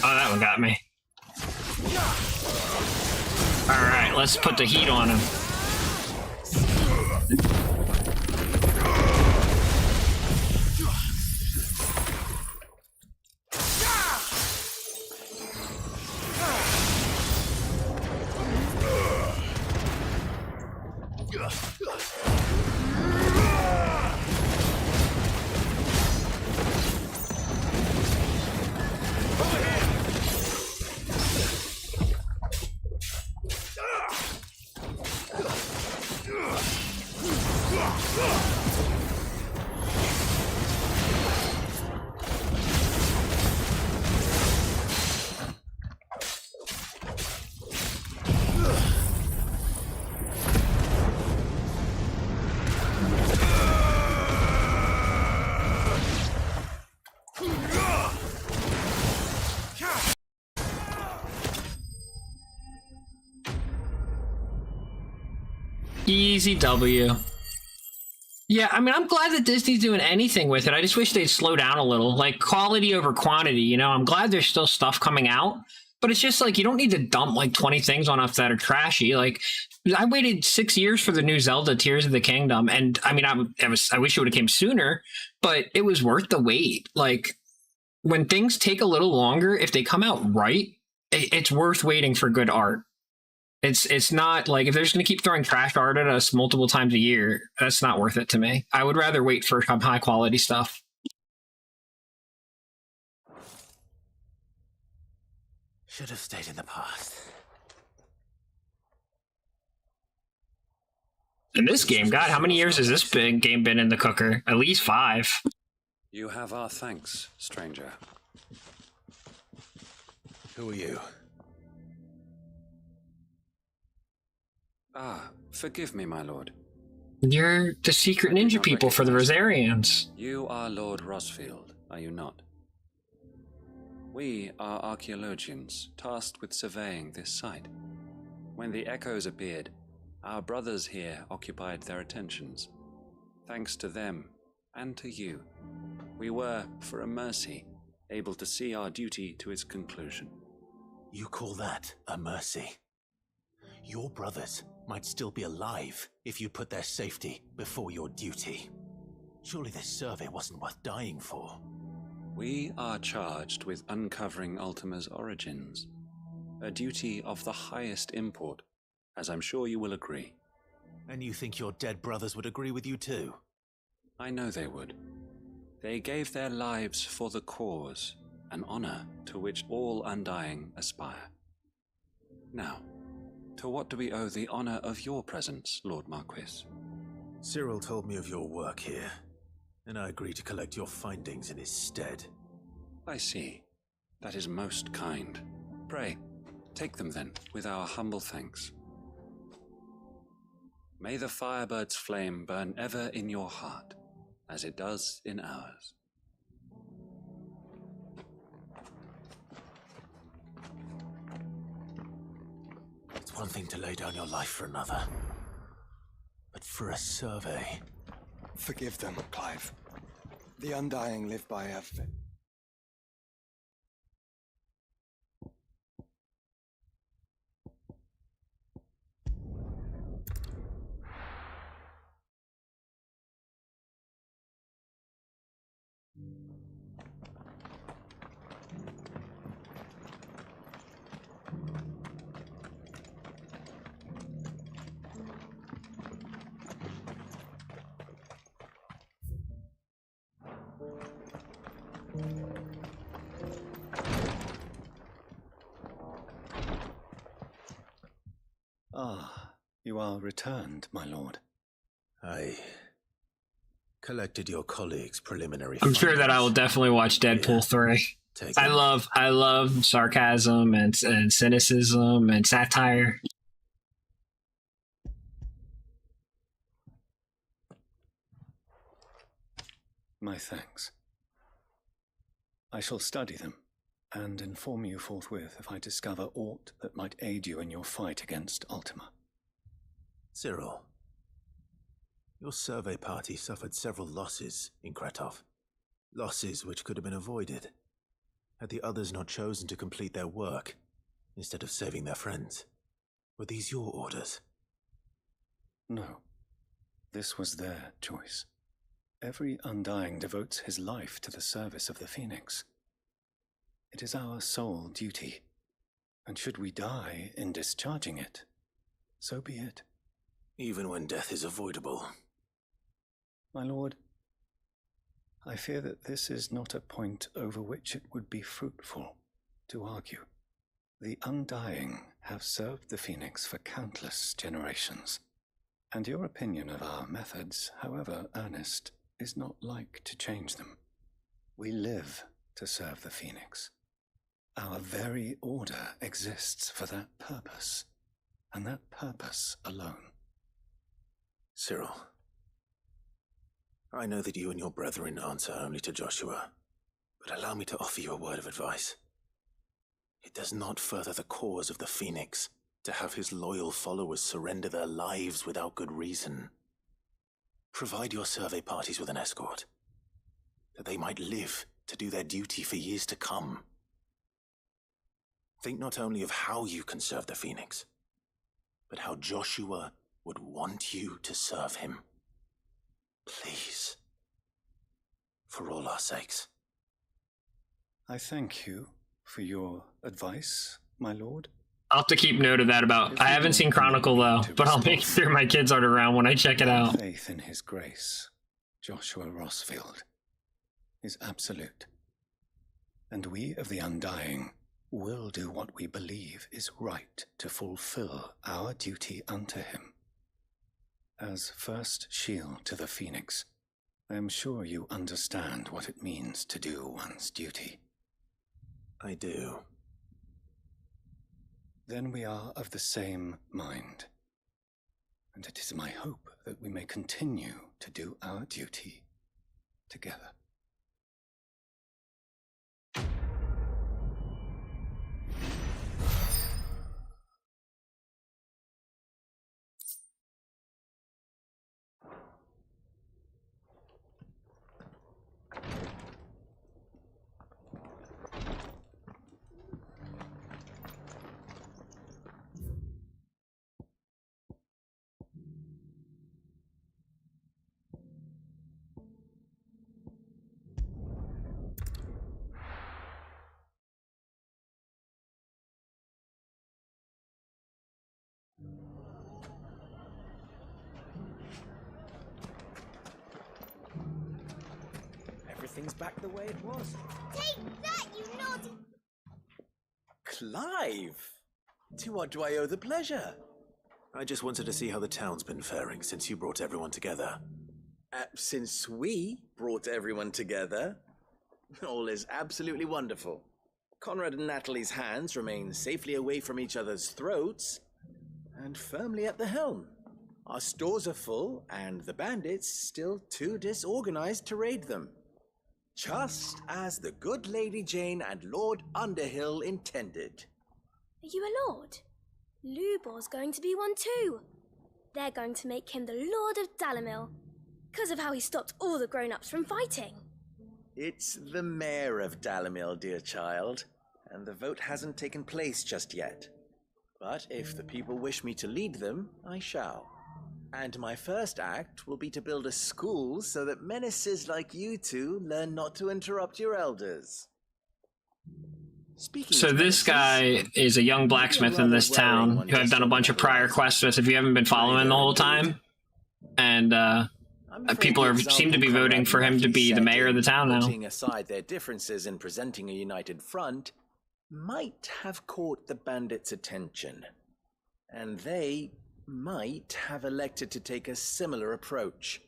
Oh, that one got me. Alright, let's put the heat on him. Easy W. Yeah, I mean, I'm glad that Disney's doing anything with it. I just wish they'd slow down a little, like quality over quantity. You know, I'm glad there's still stuff coming out, but it's just like you don't need to dump like 20 things on us that are trashy. Like, I waited 6 years for the new Zelda Tears of the Kingdom, and I mean, I wish it would have came sooner, but it was worth the wait. Like, when things take a little longer, if they come out right, it's worth waiting for good art. It's not like if they're just going to keep throwing trash art at us multiple times a year, that's not worth it to me. I would rather wait for some high quality stuff. Should have stayed in the past. In this game, God, how many years has this game been in the cooker? At least 5. You have our thanks, stranger. Who are you? Ah, forgive me, my lord. You're the secret ninja people for the Rosarians. You are Lord Rosfield, are you not? We are archaeologians tasked with surveying this site. When the echoes appeared, our brothers here occupied their attentions. Thanks to them, and to you, we were, for a mercy, able to see our duty to its conclusion. You call that a mercy? Your brothers might still be alive if you put their safety before your duty. Surely this survey wasn't worth dying for. We are charged with uncovering Ultima's origins, a duty of the highest import, as I'm sure you will agree. And you think your dead brothers would agree with you too? I know they would. They gave their lives for the cause, an honor to which all Undying aspire. Now, to what do we owe the honor of your presence, Lord Marquis? Cyril told me of your work here, and I agreed to collect your findings in his stead. I see. That is most kind. Pray, take them then, with our humble thanks. May the Firebird's flame burn ever in your heart, as it does in ours. It's one thing to lay down your life for another, but for a survey... Forgive them, Clive. The Undying live by a... Ah, you are returned, my lord. I collected your colleagues' preliminary I'm sure that I will definitely watch Deadpool 3. I love sarcasm and cynicism and satire. My thanks. I shall study them and inform you forthwith if I discover aught that might aid you in your fight against Ultima. Cyril, your survey party suffered several losses in Kretov. Losses which could have been avoided, had the others not chosen to complete their work instead of saving their friends. Were these your orders? No. This was their choice. Every Undying devotes his life to the service of the Phoenix. It is our sole duty, and should we die in discharging it, so be it. Even when death is avoidable. My lord, I fear that this is not a point over which it would be fruitful to argue. The Undying have served the Phoenix for countless generations, and your opinion of our methods, however earnest, is not like to change them. We live to serve the Phoenix. Our very order exists for that purpose, and that purpose alone. Cyril, I know that you and your brethren answer only to Joshua, but allow me to offer you a word of advice. It does not further the cause of the Phoenix to have his loyal followers surrender their lives without good reason. Provide your survey parties with an escort, that they might live to do their duty for years to come. Think not only of how you can serve the Phoenix, but how Joshua would want you to serve him. Please. For all our sakes. I thank you for your advice, my lord. I'll have to keep note of that about... I haven't seen Chronicle, though, but I'll make sure my kids aren't around when I check it out. Faith in his grace, Joshua Rossfield, is absolute. And we of the Undying will do what we believe is right to fulfill our duty unto him. As first shield to the Phoenix, I am sure you understand what it means to do one's duty. I do. Then we are of the same mind, and it is my hope that we may continue to do our duty together. Everything's back the way it was. Take that, you naughty... Clive! To what do I owe the pleasure? I just wanted to see how the town's been faring since you brought everyone together. Since we brought everyone together, all is absolutely wonderful. Conrad and Natalie's hands remain safely away from each other's throats, and firmly at the helm. Our stores are full, and the bandits still too disorganized to raid them. Just as the good Lady Jane and Lord Underhill intended. Are you a lord? Lubor's going to be one too. They're going to make him the Lord of Dalimil, because of how he stopped all the grown-ups from fighting. It's the mayor of Dalimil, dear child, and the vote hasn't taken place just yet. But if the people wish me to lead them, I shall. And my first act will be to build a school so that menaces like you two learn not to interrupt your elders. So this guy is a young blacksmith in this town who I've done a bunch of prior quests with if you haven't been following the whole time. And people seem to be voting for him to be the mayor of the town now. Putting aside their differences in presenting a united front, might have caught the bandits' attention. And they might have elected to take a similar approach.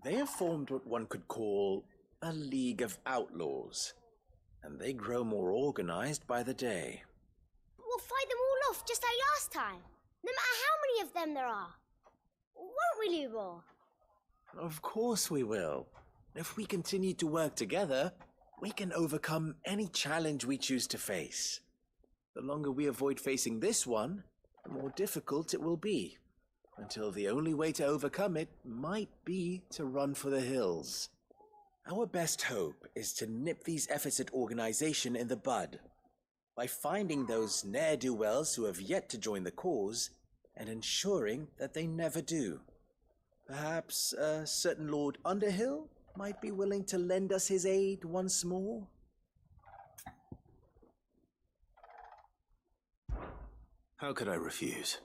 They have formed what one could call a League of Outlaws, and they grow more organized by the day. We'll fight them all off just like last time, no matter how many of them there are. Won't we, Lubor? Of course we will. If we continue to work together, we can overcome any challenge we choose to face. The longer we avoid facing this one, the more difficult it will be, until the only way to overcome it might be to run for the hills. Our best hope is to nip these efforts at organization in the bud, by finding those ne'er-do-wells who have yet to join the cause, and ensuring that they never do. Perhaps a certain Lord Underhill might be willing to lend us his aid once more? How could I refuse?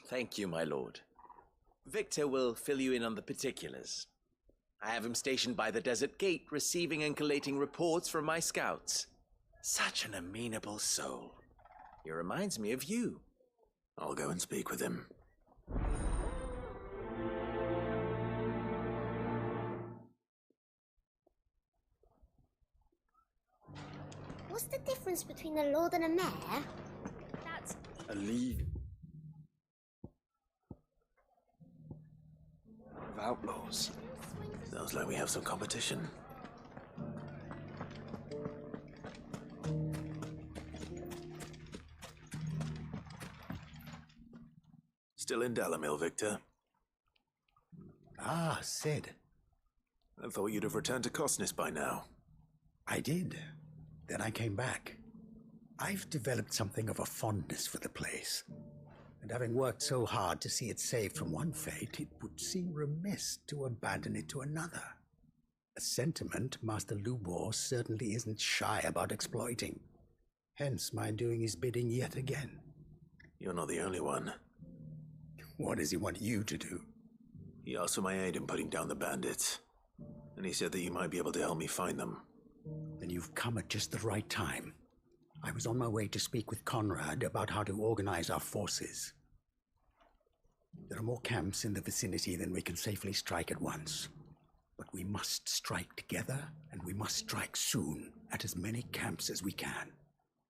Thank you, my lord. Victor will fill you in on the particulars. I have him stationed by the desert gate, receiving and collating reports from my scouts. Such an amenable soul. He reminds me of you. I'll go and speak with him. What's the difference between a lord and a mayor? That's... A league of outlaws. Sounds like we have some competition. Still in Dalimil, Victor? Ah, Sid. I thought you'd have returned to Cosnus by now. I did. Then I came back. I've developed something of a fondness for the place. And having worked so hard to see it saved from one fate, it would seem remiss to abandon it to another. A sentiment Master Lubor certainly isn't shy about exploiting. Hence my doing his bidding yet again. You're not the only one. What does he want you to do? He asked for my aid in putting down the bandits. And he said that you might be able to help me find them. Then you've come at just the right time. I was on my way to speak with Conrad about how to organize our forces. There are more camps in the vicinity than we can safely strike at once. But we must strike together, and we must strike soon at as many camps as we can.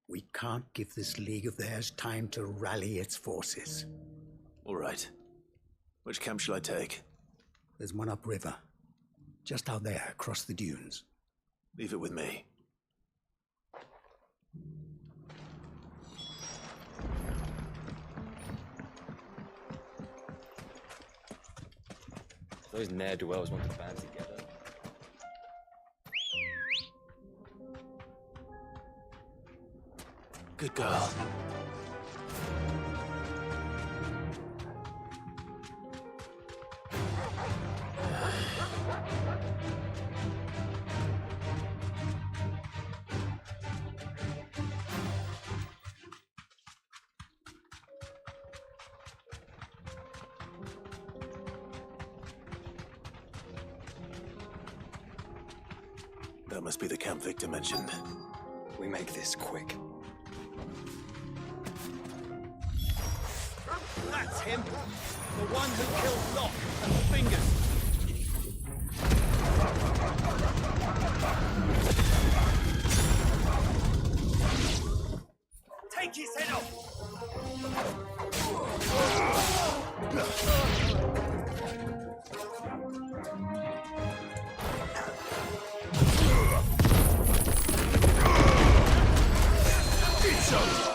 We can't give this league of theirs time to rally its forces. All right. Which camp shall I take? There's one upriver. Just out there, across the dunes. Leave it with me. Those ne'er-do-wells want to band together. Good girl. That must be the camp Victor mentioned. We make this quick. That's him! The one who killed Locke and the Fingers! Take his head off! It's over!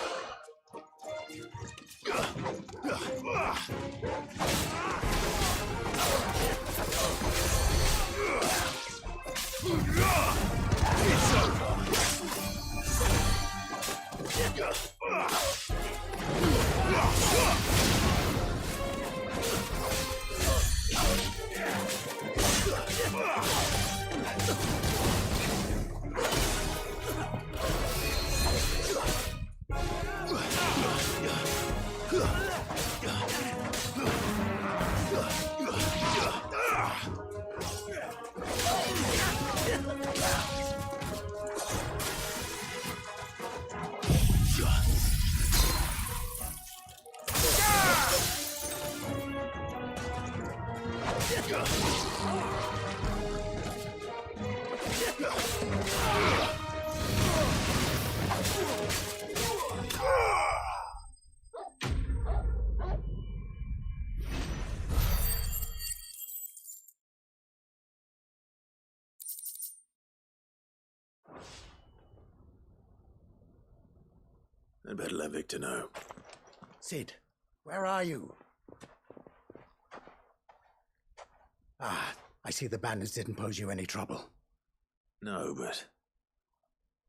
I'd better let Victor know. Sid, where are you? Ah, I see the bandits didn't pose you any trouble. No, but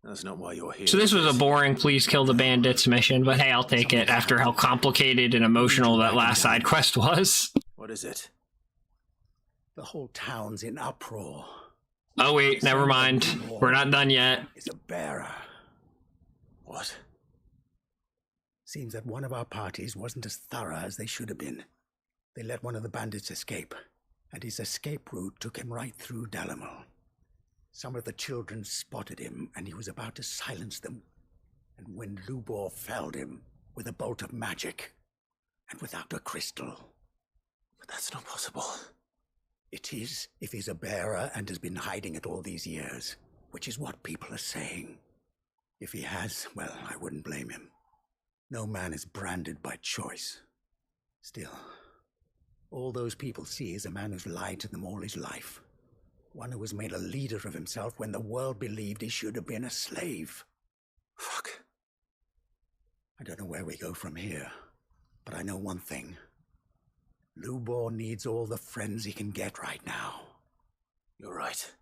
that's not why you're here. So this was a boring please kill the bandits mission, but hey, I'll take it after how complicated and emotional that last side quest was. What is it? The whole town's in uproar. Oh wait, never mind. We're not done yet. Is a bearer. What? Seems that one of our parties wasn't as thorough as they should have been. They let one of the bandits escape, and his escape route took him right through Dalamil. Some of the children spotted him, and he was about to silence them. And when Lubor felled him with a bolt of magic, and without a crystal. But that's not possible. It is, if he's a bearer and has been hiding it all these years, which is what people are saying. If he has, well, I wouldn't blame him. No man is branded by choice. Still, all those people see is a man who's lied to them all his life. One who was made a leader of himself when the world believed he should have been a slave. Fuck. I don't know where we go from here, but I know one thing. Lubor needs all the friends he can get right now. You're right.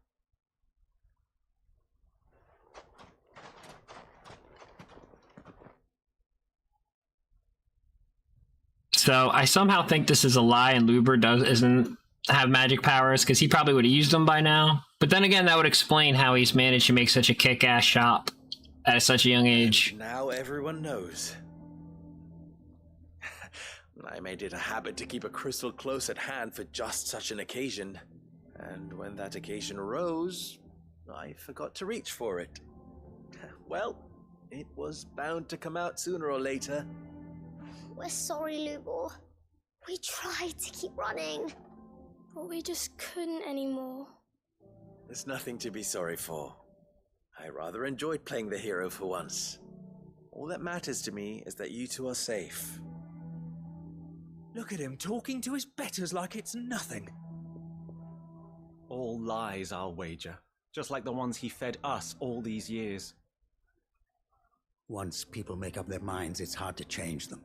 So I somehow think this is a lie and Lubor isn't have magic powers, because he probably would have used them by now. But then again, that would explain how he's managed to make such a kick-ass shop at such a young age. And now everyone knows. I made it a habit to keep a crystal close at hand for just such an occasion. And when that occasion arose, I forgot to reach for it. Well, it was bound to come out sooner or later. We're sorry, Lubor. We tried to keep running, but we just couldn't anymore. There's nothing to be sorry for. I rather enjoyed playing the hero for once. All that matters to me is that you two are safe. Look at him talking to his betters like it's nothing. All lies, I'll wager. Just like the ones he fed us all these years. Once people make up their minds, it's hard to change them.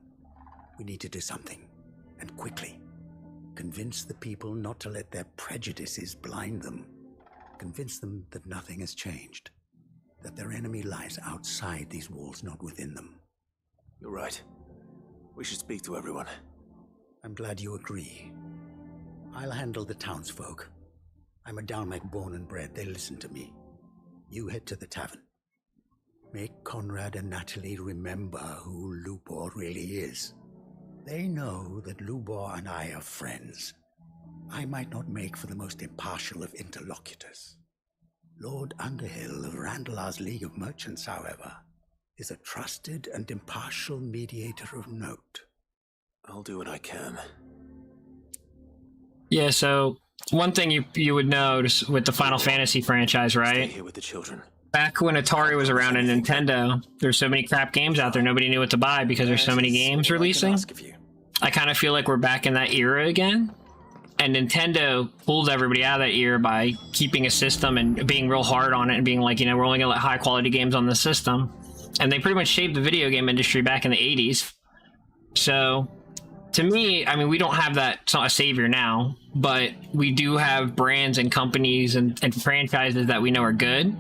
We need to do something, and quickly. Convince the people not to let their prejudices blind them. Convince them that nothing has changed. That their enemy lies outside these walls, not within them. You're right. We should speak to everyone. I'm glad you agree. I'll handle the townsfolk. I'm a Dalmec born and bred. They listen to me. You head to the tavern. Make Conrad and Natalie remember who Lubor really is. They know that Lubor and I are friends. I might not make for the most impartial of interlocutors. Lord Underhill of Randalar's League of Merchants, however, is a trusted and impartial mediator of note. I'll do what I can. Yeah, so one thing you would notice with the Final Fantasy franchise, right? Stay here with the children. Back when Atari was around and Nintendo, there's so many crap games out there, nobody knew what to buy because there's so many games releasing. I kind of feel like we're back in that era again. And Nintendo pulled everybody out of that era by keeping a system and being real hard on it and being like, you know, we're only going to let high quality games on the system. And they pretty much shaped the video game industry back in the 80s. So, to me, I mean, we don't have that, it's not a savior now, but we do have brands and companies and franchises that we know are good.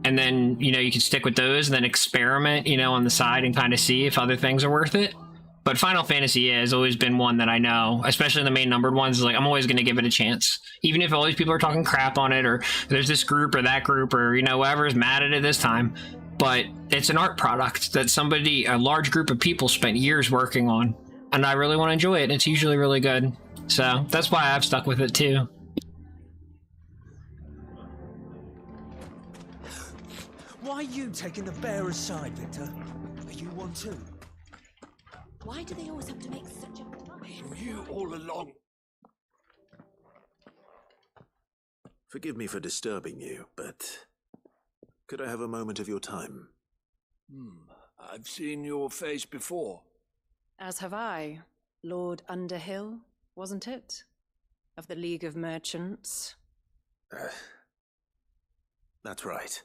And then, you know, you can stick with those and then experiment, you know, on the side and kind of see if other things are worth it. But Final Fantasy has always been one that I know, especially the main numbered ones, is like, I'm always going to give it a chance. Even if all these people are talking crap on it, or there's this group or that group, or, you know, whoever's mad at it this time. But it's an art product that a large group of people spent years working on. And I really want to enjoy it. And it's usually really good. So that's why I've stuck with it too. Why are you taking the bearer's side, Victor? Are you one too? Why do they always have to make such a fuss? You all along. Forgive me for disturbing you, but could I have a moment of your time? I've seen your face before. As have I. Lord Underhill, wasn't it? Of the League of Merchants. That's right.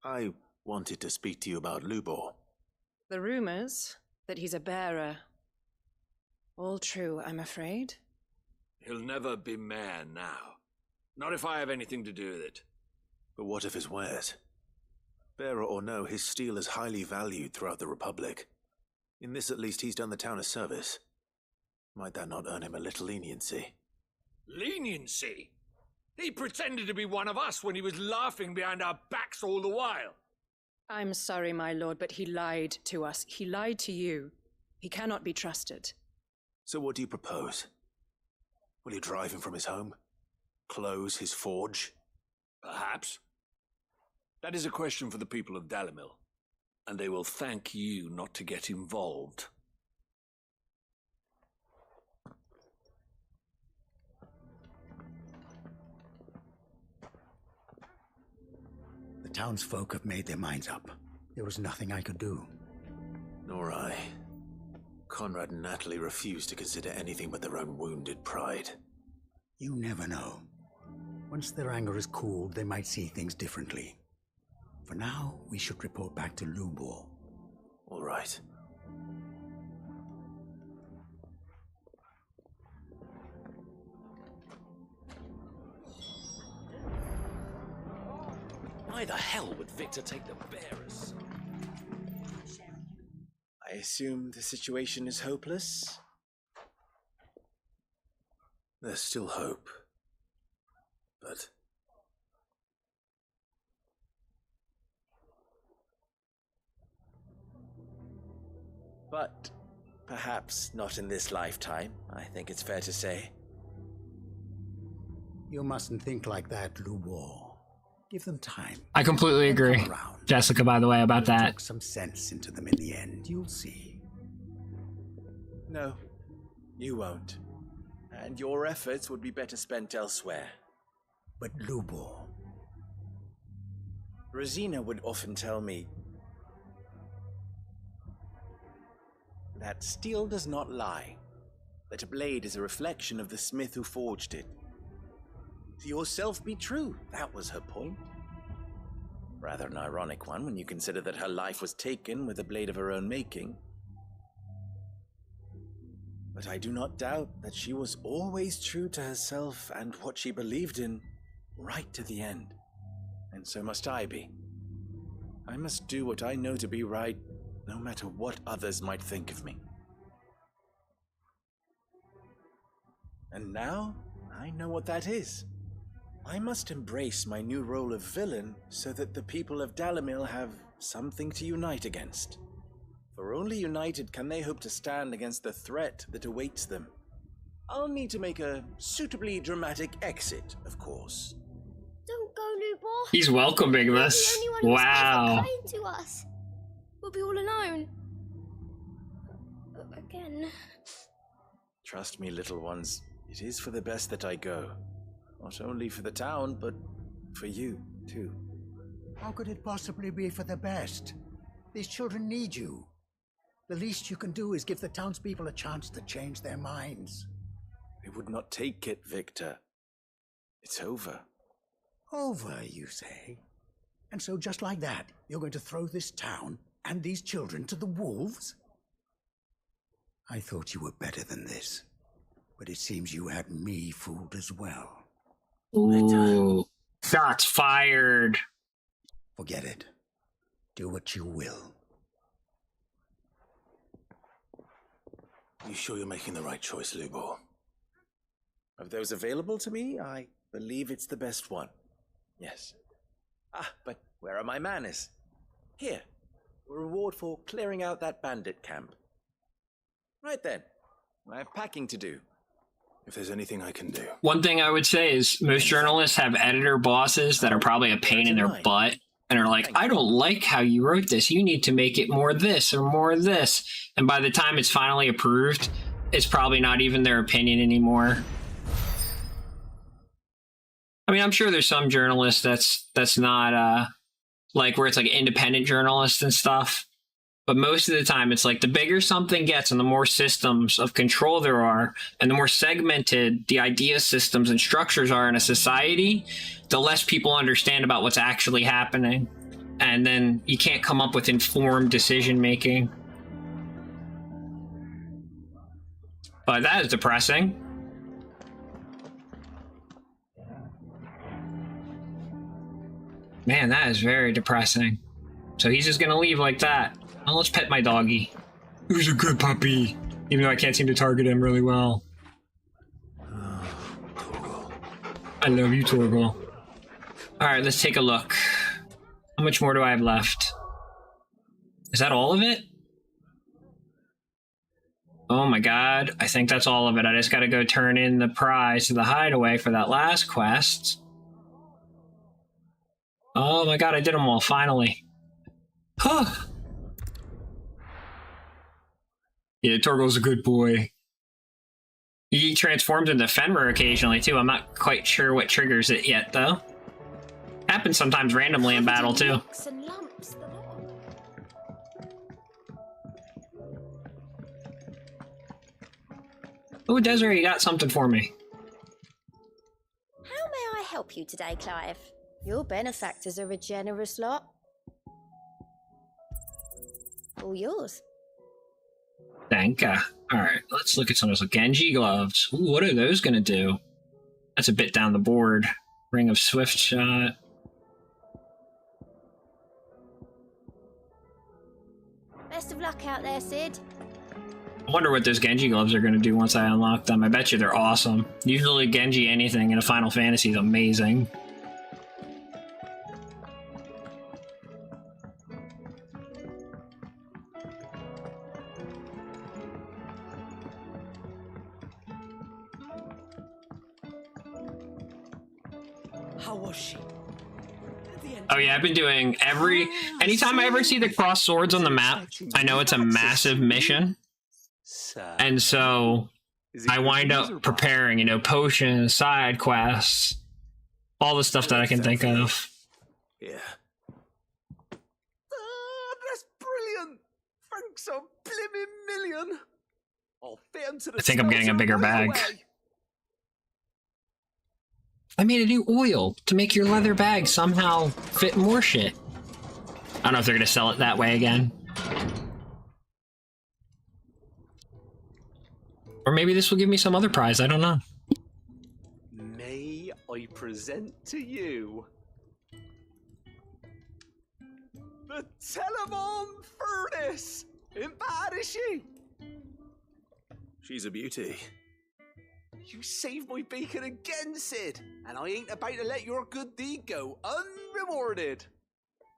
I wanted to speak to you about Lubor. The rumors that he's a bearer. All true, I'm afraid. He'll never be mayor now. Not if I have anything to do with it. But what of his wares? Bearer or no, his steel is highly valued throughout the Republic. In this, at least, he's done the town a service. Might that not earn him a little leniency? Leniency? He pretended to be one of us when he was laughing behind our backs all the while. I'm sorry, my lord, but he lied to us. He lied to you. He cannot be trusted. So what do you propose? Will you drive him from his home? Close his forge? Perhaps. That is a question for the people of Dalimil, and they will thank you not to get involved. The townsfolk have made their minds up. There was nothing I could do. Nor I. Conrad and Natalie refused to consider anything but their own wounded pride. You never know. Once their anger is cooled, they might see things differently. For now, we should report back to Lubor. All right. Why the hell would Victor take the bearers? I assume the situation is hopeless? There's still hope. But perhaps not in this lifetime, I think it's fair to say. You mustn't think like that, Lubor. Give them time. I completely agree, Jessica, by the way, about that. Talk some sense into them in the end, you'll see. No, you won't. And your efforts would be better spent elsewhere. But Lubor... Rosina would often tell me that steel does not lie, that a blade is a reflection of the smith who forged it. To yourself be true, that was her point. Rather an ironic one when you consider that her life was taken with a blade of her own making. But I do not doubt that she was always true to herself and what she believed in, right to the end. And so must I be. I must do what I know to be right, no matter what others might think of me. And now, I know what that is. I must embrace my new role of villain so that the people of Dalimil have something to unite against. For only united can they hope to stand against the threat that awaits them. I'll need to make a suitably dramatic exit, of course. Don't go, Lubor. He's welcoming this. You're the only one Wow. who's ever kind to us. We'll be all alone. Again. Trust me, little ones, it is for the best that I go. Not only for the town, but for you, too. How could it possibly be for the best? These children need you. The least you can do is give the townspeople a chance to change their minds. They would not take it, Victor. It's over. Over, you say? And so just like that, you're going to throw this town and these children to the wolves? I thought you were better than this, but it seems you had me fooled as well. Ooh, shots fired. Forget it. Do what you will. You sure you're making the right choice, Lubor? Of those available to me, I believe it's the best one. Yes. But where are my manners? Here, a reward for clearing out that bandit camp. Right then, I have packing to do. If there's anything I can do. One thing I would say is most journalists have editor bosses that are probably a pain in their butt and are like, I don't like how you wrote this. You need to make it more this or more this. And by the time it's finally approved, it's probably not even their opinion anymore. I mean, I'm sure there's some journalists that's not like where it's like independent journalists and stuff. But most of the time, it's like the bigger something gets and the more systems of control there are, and the more segmented the idea systems and structures are in a society, the less people understand about what's actually happening. And then you can't come up with informed decision making. But that is depressing. Man, that is very depressing. So he's just gonna leave like that. Oh, let's pet my doggy. Who's a good puppy? Even though I can't seem to target him really well. I love you, Torgal. Alright, let's take a look. How much more do I have left? Is that all of it? Oh my god, I think that's all of it. I just gotta go turn in the prize to the hideaway for that last quest. Oh my god, I did them all, finally. Huh. Yeah, Torgal's a good boy. He transforms into Fenrir occasionally, too. I'm not quite sure what triggers it yet, though. Happens sometimes randomly in battle, too. Oh, Desiree, you got something for me. How may I help you today, Clive? Your benefactors are a generous lot. All yours. Thank you. Alright, let's look at some of those Genji gloves. Ooh, what are those gonna do? That's a bit down the board. Ring of Swift Shot. Best of luck out there, Sid. I wonder what those Genji gloves are going to do once I unlock them. I bet you they're awesome. Usually Genji anything in a Final Fantasy is amazing. How was she? Oh yeah, I've been doing anytime I ever see the cross swords on the map, I know it's a massive mission. And so I wind up preparing, you know, potions, side quests, all the stuff that I can think of. Yeah. That's brilliant! Thanks a blimmin' million! I'll fit 'em to the I think I'm getting a bigger smelter right bag. away. I made a new oil to make your leather bag somehow fit more shit. I don't know if they're gonna sell it that way again. Or maybe this will give me some other prize, I don't know. May I present to you the Telemon Furnace? Ain't bad, is she? She's a beauty. You saved my bacon again, Sid, and I ain't about to let your good deed go unrewarded.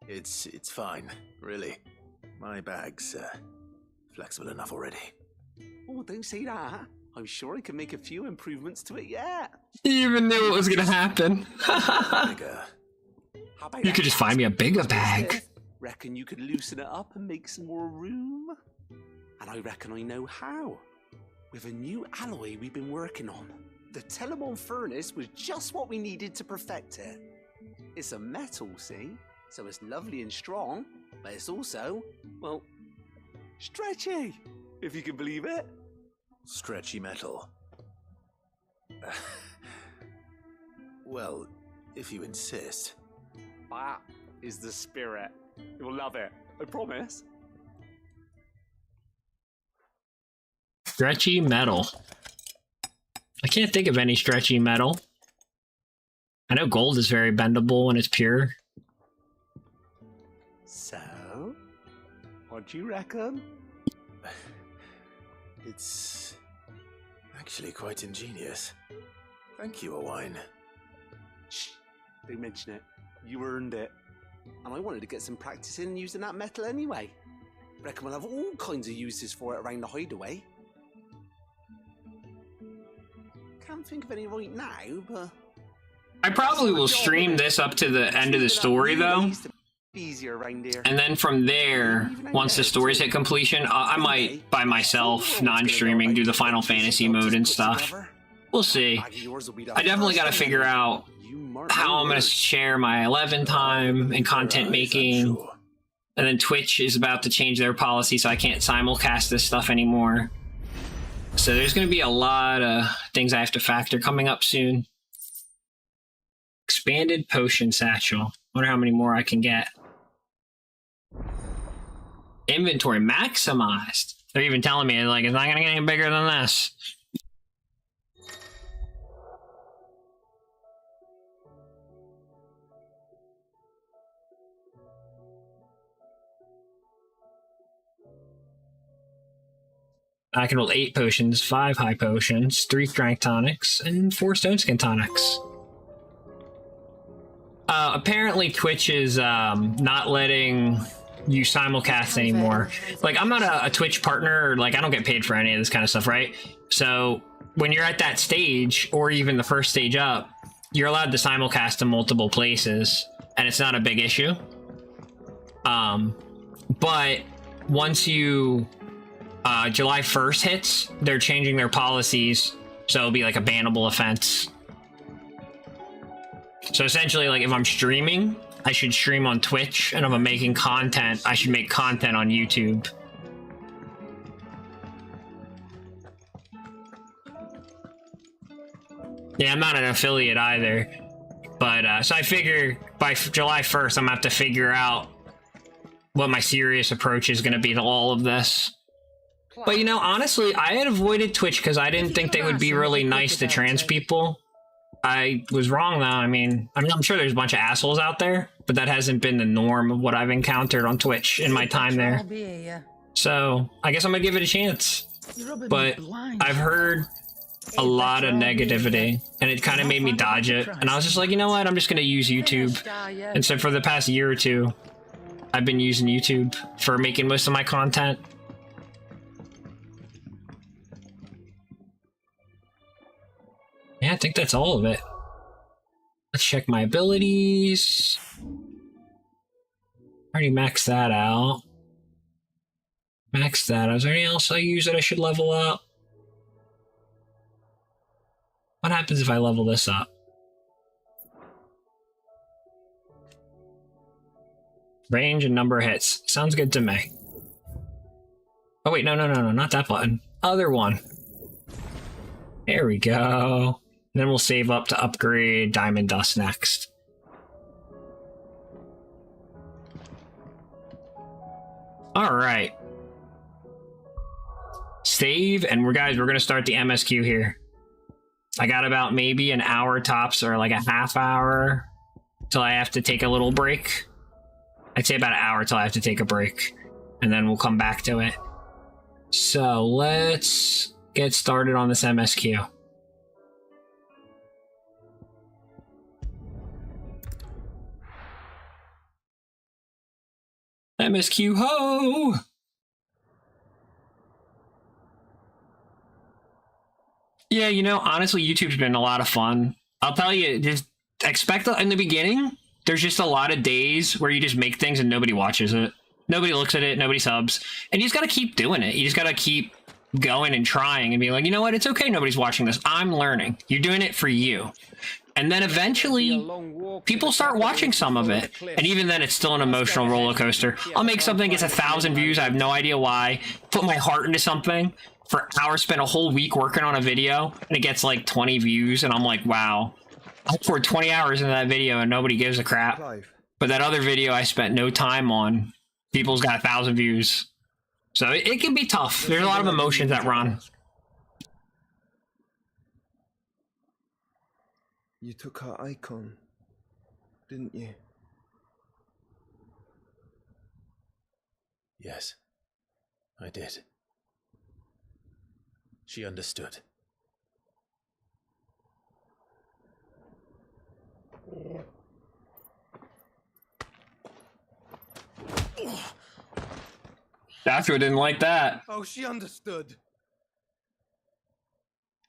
It's fine, really. My bag's flexible enough already. Oh, don't say that. I'm sure I can make a few improvements to it yet. You even knew it was gonna happen. You could just find me a bigger bag. Reckon you could loosen it up and make some more room? And I reckon I know how. With a new alloy we've been working on. The Telemon Furnace was just what we needed to perfect it. It's a metal, see? So it's lovely and strong, but it's also, well, stretchy, if you can believe it. Stretchy metal. Well, if you insist. That is the spirit. You'll love it, I promise. Stretchy metal. I can't think of any stretchy metal. I know gold is very bendable when it's pure. So, what do you reckon? It's actually quite ingenious. Thank you, Owain. Shh, don't mention it. You earned it. And I wanted to get some practice in using that metal anyway. Reckon we'll have all kinds of uses for it around the hideaway. Can't think of any right now, but... I probably will stream this up to the end of the story, though. Easier around here. And then from there, once the stories hit completion, I might, by myself, non-streaming, do the Final Fantasy mode and stuff. We'll see. I definitely gotta figure out how I'm gonna share my 11 time and content making. And then Twitch is about to change their policy, so I can't simulcast this stuff anymore. So there's going to be a lot of things I have to factor coming up soon. Expanded potion satchel. Wonder how many more I can get. Inventory maximized. They're even telling me, like, it's not going to get any bigger than this. I can hold 8 potions, 5 high potions, 3 strength tonics, and 4 stone skin tonics. Apparently Twitch is not letting you simulcast anymore. Like, I'm not a Twitch partner, or, like, I don't get paid for any of this kind of stuff, right? So when you're at that stage, or even the first stage up, you're allowed to simulcast in multiple places, and it's not a big issue. But once you... July 1st hits, they're changing their policies, so it'll be like a bannable offense. So essentially, like, if I'm streaming, I should stream on Twitch, and if I'm making content, I should make content on YouTube. Yeah, I'm not an affiliate either. But, so I figure by July 1st, I'm gonna have to figure out what my serious approach is gonna be to all of this. But, you know, honestly, I had avoided Twitch because I didn't think they would be really nice to trans people. I was wrong, though. I mean, I'm sure there's a bunch of assholes out there, but that hasn't been the norm of what I've encountered on Twitch in my time there. So I guess I'm gonna give it a chance. But I've heard a lot of negativity, and it kind of made me dodge it. And I was just like, you know what? I'm just gonna use YouTube. And so for the past year or two, I've been using YouTube for making most of my content. Yeah, I think that's all of it. Let's check my abilities. Already maxed that out. Maxed that. Is there anything else I use that I should level up? What happens if I level this up? Range and number of hits. Sounds good to me. Oh wait, no, not that button. Other one. There we go. Then we'll save up to upgrade Diamond Dust next. Alright. Save, and we're gonna start the MSQ here. I got about maybe an hour tops, or like a half hour till I have to take a little break. I'd say about an hour till I have to take a break, and then we'll come back to it. So let's get started on this MSQ. MSQ ho! Yeah, you know, honestly, YouTube's been a lot of fun. I'll tell you, just expect in the beginning, there's just a lot of days where you just make things and nobody watches it. Nobody looks at it, nobody subs. And you just gotta keep doing it. You just gotta keep going and trying and be like, you know what, it's okay nobody's watching this. I'm learning. You're doing it for you. And then eventually, people start watching some of it. And even then, it's still an emotional roller coaster. I'll make something, gets 1,000 views, I have no idea why. Put my heart into something for hours, spend a whole week working on a video, and it gets like 20 views, and I'm like, wow. I poured 20 hours into that video and nobody gives a crap. But that other video I spent no time on, people's got 1,000 views. So it can be tough. There's a lot of emotions that run. You took her icon, didn't you? Yes, I did. She understood. Joshua didn't like that. Oh, she understood.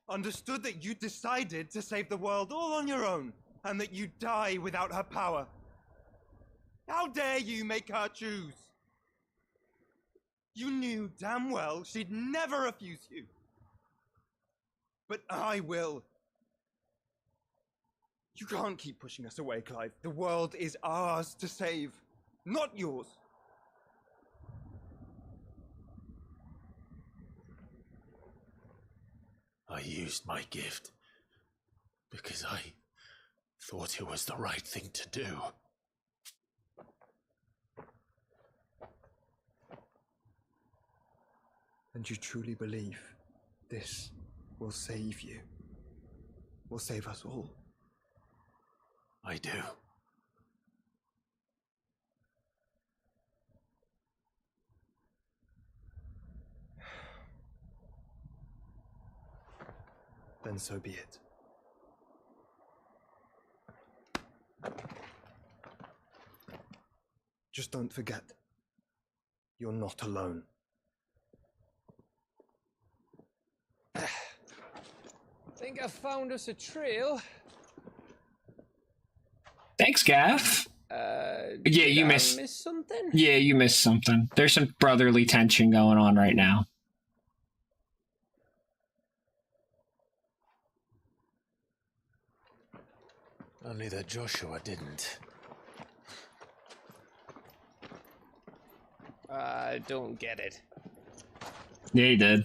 Understood that you decided to save the world all on your own, and that you'd die without her power. How dare you make her choose? You knew damn well she'd never refuse you. But I will. You can't keep pushing us away, Clive. The world is ours to save, not yours. I used my gift because I thought it was the right thing to do. And you truly believe this will save you? Will save us all? I do. Then so be it. Just don't forget, you're not alone. Think I found us a trail. Thanks, Gaff. Yeah, you missed. Miss something? Yeah, you missed something. There's some brotherly tension going on right now. Only that Joshua didn't. I don't get it. Yeah, he did.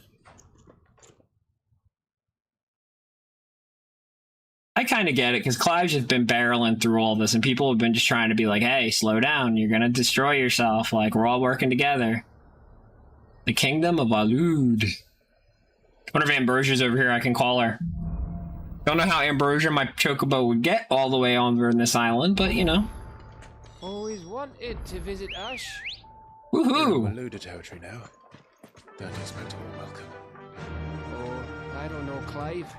I kind of get it, because Clive's just been barreling through all this, and people have been just trying to be like, hey, slow down, you're gonna destroy yourself, like, we're all working together. The Kingdom of Alud. I wonder if Ambrosia's over here, I can call her. Don't know how Ambrosia, my chocobo, would get all the way over in this island, but, you know. Always wanted to visit Ash. Woohoo! We're in Maluda territory now. Don't expect a warm welcome. Oh, I don't know, Clive.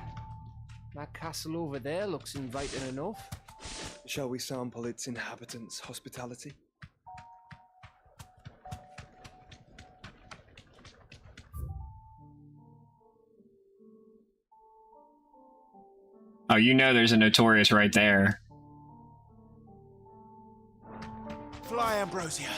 That castle over there looks inviting enough. Shall we sample its inhabitants' hospitality? Oh, you know there's a Notorious right there. Fly, Ambrosia.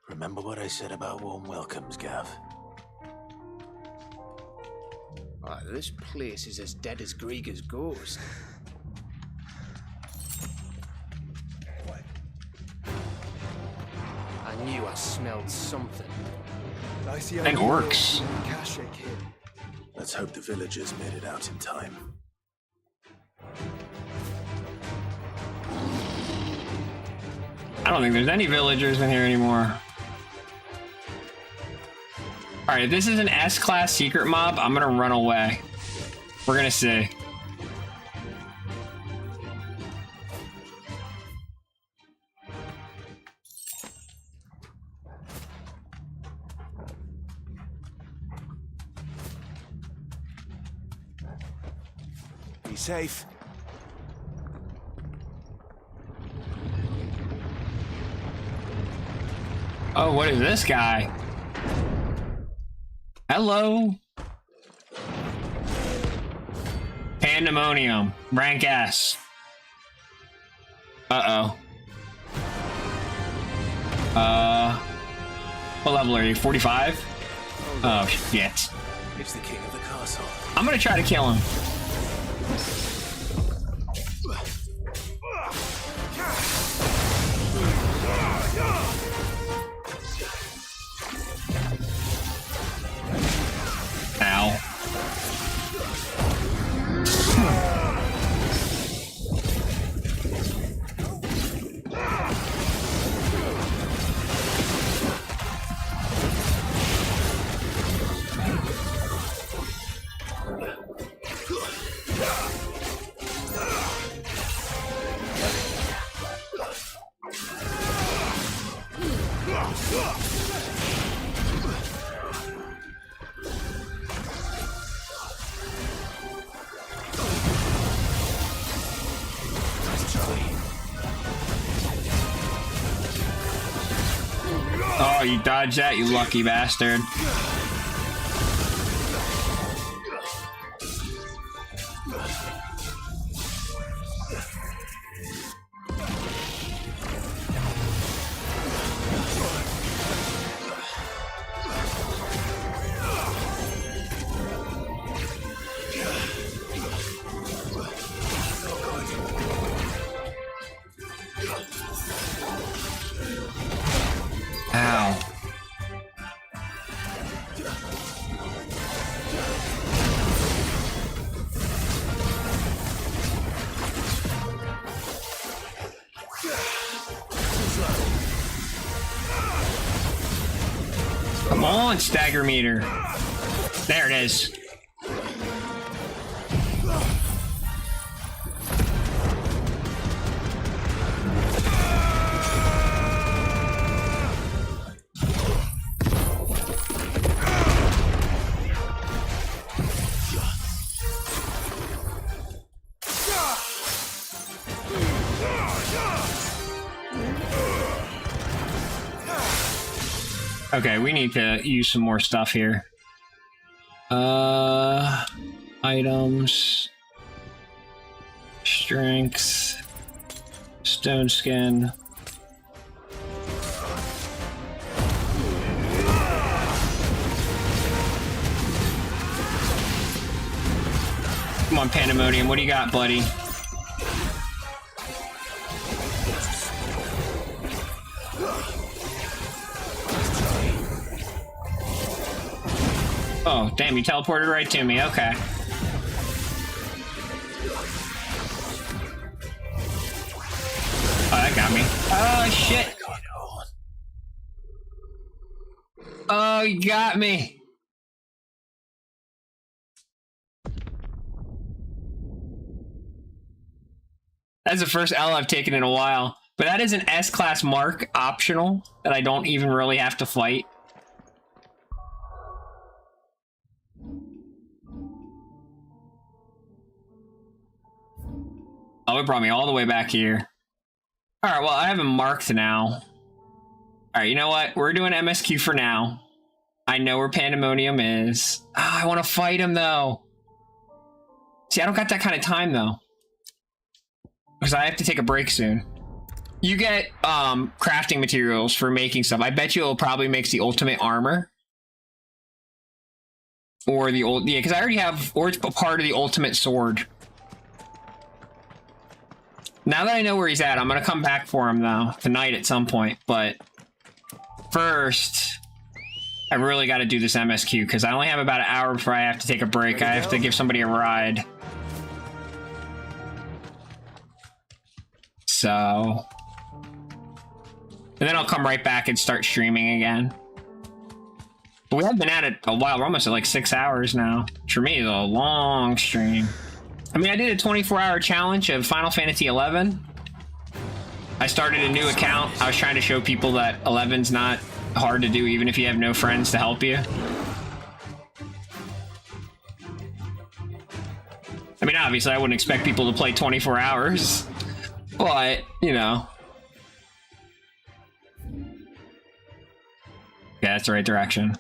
Remember what I said about warm welcomes, Gav? This place is as dead as Grieger's ghost. I knew I smelled something. I see And orcs. Kashik here. Let's hope the villagers made it out in time. I don't think there's any villagers in here anymore. Alright, if this is an S-class secret mob, I'm gonna run away. We're gonna see. Be safe. Oh, what is this guy? Hello. Pandemonium. Rank S. Uh-oh. What level are you? 45? Oh, shit. It's the king of the castle. I'm gonna try to kill him. Ow. Oh, you dodged that, you lucky bastard. Ow. Come on, stagger meter. There it is. Okay, we need to use some more stuff here. Items. Strength. Stone skin. Come on, Pandemonium, what do you got, buddy? Oh, damn, you teleported right to me, okay. Oh, that got me. Oh, shit! Oh, you got me! That's the first L I've taken in a while. But that is an S-class mark optional that I don't even really have to fight. Oh, it brought me all the way back here. Alright, well, I have him marked now. Alright, you know what? We're doing MSQ for now. I know where Pandemonium is. Oh, I want to fight him, though. See, I don't got that kind of time, though. Because I have to take a break soon. You get crafting materials for making stuff. I bet you it'll probably make the ultimate armor. Or the old... Yeah, because I already have... Or it's part of the ultimate sword. Now that I know where he's at, I'm going to come back for him, though. Tonight at some point. But first, I really got to do this MSQ. Because I only have about an hour before I have to take a break. I have to give somebody a ride. So... And then I'll come right back and start streaming again. But we have been at it a while. We're almost at like 6 hours now. For me, it's a long stream. I mean, I did a 24-hour challenge of Final Fantasy XI. I started a new account. I was trying to show people that 11's not hard to do, even if you have no friends to help you. I mean, obviously, I wouldn't expect people to play 24 hours. But, you know. Yeah, that's the right direction.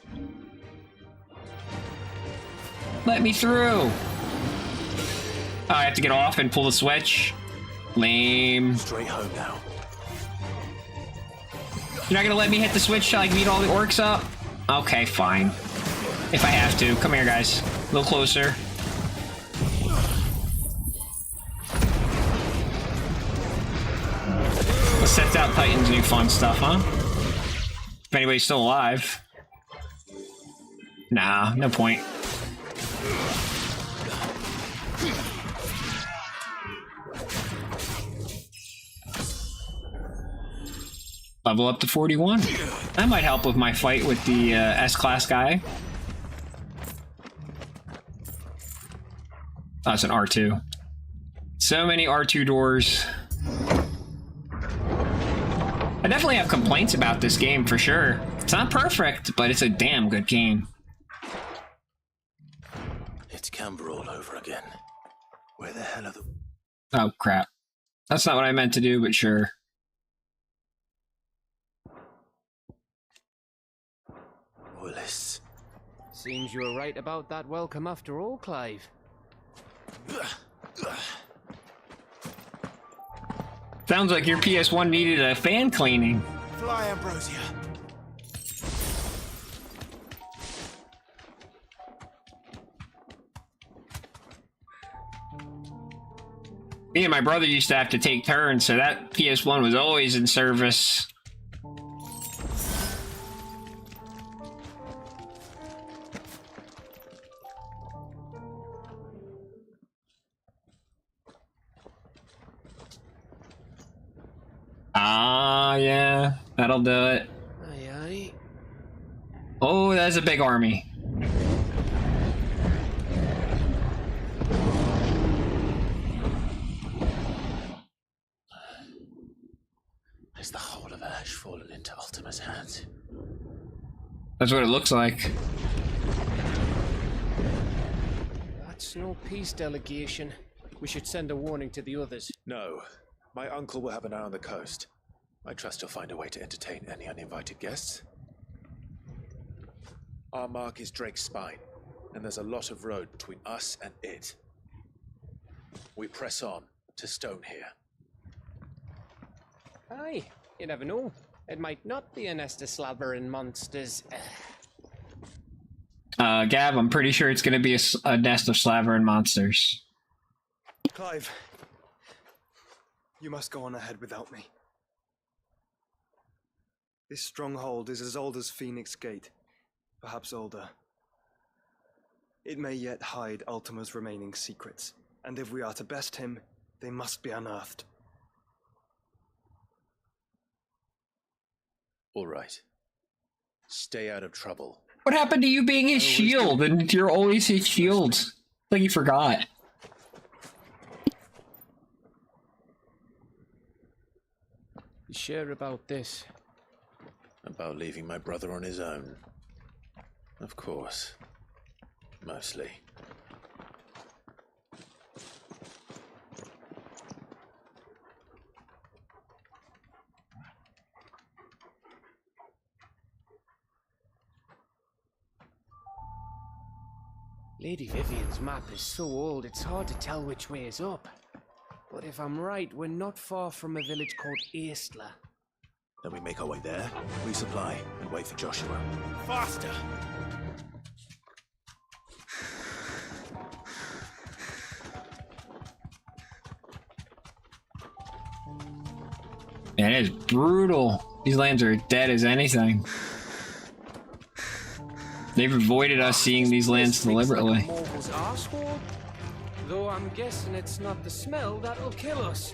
Let me through! Oh, I have to get off and pull the switch. Lame. Straight home now. You're not gonna let me hit the switch till I beat all the orcs up? Okay, fine. If I have to. Come here, guys. A little closer. Let's set out Titan's new fun stuff, huh? If anybody's still alive. Nah, no point. Level up to 41. That might help with my fight with the S-class guy. Oh, it's an R2. So many R2 doors. I definitely have complaints about this game for sure. It's not perfect, but it's a damn good game. It's Camber all over again. Where the hell are the... Oh, crap. That's not what I meant to do, but sure. Willis. Seems you were right about that welcome after all, Clive. Sounds like your PS1 needed a fan cleaning. Fly, Ambrosia. Me and my brother used to have to take turns, so that PS1 was always in service. Ah, yeah, that'll do it. Aye, aye. Oh, that's a big army. Is the whole of Ash fallen into Ultima's hands? That's what it looks like. That's no peace delegation. We should send a warning to the others. No. My uncle will have an eye on the coast. I trust he'll find a way to entertain any uninvited guests. Our mark is Drake's Spine, and there's a lot of road between us and it. We press on to Stone here. Aye, you never know. It might not be a nest of slabbering monsters. Gav, I'm pretty sure it's gonna be a nest of slavering monsters. Clive, you must go on ahead without me. This stronghold is as old as Phoenix Gate, perhaps older. It may yet hide Ultima's remaining secrets, and if we are to best him, they must be unearthed. All right. Stay out of trouble. What happened to you being his shield? And you're always his shield. Like you forgot. You sure about this? About leaving my brother on his own? Of course. Mostly. Lady Vivian's map is so old it's hard to tell which way is up. But if I'm right, we're not far from a village called Eastla. Then we make our way there, resupply, and wait for Joshua. Faster! Man, it is brutal. These lands are dead as anything. They've avoided us seeing these lands deliberately. Mogul's arsehole? Though I'm guessing it's not the smell that'll kill us.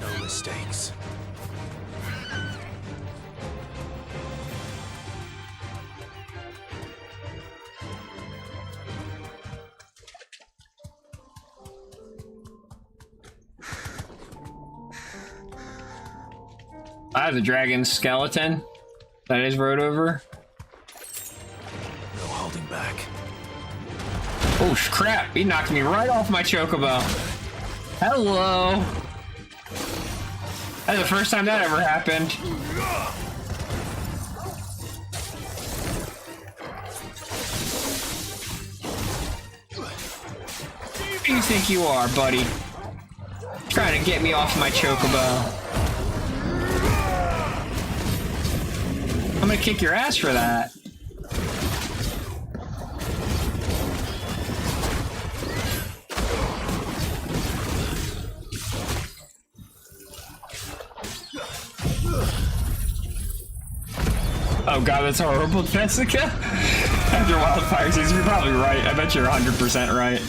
No mistakes. I have the dragon skeleton that is rode over. No holding back. Oh crap, he knocked me right off my chocobo. Hello. That's the first time that ever happened. Who do you think you are, buddy? Trying to get me off my chocobo. I'm gonna kick your ass for that. Oh god, that's horrible, Jessica. After wildfire season, you're probably right. I bet you're 100% right.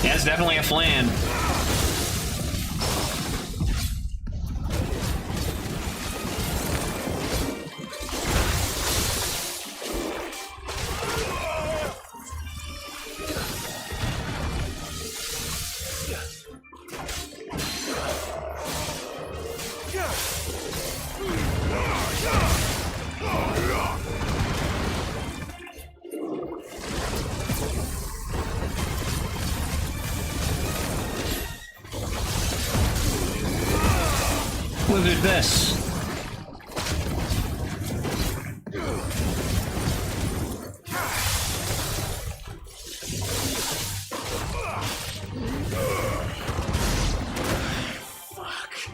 Yeah, it's definitely a flan. Look at this.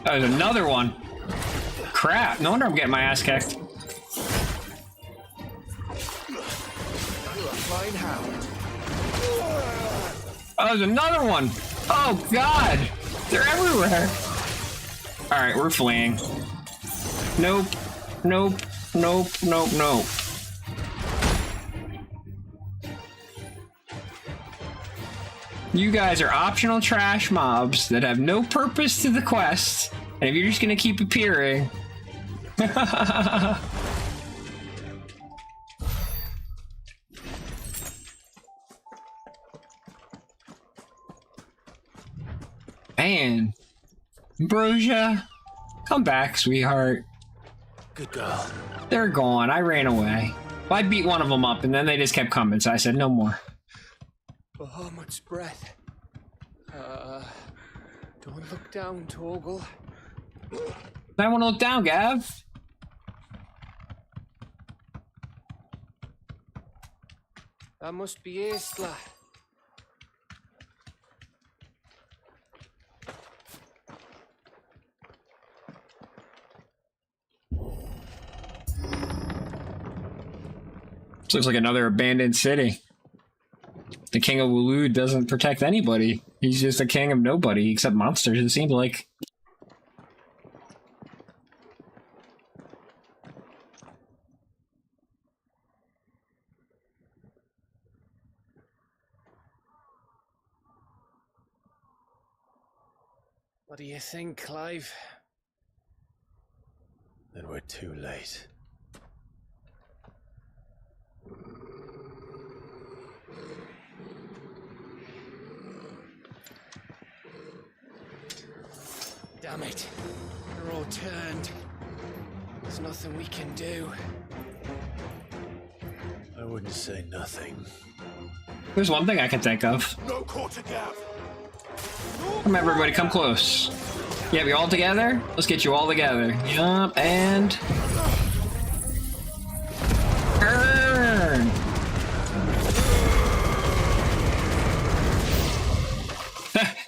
Oh, there's another one. Crap, no wonder I'm getting my ass kicked. Oh, there's another one. Oh, God. They're everywhere. All right, we're fleeing. Nope. Nope. Nope. Nope. Nope. You guys are optional trash mobs that have no purpose to the quest. And if you're just gonna keep appearing... Man. Ambrosia, come back, sweetheart. Good girl. They're gone. I ran away. Well, I beat one of them up, and then they just kept coming, so I said no more. Oh, much breath. Don't look down, Torgal. I want to look down, Gav. That must be Eastla. This looks like another abandoned city. The king of Wulu doesn't protect anybody. He's just a king of nobody except monsters, it seems like. What do you think, Clive? Then we're too late. Damn it. They're all turned. There's nothing we can do. I wouldn't say nothing. There's one thing I can think of. No quarter gap. Come everybody, come close. Yeah, we all together? Let's get you all together. Yup, and... Burn!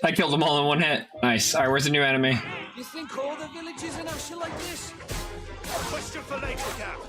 I killed them all in one hit. Nice. Alright, where's the new enemy? You think all the villages in Asher like this? Question for later, Cap.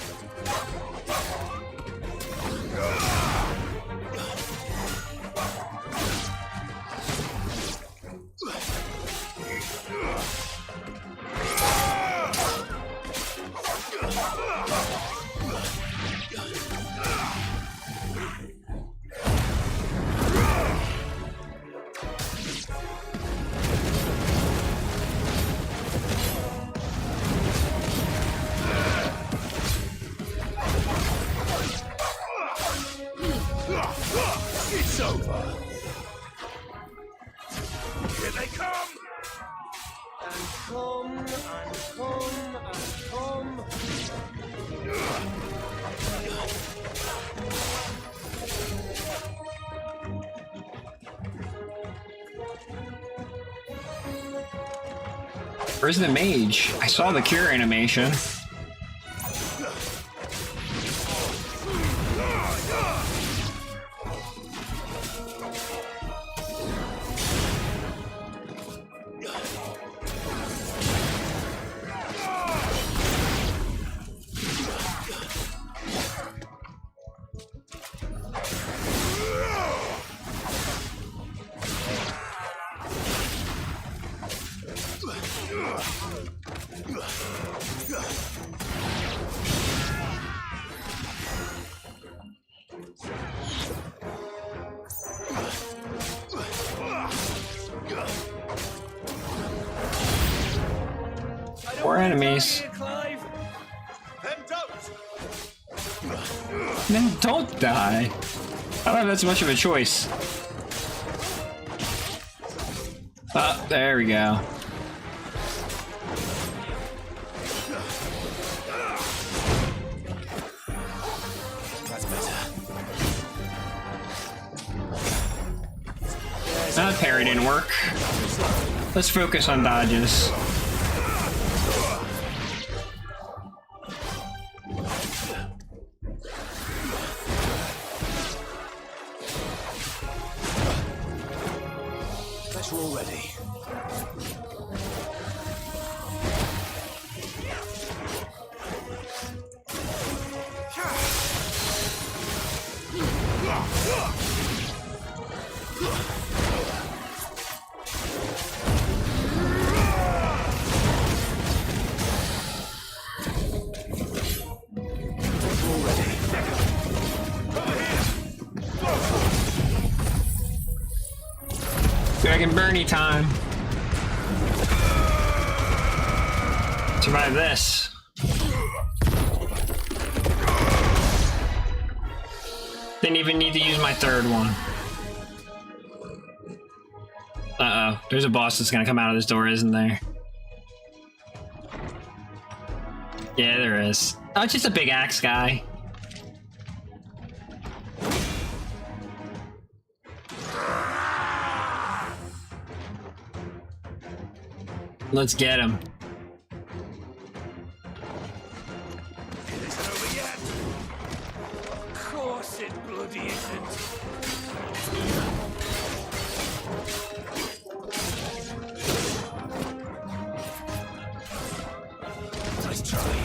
It's over. Here they come. And come, and come, and come. Where's the mage? I saw the cure animation. Four enemies. Then don't die. I don't have that much of a choice. Oh, there we go. That's better. That parry didn't work. Let's focus on dodges. We're all ready. Dragon Bernie time. Survive this. Didn't even need to use my third one. Uh-oh. There's a boss that's gonna come out of this door, isn't there? Yeah, there is. Oh, it's just a big axe guy. Let's get him. It isn't over yet. Of course it bloody isn't. Nice try.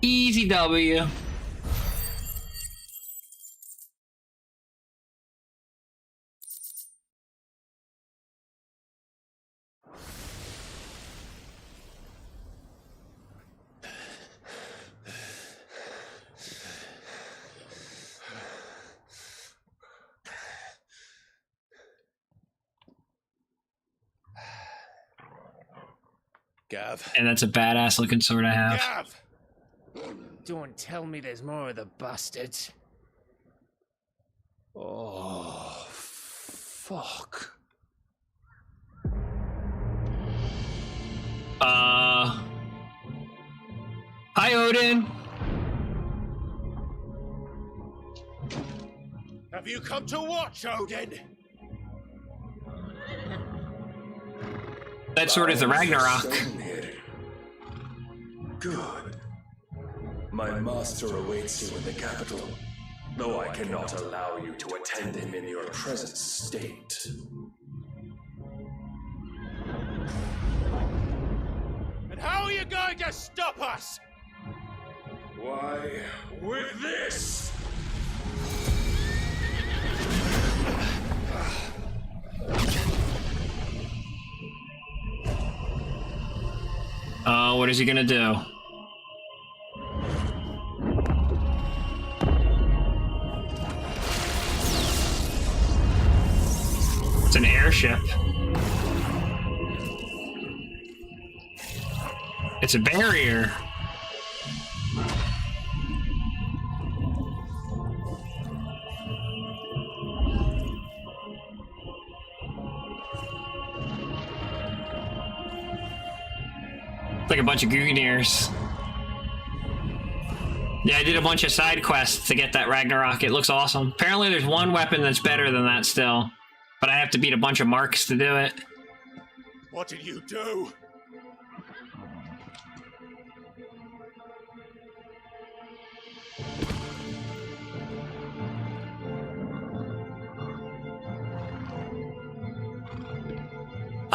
Easy W. Gav. And that's a badass looking sword I have. Gav! Don't tell me there's more of the bastards. Oh, fuck. Hi, Odin. Have you come to watch, Odin? That sword is the Ragnarok. Good. My master awaits you in the capital, though I cannot allow you to attend him in your present state. And how are you going to stop us? Why, with this! What is he gonna do? It's an airship. It's a barrier. It's like a bunch of Googneers. Yeah, I did a bunch of side quests to get that Ragnarok. It looks awesome. Apparently there's one weapon that's better than that still. But I have to beat a bunch of marks to do it. What did you do?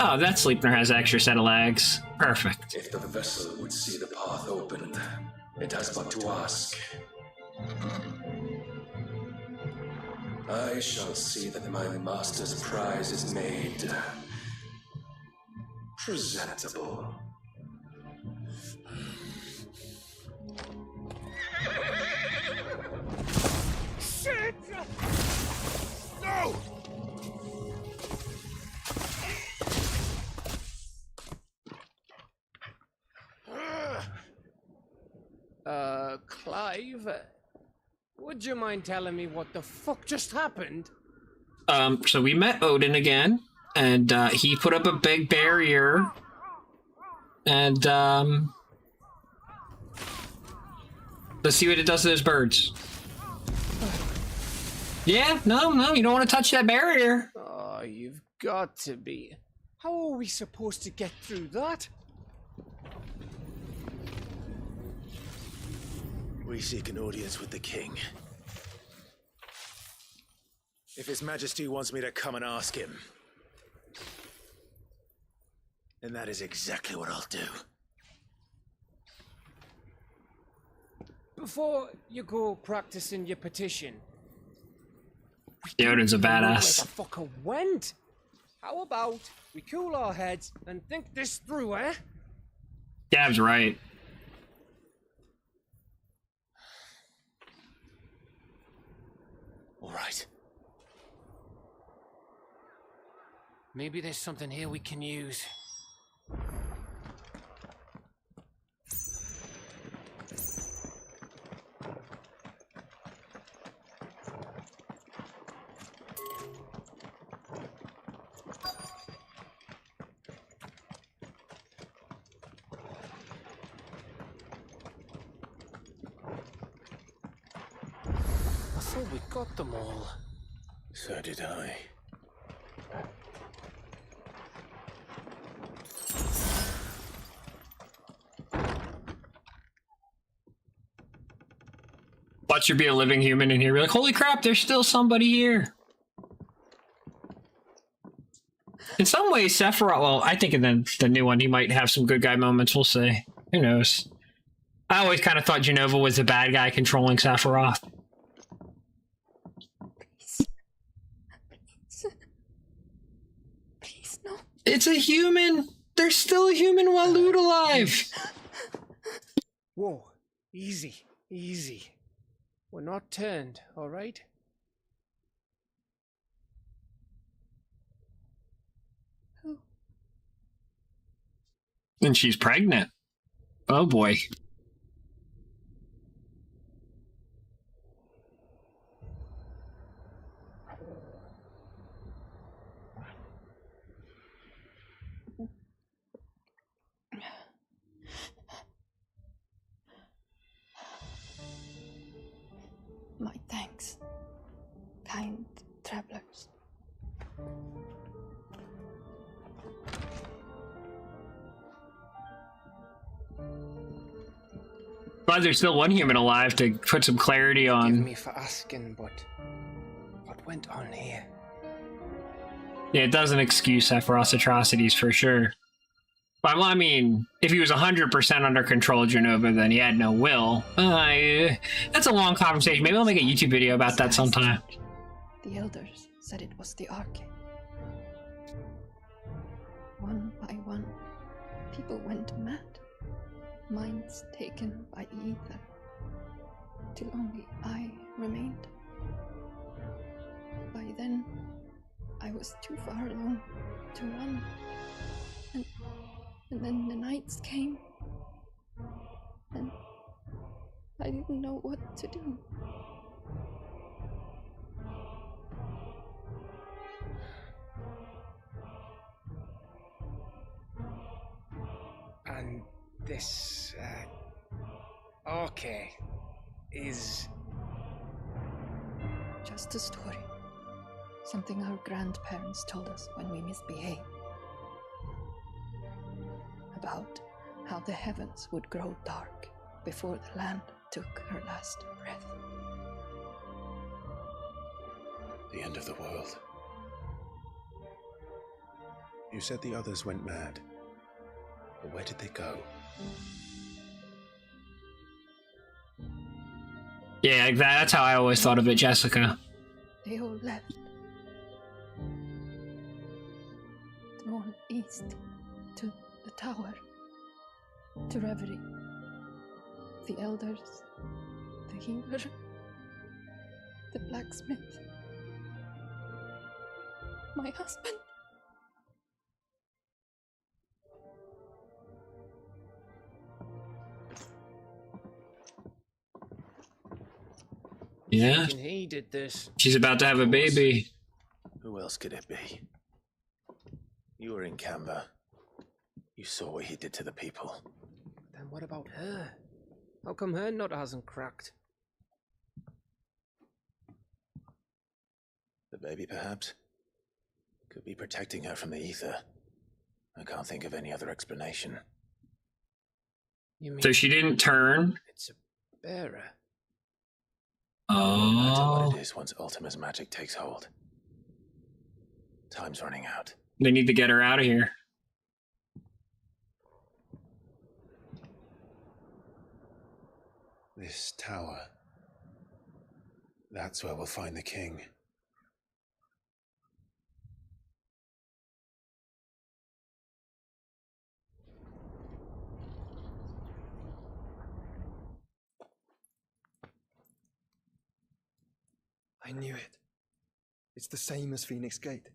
Oh, that Sleipnir has an extra set of legs. Perfect. If the vessel would see the path opened, it has but to ask. I shall see that my master's prize is made presentable. Shit! No! Clive, would you mind telling me what the fuck just happened? So we met Odin again, and he put up a big barrier, and let's see what it does to those birds. Yeah, no, you don't want to touch that barrier. Oh, you've got to be. How are we supposed to get through that? We seek an audience with the king. If His Majesty wants me to come and ask him, then that is exactly what I'll do. Before you go practicing your petition, Odin's a badass. where the fucker went? How about we cool our heads and think this through, eh? Gab's right. All right. Maybe there's something here we can use. I thought we got them all. So did I. Watch there be a living human in here. Be like, holy crap, there's still somebody here. In some ways, Sephiroth, well, I think in the new one, he might have some good guy moments. We'll see. Who knows? I always kind of thought Genova was the bad guy controlling Sephiroth. Please, no. It's a human. There's still a human Waloed alive. Whoa, easy, easy. We're not turned, all right? And she's pregnant. Oh boy. My thanks, kind travelers. Glad there's still one human alive to put some clarity on. Forgive me for asking, but what went on here? Yeah, it doesn't excuse Sephiroth's atrocities for sure. But I mean, if he was 100% under control of Genova, then he had no will. That's a long conversation. Maybe I'll make a YouTube video about that sometime. The elders said it was the Arche. One by one, people went mad. Minds taken by ether. Till only I remained. By then, I was too far along to run. And then the nights came, and I didn't know what to do. And this, Arche is... Just a story. Something our grandparents told us when we misbehaved. About how the heavens would grow dark before the land took her last breath. The end of the world. You said the others went mad. But where did they go? Yeah, that's how I always thought of it, Jessica. They all left. Drawn east to the tower, to Reverie. The elders, the healer, the blacksmith, my husband. Yeah. He did this. She's about to have a baby. Who else could it be? You were in Canberra. You saw what he did to the people. Then what about her? How come her nut hasn't cracked? The baby, perhaps? Could be protecting her from the ether. I can't think of any other explanation. You mean So she didn't turn? It's a bearer. No matter Oh. what it is, once Ultima's magic takes hold. Time's running out. They need to get her out of here. This tower. That's where we'll find the king. I knew it. It's the same as Phoenix Gate.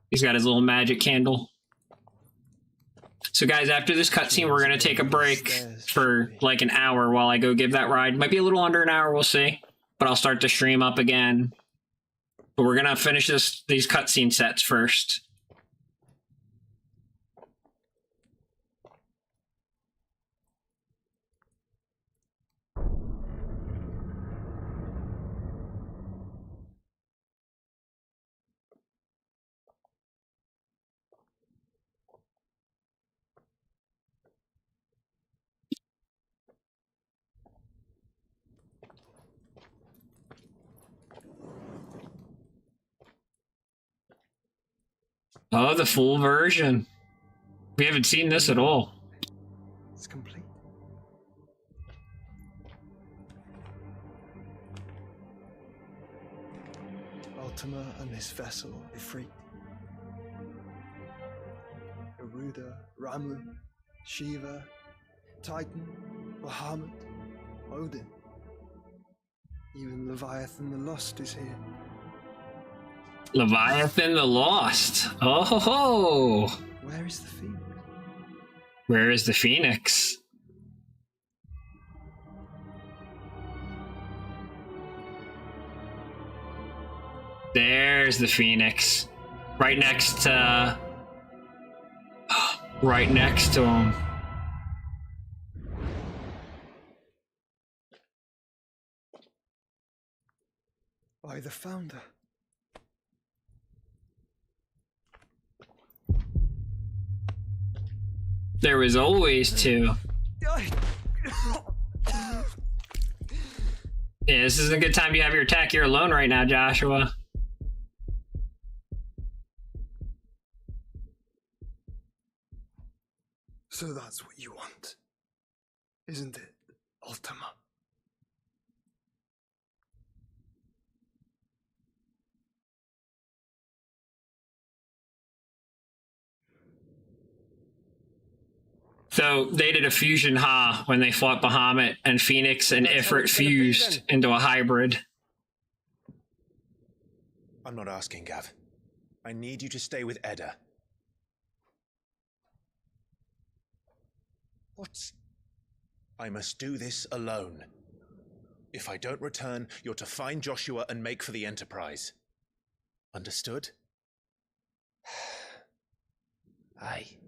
He's got his little magic candle. So guys, after this cutscene, we're going to take a break for like an hour while I go give that ride. Might be a little under an hour, we'll see. But I'll start the stream up again. But we're going to finish these cutscene sets first. Oh, the full version. We haven't seen this at all. It's complete. Ultima and this vessel, Ifrit. Garuda, Ramu, Shiva, Titan, Bahamut, Odin. Even Leviathan the Lost is here. Leviathan the Lost. Oh ho ho! Where is the Phoenix? Where is the Phoenix? There's the Phoenix. Right next to... right next to him. By the Founder. There was always two. Yeah, this isn't a good time to have your attack. You're alone right now, Joshua. So that's what you want, isn't it, Ultima? So they did a fusion when they fought Bahamut, and Phoenix and Ifrit fused into a hybrid. I'm not asking, Gav. I need you to stay with Edda. What? I must do this alone. If I don't return, you're to find Joshua and make for the Enterprise. Understood? Aye.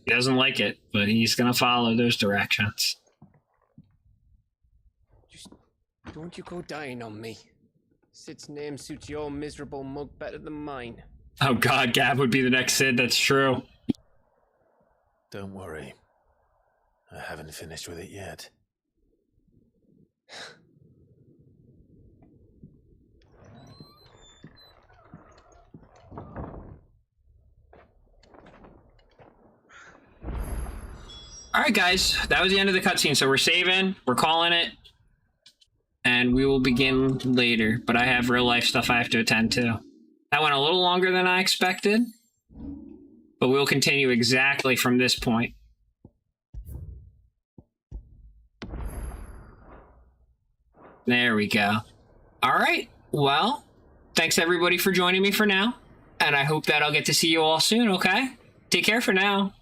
He doesn't like it, but he's gonna follow those directions. Just don't you go dying on me. Sid's name suits your miserable mug better than mine. Oh god, Gav would be the next Sid, that's true. Don't worry. I haven't finished with it yet. Alright guys, that was the end of the cutscene, so we're saving, we're calling it, and we will begin later, but I have real life stuff I have to attend to. That went a little longer than I expected, but we'll continue exactly from this point. There we go. Alright, well, thanks everybody for joining me for now, and I hope that I'll get to see you all soon, okay? Take care for now.